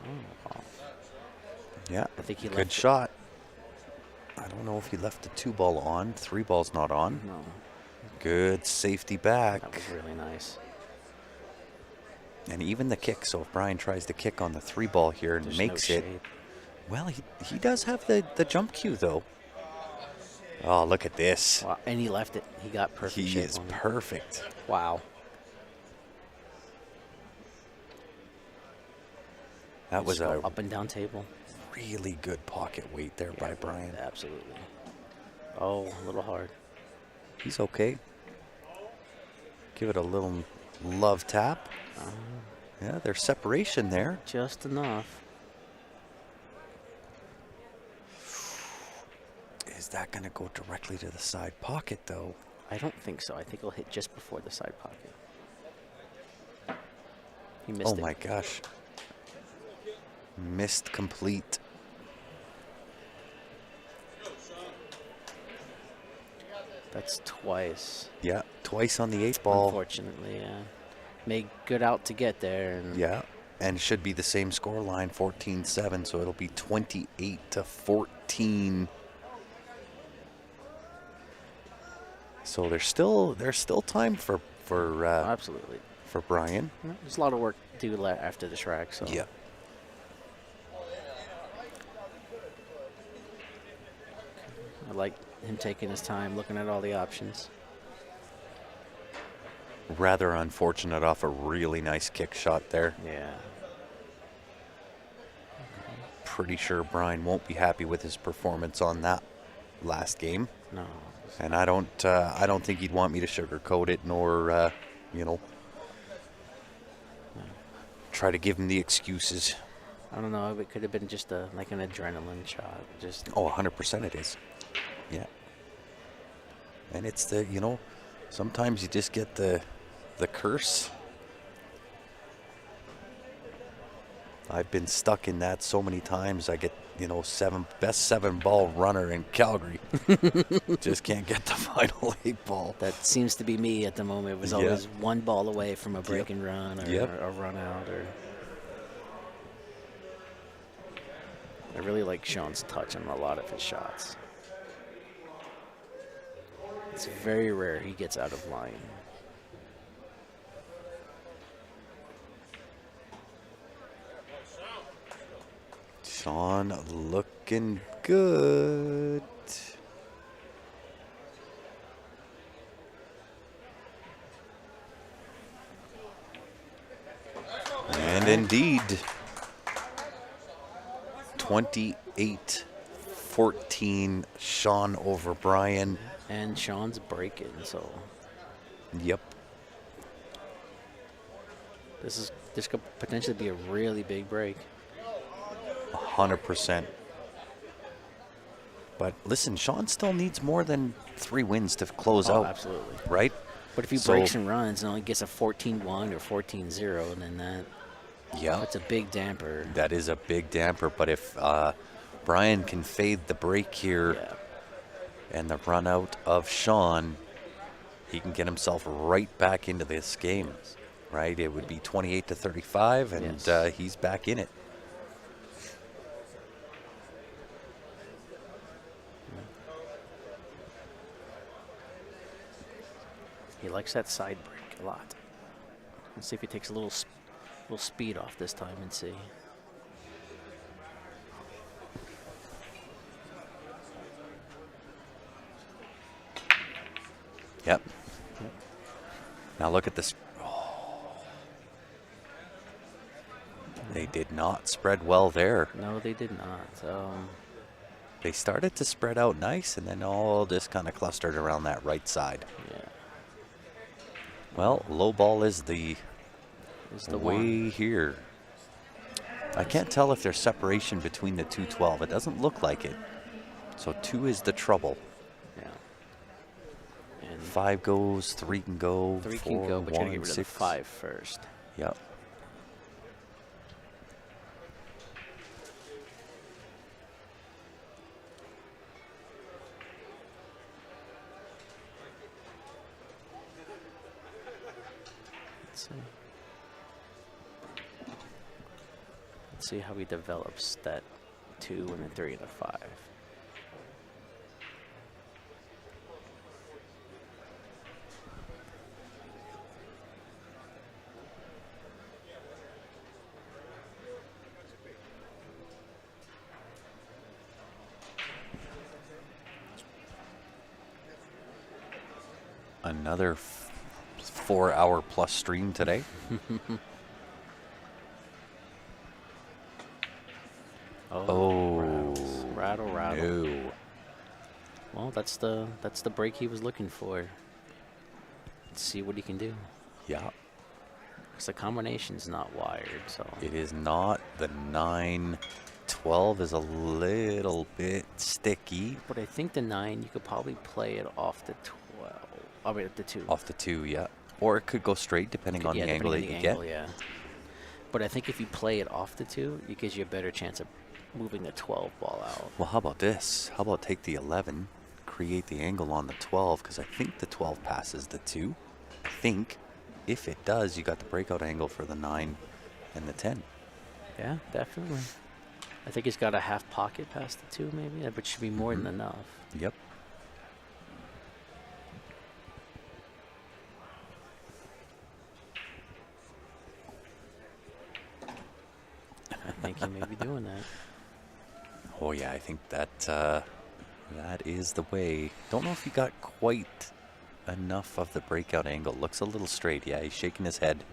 Oh, wow. Yeah, I think he good shot. I don't know if he left the 2 ball on. 3 ball's not on. No. Good safety back. That was really nice. And even the kick. So if Brian tries to kick on the 3 ball here and makes it. Well, he does have the jump cue, though. Oh, look at this. Wow. And he left it. He got perfect shape. He is perfect. Wow. That was a up and down table. Really good pocket weight there by Brian. Absolutely. Oh, a little hard. He's okay. Give it a little love tap. Yeah, there's separation there. Just enough. Is that going to go directly to the side pocket, though? I don't think so. I think it'll hit just before the side pocket. He missed it. Oh, my gosh. Missed complete. That's twice. Yeah, twice on the 8 ball. Unfortunately, yeah. Made good out to get there. And Yeah, and it should be the same score line, 14-7, so it'll be 28-14. So there's still time for absolutely. for Brian. There's a lot of work to do after this rack. So Yeah. I like him taking his time, looking at all the options. Rather unfortunate off a really nice kick shot there. Yeah. Pretty sure Brian won't be happy with his performance on that last game. No. And I don't think he'd want me to sugarcoat it, nor try to give him the excuses. I don't know. It could have been just like an adrenaline shot. Just 100% it is. Yeah. And it's sometimes you just get the curse. I've been stuck in that so many times. I get, best 7-ball runner in Calgary. Just can't get the final 8 ball. that seems to be me at the moment. It was always one ball away from a break and run or a run out. Or I really like Sean's touch on a lot of his shots. It's very rare he gets out of line. Sean looking good. And indeed, 28-14, Sean over Brian. And Sean's breaking, so Yep. this could potentially be a really big break. 100%. But listen, Sean still needs more than 3 wins to close out. Absolutely. Right? But if he breaks and runs and only gets a 14-1 or 14-0, then that's a big damper. That is a big damper. But if Brian can fade the break here and the run out of Sean, he can get himself right back into this game. Right? It would be 28-35, and he's back in it. He likes that side break a lot. Let's see if he takes a little speed off this time and see. Yep. Now look at this. They did not spread well there. No, they did not. They started to spread out nice, and then all just kind of clustered around that right side. Yeah. Well, low ball is the way one. here. I can't tell if there's separation between the 212. It doesn't look like it. So 2 is the trouble. Yeah. And 5 goes, 3 can go. 3 4, can go, but you gotta get rid of 6. 5 first. Yep. Let's see how he develops that 2 and a 3 and a 5. Another 4-hour plus stream today. Rattle. No. Well, that's the break he was looking for. Let's see what he can do. Yeah. Because the combination's not wired, so. It is not. The 9-12 is a little bit sticky. But I think the 9, you could probably play it off the 12. I mean, the 2. Off the 2, yeah. Or it could go straight, depending on the angle that you get. Yeah. But I think if you play it off the 2, it gives you a better chance of moving the 12 ball out. Well, how about this? How about take the 11, create the angle on the 12 because I think the 12 passes the 2. I think if it does, you got the breakout angle for the 9 and the 10. Yeah, definitely. I think he's got a half pocket past the 2, maybe, which should be more than enough. Yep. I think he may be doing that. Oh yeah, I think that that is the way. Don't know if he got quite enough of the breakout angle. Looks a little straight. Yeah, he's shaking his head.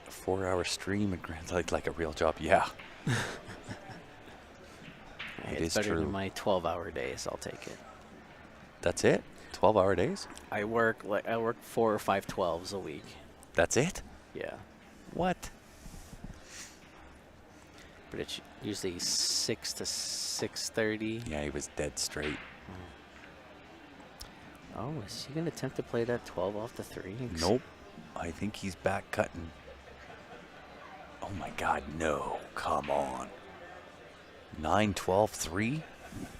A 4-hour stream and Grand like a real job. Yeah. Hey, It it's is better true. than my 12-hour days. I'll take it. That's it? 12-hour days? I work 4 or 5 12s a week. That's it? Yeah, What? but it's usually 6 to 6:30. Yeah, he was dead straight. Oh, is he gonna attempt to play that 12 off the 3? Nope. I think he's back cutting. Oh my God, no. Come on. 9, 12, 3?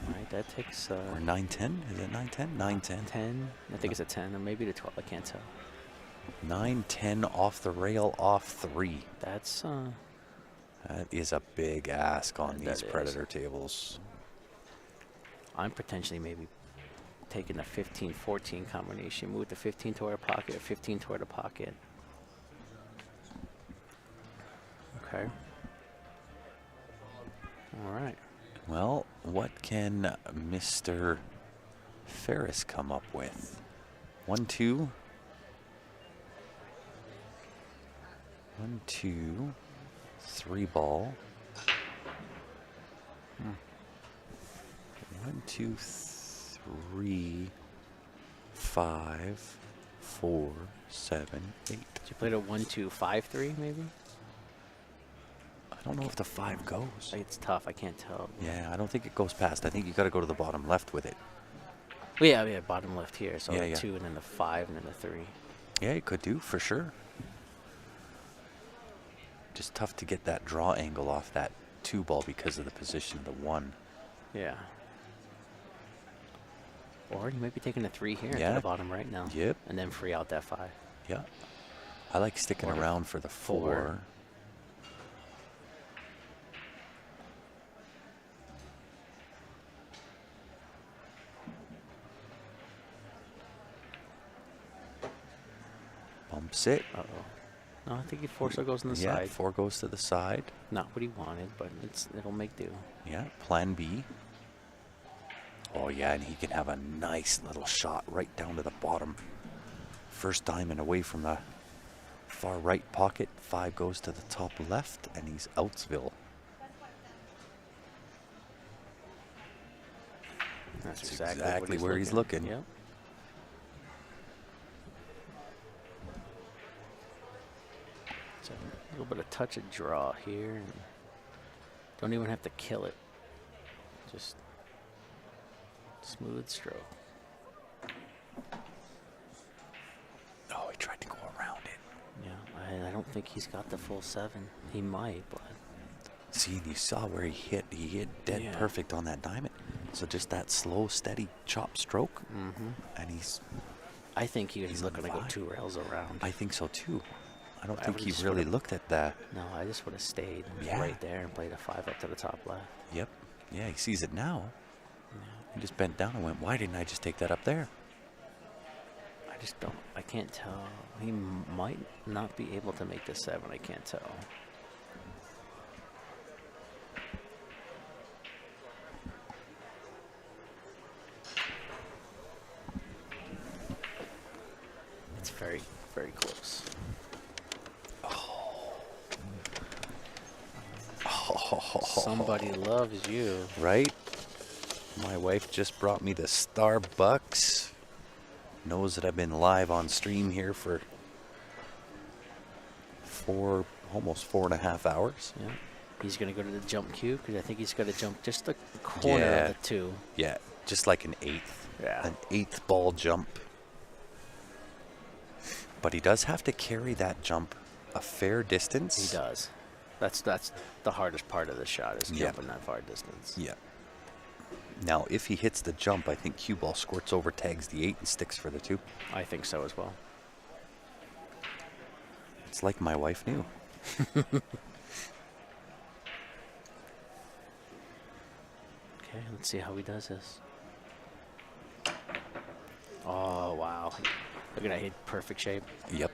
Right, that takes Or 9, 10? Is it 9, 10? 9, 10. 10. I think it's a 10, or maybe the 12. I can't tell. 9, 10 off the rail, off 3. That's That is a big ask on That these is. Predator tables. I'm potentially maybe taking the 15-14 combination. Move the 15 toward a pocket, or 15 toward a pocket. Okay. All right. Well, what can Mr. Ferris come up with? 1, 2. 1, 2. 3 ball. 1, 2, 3, 5, 4, 7, 8. Did you play the 1, 2, 5, 3 maybe? I don't know if the 5 goes. It's tough. I can't tell. Yeah, I don't think it goes past. I think you got to go to the bottom left with it. Well, yeah, bottom left here. So Yeah, the yeah. 2 and then the 5 and then the 3. Yeah, it could do for sure. Just tough to get that draw angle off that 2 ball because of the position of the 1. Yeah. Or you might be taking a 3 here Yeah. to the bottom right now. Yep. And then free out that 5. Yeah. I like sticking Or the around for the 4. 4. Bumps it. Uh-oh. No, I think he force goes on the Yeah, side. 4 goes to the side. Not what he wanted, but it'll make do. Yeah, plan B. Oh, yeah, and he can have a nice little shot right down to the bottom. First diamond away from the far right pocket. 5 goes to the top left, and he's Outsville. That's That's exactly, where he's looking. Yep. So a little bit of touch of draw here. And don't even have to kill it. Just smooth stroke. Oh, he tried to go around it. Yeah, I don't think he's got the full 7. He might, but See, and you saw where he hit. He hit dead Yeah. perfect on that diamond. So just that slow, steady chop stroke, and he's. I think he's He's looking on to go five. 2 rails around. I think so too. I don't I think would he just really would've- looked at that. No, I just would have stayed Yeah. right there and played a 5 up to the top left. Yep. Yeah, he sees it now. He just bent down and went, why didn't I just take that up there? I just don't. I can't tell. He might not be able to make the 7. I can't tell. It's very, very close. Somebody loves you. Right? My wife just brought me the Starbucks. Knows that I've been live on stream here for almost 4.5 hours. Yeah. He's going to go to the jump cue because I think he's got to jump just the corner Yeah. of the 2. Yeah, just like an 8th. Yeah. An 8th ball jump. But he does have to carry that jump a fair distance. He does. That's the hardest part of the shot is Yeah. jumping that far distance. Yeah. Now, if he hits the jump, I think cue ball squirts over, tags the 8, and sticks for the 2. I think so as well. It's like my wife knew. Okay, let's see how he does this. Oh, wow. Look at that, he had perfect shape. Yep.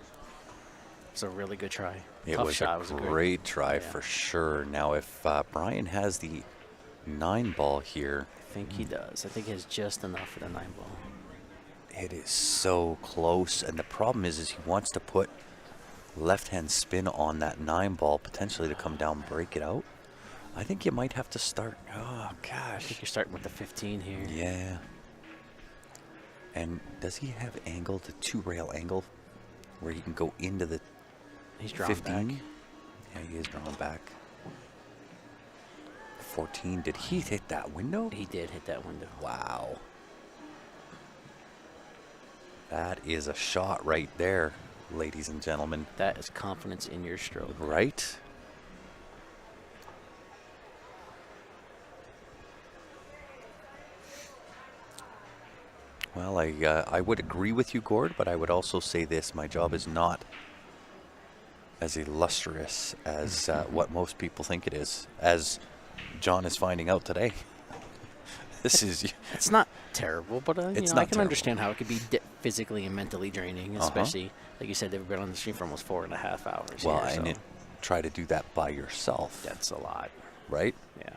It's a really good try. It Tough was shot. a It was great try yeah. for sure. Now, if Brian has the 9 ball here, I think he does. I think he has just enough for the 9 ball. it is so close. And the problem is he wants to put left-hand spin on that 9 ball, potentially to come down, break it out. I think you might have to start. Oh, I gosh. think you're starting with the 15 here. Yeah. And does he have angle, the 2-rail angle, where he can go into the He's drawn 15? back. Yeah, he is drawn back. 14. Did he hit that window? He did hit that window. Wow. That is a shot right there, ladies and gentlemen. That is confidence in your stroke. Right? Well, I would agree with you, Gord, but I would also say this. My job is not as illustrious as what most people think it is, as John is finding out today. This is... It's not terrible, but It's you know, not I can terrible. understand how it could be physically and mentally draining, especially, like you said, they've been on the stream for almost 4.5 hours. Well, here, and so it, try to do that by yourself, that's a lot. right? Yeah.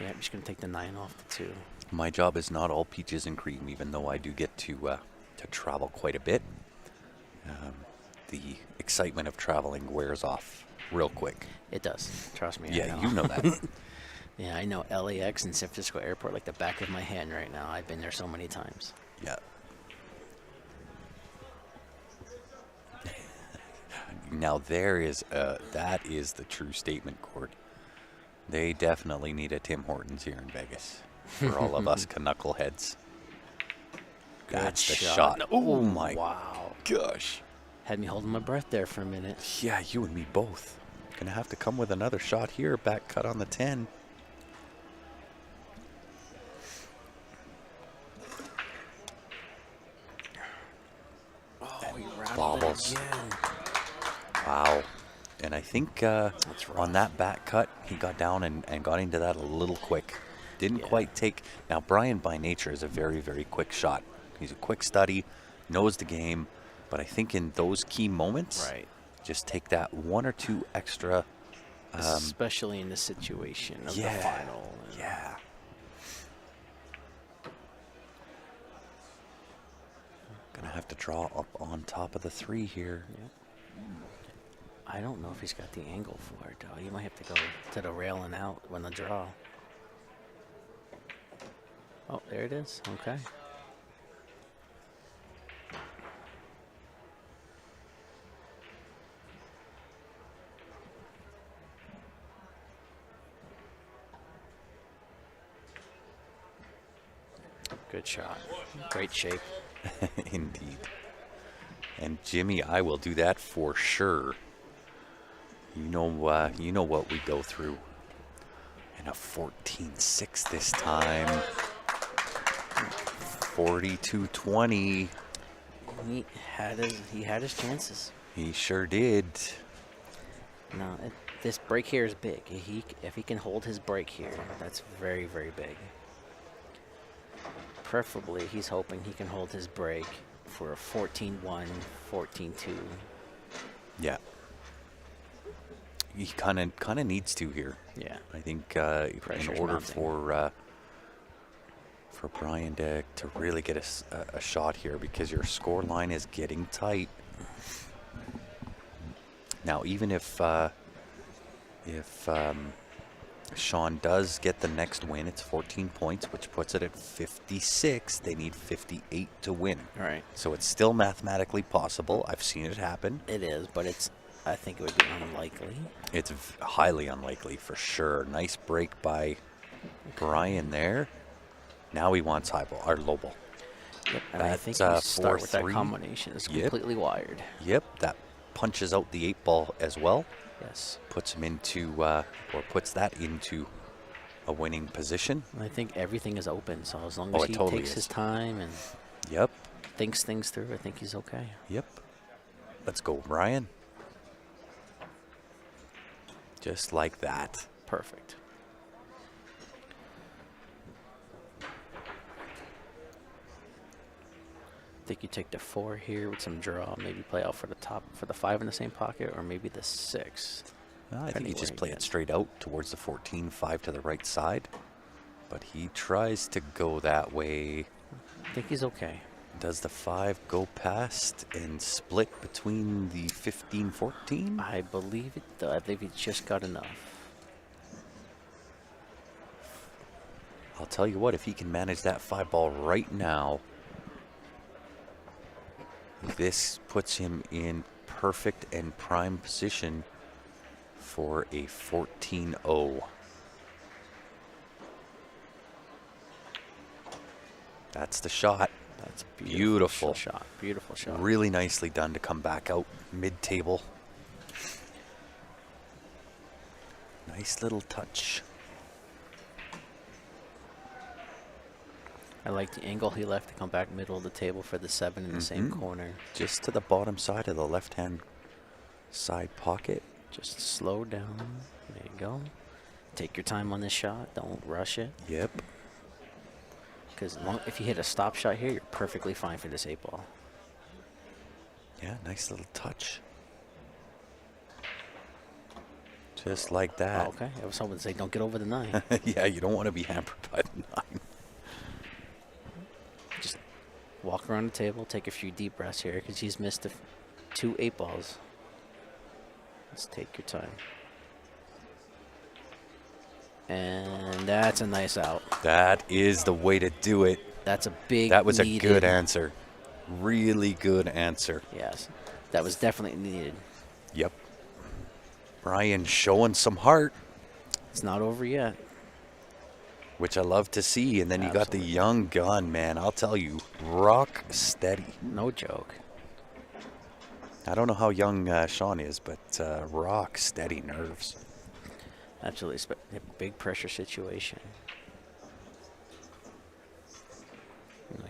Yeah, I'm just going to take the 9 off the 2. My job is not all peaches and cream, even though I do get to travel quite a bit. The excitement of traveling wears off real quick. It does. Trust me. I Yeah, know. you know that. Yeah, I know LAX and San Francisco Airport like the back of my hand right now. I've been there so many times. Yeah. Now that is the true statement, Court. They definitely need a Tim Hortons here in Vegas for all of us knuckleheads. Good That's the shot. shot. Oh my Wow. gosh. Had me holding my breath there for a minute. Yeah, you and me both. Gonna have to come with another shot here. Back cut on the 10. Oh, he rattled bobbles. it again. Wow. And I think on rough. that back cut, he got down and got into that a little quick. Didn't Yeah. quite take. Now, Brian by nature is a very, very quick shot. He's a quick study, knows the game. But I think in those key moments, Right. just take that 1 or 2 extra. Especially in the situation of the final. And Yeah. Gonna have to draw up on top of the 3 here. Yep. I don't know if he's got the angle for it, though. You might have to go to the rail and out when the draw. Oh, there it is. Okay. Good shot. Great shape. Indeed. And Jimmy, I will do that for sure. You know what we go through. And a 14-6 this time. 42-20. He had his chances. He sure did. No, this break here is big. If he can hold his break here, that's very, very big. Preferably, he's hoping he can hold his break for a 14-1, 14-2. Yeah. He kind of needs to here. Yeah. I think Pressure's in order mounting. for Brian to really get a shot here, because your score line is getting tight. Now, even if Sean does get the next win, it's 14 points, which puts it at 56. They need 58 to win. All right. So it's still mathematically possible. I've seen it happen. It is, but I think it would be unlikely. It's highly unlikely for sure. Nice break by Brian there. Now he wants high ball or low ball. Yep. And I think That's, you start with that 4-3. combination. It's Yep. completely wired. Yep, that punches out the 8 ball as well. Yes. puts him into, or puts that into a winning position. And I think everything is open, so as long as it he totally takes is. his time and Yep. thinks things through, I think he's okay. Yep. Let's go, Brian. Just like that. Perfect. I think you take the 4 here with some draw, maybe play out for the top for the 5 in the same pocket, or maybe the 6. I think Depending you where just he play it gets. straight out towards the 14, 5 to the right side. But he tries to go that way. I think he's okay. Does the 5 go past and split between the 15, 14? I believe it. I believe he just got enough. I'll tell you what, if he can manage that 5 ball right now, this puts him in perfect and prime position for a 14-0. That's the shot. That's a Beautiful. shot. Beautiful shot. Really nicely done to come back out mid-table. Nice little touch. I like the angle he left to come back middle of the table for the 7 in the same corner. Just to the bottom side of the left-hand side pocket. Just slow down. There you go. Take your time on this shot. Don't rush it. Yep. Because if you hit a stop shot here, you're perfectly fine for this 8 ball. Yeah, nice little touch. Just like that. Oh, okay. I was hoping to say, don't get over the 9. Yeah, you don't want to be hampered by the 9. Just walk around the table, take a few deep breaths here, because he's missed 2 8 balls. Let's take your time. And that's a nice out. That is the way to do it. That's a big That was needed. a good answer. Really good answer. Yes. That was definitely needed. Yep. Brian showing some heart, It's not over yet. which I love to see. And then you got the Absolutely. young gun, man. I'll tell you, rock steady. No joke. I don't know how young Sean is, but rock steady nerves. Absolutely. A big pressure situation.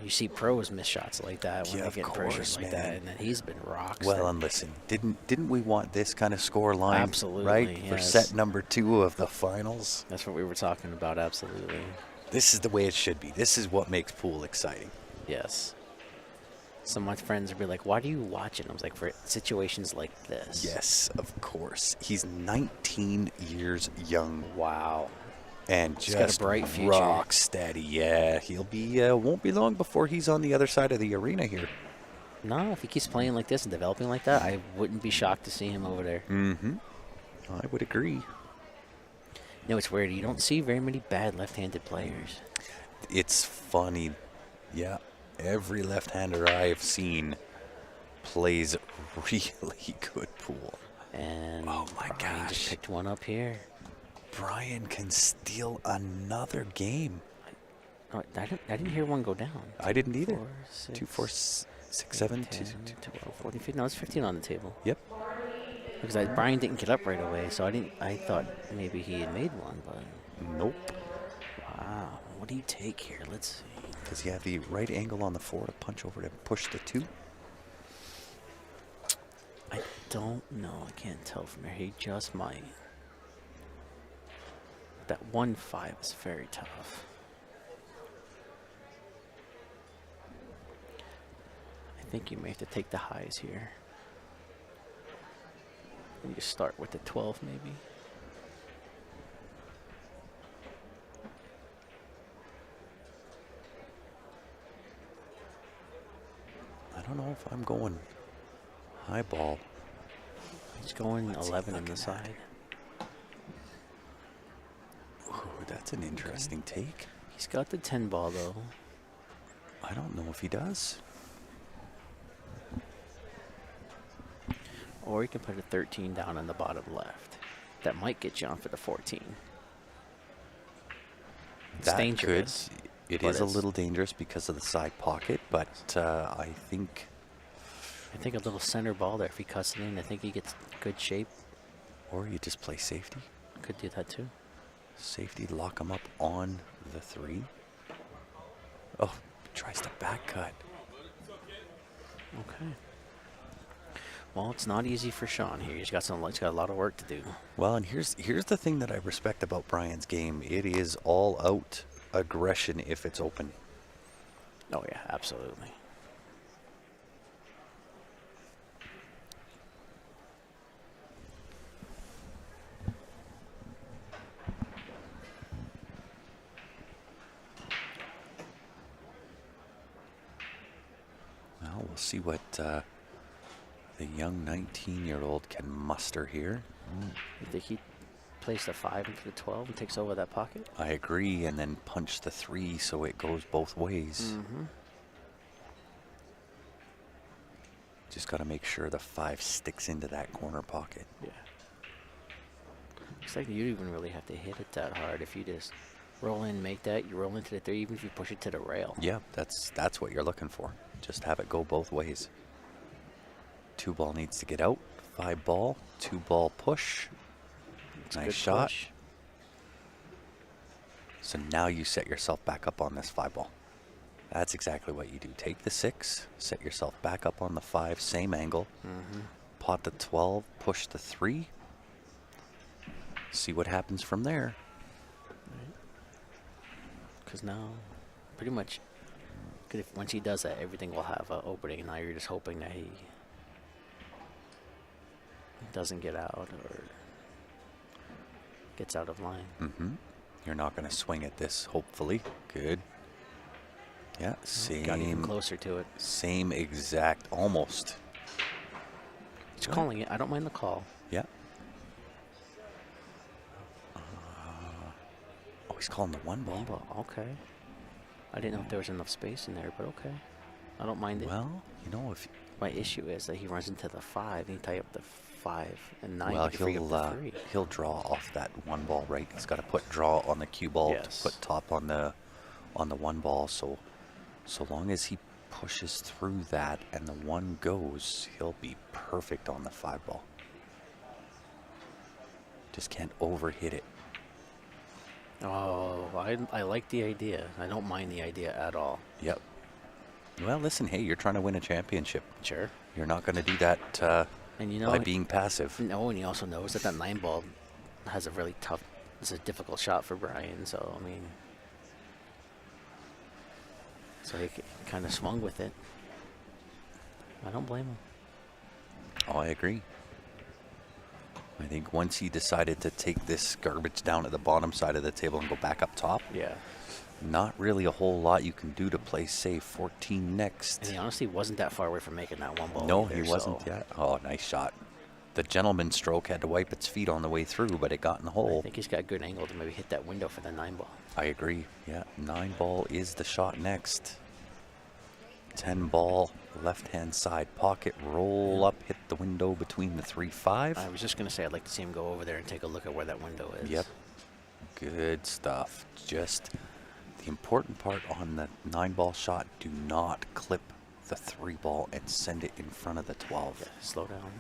You see pros miss shots like that when Yeah, they of get pressure course, like man. that, and then he's been rock. Well, and listen, didn't we want this kind of score line? Absolutely, Right? For yes. set number 2 of the finals. That's what we were talking about. Absolutely. This is the way it should be. This is what makes pool exciting. Yes. Some of my friends would be like, "Why do you watch it?" I was like, "For situations like this." Yes, of course. He's 19 years young. Wow. And He's got a just bright future. rock steady. Yeah, he'll be. Won't be long before he's on the other side of the arena here. No, if he keeps playing like this and developing like that, I wouldn't be shocked to see him over there. Mm-hmm. I would agree. You know, it's weird. You don't see very many bad left-handed players. It's funny. Yeah, every left-hander I've seen plays really good pool. And Oh my Brian just gosh. picked one up here. Brian can steal another game. Oh, I didn't hear one go down. I didn't either. 4, 6, 2, 4, 6, 7, 10, 2. 12, 14, 15. No, it's 15 on the table. Yep. Because Brian didn't get up right away, so I thought maybe he had made one, but Nope. wow. What do you take here? Let's see. Does he have the right angle on the 4 to punch over to push the 2? I don't know. I can't tell from here. He just might. That 1-5 is very tough. I think you may have to take the highs here. You just start with the 12 maybe. I don't know if I'm going high ball. He's going What's he 11 on the looking at? side. Ooh, that's an interesting take. He's got the 10 ball though. I don't know if he does. Or you can put a 13 down on the bottom left. That might get you on for the 14. It's That dangerous. could. It but is a it's- little dangerous because of the side pocket, but I think, I think a little center ball there. If he cuts it in, I think he gets good shape. Or you just play safety. Could do that too. Safety, lock him up on the 3. Oh, tries to back cut. Okay. Well, it's not easy for Sean here. He's got a lot of work to do. Well, and here's the thing that I respect about Brian's game. It is all out aggression if it's open. Oh yeah, absolutely. Well, we'll see what the young 19-year-old can muster here. You think he plays the 5 into the 12 and takes over that pocket? I agree, and then punch the 3 so it goes both ways. Just got to make sure the 5 sticks into that corner pocket. Yeah. It's like you don't even really have to hit it that hard. If you just roll in, make that, you roll into the 3, even if you push it to the rail. Yeah, that's what you're looking for. Just have it go both ways. 2 ball needs to get out. 5 ball, 2 ball push. Nice shot. Push. So now you set yourself back up on this 5 ball. That's exactly what you do. Take the 6, set yourself back up on the 5, same angle. Pot the 12, push the 3. See what happens from there. Because now, pretty much, once he does that, everything will have an opening. And now you're just hoping that he doesn't get out or gets out of line. You're not going to swing at this, hopefully. Good. Yeah, Got even same, closer to it. same exact, almost. He's calling it. I don't mind the call. Yeah. Oh, he's calling the 1 ball. Okay. I didn't know if there was enough space in there, but okay. I don't mind it. Well, you know, if My issue is that he runs into the 5 and he tie up the 5 and 9. well, you can free up the 3. he'll draw off that 1 ball, right? He's got to put draw on the cue ball Yes. to put top on the 1 ball. So long as he pushes through that and the 1 goes, he'll be perfect on the 5 ball. Just can't overhit it. Oh, I like the idea. I don't mind the idea at all. Yep. Well, listen, hey, you're trying to win a championship. Sure. You're not going to do that And you know, by being passive. no, and he also knows that 9 ball has a really tough, it's a difficult shot for Brian. So, I mean, so he kind of swung with it. I don't blame him. Oh, I agree. I think once he decided to take this garbage down at the bottom side of the table and go back up top, Yeah. not really a whole lot you can do to play safe. 14 next. And he honestly wasn't that far away from making that 1 ball. No, either, he wasn't so yet. Oh, nice shot. The gentleman's stroke had to wipe its feet on the way through, but it got in the I hole. think he's got a good angle to maybe hit that window for the 9 ball. I agree. Yeah, 9 ball is the shot next. 10 ball, left-hand side pocket, roll up, hit the window between the 3-5. I was just going to say I'd like to see him go over there and take a look at where that window is. Yep. Good stuff. Just the important part on the 9 ball shot, do not clip the 3 ball and send it in front of the 12. Yeah, slow down.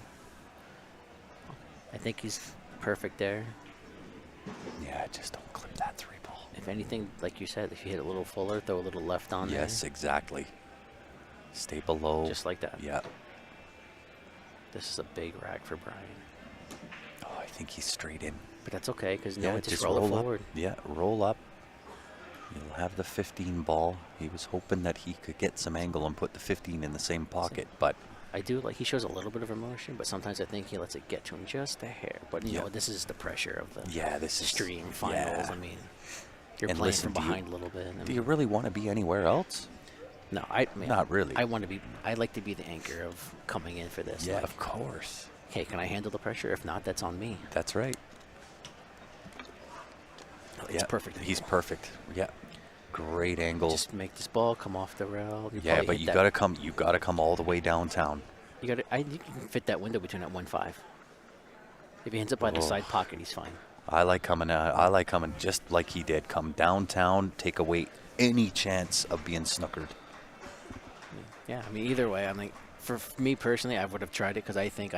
I think he's perfect there. Yeah, just don't clip that 3 ball. If anything, like you said, if you hit a little fuller, throw a little left on there. Yes, exactly. Stay below. Just like that. Yeah. This is a big rack for Brian. Oh, I think he's straight in. But that's okay, because Yeah, just roll it forward. up. Yeah, roll up. You'll have the 15 ball. He was hoping that he could get some angle and put the 15 in the same pocket, but I do like, he shows a little bit of emotion, but sometimes I think he lets it get to him just a hair. But, you know, this is the pressure of the this is stream finals. yeah. I mean, you're And playing listen, from behind a little bit. I Do you mean, really want to be anywhere else? no, I mean, Not really. I want to be, I like to be the anchor of coming in for this. Yeah, Like, of course. okay, can I handle the pressure? If not, that's on me. That's right. It's perfect. He's perfect. Yeah. Great angle. Just make this ball come off the rail. Yeah, but you gotta come all the way downtown. You think you can fit that window between that 1-5. If he ends up by the side pocket, he's fine. I like coming just like he did. Come downtown, take away any chance of being snookered. Yeah, I mean, either way, I'm like, for me personally, I would have tried it because I think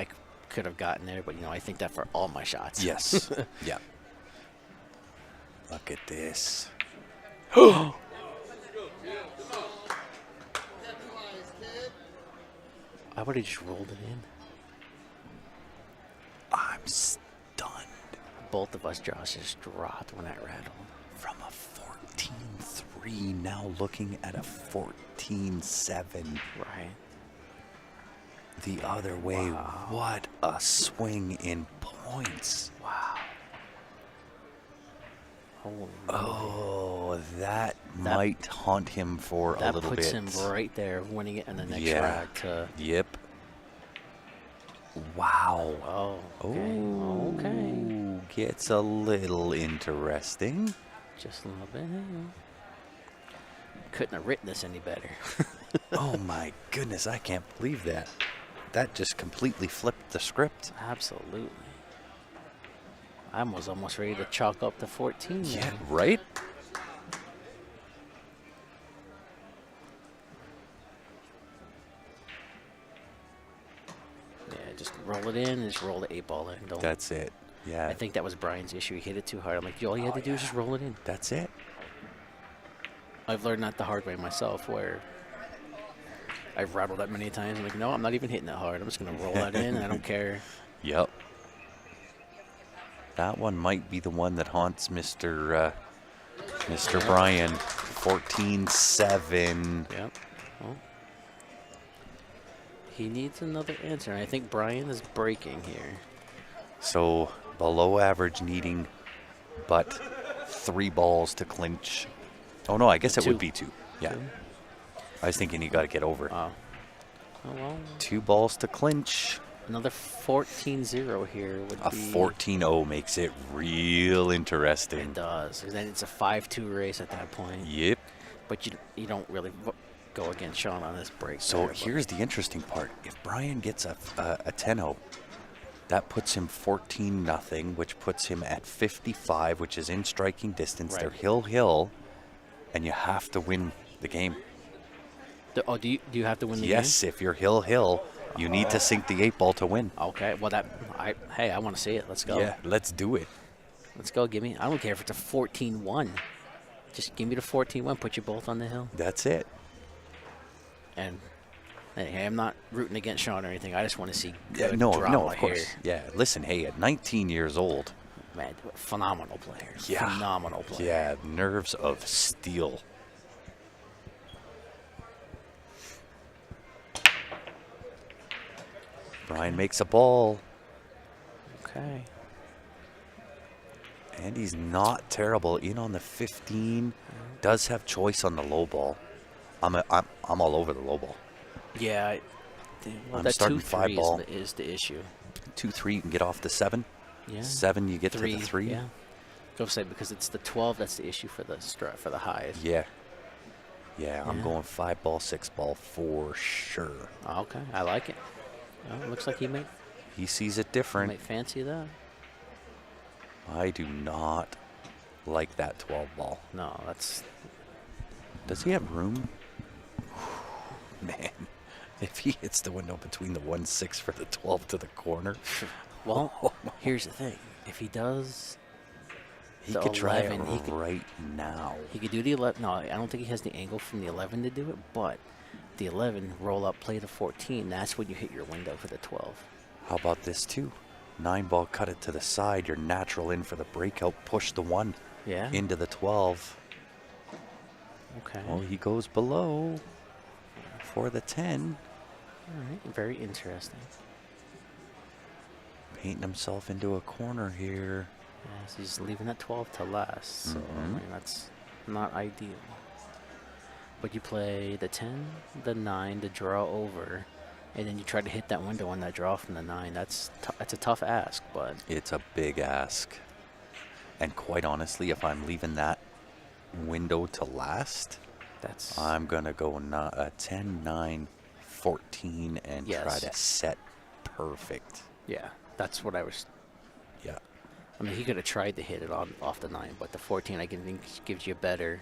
could have gotten there, but, I think that for all my shots. Yes. Yeah. Look at this. I would have just rolled it in. I'm stunned. Both of us, Josh, just dropped when that rattled. From a 14-3, now looking at a 14-7. Right. The other way. Wow. What a swing in points. Wow. Holy Oh, that might haunt him for a that little bit. puts him right there, winning it in the next Yeah. track. To Yep. Wow. oh, okay, Oh, okay, gets a little interesting. just a little bit. Couldn't have written this any better. Oh my goodness, I can't believe that. That just completely flipped the script. Absolutely. I was almost ready to chalk up the 14. Yeah, there. right? Yeah, just roll it in and just roll the 8-ball in. Don't. That's it. Yeah, I think that was Brian's issue. He hit it too hard. I'm like, all you had to do is just roll it in. that's it. I've learned that the hard way myself, where I've rattled that many times. I'm like, no, I'm not even hitting that hard. I'm just going to roll that in. I don't care. Yep. That one might be the one that haunts Mr. Bryan. 14-7. Yep. Well, he needs another answer. And I think Brian is breaking here. So below average needing but 3 balls to clinch. Oh no, I guess it would 2. be 2. Yeah. 2. I was thinking you got to get over. Oh, well. 2 balls to clinch. Another 14-0 here would A be. 14-0 makes it real interesting. It does. 'Cause then it's a 5-2 race at that point. Yep. But you don't really go against Sean on this break. So there, but- here's the interesting part. If Brian gets a 10-0, that puts him 14-0, which puts him at 55, which is in striking distance. Right. They're hill, and you have to win the game. Oh, do you have to win the Yes, if you're hill, you need to sink the 8-ball to win. game? Okay. Well, hey, I want to see it. Let's go. Yeah, let's do it. Let's go. Give me. I don't care if it's a 14-1. Just give me the 14-1. Put you both on the hill. That's it. And hey, I'm not rooting against Sean or anything. I just want to see Yeah, good no, drama of course. here. Yeah, listen, hey, at 19 years old, Man, phenomenal player. Yeah. Phenomenal player. yeah, nerves of steel. Brian makes a ball, Okay. and he's not terrible. In on the 15, does have choice on the low ball. I'm all over the low ball. Yeah. Well, I'm that starting 2-3 5-ball. is the issue. 2-3, you can get off the 7. Yeah. 7, you get to the 3. Yeah. Go say because it's the 12 that's the issue for the highs. Yeah. Yeah, I'm Yeah. going 5-ball, 6-ball for sure. Okay, I like it. Well, it looks like he might He sees it different. fancy that. I do not like that 12 ball. No, that's Does he have room? Man, if he hits the window between the 1-6 for the 12 to the corner, well. Here's the thing: if he does, he the could try 11, he it could- right now. he could do the 11. No, I don't think he has the angle from the 11 to do it. But the 11 roll up, play the 14. That's when you hit your window for the 12. How about this too? 9-ball, cut it to the side. You're natural in for the breakout. Push the 1 Yeah. into the 12. Okay. Oh, he goes below for the 10. All right. Very interesting. Painting himself into a corner here. Yes, he's leaving that 12 to last. So I mean, that's not ideal. But you play the 10, the 9 to draw over, and then you try to hit that window on that draw from the 9. That's a tough ask, but It's a big ask. And quite honestly, if I'm leaving that window to last, that's I'm going to go 10, 9, 14 and try Yes. to set perfect. yeah. That's what I was. Yeah. I mean, he could have tried to hit it off the 9, but the 14 I can think gives you better.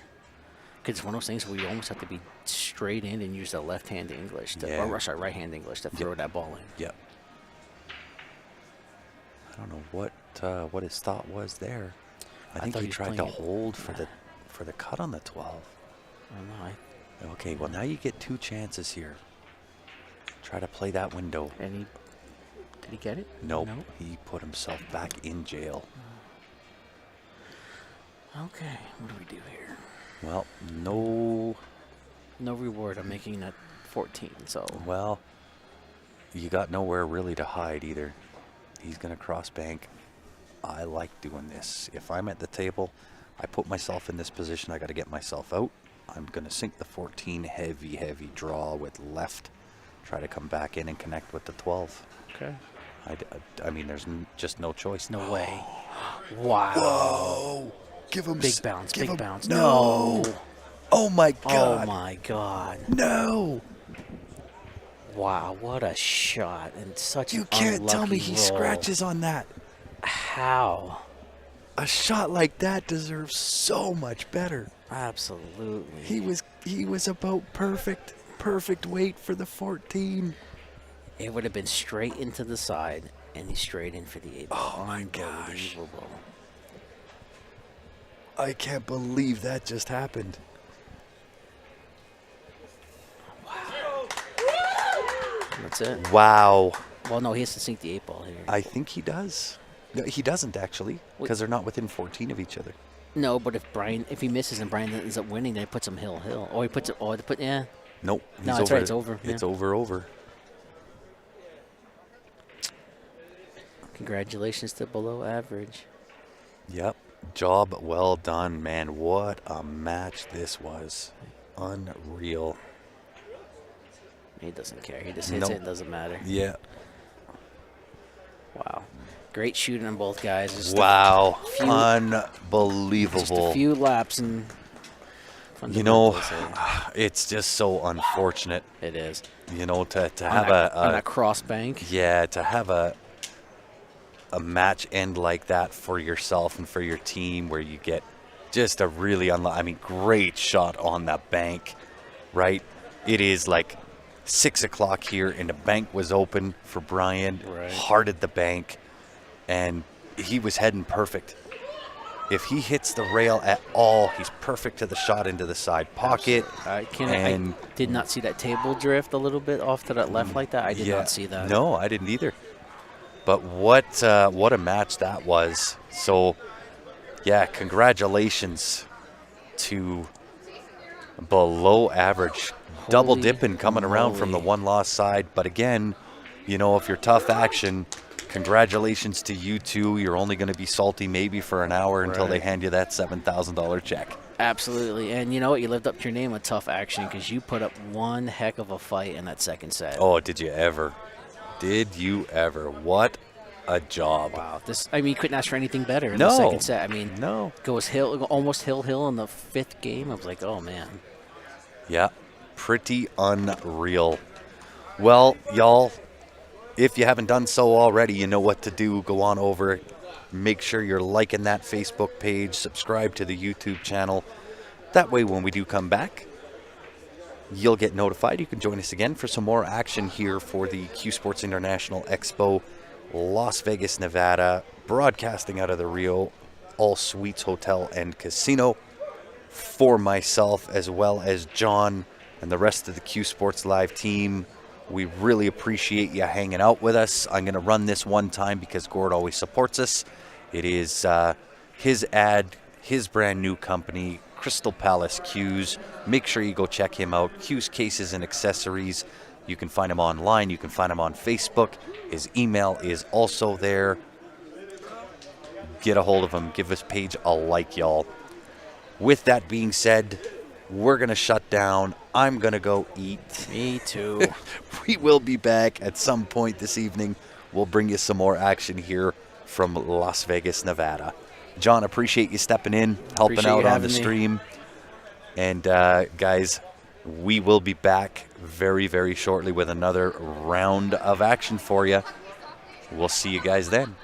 Because it's one of those things where you almost have to be straight in and use the left hand English to, Yeah. or sorry, right hand English to throw that ball in. Yep. I don't know what his thought was there. I think thought he he was tried to playing it. hold for the cut on the 12. I don't know. Okay, well now you get 2 chances here. Try to play that window. Did he get it? Nope. No. He put himself back in jail. Okay, what do we do here? Well, no. No reward. I'm making that 14. So Well, you got nowhere really to hide either. He's going to cross bank. I like doing this. If I'm at the table, I put myself in this position. I got to get myself out. I'm going to sink the 14, heavy draw with left. Try to come back in and connect with the 12. okay. I mean, there's just no choice. No way. Wow. Whoa! Give him Big bounce. Big bounce. No! Oh my God! Oh my God. No! Wow, what a shot and such You an can't tell me unlucky he roll. scratches on that. How? A shot like that deserves so much better. Absolutely. He was about perfect weight for the 14. It would have been straight into the side, and he's straight in for the 8. Oh my gosh. Unbelievable. I can't believe that just happened. That's it. Wow. Well, no, he has to sink the 8 ball here. I think he does. No, he doesn't actually, because they're not within 14 of each other. No, but if he misses and Brian ends up winning, then he puts him hill. Or he puts it, yeah. Nope. No, he's that's right, it's over, It's yeah. over. Congratulations to below average. Yep. Job well done, man. What a match this was. Unreal. He doesn't care. He just hits Nope. it. It doesn't matter. Yeah. Wow. Great shooting on both guys. Just Wow. few- Unbelievable. Just a few laps and You know, fundamentals it's just so unfortunate, there. It is. you know, to On have on a that cross bank. yeah, to have a match end like that for yourself and for your team, where you get just a really great shot on the bank, right? It is like 6 o'clock here, and the bank was open for Brian. Right. Hearted the bank, and he was heading perfect. If he hits the rail at all, he's perfect to the shot into the side pocket. I And- did not see that table drift a little bit off to that left like that. I did not see that. No, I didn't either. But what a match that was. So, yeah, congratulations to below average. Double Holy dipping coming around from the moly. one-loss side. But again, you know, if you're tough action, congratulations to you two. You're only going to be salty maybe for an hour until they Right. hand you that $7,000 check. Absolutely. And you know what? You lived up to your name with tough action because you put up one heck of a fight in that second set. Oh, did you ever? Did you ever? What a job. Wow. You couldn't ask for anything better in No. the second set. No. Goes almost hill in the 5th game. I was like, oh, man. Yeah, pretty unreal. Well, y'all, if you haven't done so already, you know what to do. Go on over. Make sure you're liking that Facebook page. Subscribe to the YouTube channel. That way, when we do come back, you'll get notified. You can join us again for some more action here for the CueSports International Expo, Las Vegas, Nevada, broadcasting out of the Rio All Suites Hotel and Casino. For myself, as well as John and the rest of the CueSports Live team, we really appreciate you hanging out with us. I'm going to run this one time because Gord always supports us. It is his ad, his brand new company, Crystal Palace Cues. Make sure you go check him out. Cues Cases and Accessories. You can find him online. You can find him on Facebook. His email is also there. Get a hold of him. Give his page a like, y'all. With that being said, we're going to shut down. I'm going to go eat. Me too. We will be back at some point this evening. We'll bring you some more action here from Las Vegas, Nevada. John, appreciate you stepping in, helping Appreciate out you on the having me. stream. And guys, we will be back very, very shortly with another round of action for you. We'll see you guys then.